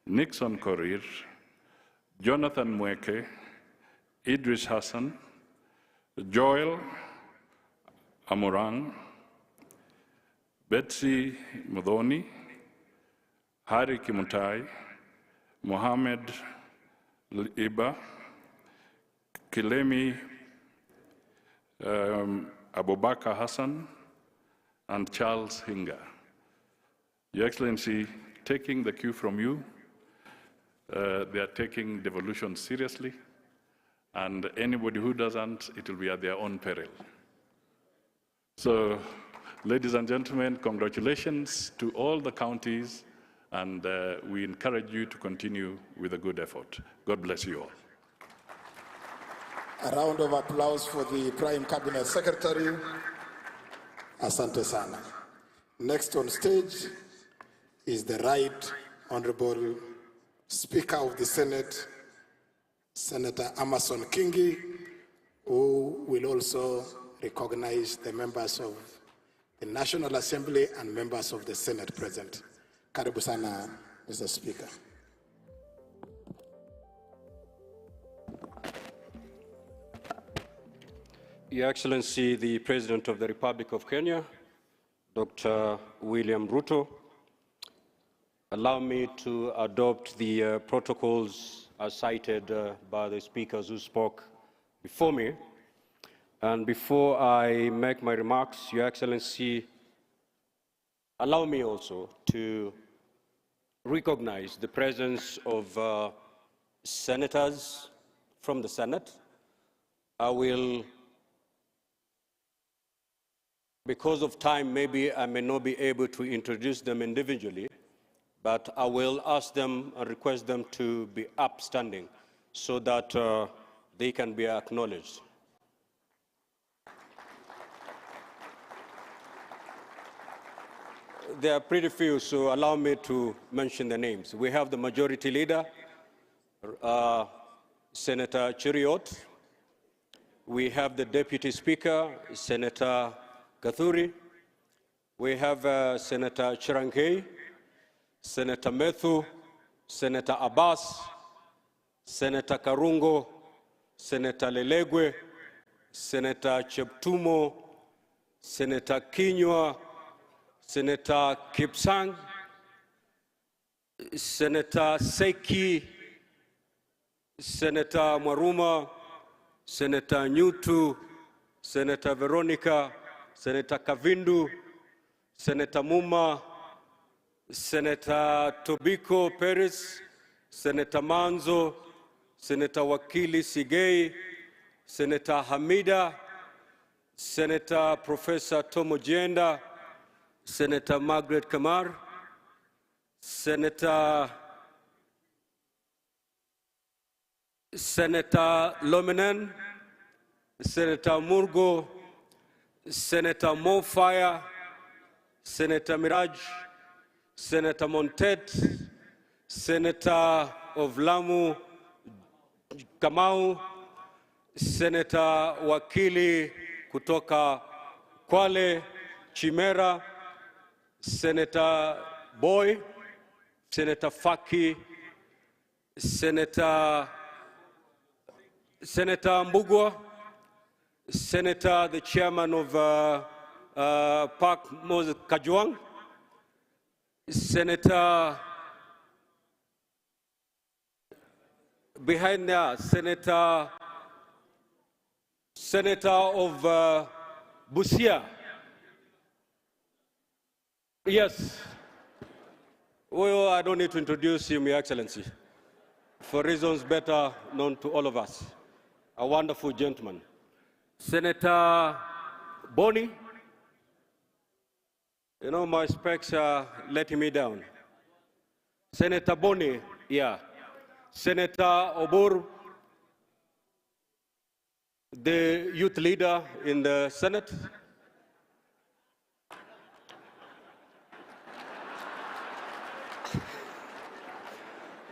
Speaker 4: Nixon Korir, Jonathan Mweke, Idris Hassan, Joel Amurang, Betsy Mudhoni, Hari Kimutai, Mohammed Iba, Kilemi Abubakar Hassan, and Charles Hinga. Your Excellency, taking the cue from you, they are taking devolution seriously, and anybody who doesn't, it will be at their own peril. So, ladies and gentlemen, congratulations to all the counties, and we encourage you to continue with a good effort. God bless you all.
Speaker 2: A round of applause for the Prime Cabinet Secretary. Asante sana. Next on stage is the Right Honorable Speaker of the Senate, Senator Amason Kingi, who will also recognize the members of the National Assembly and members of the Senate present. Karibu sana, Mr. Speaker.
Speaker 5: Your Excellency, the President of the Republic of Kenya, Dr. William Ruto, allow me to adopt the protocols as cited by the speakers who spoke before me. And before I make my remarks, Your Excellency, allow me also to recognize the presence of senators from the Senate. I will, because of time, maybe I may not be able to introduce them individually, but I will ask them and request them to be upstanding so that they can be acknowledged. There are pretty few, so allow me to mention the names. We have the Majority Leader, Senator Cheriot. We have the Deputy Speaker, Senator Gathuri. We have Senator Chirankei, Senator Methu, Senator Abbas, Senator Karungo, Senator Lelegwe, Senator Cheptumo, Senator Kinyua, Senator Kipsang, Senator Seki, Senator Maruma, Senator Nyutu, Senator Veronica, Senator Kavindu, Senator Muma, Senator Tobiko Perez, Senator Manzo, Senator Wakili Sigei, Senator Hamida, Senator Professor Tomo Jenda, Senator Margaret Kamar, Senator Lominen, Senator Murgo, Senator Mofire, Senator Miraj, Senator Montet, Senator of Lamu Kamau, Senator Wakili kutoka Kwale, Chimera, Senator Boy, Senator Faki, Senator Mbugwa, Senator, the chairman of Park Moses Kajwang, Senator behind there, Senator of Busia. Yes. Well, I don't need to introduce him, Your Excellency, for reasons better known to all of us. A wonderful gentleman. Senator Boni, you know, my specs are letting me down. Senator Boni, yeah. Senator Obur, the youth leader in the Senate.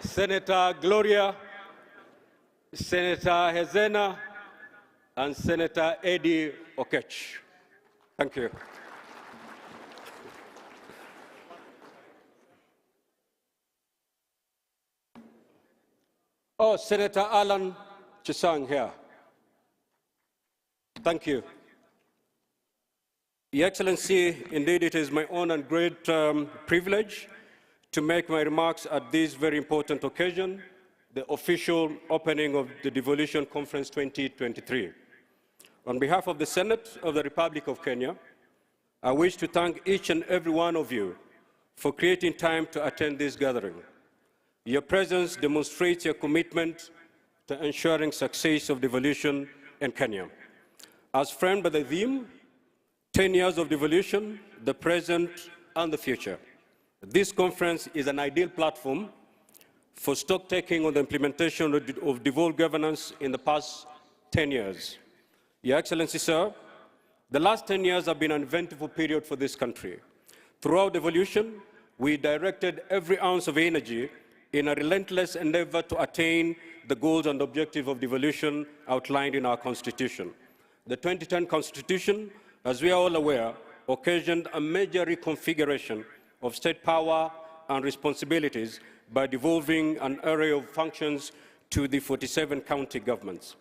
Speaker 5: Senator Gloria, Senator Hezena, and Senator Eddie Okech. Thank you. Oh, Senator Alan Chisang here. Thank you. Your Excellency, indeed it is my honor and great privilege to make my remarks at this very important occasion, the official opening of the Devolution Conference 2023. On behalf of the Senate of the Republic of Kenya, I wish to thank each and every one of you for creating time to attend this gathering. Your presence demonstrates your commitment to ensuring success of devolution in Kenya. As framed by the theme, 10 years of devolution, the present and the future, this conference is an ideal platform for stock-taking on the implementation of devolved governance in the past 10 years. Your Excellency, sir, the last 10 years have been an eventful period for this country. Throughout devolution, we directed every ounce of energy in a relentless endeavor to attain the goals and objectives of devolution outlined in our Constitution. The 2010 Constitution, as we are all aware, occasioned a major reconfiguration of state power and responsibilities by devolving an array of functions to the 47 county governments.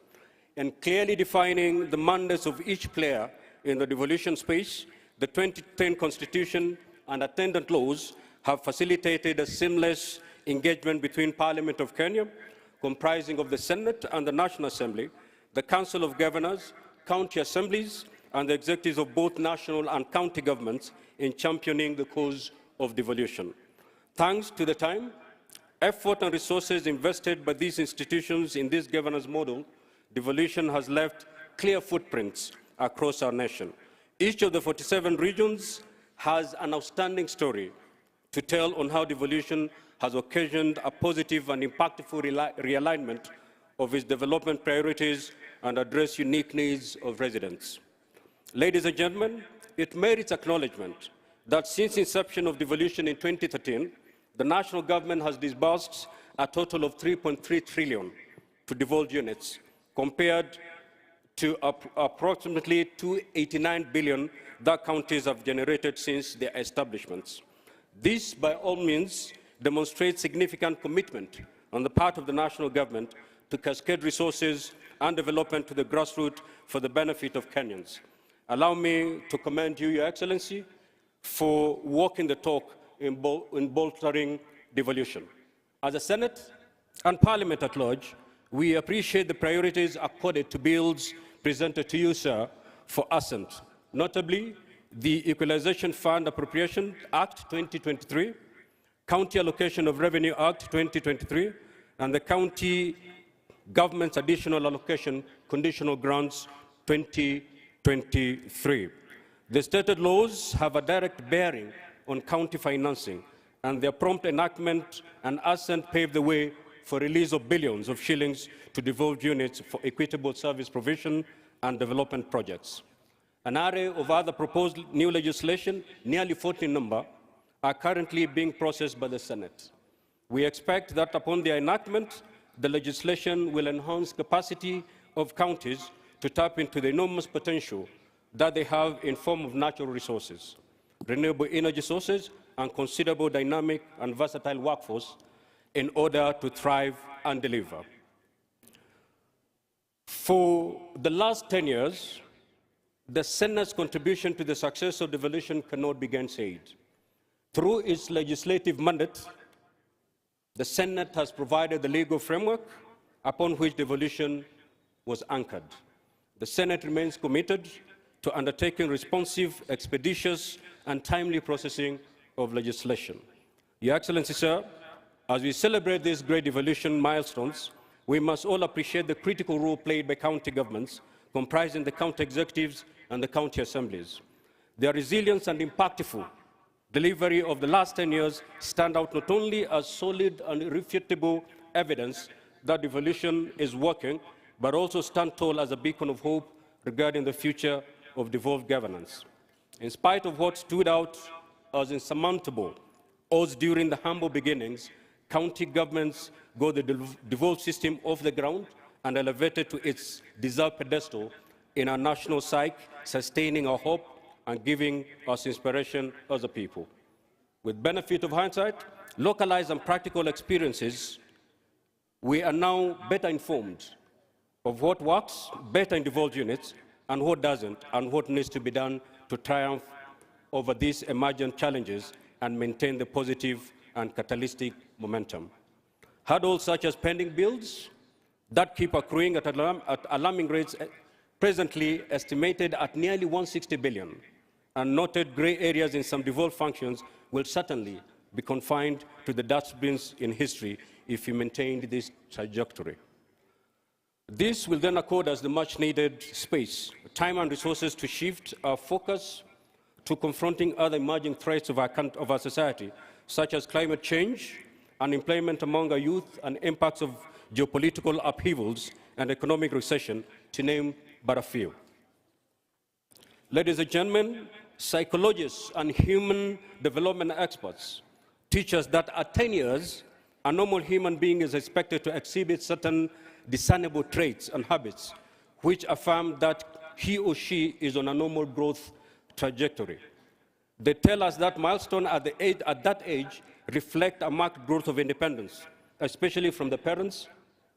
Speaker 5: And clearly defining the mandates of each player in the devolution space, the 2010 Constitution and attendant laws have facilitated a seamless engagement between Parliament of Kenya, comprising of the Senate and the National Assembly, the Council of Governors, county assemblies, and the executives of both national and county governments in championing the cause of devolution. Thanks to the time, effort, and resources invested by these institutions in this governance model, devolution has left clear footprints across our nation. Each of the 47 regions has an outstanding story to tell on how devolution has occasioned a positive and impactful realignment of its development priorities and address unique needs of residents. Ladies and gentlemen, it merits acknowledgement that since inception of devolution in 2013, the national government has disbursed a total of 3.3 trillion to devolved units, compared to approximately 289 billion that counties have generated since their establishments. This, by all means, demonstrates significant commitment on the part of the national government to cascade resources and development to the grassroots for the benefit of Kenyans. Allow me to commend you, Your Excellency, for walking the talk in bolstering devolution. As a Senate and Parliament at large, we appreciate the priorities accorded to bills presented to you, sir, for assent, notably the Equalization Fund Appropriation Act 2023, County Allocation of Revenue Act 2023, and the County Government's Additional Allocation Conditional Grants 2023. The stated laws have a direct bearing on county financing, and their prompt enactment and assent paved the way for release of billions of shillings to devolved units for equitable service provision and development projects. An array of other proposed new legislation, nearly 40 in number, are currently being processed by the Senate. We expect that upon their enactment, the legislation will enhance capacity of counties to tap into the enormous potential that they have in form of natural resources, renewable energy sources, and considerable dynamic and versatile workforce in order to thrive and deliver. For the last 10 years, the Senate's contribution to the success of devolution cannot be gainsaid. Through its legislative mandate, the Senate has provided the legal framework upon which devolution was anchored. The Senate remains committed to undertaking responsive, expeditious, and timely processing of legislation. Your Excellency, sir, as we celebrate these great devolution milestones, we must all appreciate the critical role played by county governments, comprising the county executives and the county assemblies. Their resilience and impactful delivery of the last 10 years stand out not only as solid and irrefutable evidence that devolution is working, but also stand tall as a beacon of hope regarding the future of devolved governance. In spite of what stood out as insurmountable odds during the humble beginnings, county governments got the devolved system off the ground and elevated to its deserved pedestal in our national psyche, sustaining our hope and giving us inspiration as a people. With benefit of hindsight, localized and practical experiences, we are now better informed of what works better in devolved units and what doesn't, and what needs to be done to triumph over these emergent challenges and maintain the positive and catalytic momentum. Hurdles such as pending bills that keep accruing at alarming rates, presently estimated at nearly 160 billion, and noted gray areas in some devolved functions will certainly be confined to the dustbins in history if we maintain this trajectory. This will then accord us the much-needed space, time and resources to shift our focus to confronting other emerging threats of our society, such as climate change, unemployment among our youth, and impacts of geopolitical upheavals and economic recession, to name but a few. Ladies and gentlemen, psychologists and human development experts teach us that at 10 years, a normal human being is expected to exhibit certain discernible traits and habits which affirm that he or she is on a normal growth trajectory. They tell us that milestones at that age reflect a marked growth of independence, especially from the parents,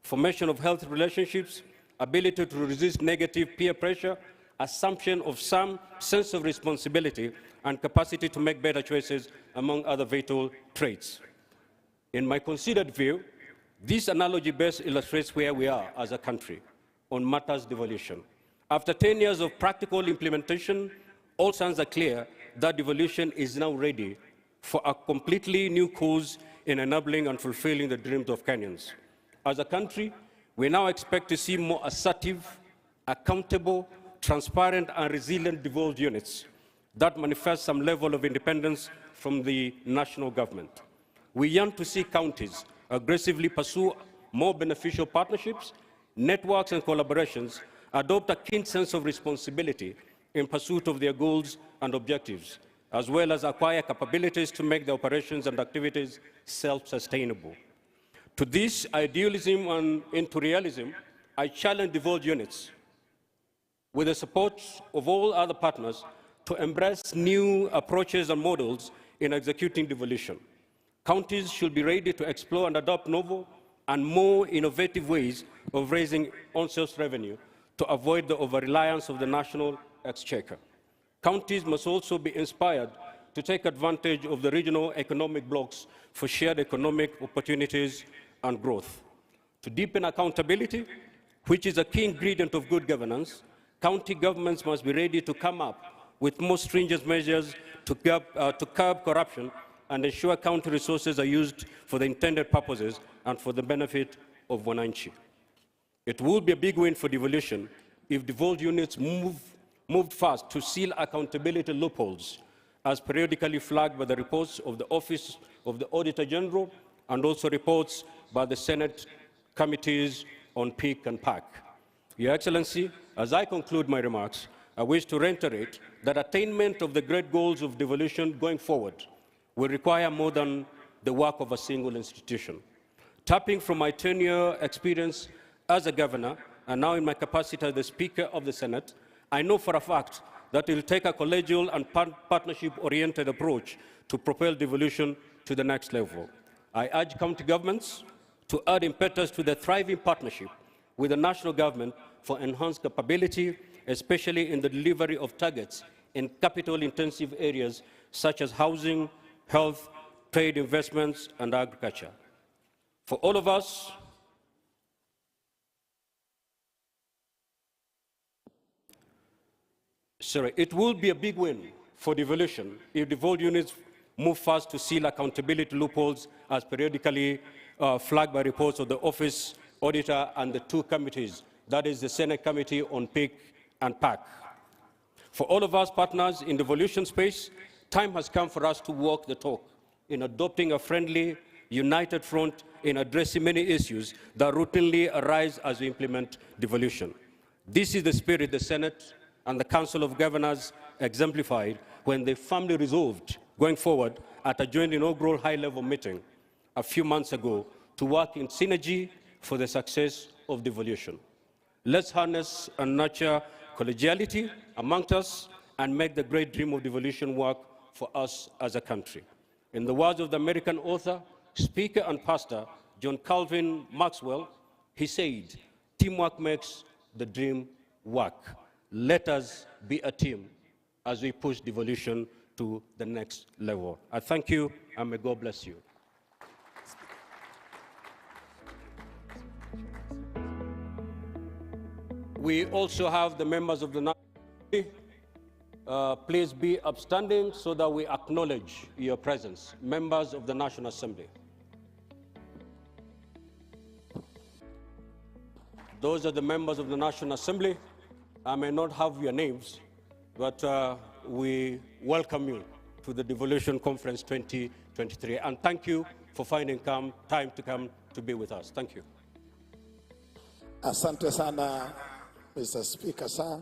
Speaker 5: formation of healthy relationships, ability to resist negative peer pressure, assumption of some sense of responsibility, and capacity to make better choices, among other vital traits. In my considered view, this analogy best illustrates where we are as a country on matters devolution. After 10 years of practical implementation, all signs are clear that devolution is now ready for a completely new course in enabling and fulfilling the dreams of Kenyans. As a country, we now expect to see more assertive, accountable, transparent, and resilient devolved units that manifest some level of independence from the national government. We yearn to see counties aggressively pursue more beneficial partnerships, networks, and collaborations, adopt a keen sense of responsibility in pursuit of their goals and objectives, as well as acquire capabilities to make their operations and activities self-sustainable. To this idealism and into realism, I challenge devolved units, with the support of all other partners, to embrace new approaches and models in executing devolution. Counties should be ready to explore and adopt novel and more innovative ways of raising on-source revenue to avoid the over-reliance of the national exchequer. Counties must also be inspired to take advantage of the regional economic blocks for shared economic opportunities and growth. To deepen accountability, which is a key ingredient of good governance, county governments must be ready to come up with more stringent measures to curb corruption and ensure county resources are used for the intended purposes and for the benefit of Wananchi. It would be a big win for devolution if devolved units moved fast to seal accountability loopholes, as periodically flagged by the reports of the Office of the Auditor General and also reports by the Senate committees on PIC and PAC. Your Excellency, as I conclude my remarks, I wish to reiterate that attainment of the great goals of devolution going forward will require more than the work of a single institution. Tapping from my 10-year experience as a governor and now in my capacity as the Speaker of the Senate, I know for a fact that it will take a collegial and partnership-oriented approach to propel devolution to the next level. I urge county governments to add impetus to the thriving partnership with the national government for enhanced capability, especially in the delivery of targets in capital-intensive areas such as housing, health, trade, investments, and agriculture. For all of us, it will be a big win for devolution if devolved units move fast to seal accountability loopholes as periodically flagged by reports of the Office Auditor and the two committees, that is the Senate Committee on PIC and PAC. For all of us partners in devolution space, time has come for us to walk the talk in adopting a friendly, united front in addressing many issues that routinely arise as we implement devolution. This is the spirit the Senate and the Council of Governors exemplified when they firmly resolved, going forward, at a joint inaugural high-level meeting a few months ago to work in synergy for the success of devolution. Let's harness and nurture collegiality amongst us and make the great dream of devolution work for us as a country. In the words of the American author, speaker, and pastor John Calvin Maxwell, he said, "Teamwork makes the dream work." Let us be a team as we push devolution to the next level. I thank you, and may God bless you. We also have the members of the National Assembly. Please be upstanding so that we acknowledge your presence. Members of the National Assembly. Those are the members of the National Assembly. I may not have your names, but we welcome you to the Devolution Conference 2023. And thank you for finding time to come to be with us. Thank you.
Speaker 2: Asante sana, Mr. Speaker, sir.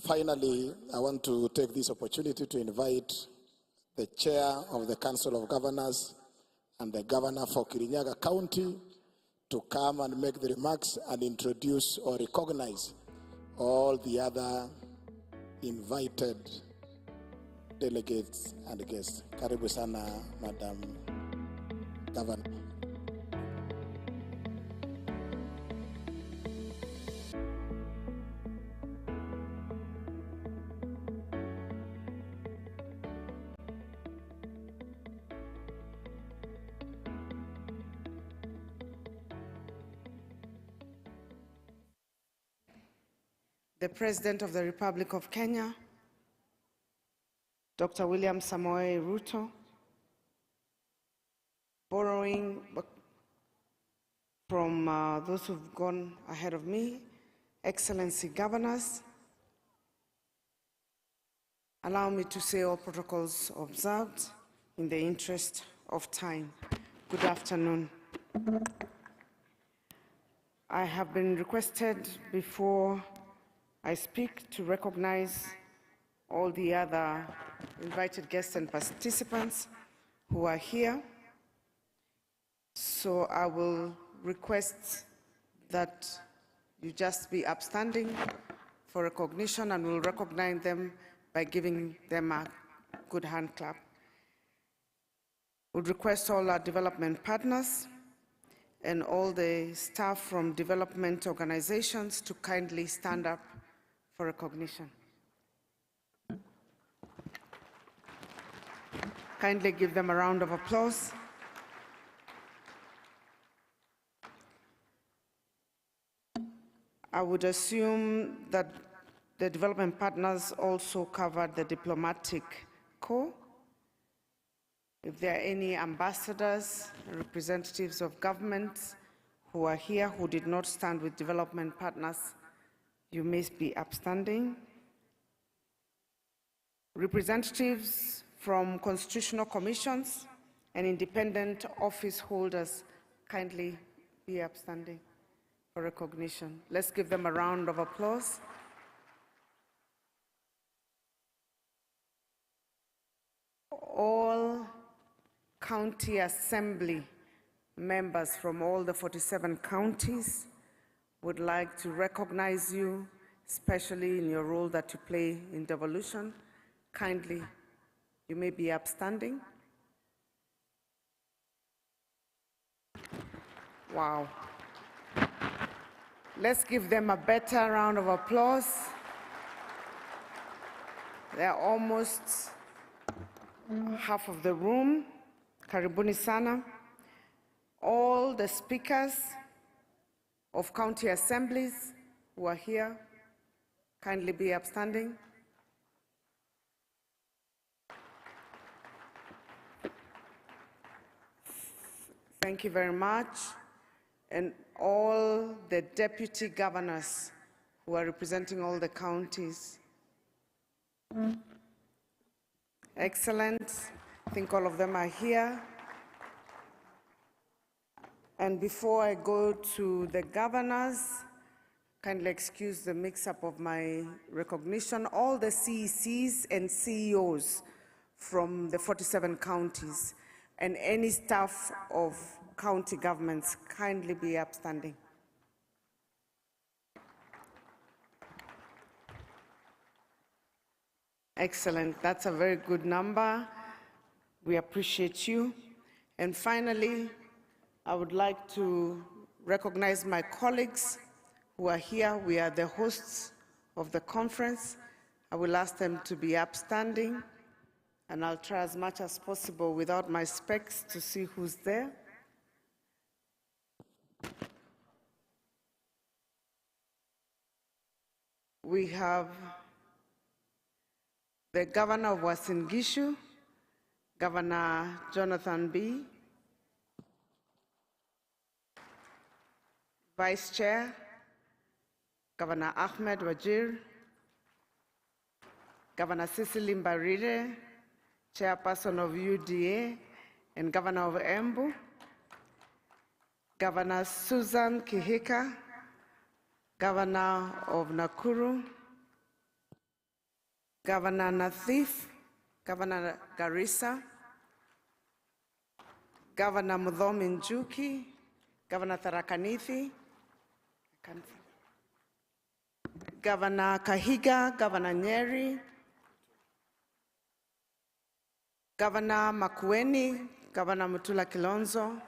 Speaker 2: Finally, I want to take this opportunity to invite the Chair of the Council of Governors and the Governor for Kirinyaga County to come and make the remarks and introduce or recognize all the other invited delegates and guests. Karibu sana, Madam Governor.
Speaker 7: The President of the Republic of Kenya, Dr. William Samoei Ruto, borrowing from those who've gone ahead of me, Excellency Governors, allow me to say all protocols observed in the interest of time. Good afternoon. I have been requested before I speak to recognize all the other invited guests and participants who are here. So I will request that you just be upstanding for recognition, and we'll recognize them by giving them a good hand clap. Would request all our development partners and all the staff from development organizations to kindly stand up for recognition. Kindly give them a round of applause. I would assume that the development partners also covered the diplomatic corps. If there are any ambassadors, representatives of governments who are here who did not stand with development partners, you may be upstanding. Representatives from constitutional commissions and independent office holders, kindly be upstanding for recognition. Let's give them a round of applause. All county assembly members from all the 47 counties would like to recognize you, especially in your role that you play in devolution. Kindly, you may be upstanding. Wow. Let's give them a better round of applause. They're almost half of the room. Karibuni sana. All the speakers of county assemblies who are here, kindly be upstanding. Thank you very much. And all the deputy governors who are representing all the counties. Excellent. I think all of them are here. And before I go to the governors, kindly excuse the mix-up of my recognition. All the CECs and CEOs from the 47 counties and any staff of county governments, kindly be upstanding. Excellent. That's a very good number. We appreciate you. And finally, I would like to recognize my colleagues who are here. We are the hosts of the conference. I will ask them to be upstanding, and I'll try as much as possible without my specs to see who's there. We have the Governor of Uasin Gishu, Governor Jonathan B., Vice Chair, Governor Ahmed Wajir, Governor Cecily Mbarire, Chairperson of UDA and Governor of Embu, Governor Susan Kihika, Governor of Nakuru, Governor Nathif, Governor Garissa, Governor Mudhomi Njuki, Governor Tharaka Nithi, Governor Kahiga, Governor Nyeri, Governor Makueni, Governor Mutula Kilonzo,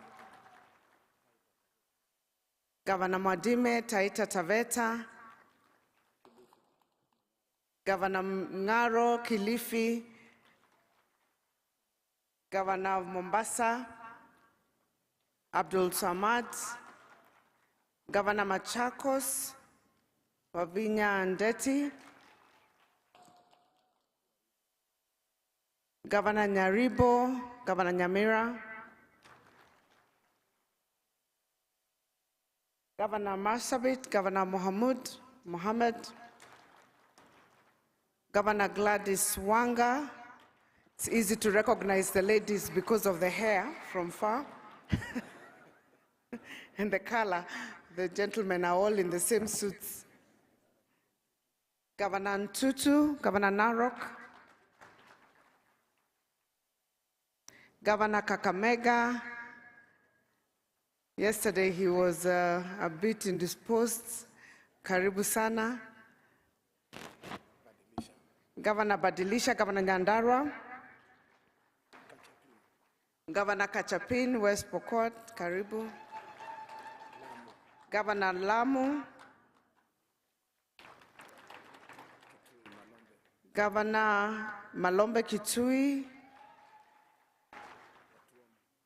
Speaker 7: Governor Mwadime Taita Taveta, Governor Ngaro Kilifi, Governor of Mombasa, Abdul Samad, Governor Machakos, Wavinya Ndeti, Governor Nyaribo, Governor Nyamira, Governor Marsabit, Governor Mohammed, Governor Gladys Wanga. It's easy to recognize the ladies because of the hair from far and the color. The gentlemen are all in the same suits. Governor Ntutu, Governor Narok, Governor Kakamega. Yesterday he was a bit indisposed. Karibu sana. Governor Badilisha, Governor Nyandarua, Governor Kachapin, West Pokot, Karibu, Governor Lamu, Governor Malombe Kitui,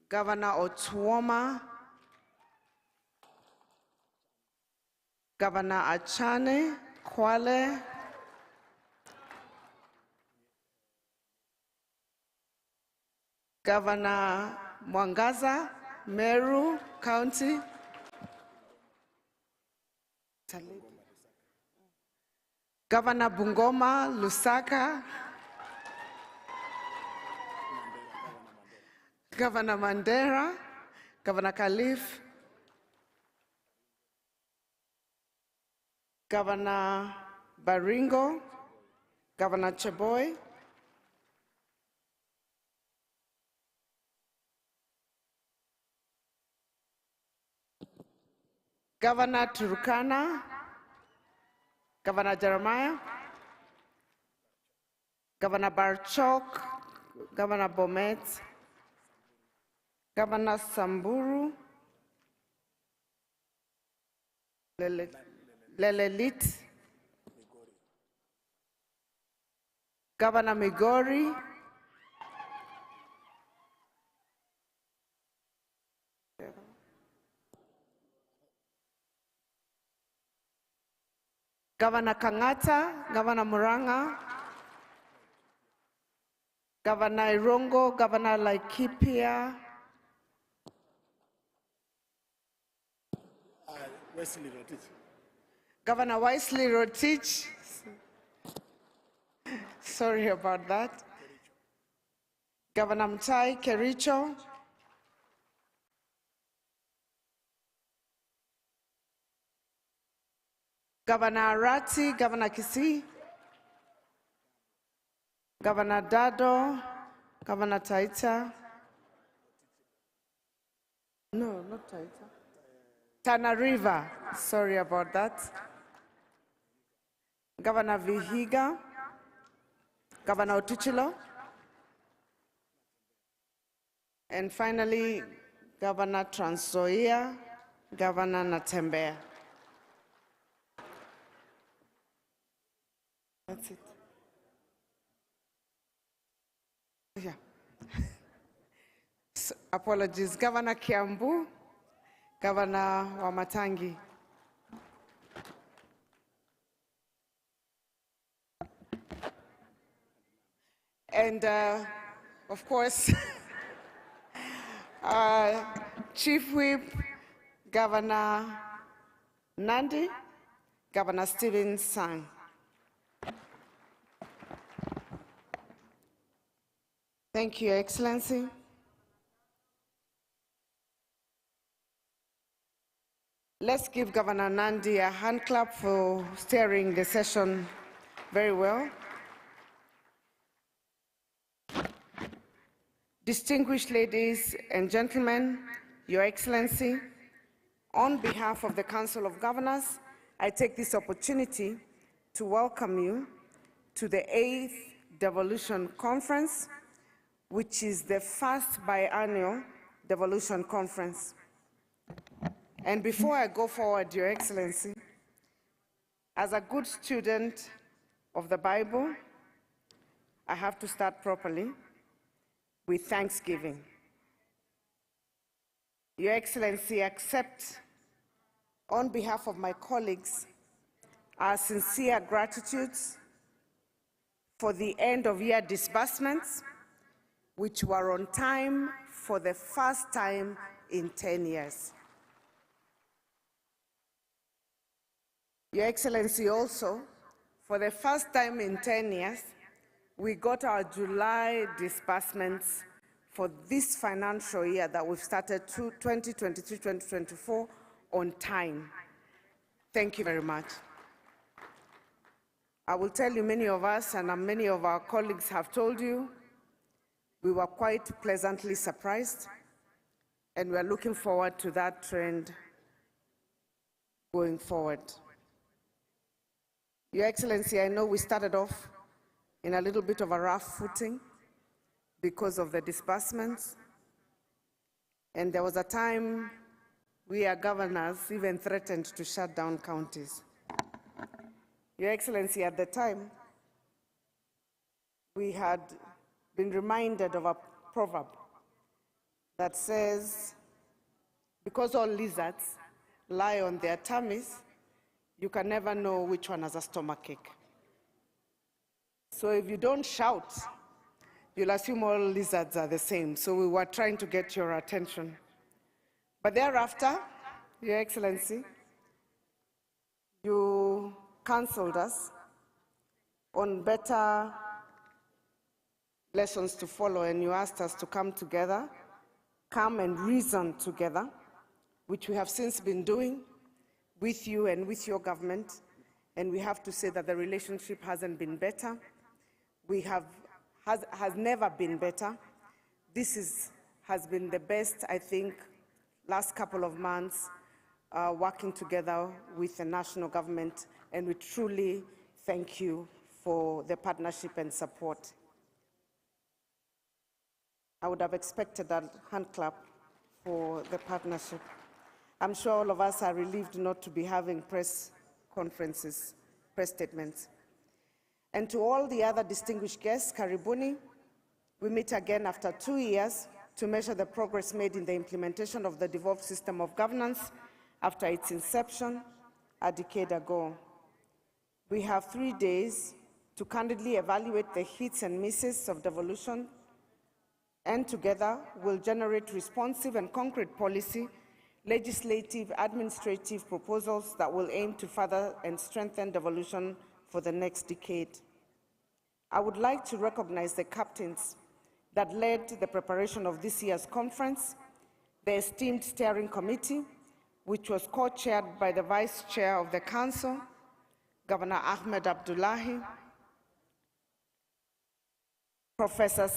Speaker 7: Governor Otuoma, Governor Achane, Kwale, Governor Mwangaza, Meru County, Governor Bungoma, Lusaka, Governor Mandera, Governor Khalif, Governor Baringo, Governor Cheboy, Governor Turkana, Governor Jeremiah, Governor Barchok, Governor Bomet, Governor Samburu, Lelelit, Governor Migori, Governor Kangata, Governor Muranga, Governor Irongo, Governor Laikipia,
Speaker 2: Wesley Rotich.
Speaker 7: Governor Wesley Rotich. Sorry about that. Governor Mtai Kericho. Governor Arati, Governor Kisii, Governor Dado, Governor Taita. No, not Taita. Tana River, sorry about that. Governor Vihiga, Governor Otuchilo, and finally, Governor Trans Nzoia, Governor Natembeya. That's it. Yeah. So, apologies, Governor Kiambu, Governor Wamatangi. And of course, Chief Whip, Governor Nandi, Governor Stephen Sang. Thank you, Your Excellency. Let's give Governor Nandi a hand clap for steering the session very well. Distinguished ladies and gentlemen, Your Excellency, on behalf of the Council of Governors, I take this opportunity to welcome you to the 8th Devolution Conference, which is the first biannual Devolution Conference. And before I go forward, Your Excellency, as a good student of the Bible, I have to start properly with thanksgiving. Your Excellency, accept on behalf of my colleagues our sincere gratitudes for the end-of-year disbursements, which were on time for the first time in 10 years. Your Excellency, also, for the first time in 10 years, we got our July disbursements for this financial year that we've started 2023-2024 on time. Thank you very much. I will tell you, many of us and many of our colleagues have told you, we were quite pleasantly surprised, and we're looking forward to that trend going forward. Your Excellency, I know we started off in a little bit of a rough footing because of the disbursements, and there was a time we, as governors, even threatened to shut down counties. Your Excellency, at the time, we had been reminded of a proverb that says, because all lizards lie on their tummies, you can never know which one has a stomachache. So if you don't shout, you'll assume all lizards are the same. So we were trying to get your attention. But thereafter, Your Excellency, you counseled us on better lessons to follow, and you asked us to come together, come and reason together, which we have since been doing with you and with your government. And we have to say that the relationship hasn't been better. Has never been better. This has been the best, I think, last couple of months working together with the national government, and we truly thank you for the partnership and support. I would have expected a hand clap for the partnership. I'm sure all of us are relieved not to be having press conferences, press statements. And to all the other distinguished guests, karibuni. We meet again after 2 years to measure the progress made in the implementation of the devolved system of governance after its inception a decade ago. We have 3 days to candidly evaluate the hits and misses of devolution, and together we'll generate responsive and concrete policy, legislative, administrative proposals that will aim to further and strengthen devolution for the next decade. I would like to recognize the captains that led the preparation of this year's conference, the esteemed steering committee, which was co-chaired by the Vice Chair of the Council, Governor Ahmed Abdullahi, Professor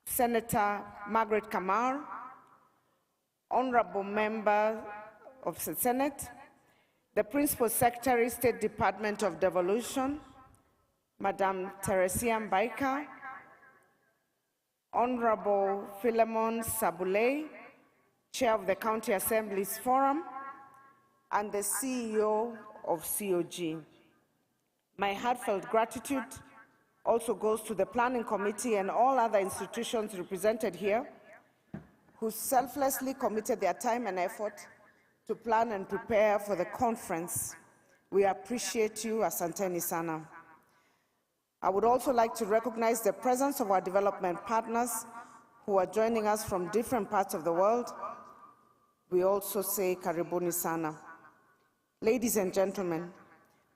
Speaker 7: Senator Margaret Kamar, Honorable Member of the Senate, the Principal Secretary, State Department of Devolution, Madam Teresia Mbaika, Honorable Philemon Sabulei, Chair of the County Assembly's Forum, and the CEO of COG. My heartfelt gratitude also goes to the Planning Committee and all other institutions represented here who selflessly committed their time and effort to plan and prepare for the conference. We appreciate you, asanteni sana. I would also like to recognize the presence of our development partners who are joining us from different parts of the world. We also say karibuni sana. Ladies and gentlemen,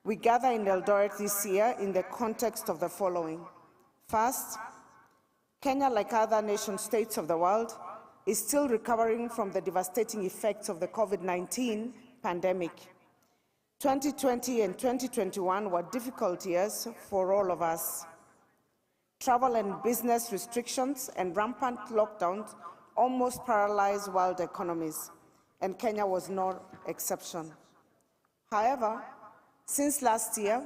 Speaker 7: we gather in Eldoret this year in the context of the following. First, Kenya, like other nation states of the world, is still recovering from the devastating effects of the COVID-19 pandemic. 2020 and 2021 were difficult years for all of us. Travel and business restrictions and rampant lockdowns almost paralyzed world economies, and Kenya was no exception. However, since last year,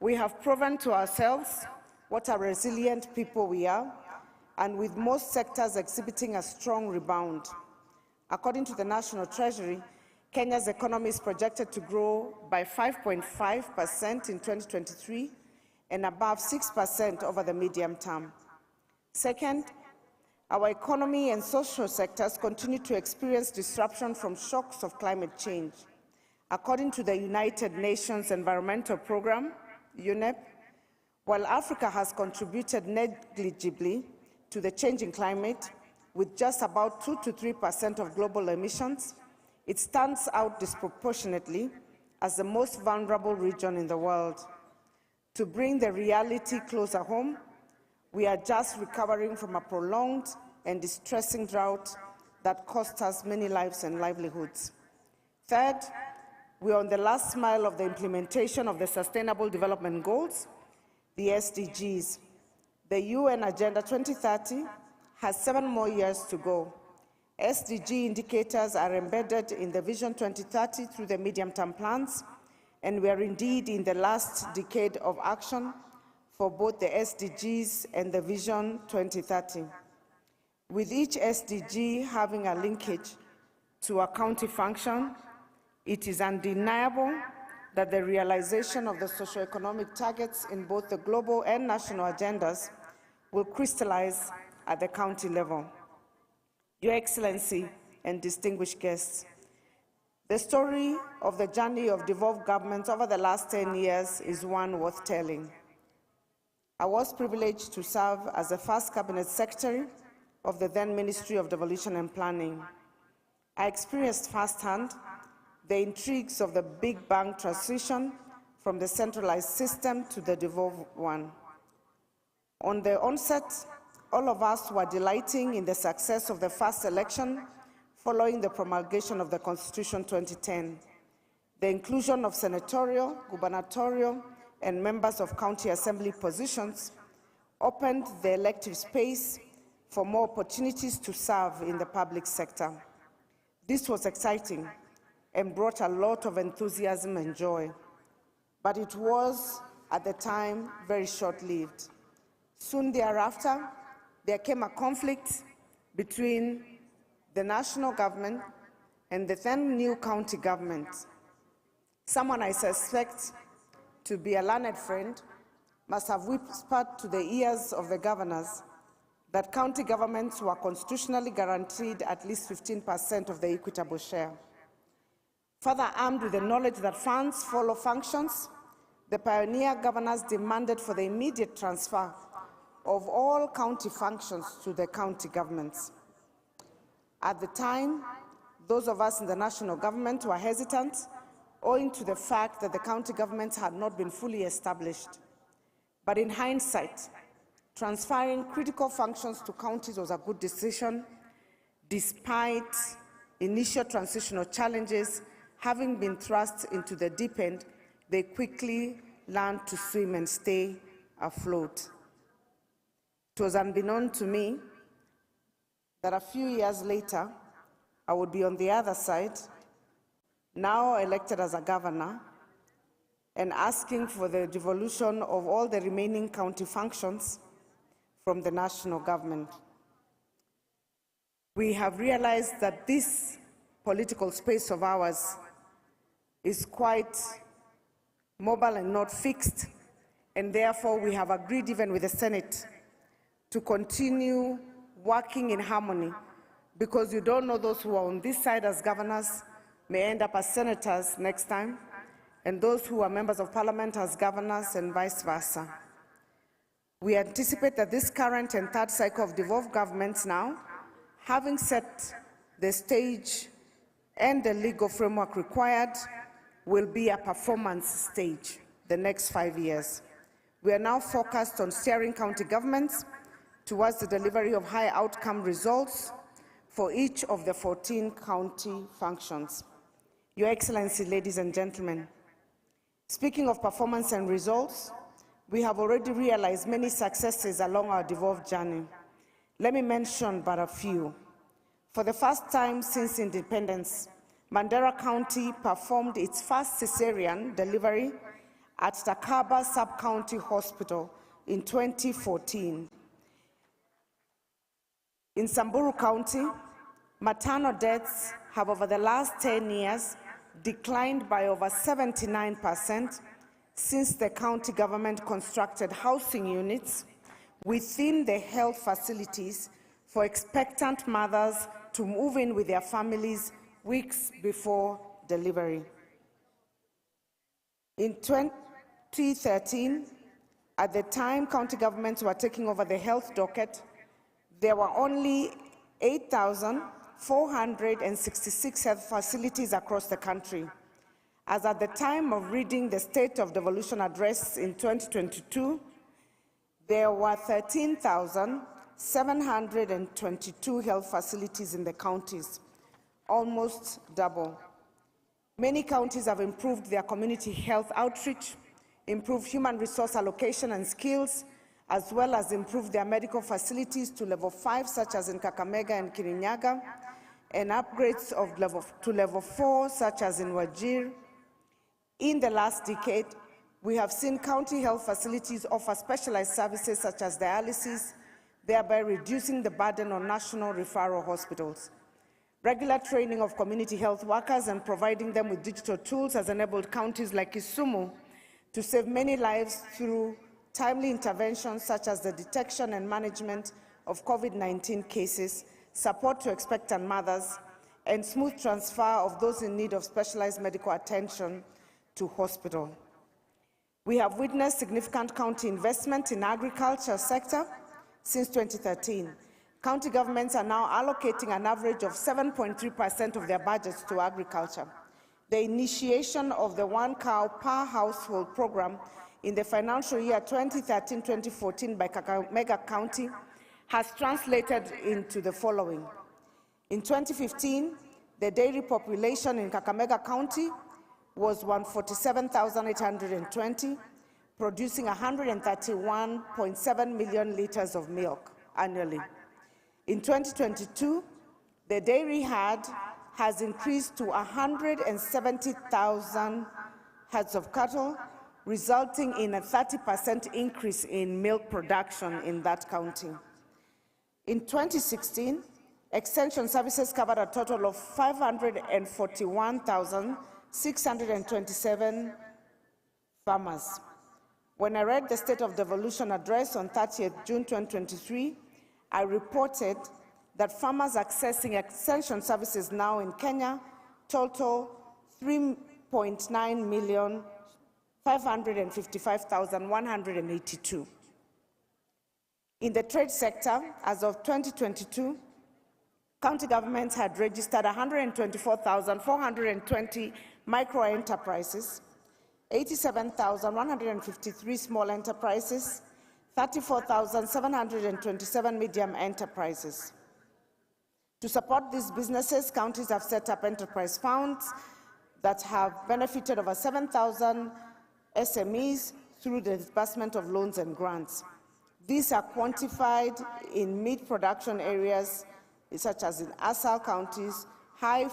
Speaker 7: we have proven to ourselves what a resilient people we are, and with most sectors exhibiting a strong rebound. According to the National Treasury, Kenya's economy is projected to grow by 5.5% in 2023 and above 6% over the medium term. Second, our economy and social sectors continue to experience disruption from shocks of climate change. According to the United Nations Environmental Programme, UNEP, while Africa has contributed negligibly to the changing climate, with just about 2 to 3% of global emissions, it stands out disproportionately as the most vulnerable region in the world. To bring the reality closer home, we are just recovering from a prolonged and distressing drought that cost us many lives and livelihoods. Third, we are on the last mile of the implementation of the Sustainable Development Goals, the SDGs. The UN Agenda 2030 has 7 more years to go. SDG indicators are embedded in the Vision 2030 through the medium-term plans, and we are indeed in the last decade of action for both the SDGs and the Vision 2030. With each SDG having a linkage to a county function, it is undeniable that the realization of the socio-economic targets in both the global and national agendas will crystallize at the county level. Your Excellency and distinguished guests, the story of the journey of devolved governments over the last 10 years is one worth telling. I was privileged to serve as the first cabinet secretary of the then Ministry of Devolution and Planning. I experienced firsthand the intrigues of the big bang transition from the centralized system to the devolved one. On the onset, all of us were delighting in the success of the first election following the promulgation of the Constitution 2010. The inclusion of senatorial, gubernatorial, and members of county assembly positions opened the elective space for more opportunities to serve in the public sector. This was exciting and brought a lot of enthusiasm and joy, but it was, at the time, very short-lived. Soon thereafter, there came a conflict between the national government and the then new county government. Someone I suspect to be a learned friend must have whispered to the ears of the governors that county governments were constitutionally guaranteed at least 15% of the equitable share. Further armed with the knowledge that funds follow functions, the pioneer governors demanded for the immediate transfer of all county functions to the county governments. At the time, those of us in the national government were hesitant, owing to the fact that the county governments had not been fully established. But in hindsight, transferring critical functions to counties was a good decision, despite initial transitional challenges. Having been thrust into the deep end, they quickly learned to swim and stay afloat. It was unbeknown to me that a few years later, I would be on the other side, now elected as a governor, and asking for the devolution of all the remaining county functions from the national government. We have realized that this political space of ours is quite mobile and not fixed, and therefore we have agreed even with the Senate to continue working in harmony, because you don't know, those who are on this side as governors may end up as senators next time, and those who are members of parliament as governors, and vice versa. We anticipate that this current and third cycle of devolved governments now, having set the stage and the legal framework required, will be a performance stage the next 5 years. We are now focused on steering county governments towards the delivery of high outcome results for each of the 14 county functions. Your Excellency, ladies and gentlemen, speaking of performance and results, we have already realized many successes along our devolved journey. Let me mention but a few. For the first time since independence, Mandera County performed its first cesarean delivery at Takaba Sub-County Hospital in 2014. In Samburu County, maternal deaths have over the last 10 years declined by over 79% since the county government constructed housing units within the health facilities for expectant mothers to move in with their families weeks before delivery. In 2013, at the time county governments were taking over the health docket, there were only 8,466 health facilities across the country. As at the time of reading the State of Devolution Address in 2022, there were 13,722 health facilities in the counties, almost double. Many counties have improved their community health outreach, improved human resource allocation and skills, as well as improved their medical facilities to level 5, such as in Kakamega and Kirinyaga, and upgrades to level 4, such as in Wajir. In the last decade, we have seen county health facilities offer specialized services such as dialysis, thereby reducing the burden on national referral hospitals. Regular training of community health workers and providing them with digital tools has enabled counties like Kisumu to save many lives through timely interventions such as the detection and management of COVID-19 cases, support to expectant mothers, and smooth transfer of those in need of specialized medical attention to hospital. We have witnessed significant county investment in agriculture sector since 2013. County governments are now allocating an average of 7.3% of their budgets to agriculture. The initiation of the 1 cow per household program in the financial year 2013-2014 by Kakamega County has translated into the following. In 2015, the dairy population in Kakamega County was 147,820, producing 131.7 million liters of milk annually. In 2022, the dairy had has increased to 170,000 heads of cattle, resulting in a 30% increase in milk production in that county. In 2016, Extension services covered a total of 541,627 farmers. When I read the State of Devolution address on 30th June 2023, I reported that farmers accessing extension services now in Kenya total 3,555,182. In the trade sector, as of 2022, county governments had registered 124,420 micro-enterprises, 87,153 small enterprises, 34,727 medium enterprises. To support these businesses, counties have set up enterprise funds that have benefited over 7,000 SMEs through the disbursement of loans and grants. These are quantified in meat production areas such as in ASAL counties, high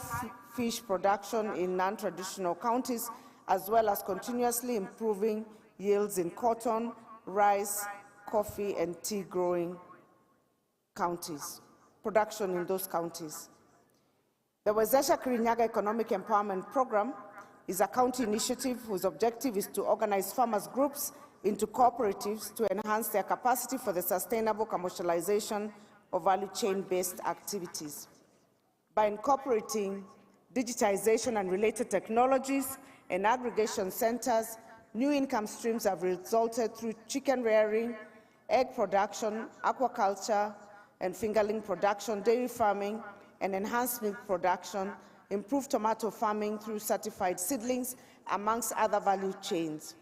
Speaker 7: fish production in non-traditional counties, as well as continuously improving yields in cotton, rice, coffee, and tea growing counties, production in those counties. The Wezesha Kirinyaga Economic Empowerment Program is a county initiative whose objective is to organize farmers' groups into cooperatives to enhance their capacity for the sustainable commercialization of value chain-based activities. By incorporating digitization and related technologies and aggregation centers, new income streams have resulted through chicken rearing, egg production, aquaculture, and fingerling production, dairy farming, and enhanced milk production, improved tomato farming through certified seedlings, amongst other value chains.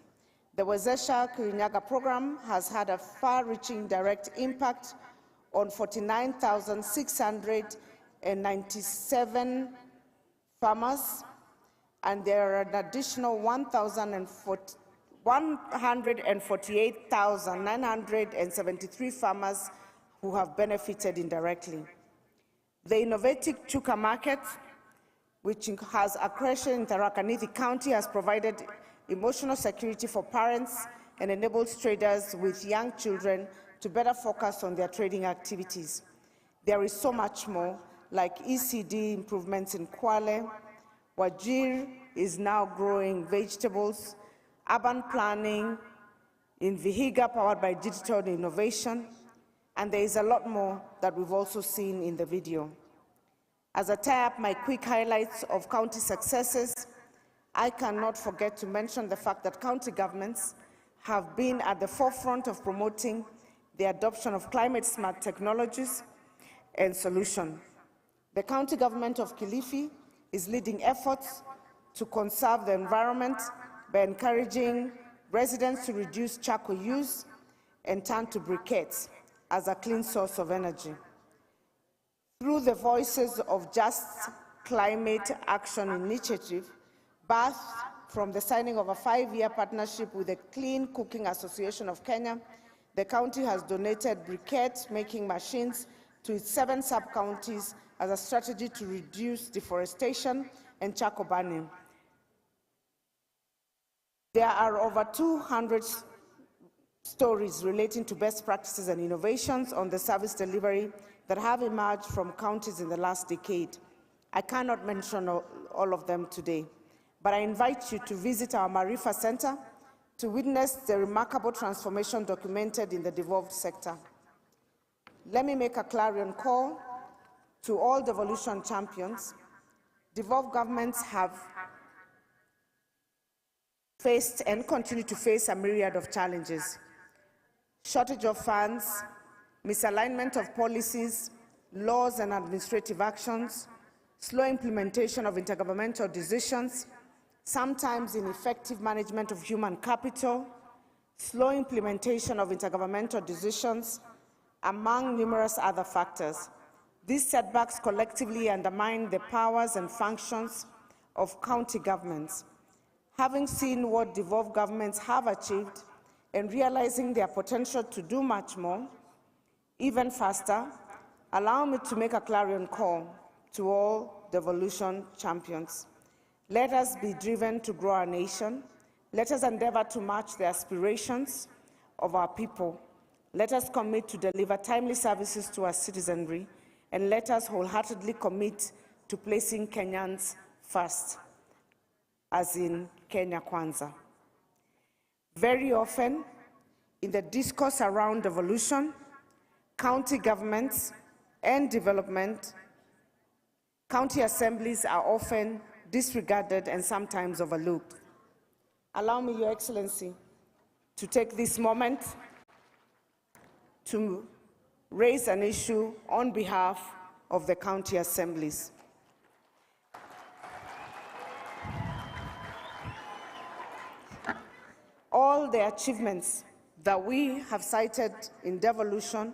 Speaker 7: The Wezesha Kirinyaga program has had a far-reaching direct impact on 49,697 farmers, and there are an additional 148,973 farmers who have benefited indirectly. The innovative Chuka market, which has a creation in Tharaka Nithi County, has provided emotional security for parents and enables traders with young children to better focus on their trading activities. There is so much more, like ECD improvements in Kwale. Wajir is now growing vegetables, urban planning in Vihiga powered by digital innovation, and there is a lot more that we've also seen in the video. As I tie up my quick highlights of county successes, I cannot forget to mention the fact that county governments have been at the forefront of promoting the adoption of climate-smart technologies and solutions. The county government of Kilifi is leading efforts to conserve the environment by encouraging residents to reduce charcoal use and turn to briquettes as a clean source of energy. Through the Voices of Just Climate Action Initiative, birthed from the signing of a 5-year partnership with the Clean Cooking Association of Kenya, the county has donated briquette-making machines to its 7 sub-counties as a strategy to reduce deforestation and charcoal burning. There are over 200 stories relating to best practices and innovations on the service delivery that have emerged from counties in the last decade. I cannot mention all of them today, but I invite you to visit our Marifa Center to witness the remarkable transformation documented in the devolved sector. Let me make a clarion call to all devolution champions. Devolved governments have faced and continue to face a myriad of challenges: shortage of funds, misalignment of policies, laws and administrative actions, slow implementation of intergovernmental decisions, sometimes ineffective management of human capital, slow implementation of intergovernmental decisions, among numerous other factors. These setbacks collectively undermine the powers and functions of county governments. Having seen what devolved governments have achieved and realizing their potential to do much more, even faster, allow me to make a clarion call to all devolution champions. Let us be driven to grow our nation. Let us endeavor to match the aspirations of our people. Let us commit to deliver timely services to our citizenry, and let us wholeheartedly commit to placing Kenyans first, as in Kenya Kwanza. Very often, in the discourse around devolution, county governments and development, county assemblies are often disregarded and sometimes overlooked. Allow me, Your Excellency, to take this moment to raise an issue on behalf of the county assemblies. All the achievements that we have cited in devolution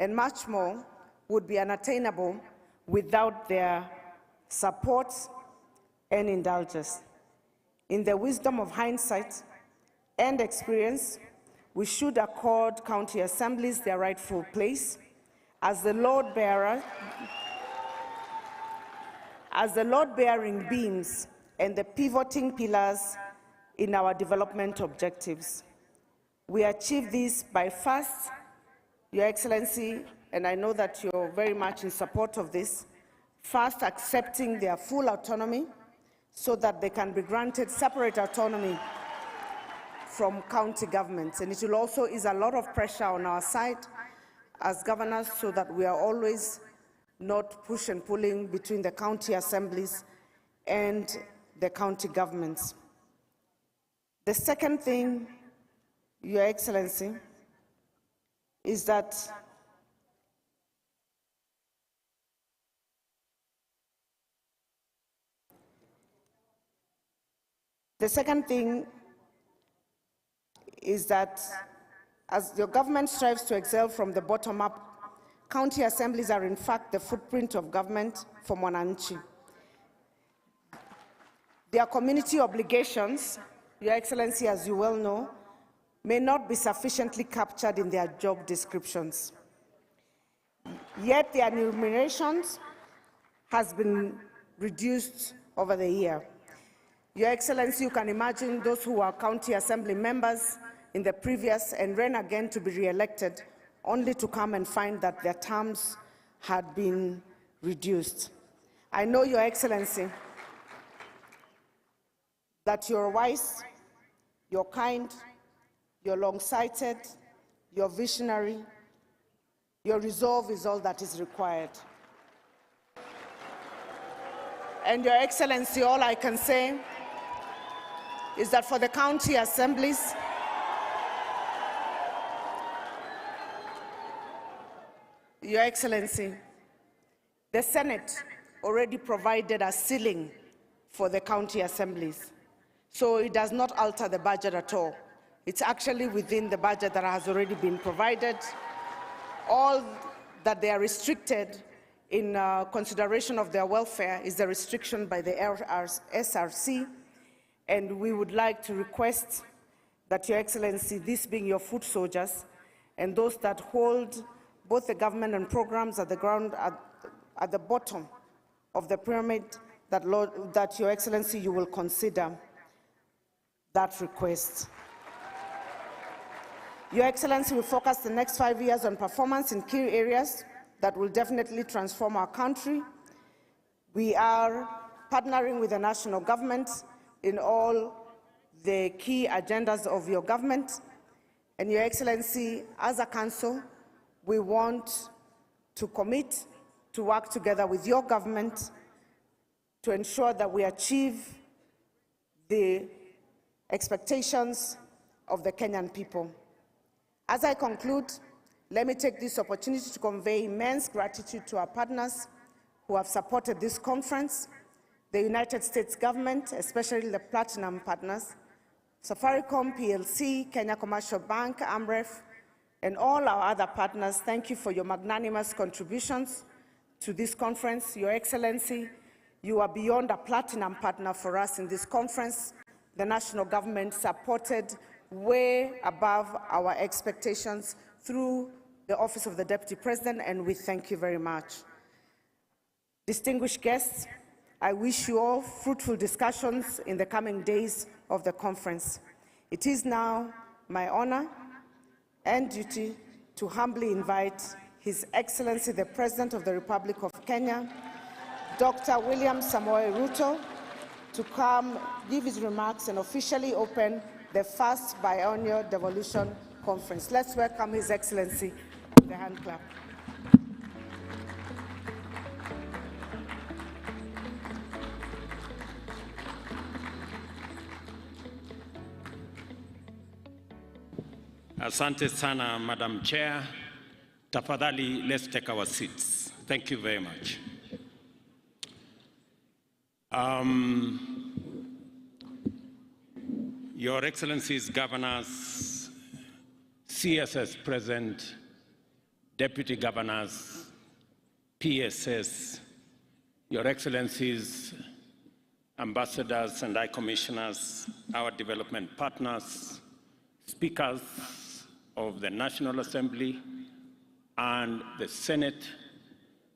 Speaker 7: and much more would be unattainable without their support and indulgence. In the wisdom of hindsight and experience, we should accord county assemblies their rightful place as the load-bearing beams and the pivoting pillars in our development objectives. We achieve this by first, Your Excellency, and I know that you're very much in support of this, first accepting their full autonomy so that they can be granted separate autonomy from county governments. And it will also ease a lot of pressure on our side as governors so that we are always not push and pulling between the county assemblies and the county governments. The second thing, Your Excellency, is that as your government strives to excel from the bottom up, county assemblies are in fact the footprint of government for Mwananchi. Their community obligations, Your Excellency, as you well know, may not be sufficiently captured in their job descriptions. Yet their remunerations has been reduced over the year. Your Excellency, you can imagine those who are county assembly members in the previous and ran again to be re-elected, only to come and find that their terms had been reduced. I know, Your Excellency, that you're wise, you're kind, you're long-sighted, you're visionary, your resolve is all that is required. And Your Excellency, all I can say is that for the county assemblies, Your Excellency, the Senate already provided a ceiling for the county assemblies, so it does not alter the budget at all. It's actually within the budget that has already been provided. All that they are restricted in consideration of their welfare is the restriction by the SRC, and we would like to request that, Your Excellency, this being your foot soldiers and those that hold both the government and programs at the ground, at the bottom of the pyramid, that Your Excellency, you will consider that request. Your Excellency, we focus the next 5 years on performance in key areas that will definitely transform our country. We are partnering with the national government in all the key agendas of your government. And Your Excellency, as a council, we want to commit to work together with your government to ensure that we achieve the expectations of the Kenyan people. As I conclude, let me take this opportunity to convey immense gratitude to our partners who have supported this conference, the United States government, especially the platinum partners, Safaricom PLC, Kenya Commercial Bank, AMREF, and all our other partners. Thank you for your magnanimous contributions to this conference. Your Excellency, you are beyond a platinum partner for us in this conference. The national government supported way above our expectations through the Office of the Deputy President, and we thank you very much. Distinguished guests, I wish you all fruitful discussions in the coming days of the conference. It is now my honor and duty to humbly invite His Excellency the President of the Republic of Kenya, Dr. William Samoei Ruto, to come give his remarks and officially open the first biennial Devolution Conference. Let's welcome His Excellency with a hand clap.
Speaker 15: Asante sana, Madam Chair. Tafadhali, let's take our seats. Thank you very much. Your Excellencies, Governors, CSS present, Deputy Governors, PSS, Your Excellencies, Ambassadors and High Commissioners, our development partners, Speakers of the National Assembly and the Senate,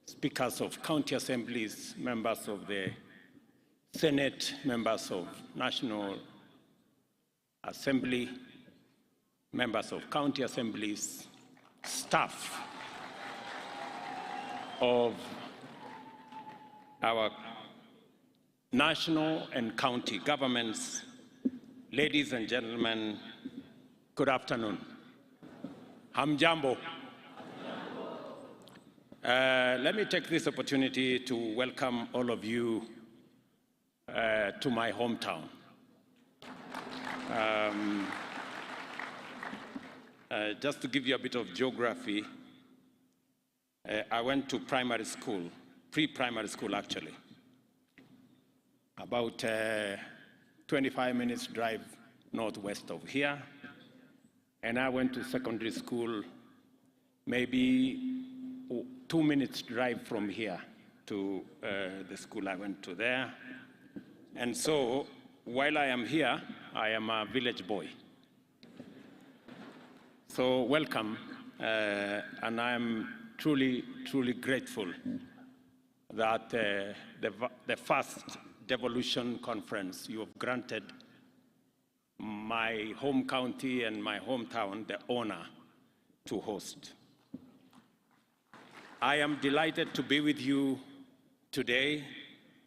Speaker 15: Speakers of County Assemblies, members of the Senate, members of National Assembly, members of County Assemblies, staff of our national and county governments, ladies and gentlemen, good afternoon. Hamjambo. Let me take this opportunity to welcome all of you to my hometown. Just to give you a bit of geography, I went to primary school, pre-primary school actually, about 25 minutes drive northwest of here. And I went to secondary school maybe 2 minutes drive from here to the school I went to there. And so while I am here, I am a village boy. So welcome, and I'm truly, truly grateful that the first Devolution Conference you have granted my home county and my hometown the honor to host. I am delighted to be with you today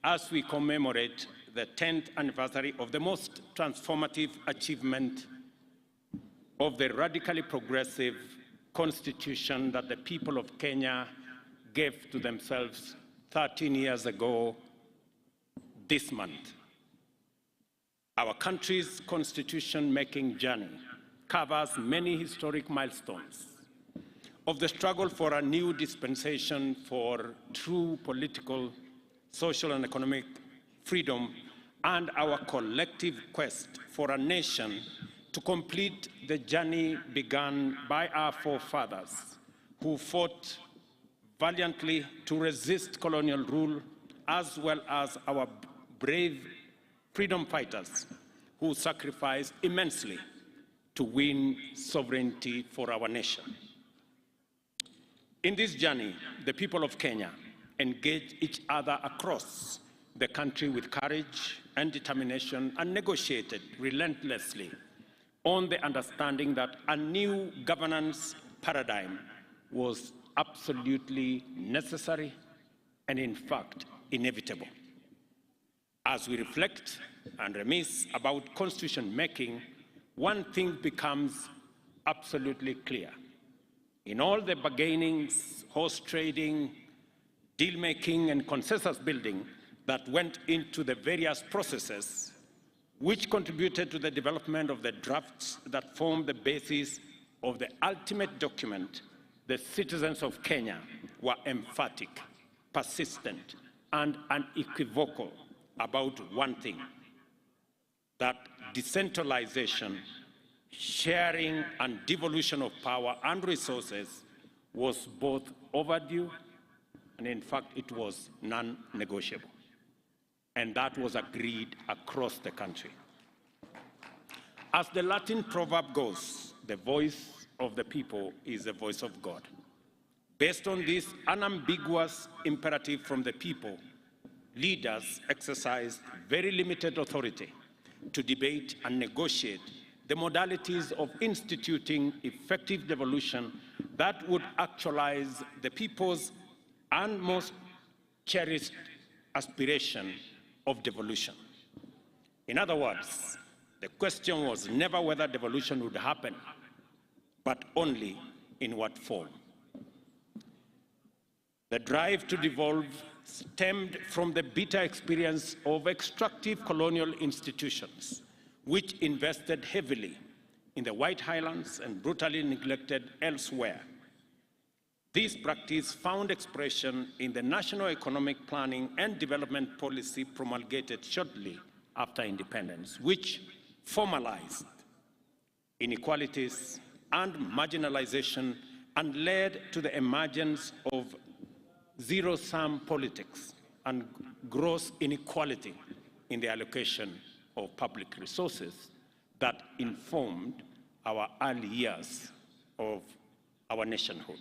Speaker 15: as we commemorate the 10th anniversary of the most transformative achievement of the radically progressive constitution that the people of Kenya gave to themselves 13 years ago this month. Our country's constitution-making journey covers many historic milestones of the struggle for a new dispensation for true political, social, and economic freedom, and our collective quest for a nation to complete the journey begun by our forefathers who fought valiantly to resist colonial rule, as well as our brave freedom fighters who sacrificed immensely to win sovereignty for our nation. In this journey, the people of Kenya engaged each other across the country with courage and determination and negotiated relentlessly on the understanding that a new governance paradigm was absolutely necessary and, in fact, inevitable. As we reflect and reminisce about constitution making, one thing becomes absolutely clear. In all the bargainings, horse trading, deal making, and consensus building that went into the various processes which contributed to the development of the drafts that formed the basis of the ultimate document, the citizens of Kenya were emphatic, persistent, and unequivocal about one thing: that decentralization, sharing, and devolution of power and resources was both overdue and, in fact, it was non-negotiable. And that was agreed across the country. As the Latin proverb goes, the voice of the people is the voice of God. Based on this unambiguous imperative from the people, leaders exercised very limited authority to debate and negotiate the modalities of instituting effective devolution that would actualize the people's and most cherished aspiration of devolution. In other words, the question was never whether devolution would happen, but only in what form. The drive to devolve stemmed from the bitter experience of extractive colonial institutions, which invested heavily in the White Highlands and brutally neglected elsewhere. This practice found expression in the National Economic Planning and Development Policy promulgated shortly after independence, which formalized inequalities and marginalization and led to the emergence of zero-sum politics and gross inequality in the allocation of public resources that informed our early years of our nationhood.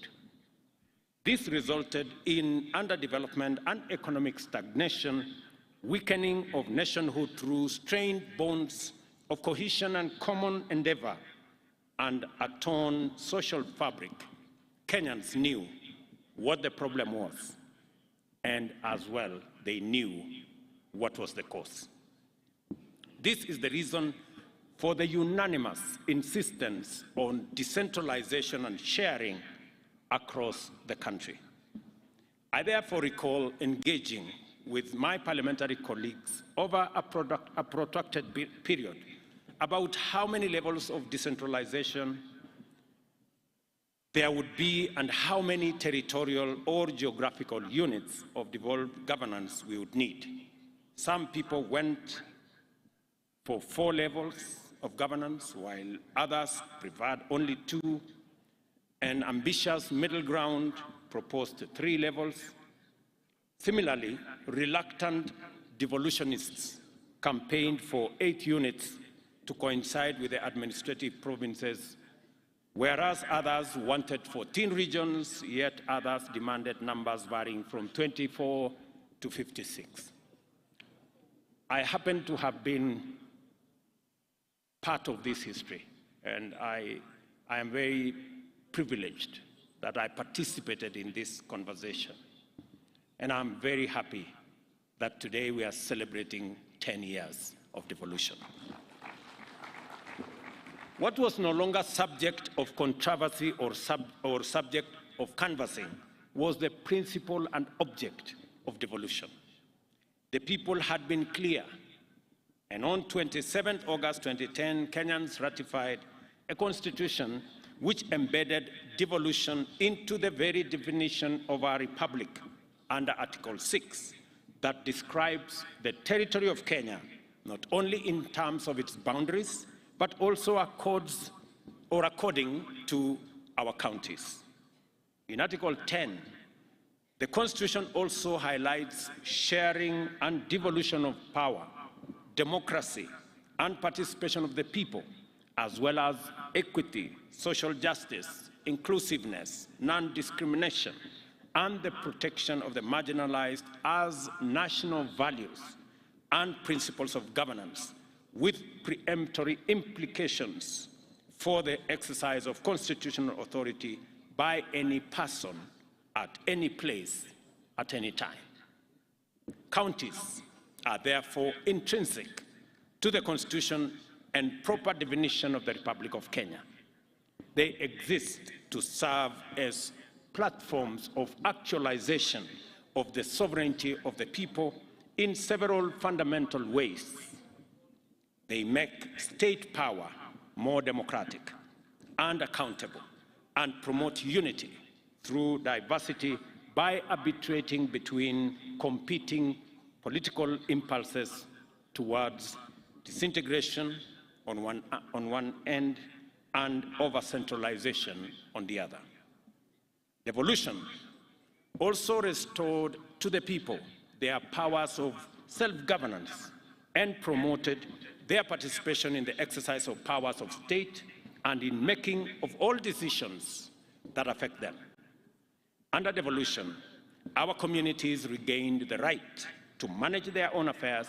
Speaker 15: This resulted in underdevelopment and economic stagnation, weakening of nationhood through strained bonds of cohesion and common endeavor, and a torn social fabric. Kenyans knew what the problem was, and as well, they knew what was the cause. This is the reason for the unanimous insistence on decentralization and sharing across the country. I therefore recall engaging with my parliamentary colleagues over a protracted period about how many levels of decentralization there would be and how many territorial or geographical units of devolved governance we would need. Some people went for 4 levels of governance, while others preferred only 2. An ambitious middle ground proposed 3 levels. Similarly, reluctant devolutionists campaigned for 8 units to coincide with the administrative provinces, whereas others wanted 14 regions, yet others demanded numbers varying from 24 to 56. I happen to have been part of this history, and I am very privileged that I participated in this conversation. And I'm very happy that today we are celebrating 10 years of devolution. What was no longer subject of controversy or subject of canvassing was the principle and object of devolution. The people had been clear, and on 27 August 2010, Kenyans ratified a constitution which embedded devolution into the very definition of our republic under Article 6 that describes the territory of Kenya, not only in terms of its boundaries, but also according to our counties. In Article 10, the Constitution also highlights sharing and devolution of power, democracy, and participation of the people, as well as equity, social justice, inclusiveness, non-discrimination, and the protection of the marginalized as national values and principles of governance, with preemptory implications for the exercise of constitutional authority by any person at any place at any time. Counties are therefore intrinsic to the Constitution and proper definition of the Republic of Kenya. They exist to serve as platforms of actualization of the sovereignty of the people in several fundamental ways. They make state power more democratic and accountable and promote unity through diversity by arbitrating between competing political impulses towards disintegration on one end and over-centralization on the other. Devolution also restored to the people their powers of self-governance and promoted their participation in the exercise of powers of state and in making of all decisions that affect them. Under devolution, our communities regained the right to manage their own affairs,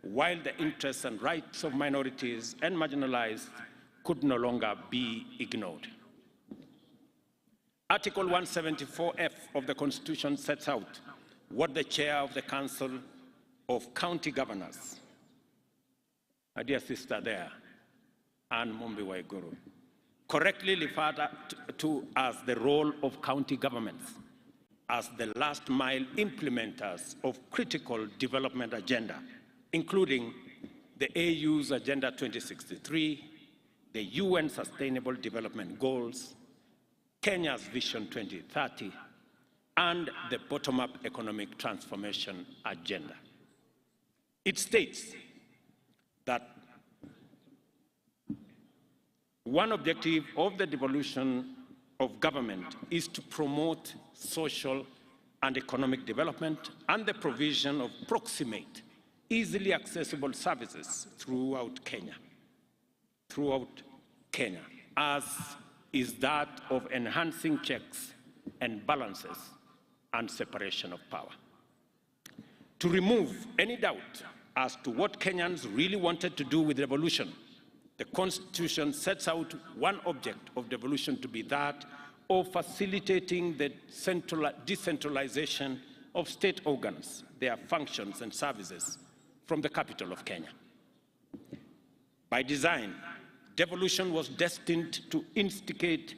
Speaker 15: while the interests and rights of minorities and marginalized could no longer be ignored. Article 174F of the Constitution sets out what the chair of the Council of County Governors, my dear sister there, Anne Mumbi Waiguru, correctly referred to as the role of county governments as the last mile implementers of critical development agenda, including the AU's Agenda 2063, the UN Sustainable Development Goals, Kenya's Vision 2030, and the bottom-up economic transformation agenda. It states that one objective of the devolution of government is to promote social and economic development and the provision of proximate, easily accessible services throughout Kenya, as is that of enhancing checks and balances and separation of power. To remove any doubt as to what Kenyans really wanted to do with devolution, the Constitution sets out one object of devolution to be that of facilitating the decentralization of state organs, their functions and services from the capital of Kenya. By design, devolution was destined to instigate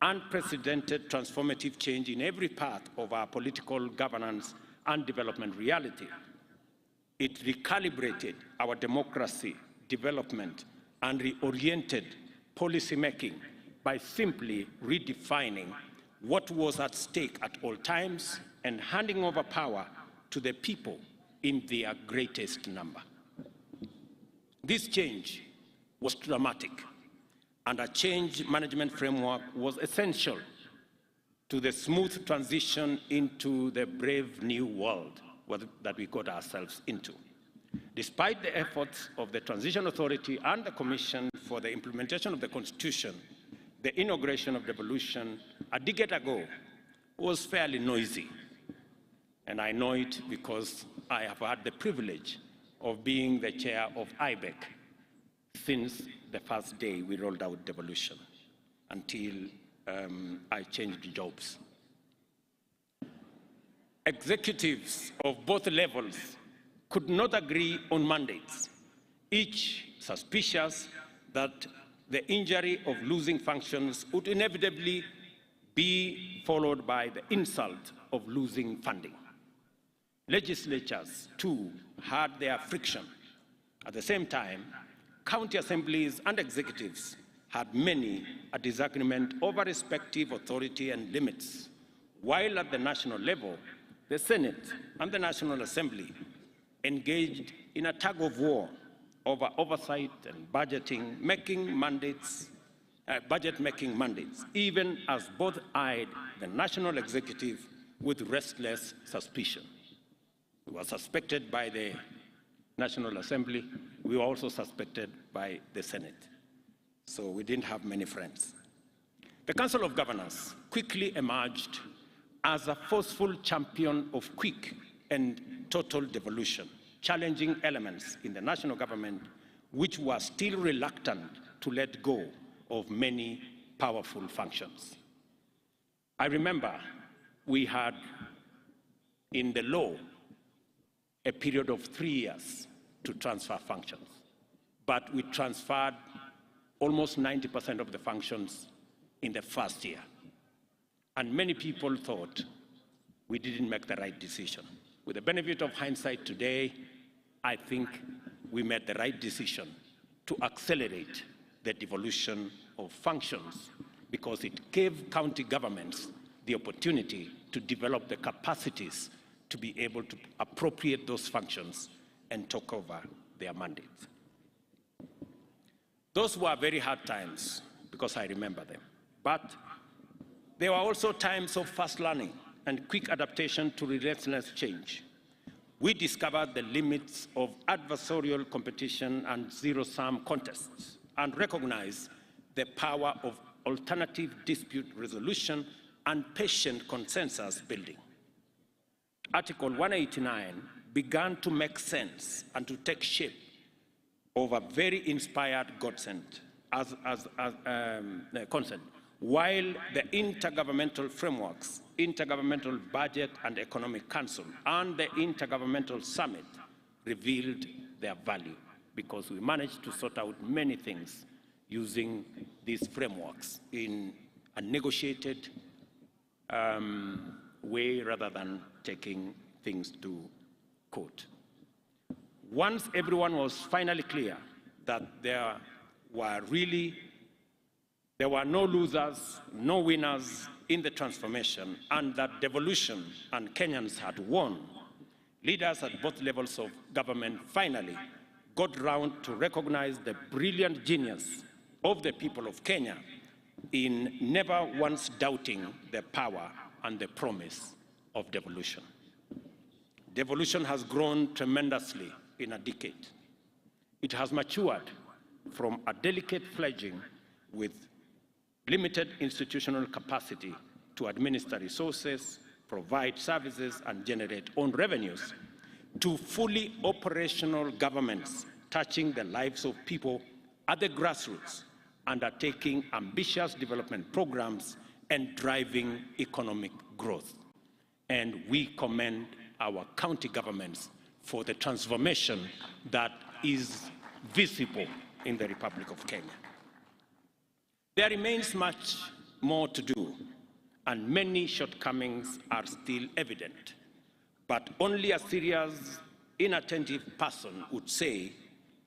Speaker 15: unprecedented transformative change in every part of our political governance and development reality. It recalibrated our democracy, development, and reoriented policymaking by simply redefining what was at stake at all times and handing over power to the people in their greatest number. This change was dramatic, and a change management framework was essential to the smooth transition into the brave new world that we got ourselves into. Despite the efforts of the Transition Authority and the Commission for the Implementation of the Constitution, the inauguration of devolution a decade ago was fairly noisy. And I know it because I have had the privilege of being the chair of IBEC since the first day we rolled out devolution until I changed jobs. Executives of both levels could not agree on mandates, each suspicious that the injury of losing functions would inevitably be followed by the insult of losing funding. Legislatures, too, had their friction. At the same time, county assemblies and executives had many a disagreement over respective authority and limits, while at the national level, the Senate and the National Assembly engaged in a tug-of-war over oversight and budget-making mandates, even as both eyed the national executive with restless suspicion. We were suspected by the National Assembly. We were also suspected by the Senate. So we didn't have many friends. The Council of Governors quickly emerged as a forceful champion of quick and total devolution, challenging elements in the national government which were still reluctant to let go of many powerful functions. I remember we had in the law a period of 3 years to transfer functions, but we transferred almost 90% of the functions in the first year. And many people thought we didn't make the right decision. With the benefit of hindsight today, I think we made the right decision to accelerate the devolution of functions because it gave county governments the opportunity to develop the capacities to be able to appropriate those functions and take over their mandates. Those were very hard times because I remember them. But there were also times of fast learning and quick adaptation to relentless change. We discovered the limits of adversarial competition and zero-sum contests and recognized the power of alternative dispute resolution and patient consensus building. Article 189 began to make sense and to take shape of a very inspired consent, while the intergovernmental frameworks, Intergovernmental Budget and Economic Council, and the Intergovernmental Summit revealed their value, because we managed to sort out many things using these frameworks in a negotiated way rather than taking things to court. Once everyone was finally clear that there were no losers, no winners in the transformation, and that devolution and Kenyans had won, leaders at both levels of government finally got round to recognize the brilliant genius of the people of Kenya in never once doubting the power and the promise of devolution. Devolution has grown tremendously in a decade. It has matured from a delicate fledgling with limited institutional capacity to administer resources, provide services, and generate own revenues, to fully operational governments touching the lives of people at the grassroots, undertaking ambitious development programs and driving economic growth. And we commend our county governments for the transformation that is visible in the Republic of Kenya. There remains much more to do, and many shortcomings are still evident. But only a serious, inattentive person would say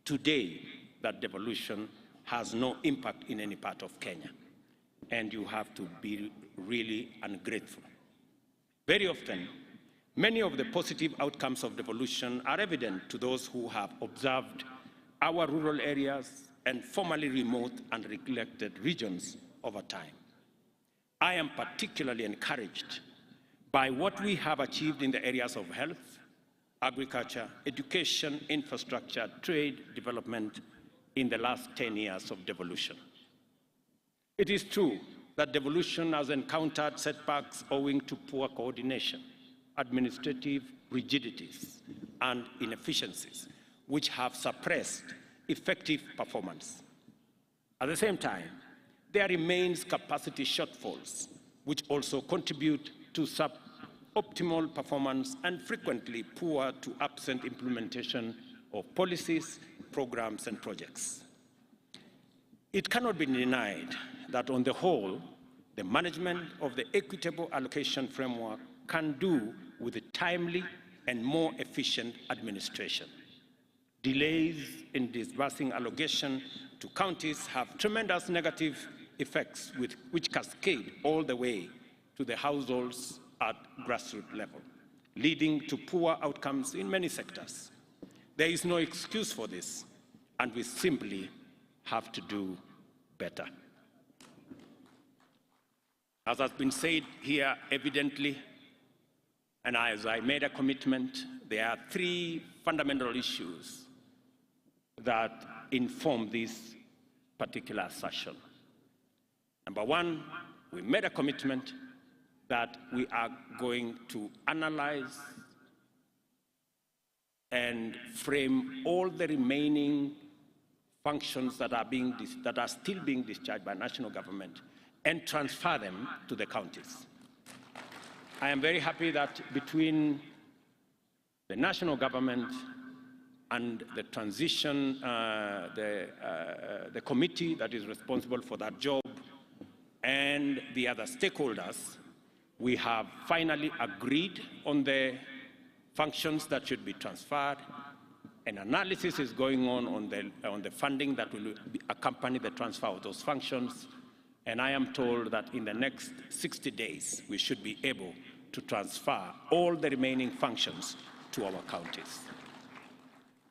Speaker 15: today that devolution has no impact in any part of Kenya. And you have to be really ungrateful. Very often, many of the positive outcomes of devolution are evident to those who have observed our rural areas and formerly remote and neglected regions over time. I am particularly encouraged by what we have achieved in the areas of health, agriculture, education, infrastructure, trade, development in the last 10 years of devolution. It is true that devolution has encountered setbacks owing to poor coordination, administrative rigidities, and inefficiencies, which have suppressed effective performance. At the same time, there remains capacity shortfalls, which also contribute to suboptimal performance and frequently poor to absent implementation of policies, programs, and projects. It cannot be denied that on the whole, the management of the equitable allocation framework can do with a timely and more efficient administration. Delays in disbursing allocation to counties have tremendous negative effects which cascade all the way to the households at grassroots level, leading to poor outcomes in many sectors. There is no excuse for this, and we simply have to do better. As has been said here evidently, and as I made a commitment, there are three fundamental issues that inform this particular assertion. Number one, we made a commitment that we are going to analyze and frame all the remaining functions that are still being discharged by national government and transfer them to the counties. I am very happy that between the national government and the transition, the committee that is responsible for that job, and the other stakeholders, we have finally agreed on the functions that should be transferred. An analysis is going on the funding that will accompany the transfer of those functions. And I am told that in the next 60 days, we should be able to transfer all the remaining functions to our counties.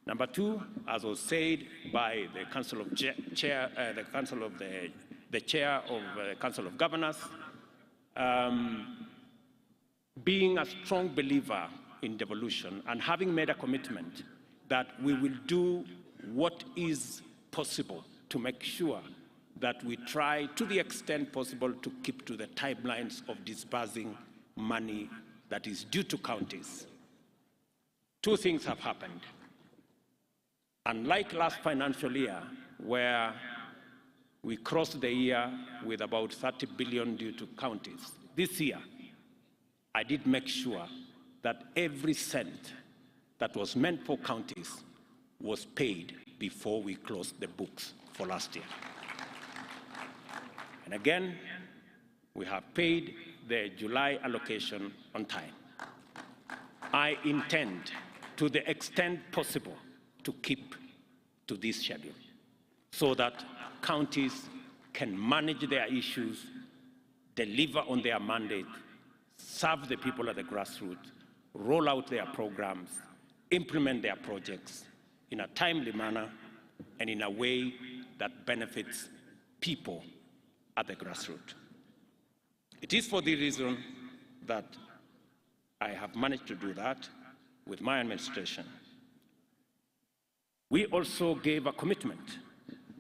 Speaker 15: Number two, as was said by the Council of Chair, the Chair of the Council of Governors, being a strong believer in devolution and having made a commitment that we will do what is possible to make sure that we try to the extent possible to keep to the timelines of disbursing money that is due to counties. two things have happened. Unlike last financial year, where we crossed the year with about 30 billion due to counties, this year, I did make sure that every cent that was meant for counties was paid before we closed the books for last year. And again, we have paid the July allocation on time. I intend, to the extent possible, to keep to this schedule so that counties can manage their issues, deliver on their mandate, serve the people at the grassroots, roll out their programs, implement their projects in a timely manner and in a way that benefits people at the grassroots. It is for the reason that I have managed to do that with my administration. We also gave a commitment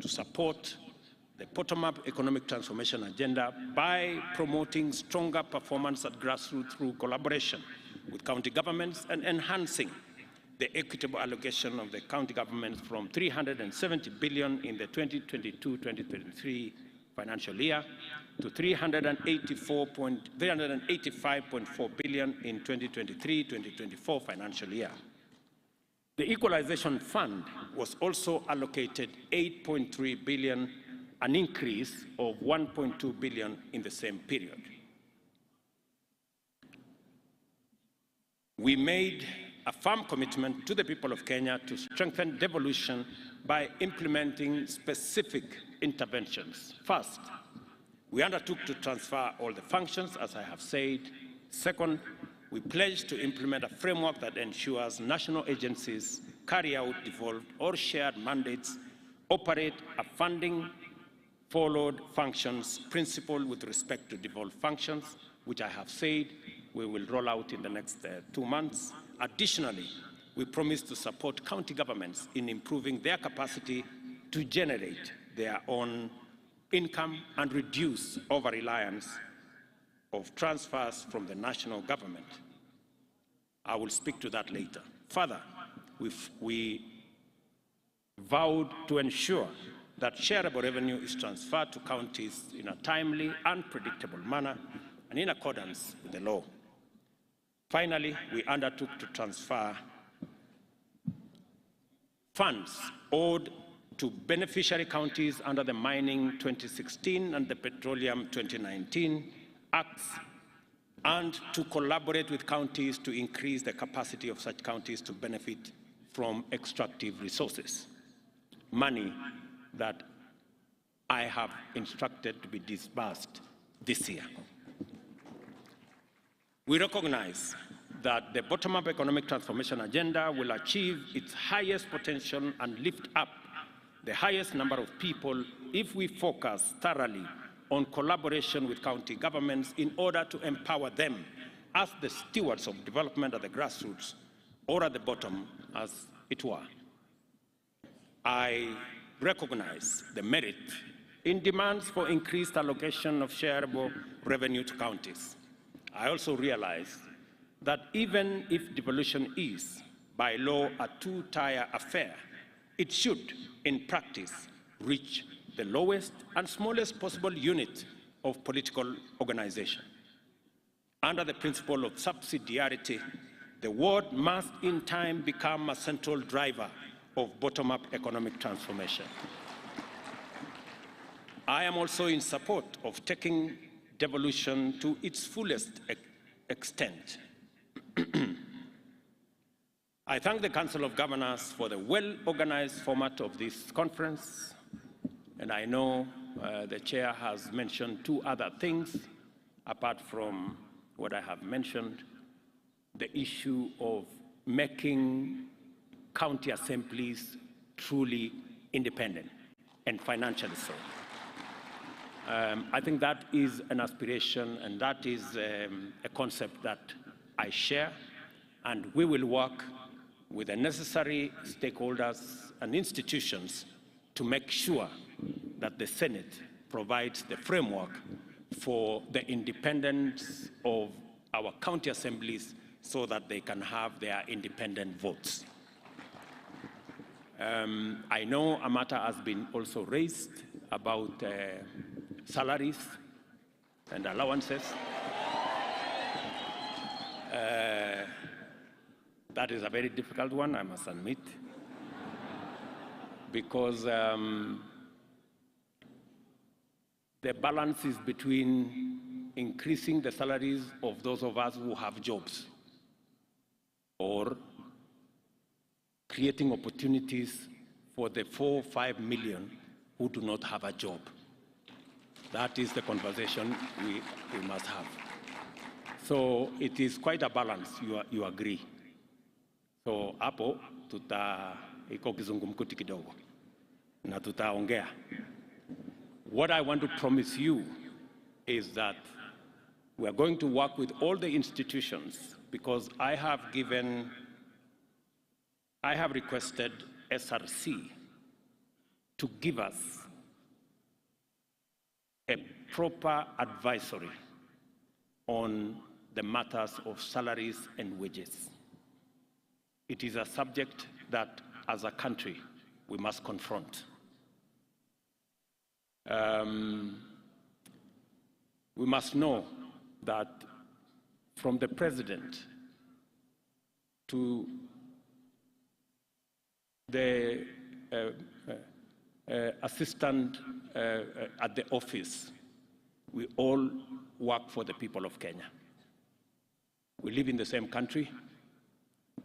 Speaker 15: to support the bottom-up economic transformation agenda by promoting stronger performance at grassroots through collaboration with county governments and enhancing the equitable allocation of the county governments from 370 billion in the 2022-2023 financial year to 385.4 billion in 2023-2024 financial year. The Equalization Fund was also allocated 8.3 billion, an increase of 1.2 billion in the same period. We made a firm commitment to the people of Kenya to strengthen devolution by implementing specific interventions. First, we undertook to transfer all the functions, as I have said. Second, we pledged to implement a framework that ensures national agencies carry out devolved or shared mandates, operate a funding followed functions principle with respect to devolved functions, which I have said we will roll out in the next 2 months. Additionally, we promise to support county governments in improving their capacity to generate their own income and reduce over-reliance of transfers from the national government. I will speak to that later. Further, we vowed to ensure that shareable revenue is transferred to counties in a timely and predictable manner and in accordance with the law. Finally, we undertook to transfer funds owed to beneficiary counties under the Mining 2016 and the Petroleum 2019 Acts, and to collaborate with counties to increase the capacity of such counties to benefit from extractive resources. Money that I have instructed to be disbursed this year. We recognize that the bottom-up economic transformation agenda will achieve its highest potential and lift up the highest number of people if we focus thoroughly on collaboration with county governments in order to empower them as the stewards of development at the grassroots or at the bottom, as it were. I recognize the merit in demands for increased allocation of shareable revenue to counties. I also realize that even if devolution is, by law, a two-tier affair, it should, in practice, reach the lowest and smallest possible unit of political organization. Under the principle of subsidiarity, the ward must in time become a central driver of bottom-up economic transformation. I am also in support of taking devolution to its fullest extent. I thank the Council of Governors for the well-organized format of this conference, and I know the chair has mentioned two other things, apart from what I have mentioned, the issue of making county assemblies truly independent and financially so. I think that is an aspiration, and that is a concept that I share, and we will work with the necessary stakeholders and institutions to make sure that the Senate provides the framework for the independence of our county assemblies so that they can have their independent votes. I know a matter has been also raised about salaries and allowances. That is a very difficult one, I must admit, because the balance is between increasing the salaries of those of us who have jobs or creating opportunities for the 4 or 5 million who do not have a job. That is the conversation we must have. So it is quite a balance, you agree. So hapo iko kizungumkuti kidogo na tutaongea. What I want to promise you is that we are going to work with all the institutions, because I have requested SRC to give us a proper advisory on the matters of salaries and wages. It is a subject that, as a country, we must confront. We must know that from the president to the assistant at the office, we all work for the people of Kenya. We live in the same country.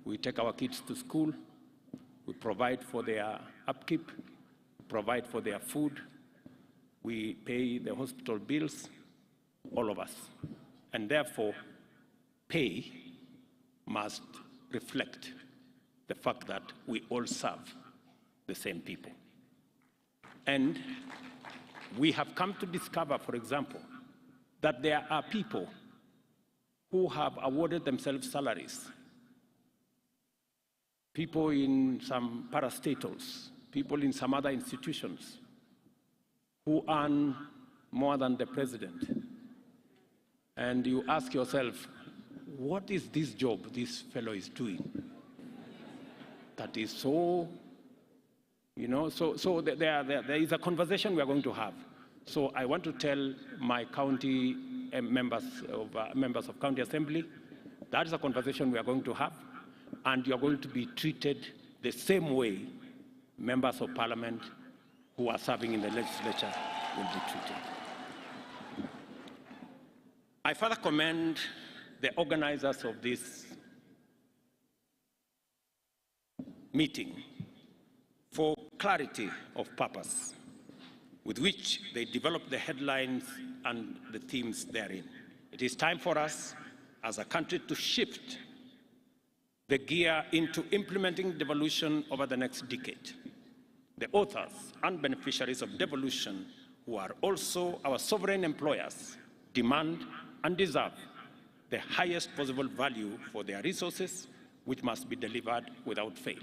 Speaker 15: We take our kids to school. We provide for their upkeep, provide for their food. We pay the hospital bills, all of us. And therefore, pay must reflect the fact that we all serve the same people. And we have come to discover, for example, that there are people who have awarded themselves salaries. People in some parastatals, people in some other institutions who earn more than the president. And you ask yourself, what is this job this fellow is doing? That is so, so there is a conversation we are going to have. So I want to tell my county members of county assembly, that is a conversation we are going to have, and you are going to be treated the same way members of parliament who are serving in the legislature will be treated. I further commend the organizers of this meeting for clarity of purpose with which they developed the headlines and the themes therein. It is time for us as a country to shift the gear into implementing devolution over the next decade. The authors and beneficiaries of devolution, who are also our sovereign employers, demand and deserve the highest possible value for their resources, which must be delivered without fail.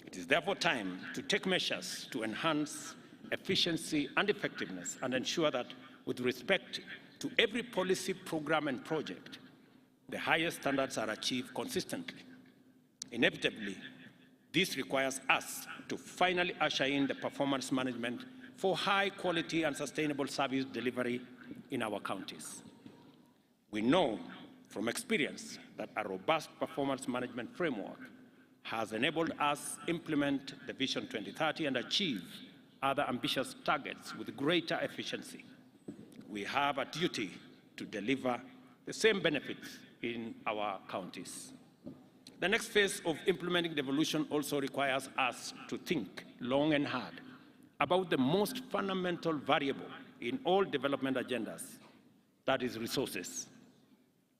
Speaker 15: It is therefore time to take measures to enhance efficiency and effectiveness and ensure that, with respect to every policy, program, and project, the highest standards are achieved consistently. Inevitably, this requires us to finally usher in the performance management for high quality and sustainable service delivery in our counties. We know from experience that a robust performance management framework has enabled us implement the Vision 2030 and achieve other ambitious targets with greater efficiency. We have a duty to deliver the same benefits in our counties. The next phase of implementing devolution also requires us to think long and hard about the most fundamental variable in all development agendas, that is resources.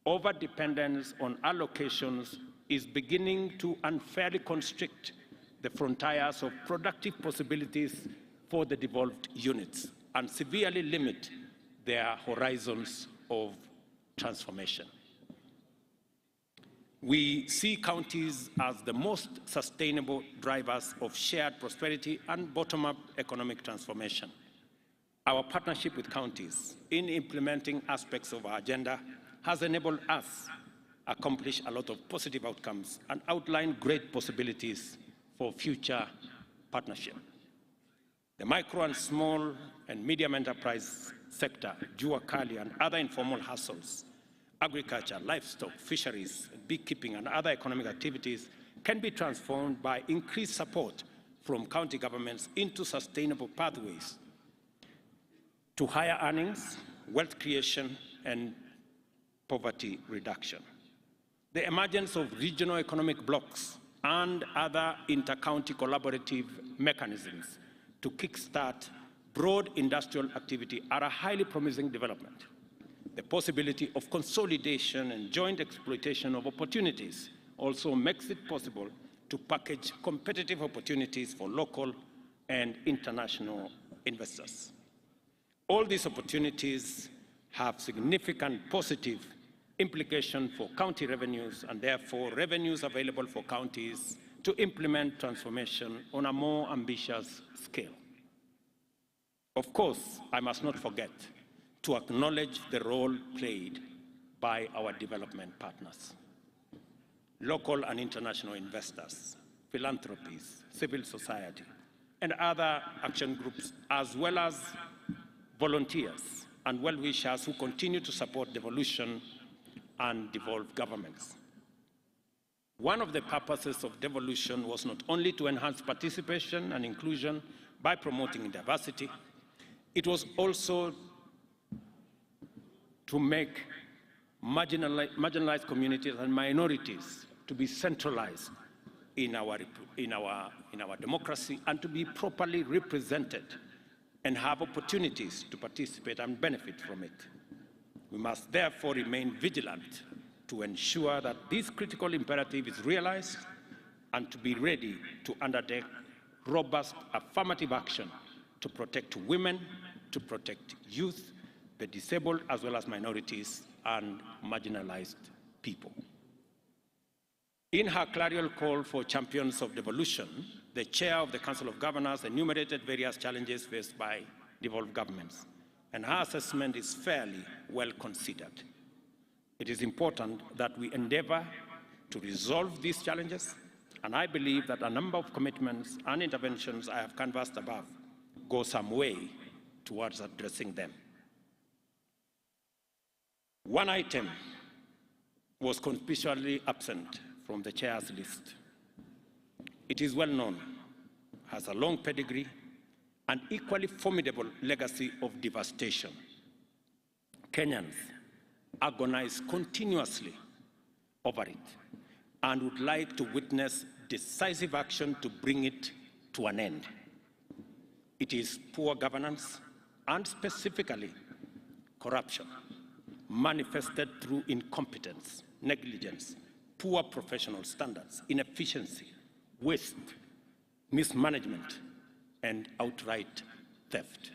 Speaker 15: Over-dependence on allocations is beginning to unfairly constrict the frontiers of productive possibilities for the devolved units and severely limit their horizons of transformation. We see counties as the most sustainable drivers of shared prosperity and bottom-up economic transformation. Our partnership with counties in implementing aspects of our agenda has enabled us accomplish a lot of positive outcomes, and outline great possibilities for future partnership. The micro and small and medium enterprise sector, jua kali and other informal hustles, agriculture, livestock, fisheries, beekeeping, and other economic activities can be transformed by increased support from county governments into sustainable pathways to higher earnings, wealth creation, and poverty reduction. The emergence of regional economic blocs and other inter-county collaborative mechanisms to kickstart broad industrial activity are a highly promising development. The possibility of consolidation and joint exploitation of opportunities also makes it possible to package competitive opportunities for local and international investors. All these opportunities have significant positive implications for county revenues and therefore revenues available for counties to implement transformation on a more ambitious scale. Of course, I must not forget to acknowledge the role played by our development partners, local and international investors, philanthropies, civil society, and other action groups, as well as volunteers and well-wishers who continue to support devolution and devolved governments. One of the purposes of devolution was not only to enhance participation and inclusion by promoting diversity, it was also to make marginalized communities and minorities to be centralized in our democracy and to be properly represented and have opportunities to participate and benefit from it. We must therefore remain vigilant to ensure that this critical imperative is realized and to be ready to undertake robust affirmative action to protect women, to protect youth, the disabled, as well as minorities and marginalized people. In her clarion call for champions of devolution, the chair of the Council of Governors enumerated various challenges faced by devolved governments, and her assessment is fairly well considered. It is important that we endeavor to resolve these challenges, and I believe that a number of commitments and interventions I have canvassed above go some way towards addressing them. One item was conspicuously absent from the chair's list. It is well known, has a long pedigree, and equally formidable legacy of devastation. Kenyans agonize continuously over it and would like to witness decisive action to bring it to an end. It is poor governance and specifically corruption, manifested through incompetence, negligence, poor professional standards, inefficiency, waste, mismanagement, and outright theft.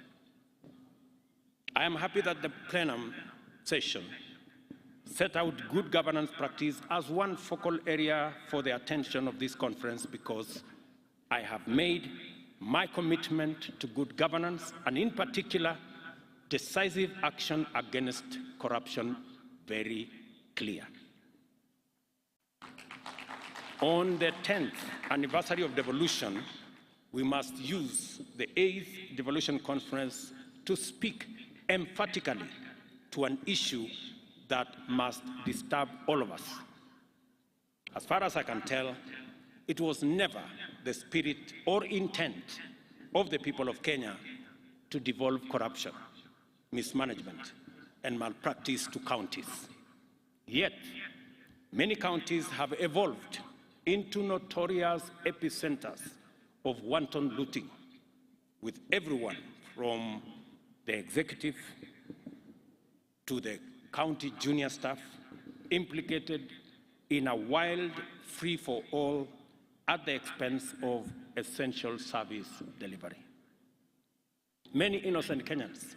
Speaker 15: I am happy that the plenum session set out good governance practice as one focal area for the attention of this conference, because I have made my commitment to good governance and in particular decisive action against corruption very clear. On the 10th anniversary of devolution, we must use the 8th Devolution Conference to speak emphatically to an issue that must disturb all of us. As far as I can tell, it was never the spirit or intent of the people of Kenya to devolve corruption, mismanagement, and malpractice to counties. Yet, many counties have evolved into notorious epicenters of wanton looting, with everyone from the executive to the county junior staff implicated in a wild free-for-all at the expense of essential service delivery. Many innocent Kenyans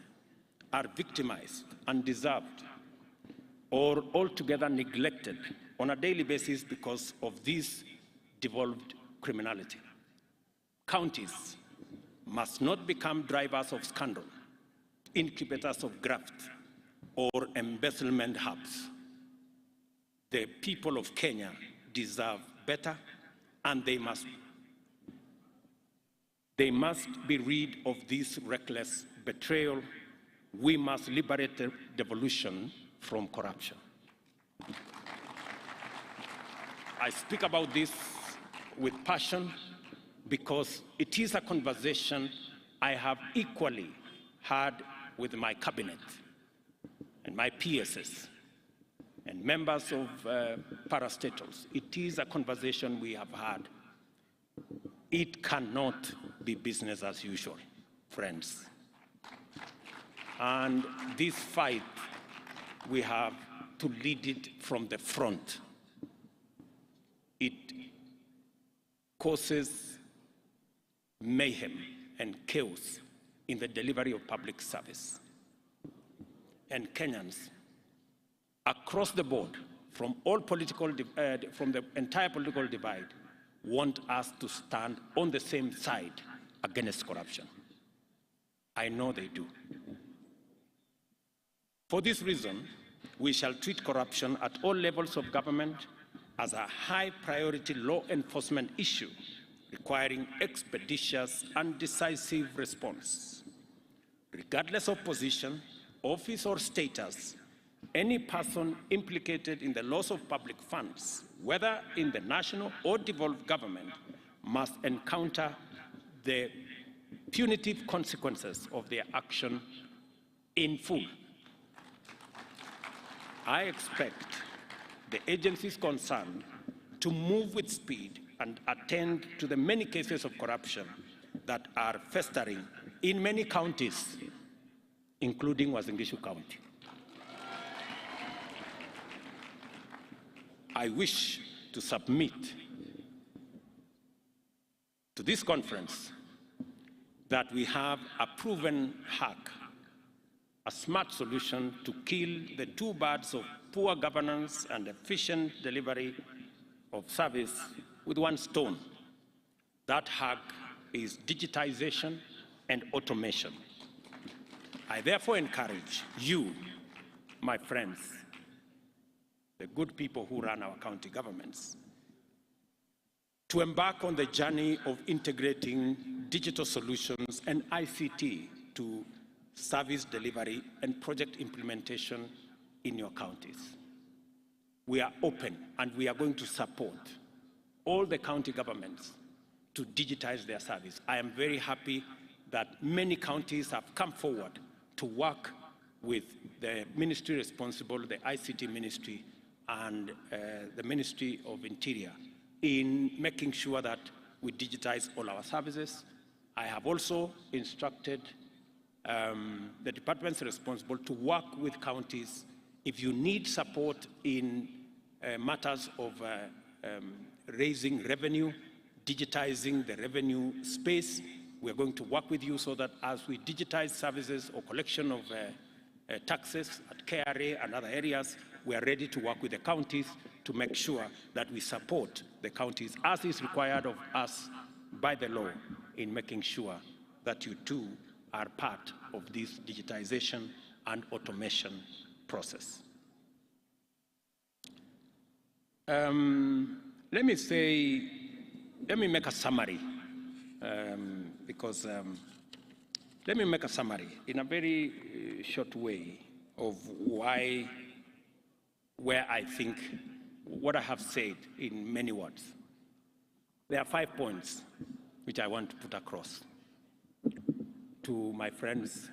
Speaker 15: are victimized, undeserved, or altogether neglected on a daily basis because of this devolved criminality. Counties must not become drivers of scandal, incubators of graft, or embezzlement hubs. The people of Kenya deserve better, and they must be rid of this reckless betrayal. We must liberate the devolution from corruption. I speak about this with passion because it is a conversation I have equally had with my cabinet and my PSs and members of parastatals. It is a conversation we have had. It cannot be business as usual, friends. And this fight, we have to lead it from the front. It causes mayhem and chaos in the delivery of public service. And Kenyans, across the board, from the entire political divide, want us to stand on the same side against corruption. I know they do. For this reason, we shall treat corruption at all levels of government as a high-priority law enforcement issue requiring expeditious and decisive response. Regardless of position, office, or status, any person implicated in the loss of public funds, whether in the national or devolved government, must encounter the punitive consequences of their action in full. I expect the agencies concerned to move with speed and attend to the many cases of corruption that are festering in many counties, including Uasin Gishu County. I wish to submit to this conference that we have a proven hack, a smart solution to kill the two birds of poor governance and efficient delivery of service with one stone. That hack is digitization and automation. I therefore encourage you, my friends, the good people who run our county governments, to embark on the journey of integrating digital solutions and ICT to service delivery and project implementation in your counties. We are open and we are going to support all the county governments to digitize their service. I am very happy that many counties have come forward to work with the ministry responsible, the ICT ministry, and the Ministry of Interior in making sure that we digitize all our services. I have also instructed the departments responsible to work with counties. If you need support in matters of raising revenue, digitizing the revenue space, we're going to work with you so that as we digitize services or collection of taxes at KRA and other areas, we are ready to work with the counties to make sure that we support the counties as is required of us by the law in making sure that you too are part of this digitization and automation process. Let me make a summary, let me make a summary in a very short way of where I think what I have said in many words. There are 5 points which I want to put across to my friends,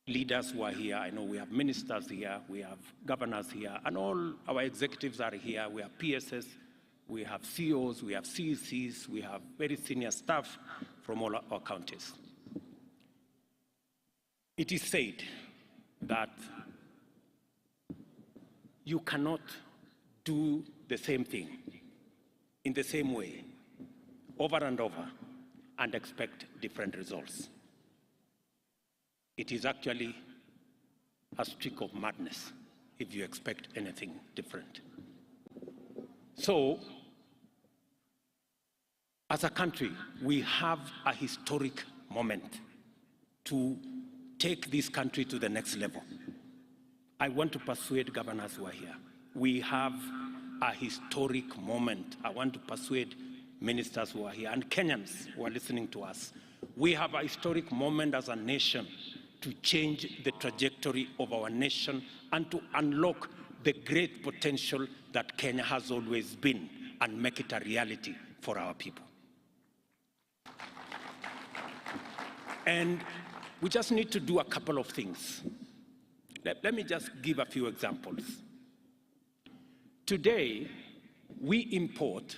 Speaker 15: leaders who are here. I know we have ministers here, we have governors here, and all our executives are here. We have PSS, we have CEOs, we have CECs, we have very senior staff from all our counties. It is said that you cannot do the same thing in the same way over and over and expect different results. It is actually a streak of madness if you expect anything different. So, as a country, we have a historic moment to take this country to the next level. I want to persuade governors who are here. We have a historic moment. I want to persuade ministers who are here and Kenyans who are listening to us. We have a historic moment as a nation to change the trajectory of our nation and to unlock the great potential that Kenya has always been and make it a reality for our people. And we just need to do a couple of things. Let me just give a few examples. Today, we import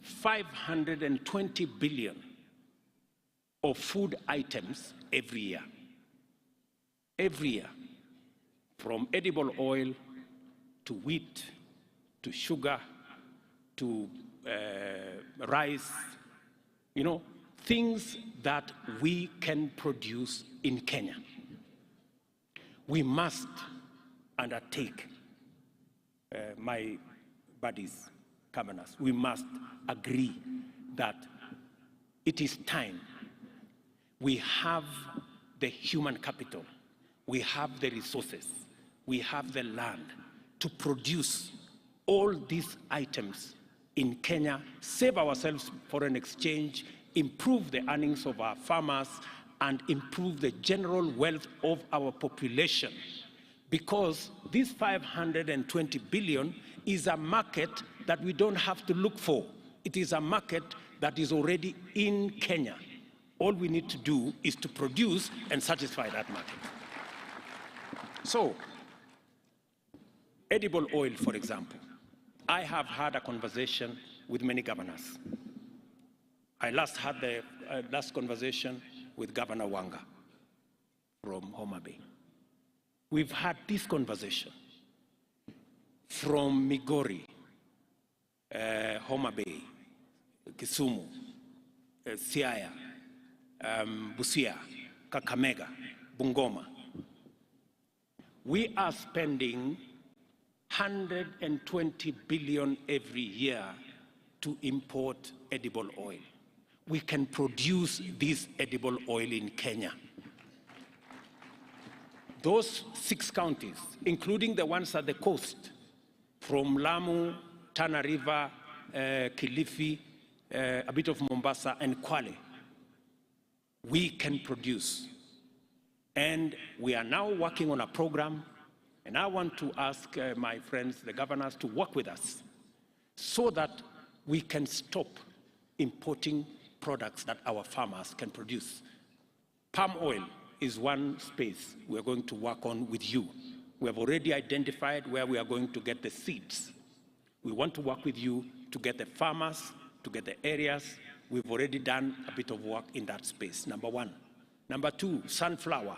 Speaker 15: 520 billion of food items every year. Every year, from edible oil to wheat, to sugar, to rice, you know, things that we can produce in Kenya. We must undertake, my buddies, governors, we must agree that it is time. We have the human capital, we have the resources, we have the land to produce all these items in Kenya, save ourselves foreign exchange, improve the earnings of our farmers, and improve the general wealth of our population. Because this 520 billion is a market that we don't have to look for. It is a market that is already in Kenya. All we need to do is to produce and satisfy that market. So, edible oil, for example. I have had a conversation with many governors. I last had the last conversation with Governor Wanga from Homa Bay. We've had this conversation from Migori, Homa Bay, Kisumu, Siaya, Busia, Kakamega, Bungoma. We are spending 120 billion every year to import edible oil. We can produce this edible oil in Kenya. Those 6 counties, including the ones at the coast, from Lamu, Tana River, Kilifi, a bit of Mombasa, and Kwale, we can produce. And we are now working on a program, and I want to ask my friends, the governors, to work with us so that we can stop importing products that our farmers can produce. Palm oil is one space we're going to work on with you. We have already identified where we are going to get the seeds. We want to work with you to get the farmers, to get the areas. We've already done a bit of work in that space, number one. Number two, sunflower.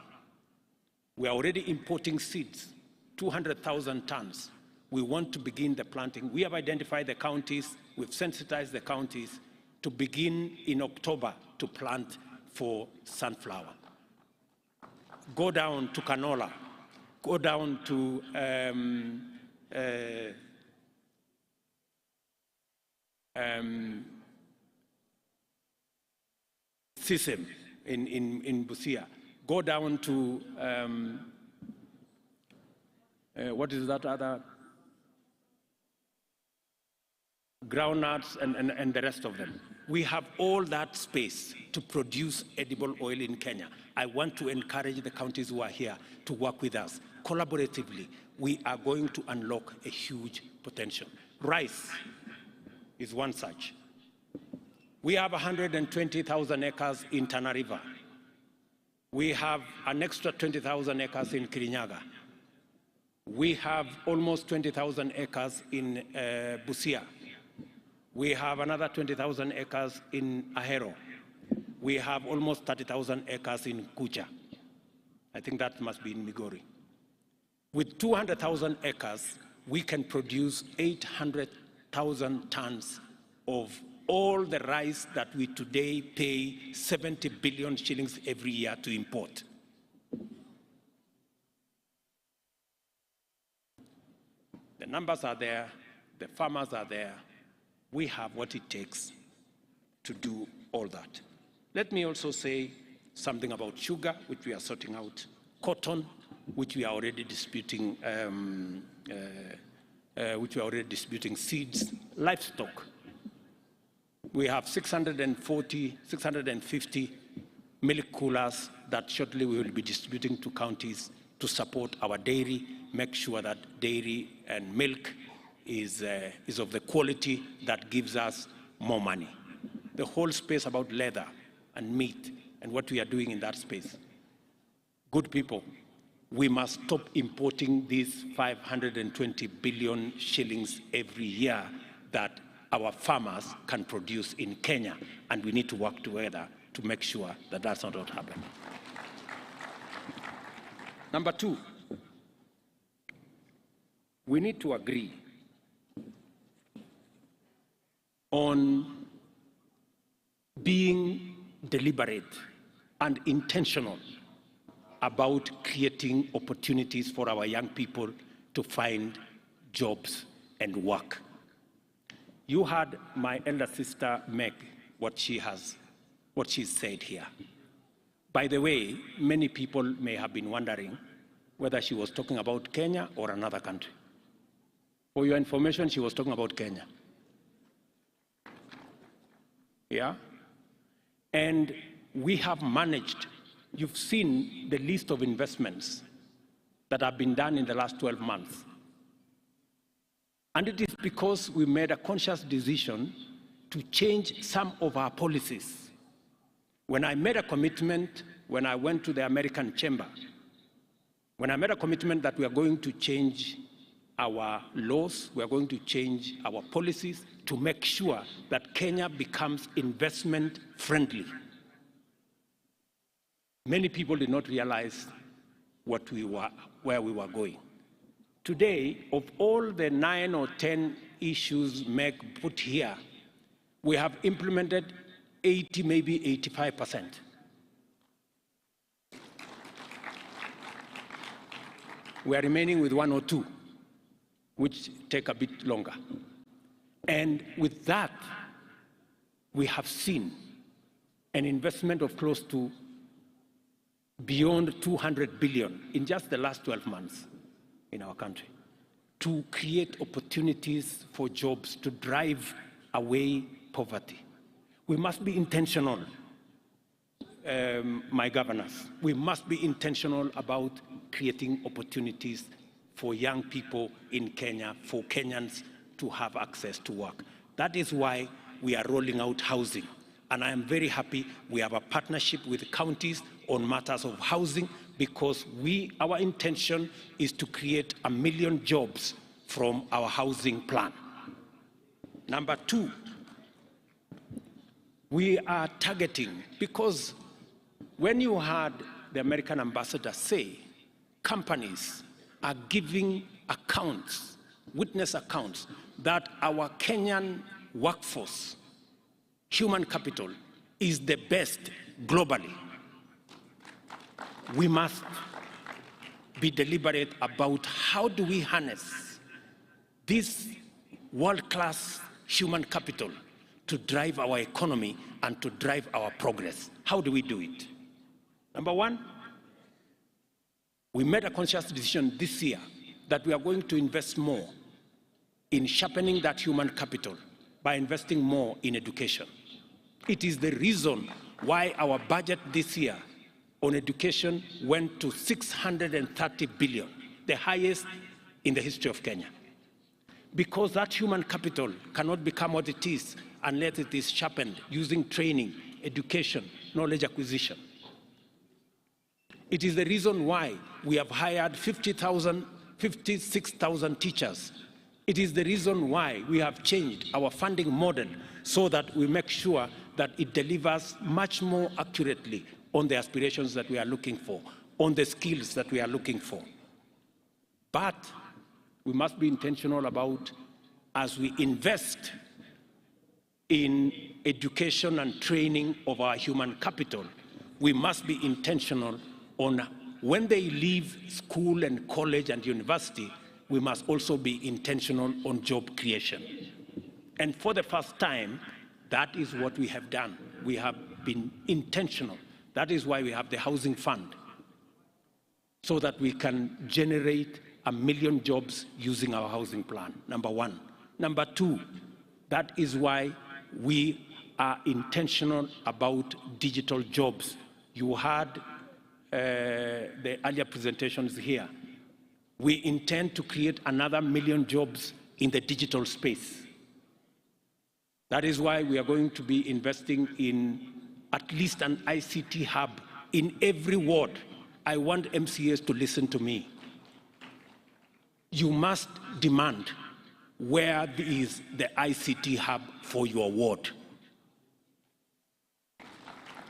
Speaker 15: We are already importing seeds, 200,000 tons. We want to begin the planting. We have identified the counties, we've sensitized the counties to begin in October to plant for sunflower. Go down to canola, go down to sesame in Busia, go down to what is that other? Groundnuts and the rest of them. We have all that space to produce edible oil in Kenya. I want to encourage the counties who are here to work with us. Collaboratively, we are going to unlock a huge potential. Rice is one such. We have 120,000 acres in Tana River. We have an extra 20,000 acres in Kirinyaga. We have almost 20,000 acres in Busia. We have another 20,000 acres in Ahero. We have almost 30,000 acres in Kucha. I think that must be in Migori. With 200,000 acres, we can produce 800,000 tons of all the rice that we today pay 70 billion shillings every year to import. The numbers are there, the farmers are there. We have what it takes to do all that. Let me also say something about sugar, which we are sorting out, cotton, which we are already disputing, seeds, livestock. We have 650 milk coolers that shortly we will be distributing to counties to support our dairy, make sure that dairy and milk is of the quality that gives us more money. The whole space about leather and meat and what we are doing in that space. Good people, we must stop importing these 520 billion shillings every year that our farmers can produce in Kenya, and we need to work together to make sure that that's not what happens. Number two, we need to agree on being deliberate and intentional about creating opportunities for our young people to find jobs and work. You heard my elder sister Meg, what she said here. By the way, many people may have been wondering whether she was talking about Kenya or another country. For your information, she was talking about Kenya. Yeah? And we have managed, you've seen the list of investments that have been done in the last 12 months. And it is because we made a conscious decision to change some of our policies. When I made a commitment, when I went to the American Chamber, when I made a commitment that we are going to change our laws, we are going to change our policies to make sure that Kenya becomes investment friendly. Many people did not realize where we were going. Today, of all the 9 or 10 issues Meg put here, we have implemented 80, maybe 85%. We are remaining with 1 or 2, which take a bit longer. And with that, we have seen an investment of close to beyond 200 billion in just the last 12 months in our country to create opportunities for jobs, to drive away poverty. We must be intentional, my governors. We must be intentional about creating opportunities for young people in Kenya, for Kenyans to have access to work. That is why we are rolling out housing. And I am very happy we have a partnership with counties on matters of housing, because our intention is to create 1 million jobs from our housing plan. Number two, we are targeting, because when you heard the American ambassador say companies are giving accounts, witness accounts, that our Kenyan workforce, human capital, is the best globally. We must be deliberate about how do we harness this world-class human capital to drive our economy and to drive our progress. How do we do it? Number one, we made a conscious decision this year that we are going to invest more in sharpening that human capital by investing more in education. It is the reason why our budget this year on education went to 630 billion, the highest in the history of Kenya. Because that human capital cannot become what it is unless it is sharpened using training, education, knowledge acquisition. It is the reason why we have hired 56,000 teachers. It is the reason why we have changed our funding model so that we make sure that it delivers much more accurately on the aspirations that we are looking for, on the skills that we are looking for. But we must be intentional about, as we invest in education and training of our human capital, we must be intentional on when they leave school and college and university, we must also be intentional on job creation. And for the first time, that is what we have done. We have been intentional. That is why we have the housing fund. so that we can generate 1 million jobs using our housing plan, number one. Number two, that is why we are intentional about digital jobs. You heard the earlier presentations here. We intend to create another 1 million jobs in the digital space. That is why we are going to be investing in at least an ICT hub in every ward. I want MCAs to listen to me. You must demand where is the ICT hub for your ward.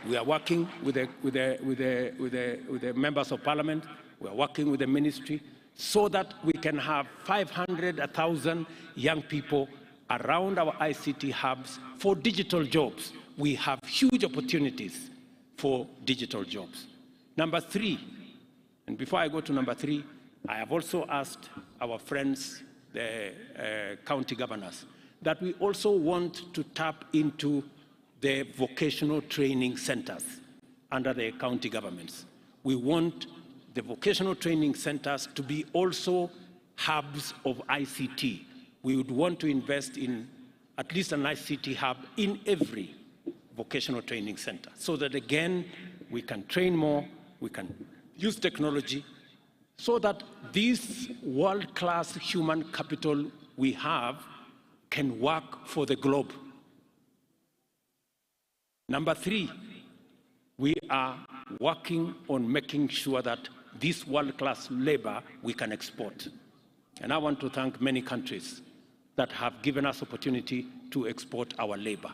Speaker 15: We are working with the members of parliament. We are working with the ministry so that we can have 500, 1,000 young people around our ICT hubs for digital jobs. We have huge opportunities for digital jobs. Number three, and before I go to number three, I have also asked our friends, the county governors, that we also want to tap into the vocational training centers under the county governments. We want the vocational training centers to be also hubs of ICT. We would want to invest in at least an ICT hub in every vocational training center so that, again, we can train more, we can use technology so that this world-class human capital we have can work for the globe. Number three, we are working on making sure that this world-class labor we can export. And I want to thank many countries that have given us opportunity to export our labor.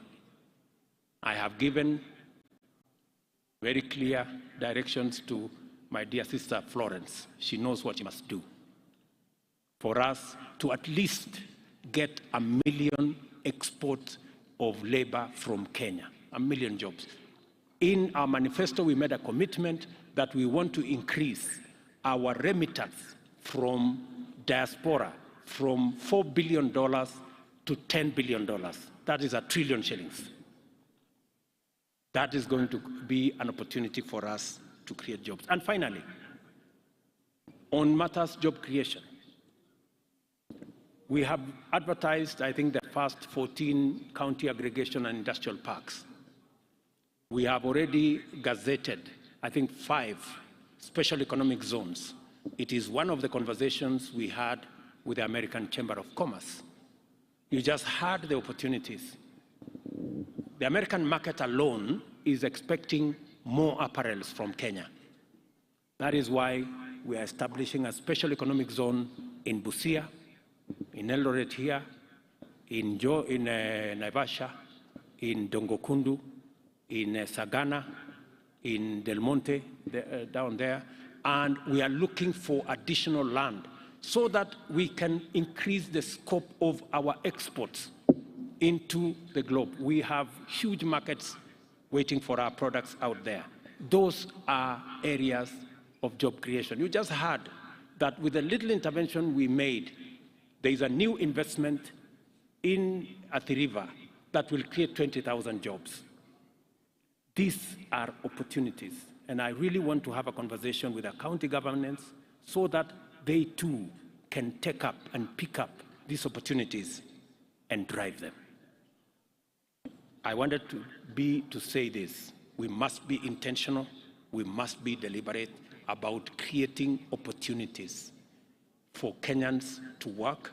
Speaker 15: I have given very clear directions to my dear sister Florence. She knows what she must do for us to at least get 1 million exports of labor from Kenya, 1 million jobs. In our manifesto, we made a commitment that we want to increase our remittance from diaspora from $4 billion to $10 billion. That is 1 trillion shillings. That is going to be an opportunity for us to create jobs. And finally, on matters job creation, we have advertised, I think, the first 14 county aggregation and industrial parks. We have already gazetted, I think, 5 special economic zones. It is one of the conversations we had with the American Chamber of Commerce. You just heard the opportunities. The American market alone is expecting more apparels from Kenya. That is why we are establishing a special economic zone in Busia, in Eldoret here, in Naivasha, in Dongokundu, in Sagana, in Del Monte, down there, and we are looking for additional land so that we can increase the scope of our exports into the globe. We have huge markets waiting for our products out there. Those are areas of job creation. You just heard that with the little intervention we made, there is a new investment in Athi River that will create 20,000 jobs. These are opportunities, and I really want to have a conversation with our county governments so that they too can take up and pick up these opportunities and drive them. I wanted to say this. We must be intentional, we must be deliberate about creating opportunities for Kenyans to work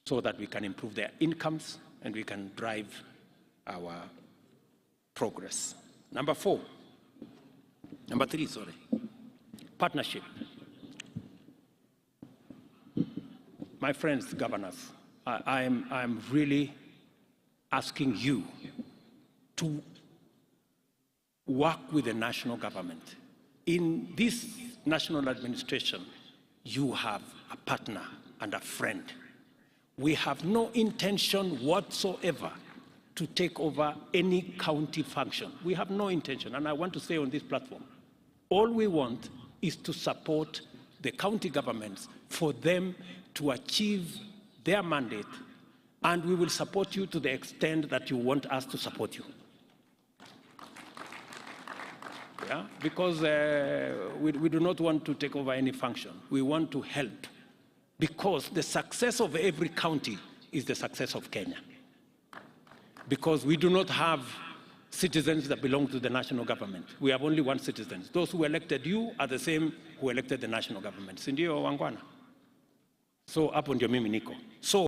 Speaker 15: so that we can improve their incomes and we can drive our progress. Number three, partnership. My friends, governors, I'm really asking you to work with the national government. In this national administration, you have a partner and a friend. We have no intention whatsoever to take over any county function. We have no intention, and I want to say on this platform, all we want is to support the county governments for them to achieve their mandate, and we will support you to the extent that you want us to support you. yeah? Because we do not want to take over any function. We want to help, because the success of every county is the success of Kenya. Because we do not have citizens that belong to the national government. We have only one citizen. Those who elected you are the same who elected the national government. Si ndio wangwana? So hapo ndio mimi niko. So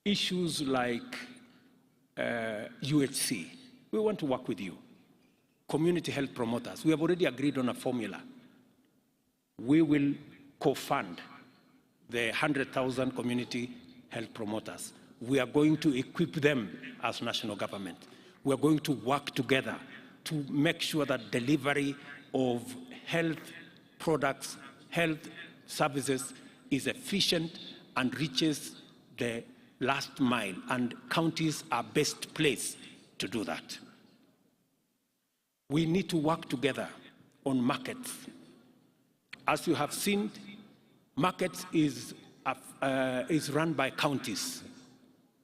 Speaker 15: issues like UHC, we want to work with you. Community health promoters, we have already agreed on a formula. We will co-fund the 100,000 community health promoters. We are going to equip them as national government. We are going to work together to make sure that delivery of health products, health services is efficient and reaches the last mile, and counties are best placed to do that. We need to work together on markets. As you have seen, markets is run by counties.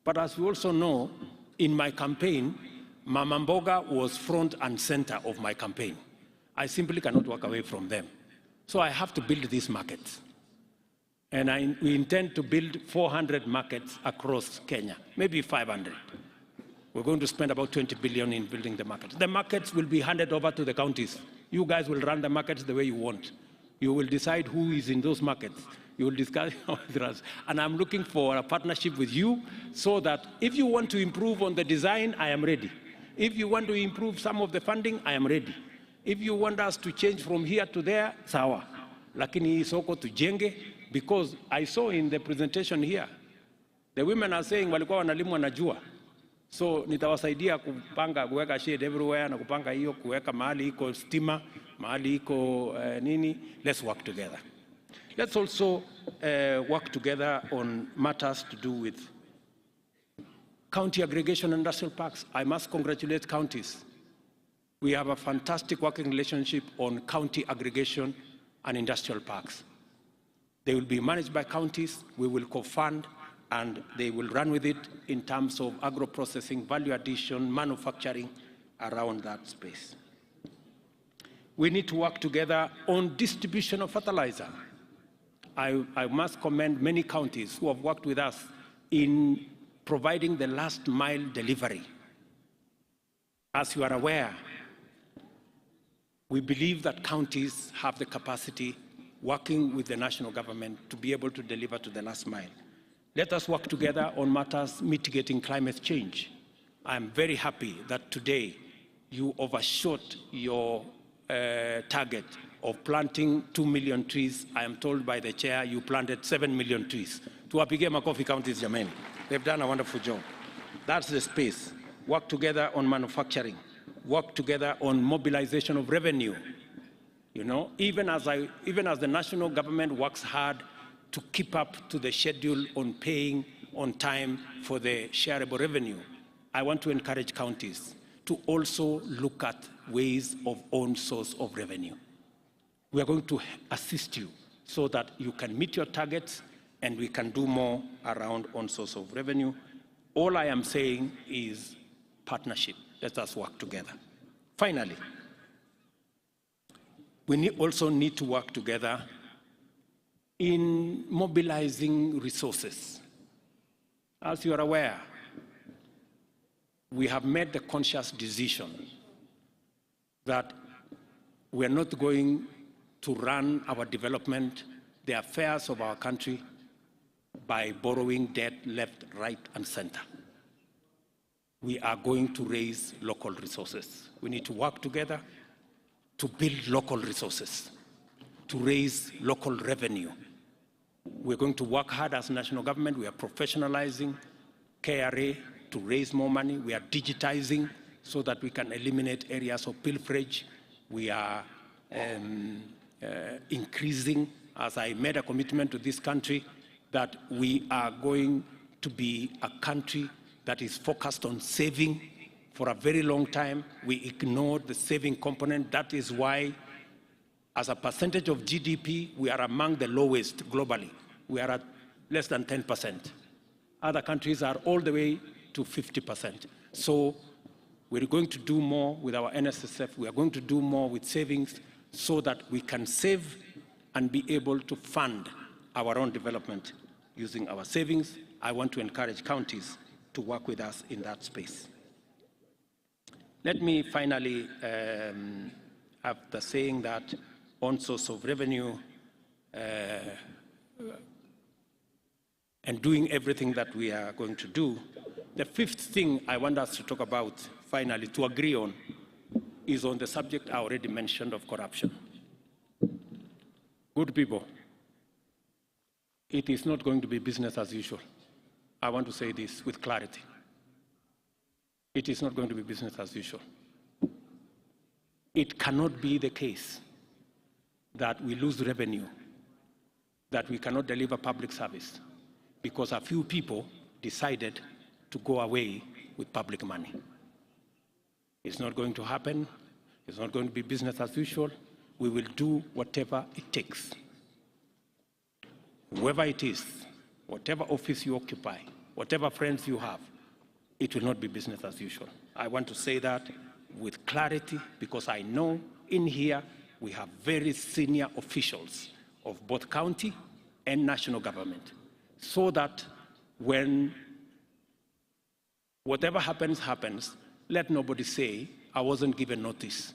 Speaker 15: But as we also know, in my campaign, Mama Mboga was front and center of my campaign. I simply cannot walk away from them. So I have to build these markets. And we intend to build 400 markets across Kenya, maybe 500. We're going to spend about 20 billion in building the markets. The markets will be handed over to the counties. You guys will run the markets the way you want. You will decide who is in those markets. You will discuss with us. And I'm looking for a partnership with you so that if you want to improve on the design, I am ready. If you want to improve some of the funding, I am ready. If you want us to change from here to there, sawa. Lakini soko tujenge, because I saw in the presentation here, the women are saying walikuwa wanalimwa na jua. So nitawasaidia kupanga kuweka shade everywhere na kupanga hiyo kuweka mahali iko stima, mahali iko nini. Let's work together. Let's also work together on matters to do with county aggregation and industrial parks. I must congratulate counties. We have a fantastic working relationship on county aggregation and industrial parks. They will be managed by counties. We will co-fund, and they will run with it in terms of agro-processing, value addition, manufacturing around that space. We need to work together on distribution of fertilizer. I must commend many counties who have worked with us in providing the last mile delivery. As you are aware, we believe that counties have the capacity, working with the national government, to be able to deliver to the last mile. Let us work together on matters mitigating climate change. I'm very happy that today you overshot your target of planting 2 million trees. I am told by the chair you planted 7 million trees. Tuwapige makofi counties jameni. They've done a wonderful job. That's the space. Work together on manufacturing. Work together on mobilization of revenue. You know, even as the national government works hard to keep up to the schedule on paying on time for the shareable revenue, I want to encourage counties to also look at ways of own source of revenue. We are going to assist you so that you can meet your targets and we can do more around own source of revenue. All I am saying is partnership. Let us work together. Finally, we also need to work together in mobilizing resources. As you are aware, we have made the conscious decision that we are not going to run our development, the affairs of our country, by borrowing debt left, right, and center. We are going to raise local resources. We need to work together to build local resources, to raise local revenue. We're going to work hard as national government. We are professionalizing KRA to raise more money. We are digitizing so that we can eliminate areas of pilferage. We are increasing, as I made a commitment to this country, that we are going to be a country that is focused on saving. For a very long time, we ignored the saving component. That is why, as a percentage of GDP, we are among the lowest globally. We are at less than 10%. Other countries are all the way to 50%. So We're going to do more with our NSSF. We are going to do more with savings so that we can save and be able to fund our own development using our savings. I want to encourage counties to work with us in that space. Let me finally, after saying that on source of revenue and doing everything that we are going to do, the fifth thing I want us to talk about, finally, to agree on, is on the subject I already mentioned of corruption. Good people, it is not going to be business as usual. I want to say this with clarity. It is not going to be business as usual. It cannot be the case that we lose revenue, that we cannot deliver public service because a few people decided to go away with public money. It's not going to happen. It's not going to be business as usual. We will do whatever it takes. Whoever it is, whatever office you occupy, whatever friends you have, it will not be business as usual. I want to say that with clarity because I know in here we have very senior officials of both county and national government, so that when whatever happens, happens, let nobody say, I wasn't given notice.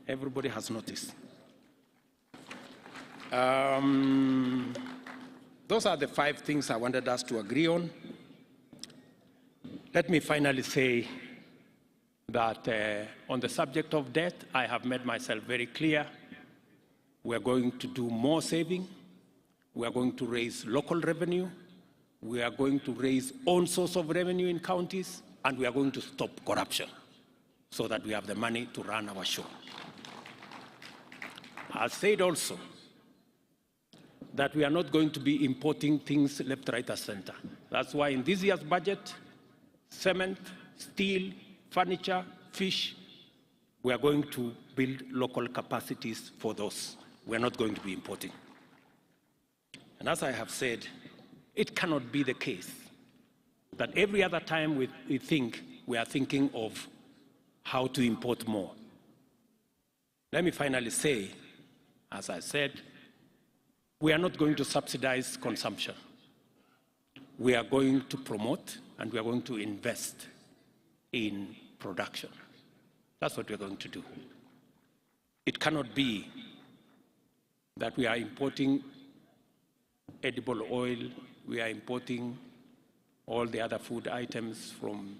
Speaker 15: Everybody has notice. Those are the 5 things I wanted us to agree on. Let me finally say that on the subject of debt, I have made myself very clear. We are going to do more saving. We are going to raise local revenue. We are going to raise own source of revenue in counties, and we are going to stop corruption so that we have the money to run our show. I said also that we are not going to be importing things left, right, and center. That's why in this year's budget, cement, steel, furniture, fish, we are going to build local capacities for those. We are not going to be importing. And as I have said, it cannot be the case that every other time we think, we are thinking of how to import more. Let me finally say, as I said, we are not going to subsidize consumption. We are going to promote and we are going to invest in production. That's what we are going to do. It cannot be that we are importing edible oil, we are importing all the other food items from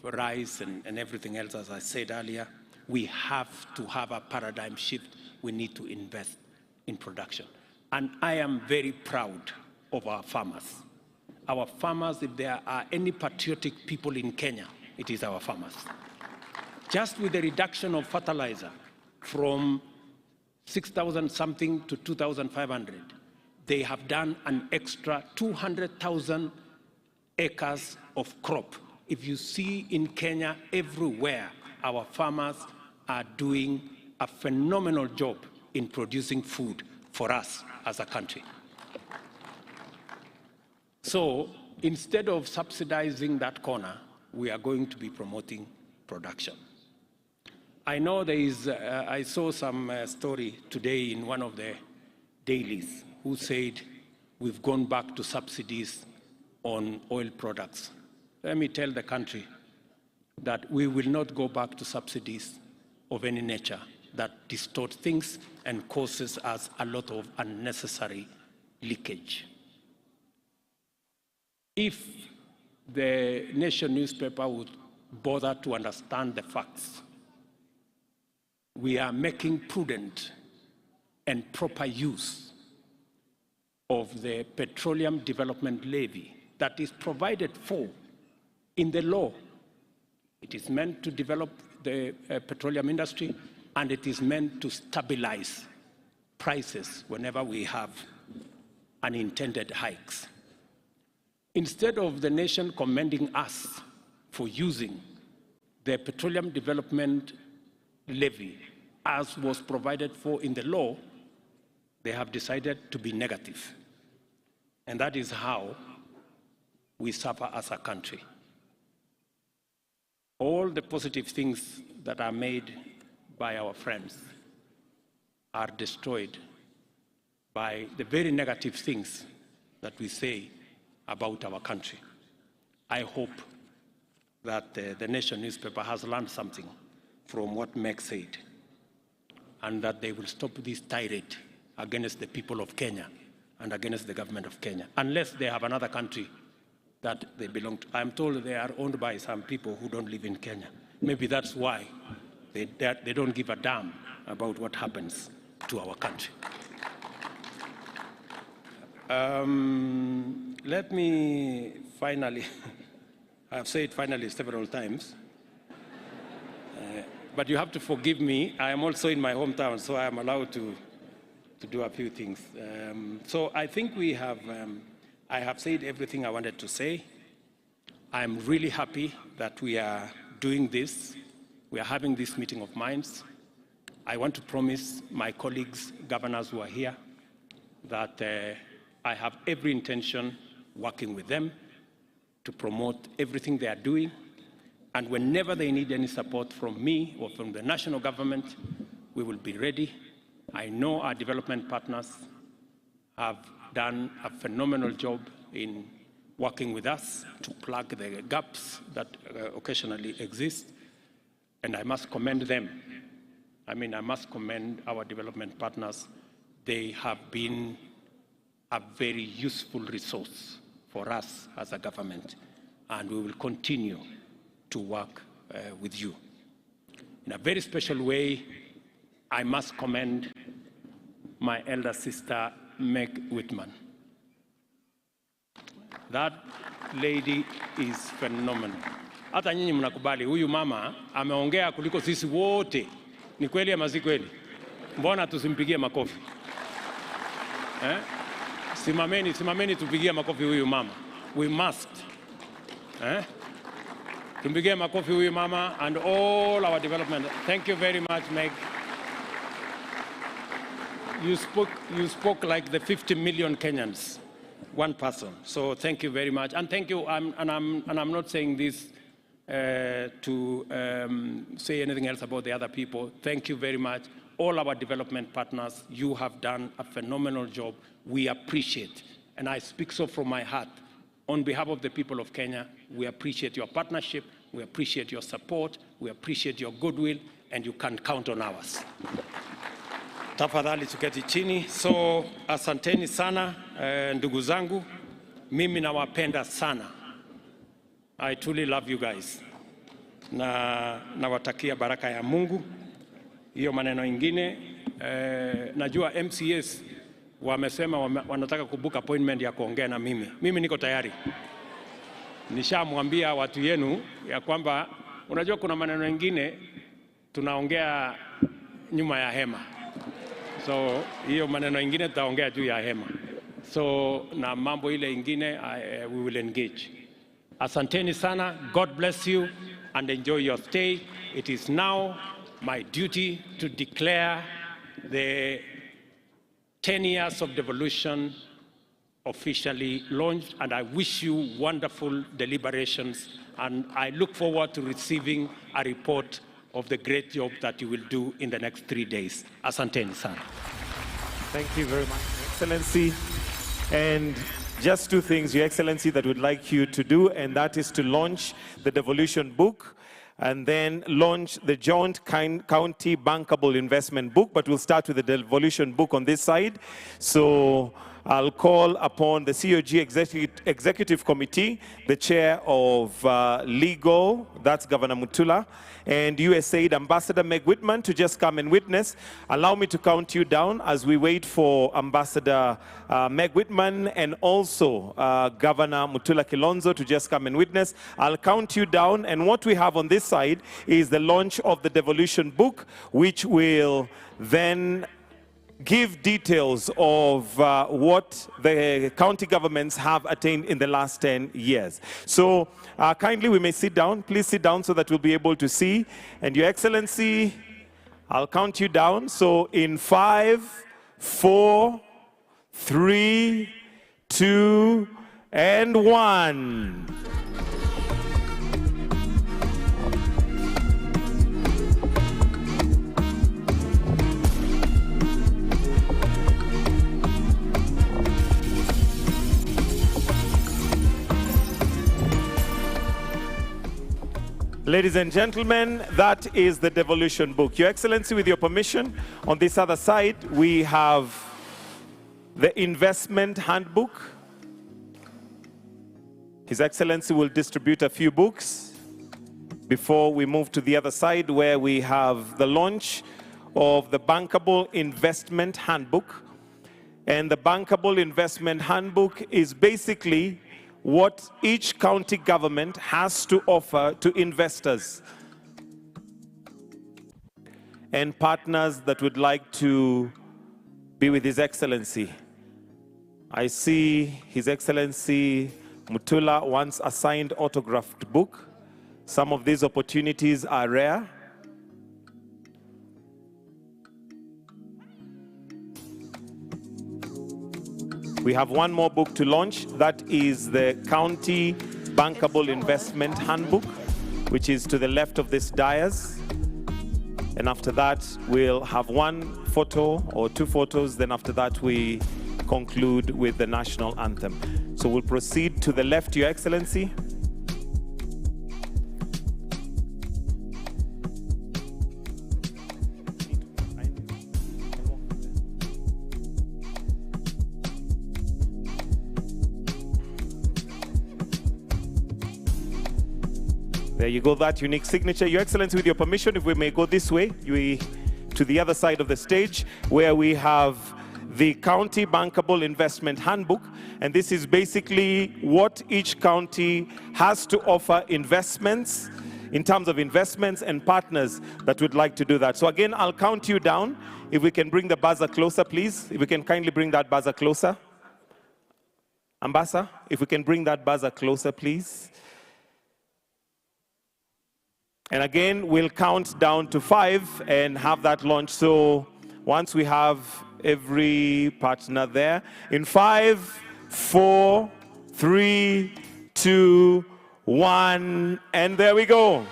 Speaker 15: rice and everything else, as I said earlier. We have to have a paradigm shift. We need to invest in production. And I am very proud of our farmers. Our farmers, if there are any patriotic people in Kenya, it is our farmers. Just with the reduction of fertilizer from 6,000 something to 2,500, they have done an extra 200,000 acres of crop. If you see in Kenya, everywhere, our farmers are doing a phenomenal job in producing food for us as a country. So instead of subsidizing that corner, we are going to be promoting production. I know there is, I saw some story today in one of the dailies who said we've gone back to subsidies on oil products. Let me tell the country that we will not go back to subsidies of any nature that distort things and causes us a lot of unnecessary leakage. If the Nation newspaper would bother to understand the facts, we are making prudent and proper use of the Petroleum Development Levy that is provided for in the law. It is meant to develop the petroleum industry, and it is meant to stabilize prices whenever we have unintended hikes. Instead of the nation commending us for using the Petroleum Development Levy as was provided for in the law, they have decided to be negative. And that is how we suffer as a country. All the positive things that are made by our friends are destroyed by the very negative things that we say about our country. I hope that the Nation newspaper has learned something from what Meg said, and that they will stop this tirade against the people of Kenya and against the government of Kenya, unless they have another country that they belong to. I'm told they are owned by some people who don't live in Kenya. Maybe that's why they don't give a damn about what happens to our country. Let me finally, I've said finally several times, but you have to forgive me. I am also in my hometown, so I am allowed to do a few things. So I think I have said everything I wanted to say. I'm really happy that we are doing this. We are having this meeting of minds. I want to promise my colleagues, governors who are here, that I have every intention working with them to promote everything they are doing. And whenever they need any support from me or from the national government, we will be ready. I know our development partners have done a phenomenal job in working with us to plug the gaps that occasionally exist, and I must commend them. I must commend our development partners. They have been a very useful resource for us as a government, and we will continue to work with you. In a very special way, I must commend my elder sister, Meg Whitman. That lady is phenomenal. Hata nyinyi mnakubali, huyu mama ameongea kuliko sisi wote. Ni kweli ama si kweli? Mbona tusimpigie makofi? Simameni tupigie makofi huyu mama. We must. Tumpigie makofi huyu mama and all our development. Thank you very much, Meg. You spoke like the 50 million Kenyans, one person. So thank you very much, and thank you. I'm not saying this to say anything else about the other people. Thank you very much, all our development partners. You have done a phenomenal job. We appreciate, and I speak so from my heart. On behalf of the people of Kenya, we appreciate your partnership. We appreciate your support. We appreciate your goodwill, and you can count on ours. Tafadhali tuketi chini. So asanteni sana ndugu zangu, mimi nawapenda sana. I truly love you guys. Na nawatakia baraka ya Mungu. Hiyo maneno ingine, najua MCS wamesema wanataka kubook appointment ya kuongea na mimi. Mimi niko tayari. Nishamwambia watu yenu ya kwamba unajua kuna maneno ingine tunaongea nyuma ya hema. So hiyo maneno ingine tutaongea juu ya hema. So na mambo ile ingine we will engage. Asanteni sana. God bless you and enjoy your stay. It is now my duty to declare the 10 years of devolution officially launched, and I wish you wonderful deliberations, and I look forward to receiving a report of the great job that you will do in the next 3 days. Asanteni sana.
Speaker 9: Thank you very much, Excellency. And just two things, Your Excellency, that we'd like you to do, and that is to launch the devolution book and then launch the joint county bankable investment book. But we'll start with the devolution book on this side. So I'll call upon the COG Executive Committee, the chair of legal, that's Governor Mutula, and USAID Ambassador Meg Whitman to just come and witness. Allow me to count you down as we wait for Ambassador Meg Whitman and also Governor Mutula Kilonzo to just come and witness. I'll count you down, and what we have on this side is the launch of the devolution book, which will then give details of what the county governments have attained in the last 10 years. So kindly we may sit down. Please sit down so that we'll be able to see. And Your Excellency, I'll count you down. So in 5, 4, 3, 2, and 1. Ladies and gentlemen, that is the Devolution book. Your Excellency, with your permission, on this other side, we have the investment handbook. His Excellency will distribute a few books before we move to the other side, where we have the launch of the Bankable Investment Handbook. And the Bankable Investment Handbook is basically what each county government has to offer to investors and partners that would like to be with His Excellency. I see His Excellency Mutula wants a signed autographed book. Some of these opportunities are rare. We have one more book to launch. That is the County Bankable Investment Handbook, which is to the left of this dais. And after that, we'll have one photo or two photos. Then after that, we conclude with the national anthem. So we'll proceed to the left, Your Excellency. There you go, that unique signature. Your Excellency, with your permission, if we may go this way, to the other side of the stage, where we have the County Bankable Investment Handbook. And this is basically what each county has to offer investments, in terms of investments and partners that would like to do that. So again, I'll count you down. If we can bring the buzzer closer, please. If we can kindly bring that buzzer closer. Ambassador, if we can bring that buzzer closer, please. And again, we'll count down to 5 and have that launch. So once we have every partner there, in 5, 4, 3, 2, 1, and there we go.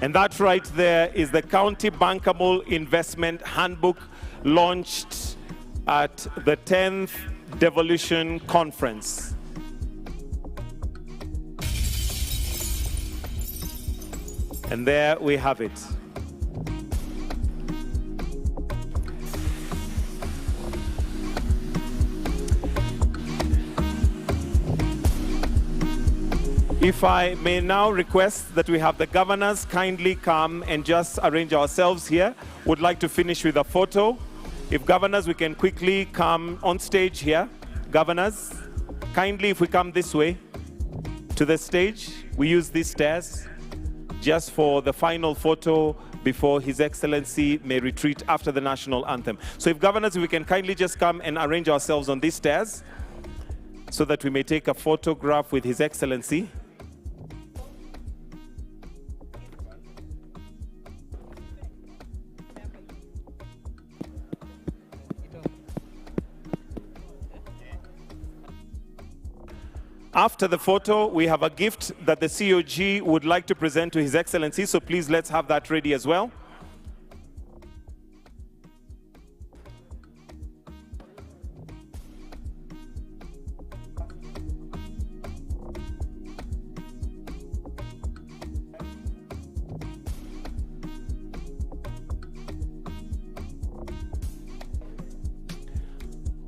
Speaker 9: And that right there is the County Bankable Investment Handbook, launched at the 10th Devolution Conference. And there we have it. If I may now request that we have the governors kindly come and just arrange ourselves here. Would like to finish with a photo. If governors, we can quickly come on stage here. Governors, kindly if we come this way to the stage. We use these stairs just for the final photo before His Excellency may retreat after the national anthem. So if governors, we can kindly just come and arrange ourselves on these stairs so that we may take a photograph with His Excellency. After the photo, we have a gift that the COG would like to present to His Excellency, so please let's have that ready as well.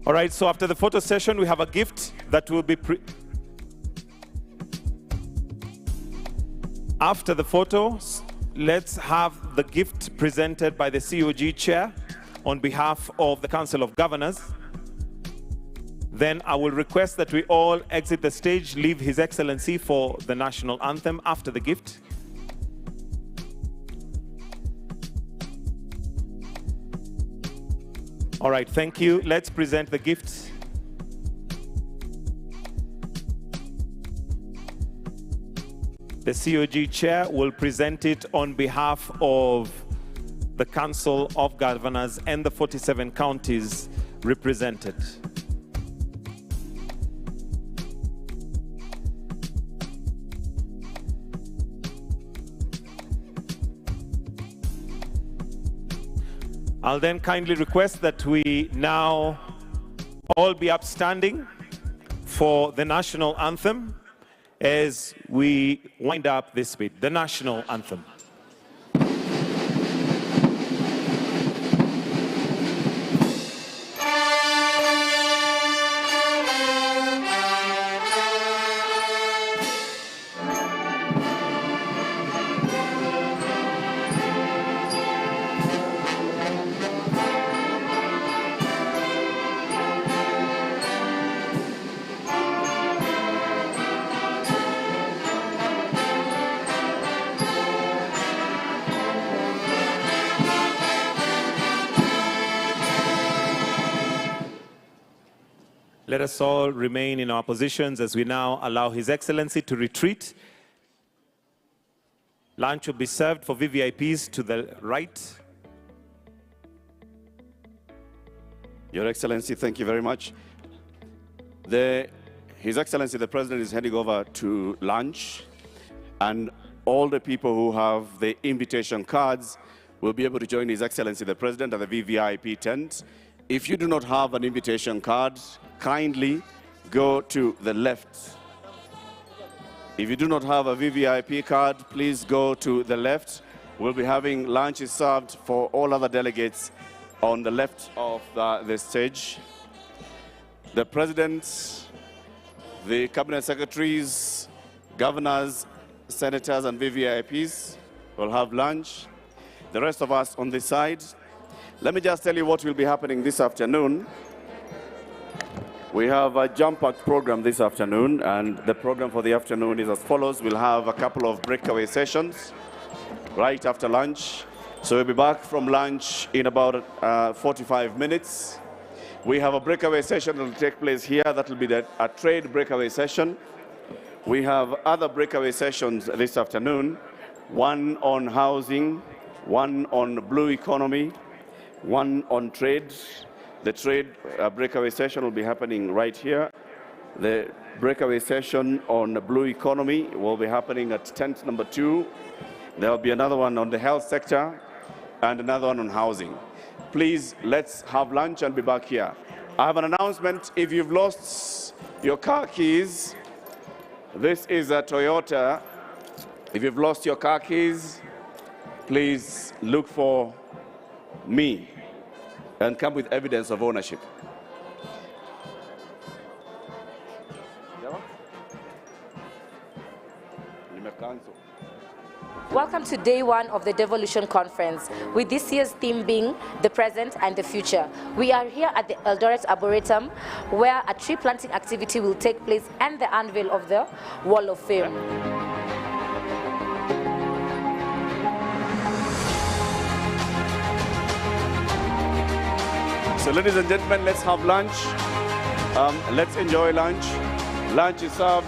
Speaker 9: All right, so after the photo session, we have a gift that will be After the photos, let's have the gift presented by the COG chair on behalf of the Council of Governors. Then I will request that we all exit the stage, leave His Excellency for the national anthem after the gift. All right, thank you. Let's present the gift. The COG chair will present it on behalf of the Council of Governors and the 47 counties represented. I'll then kindly request that we now all be upstanding for the national anthem as we wind up this bit. The national anthem. Let us all remain in our positions as we now allow His Excellency to retreat. Lunch will be served for VVIPs to the right.
Speaker 11: Your Excellency, thank you very much. His Excellency, the President, is heading over to lunch, and all the people who have the invitation cards will be able to join His Excellency, the President, at the VVIP tent. If you do not have an invitation card, kindly go to the left. If you do not have a VVIP card, please go to the left. We'll be having lunches served for all other delegates on the left of the stage. The President, the Cabinet Secretaries, Governors, Senators, and VVIPs will have lunch. The rest of us on this side. Let me just tell you what will be happening this afternoon. We have a jam-packed program this afternoon, and the program for the afternoon is as follows. We'll have a couple of breakaway sessions right after lunch. So we'll be back from lunch in about 45 minutes. We have a breakaway session that will take place here. That will be a trade breakaway session. We have other breakaway sessions this afternoon, one on housing, one on blue economy, one on trade. The trade breakaway session will be happening right here. The breakaway session on the blue economy will be happening at tent number 2. There will be another one on the health sector and another one on housing. Please, let's have lunch and be back here. I have an announcement. If you've lost your car keys, this is a Toyota. If you've lost your car keys, please look for me and come with evidence of ownership.
Speaker 16: Welcome to day one of the Devolution Conference, with this year's theme being the present and the future. We are here at the Eldoret Arboretum, where a tree planting activity will take place and the unveil of the Wall of Fame.
Speaker 11: So ladies and gentlemen, let's have lunch. Let's enjoy lunch. Lunch is served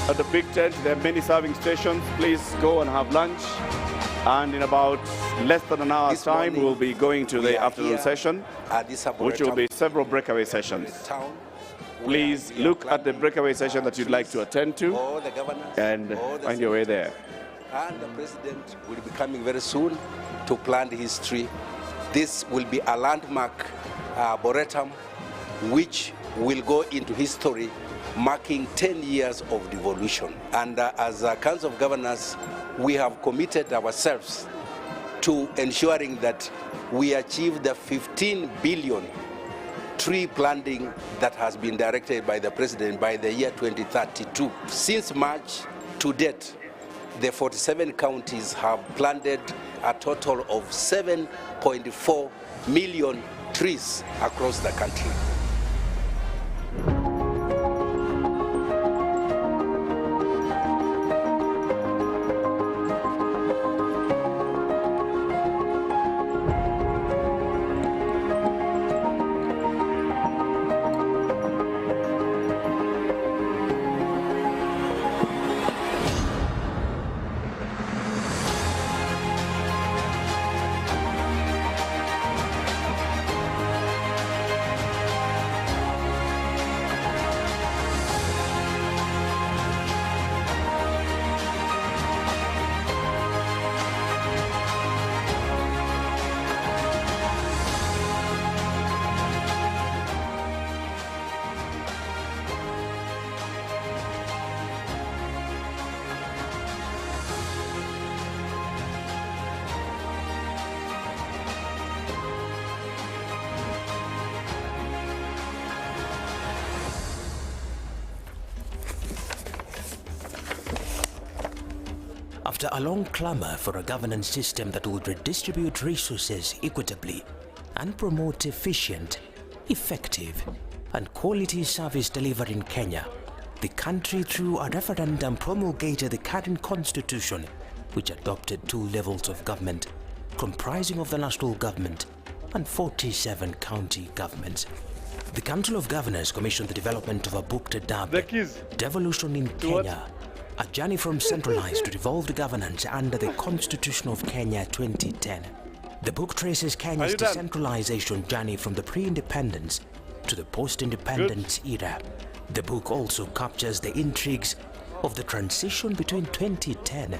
Speaker 11: at the big tent. There are many serving stations. Please go and have lunch. And in about less than an hour's time, we'll be going to the afternoon session, which will be several breakaway sessions. Please look at the breakaway session that you'd like to attend to and find your way there.
Speaker 17: And the President will be coming very soon to plant his tree. This will be a landmark arboretum which will go into history, marking 10 years of devolution. And as a Council of Governors, we have committed ourselves to ensuring that we achieve the 15 billion tree planting that has been directed by the President by the year 2032. Since March to date, the 47 counties have planted a total of 7.4 million trees across the country.
Speaker 6: After a long clamor for a governance system that would redistribute resources equitably and promote efficient, effective, and quality service delivery in Kenya, the country through a referendum promulgated the current constitution, which adopted 2 levels of government, comprising of the national government and 47 county governments. The Council of Governors commissioned the development of a book dubbed Devolution in Kenya, a journey from centralized to devolved governance under the Constitution of Kenya 2010. The book traces Kenya's decentralization journey from the pre-independence to the post-independence era. The book also captures the intrigues of the transition between 2010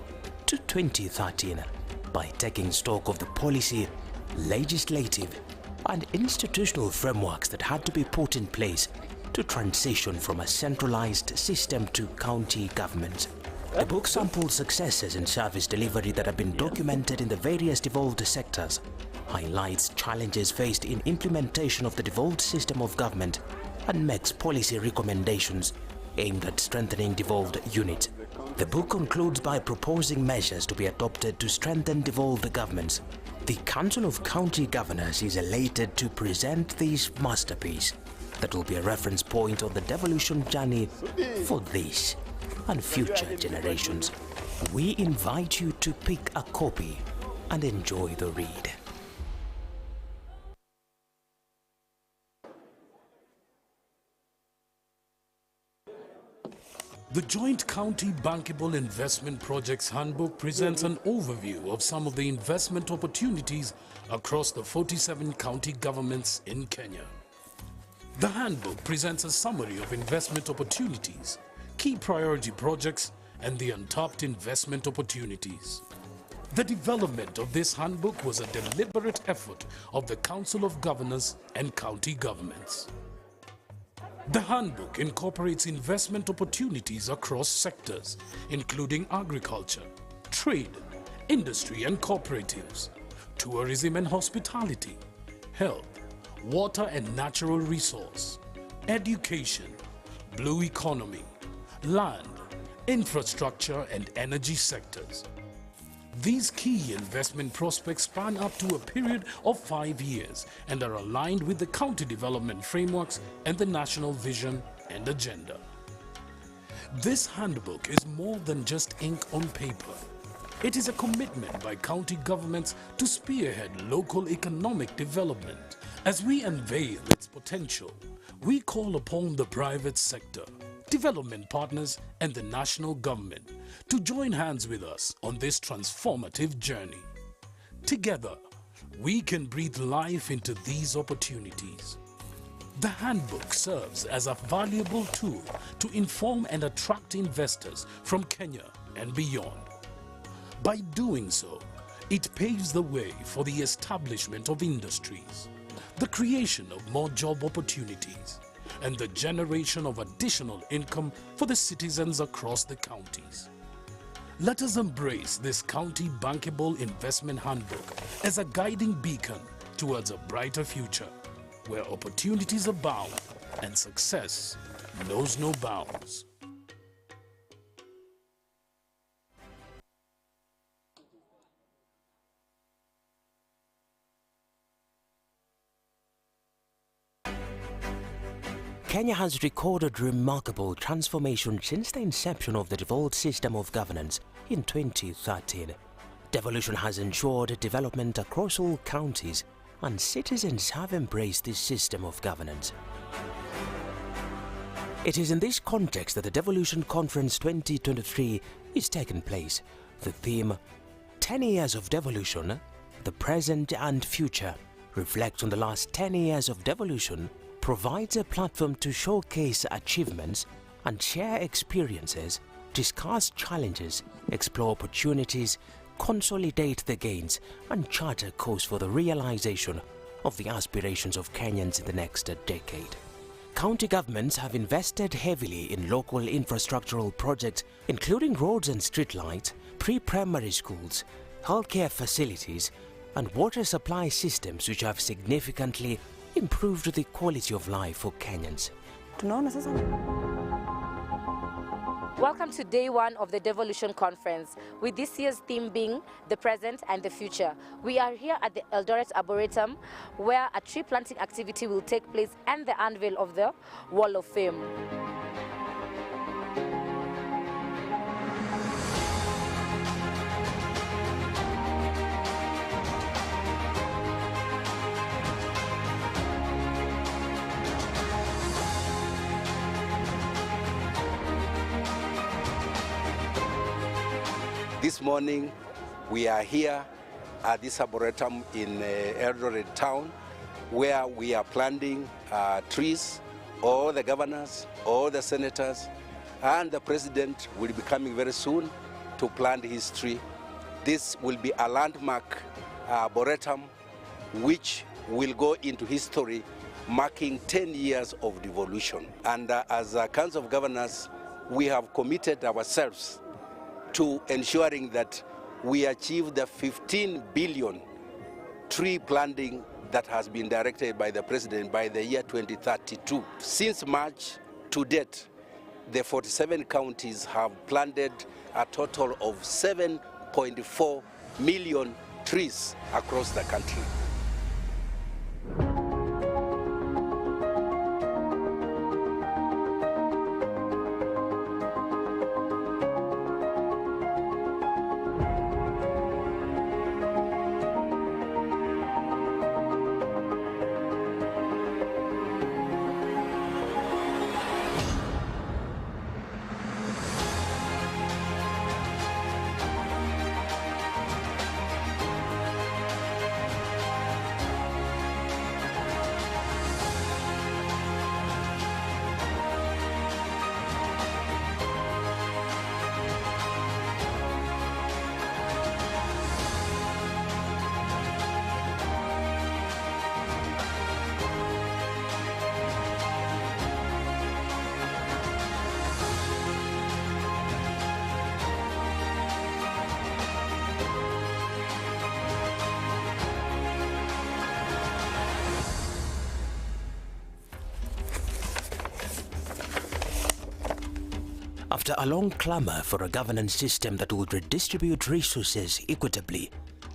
Speaker 6: to 2013 by taking stock of the policy, legislative, and institutional frameworks that had to be put in place to transition from a centralized system to county governments. The book samples successes in service delivery that have been documented in the various devolved sectors, highlights challenges faced in implementation of the devolved system of government, and makes policy recommendations aimed at strengthening devolved units. The book concludes by proposing measures to be adopted to strengthen devolved governments. The Council of County Governors is elated to present this masterpiece that will be a reference point on the devolution journey for this and future generations. We invite you to pick a copy and enjoy the read.
Speaker 18: The Joint County Bankable Investment Projects Handbook presents an overview of some of the investment opportunities across the 47 county governments in Kenya. The handbook presents a summary of investment opportunities, key priority projects, and the untapped investment opportunities. The development of this handbook was a deliberate effort of the Council of Governors and county governments. The handbook incorporates investment opportunities across sectors, including agriculture, trade, industry and cooperatives, tourism and hospitality, health, water and natural resource, education, blue economy, land, infrastructure and energy sectors. These key investment prospects span up to a period of 5 years and are aligned with the county development frameworks and the national vision and agenda. This handbook is more than just ink on paper. It is a commitment by county governments to spearhead local economic development. As we unveil its potential, we call upon the private sector, development partners and the national government to join hands with us on this transformative journey. Together, we can breathe life into these opportunities. The handbook serves as a valuable tool to inform and attract investors from Kenya and beyond. By doing so, it paves the way for the establishment of industries, the creation of more job opportunities, and the generation of additional income for the citizens across the counties. Let us embrace this County Bankable Investment Handbook as a guiding beacon towards a brighter future, where opportunities abound and success knows no bounds.
Speaker 6: Kenya has recorded remarkable transformation since the inception of the devolved system of governance in 2013. Devolution has ensured development across all counties, and citizens have embraced this system of governance. It is in this context that the Devolution Conference 2023 is taking place. The theme, 10 Years of Devolution, the Present and Future, reflects on the last 10 years of devolution, provides a platform to showcase achievements and share experiences, discuss challenges, explore opportunities, consolidate the gains, and chart a course for the realization of the aspirations of Kenyans in the next decade. County governments have invested heavily in local infrastructural projects, including roads and streetlights, pre-primary schools, healthcare facilities, and water supply systems, which have significantly improved the quality of life for Kenyans.
Speaker 1: Tunaona sasa
Speaker 16: Welcome to day one of the Devolution Conference, with this year's theme being the present and the future. We are here at the Eldoret Arboretum, where a tree planting activity will take place and the unveil of the Wall of Fame.
Speaker 17: This morning, we are here at this arboretum in Eldoret town, where we are planting trees. All the governors, all the senators, and the president will be coming very soon to plant his tree. This will be a landmark arboretum which will go into history, marking 10 years of devolution. And as a Council of Governors, we have committed ourselves to ensuring that we achieve the 15 billion tree planting that has been directed by the President by the year 2032. Since March to date, the 47 counties have planted a total of 7.4 million trees across the country.
Speaker 6: After a long clamor for a governance system that would redistribute resources equitably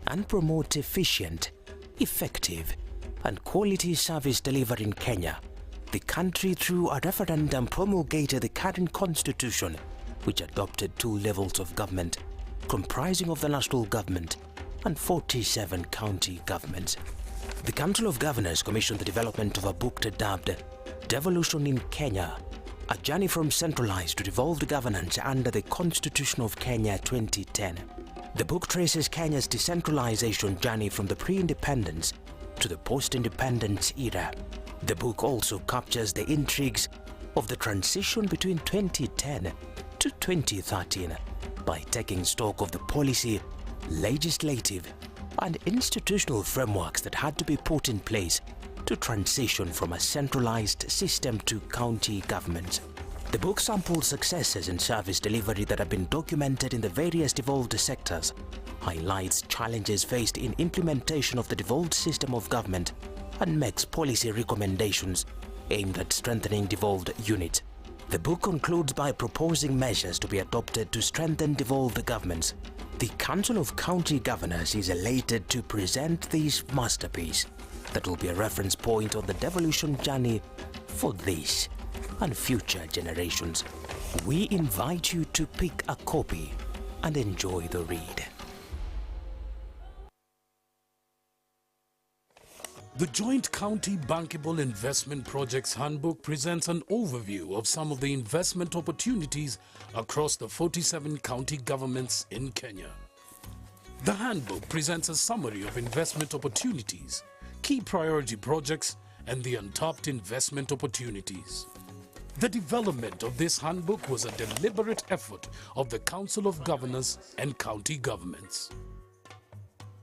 Speaker 6: and promote efficient, effective, and quality service delivery in Kenya, the country through a referendum promulgated the current constitution, which adopted 2 levels of government, comprising of the national government and 47 county governments. The Council of Governors commissioned the development of a book dubbed Devolution in Kenya, a journey from centralized to devolved governance under the Constitution of Kenya 2010. The book traces Kenya's decentralization journey from the pre-independence to the post-independence era. The book also captures the intrigues of the transition between 2010 to 2013 by taking stock of the policy, legislative, and institutional frameworks that had to be put in place to transition from a centralized system to county governments. The book samples successes in service delivery that have been documented in the various devolved sectors, highlights challenges faced in implementation of the devolved system of government, and makes policy recommendations aimed at strengthening devolved units. The book concludes by proposing measures to be adopted to strengthen devolved governments. The Council of County Governors is elated to present this masterpiece that will be a reference point on the devolution journey for this and future generations. We invite you to pick a copy and enjoy the read.
Speaker 18: The Joint County Bankable Investment Projects Handbook presents an overview of some of the investment opportunities across the 47 county governments in Kenya. The handbook presents a summary of investment opportunities, key priority projects, and the untapped investment opportunities. The development of this handbook was a deliberate effort of the Council of Governors and county governments.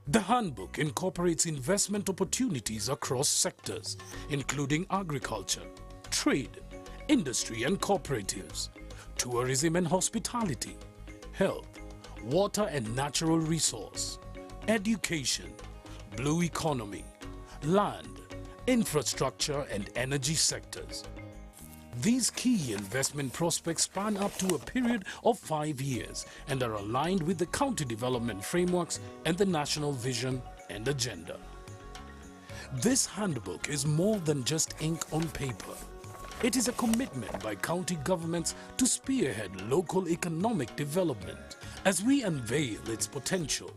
Speaker 18: The handbook incorporates investment opportunities across sectors, including agriculture, trade, industry and cooperatives, tourism and hospitality, health, water and natural resource, education, blue economy, land, infrastructure and energy sectors. These key investment prospects span up to a period of 5 years and are aligned with the county development frameworks and the national vision and agenda. This handbook is more than just ink on paper. It is a commitment by county governments to spearhead local economic development. As we unveil its potential,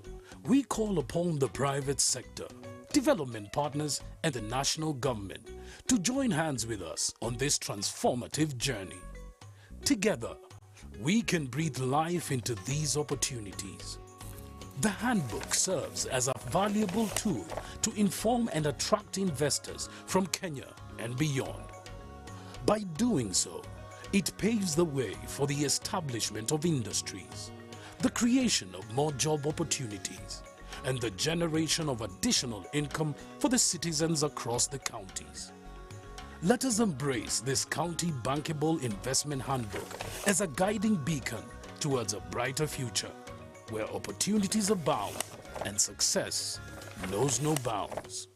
Speaker 18: we call upon the private sector, development partners, and the national government to join hands with us on this transformative journey. Together, we can breathe life into these opportunities. The handbook serves as a valuable tool to inform and attract investors from Kenya and beyond. By doing so, it paves the way for the establishment of industries, the creation of more job opportunities, and the generation of additional income for the citizens across the counties. Let us embrace this County Bankable Investment Handbook as a guiding beacon towards a brighter future, where opportunities abound and success knows no bounds.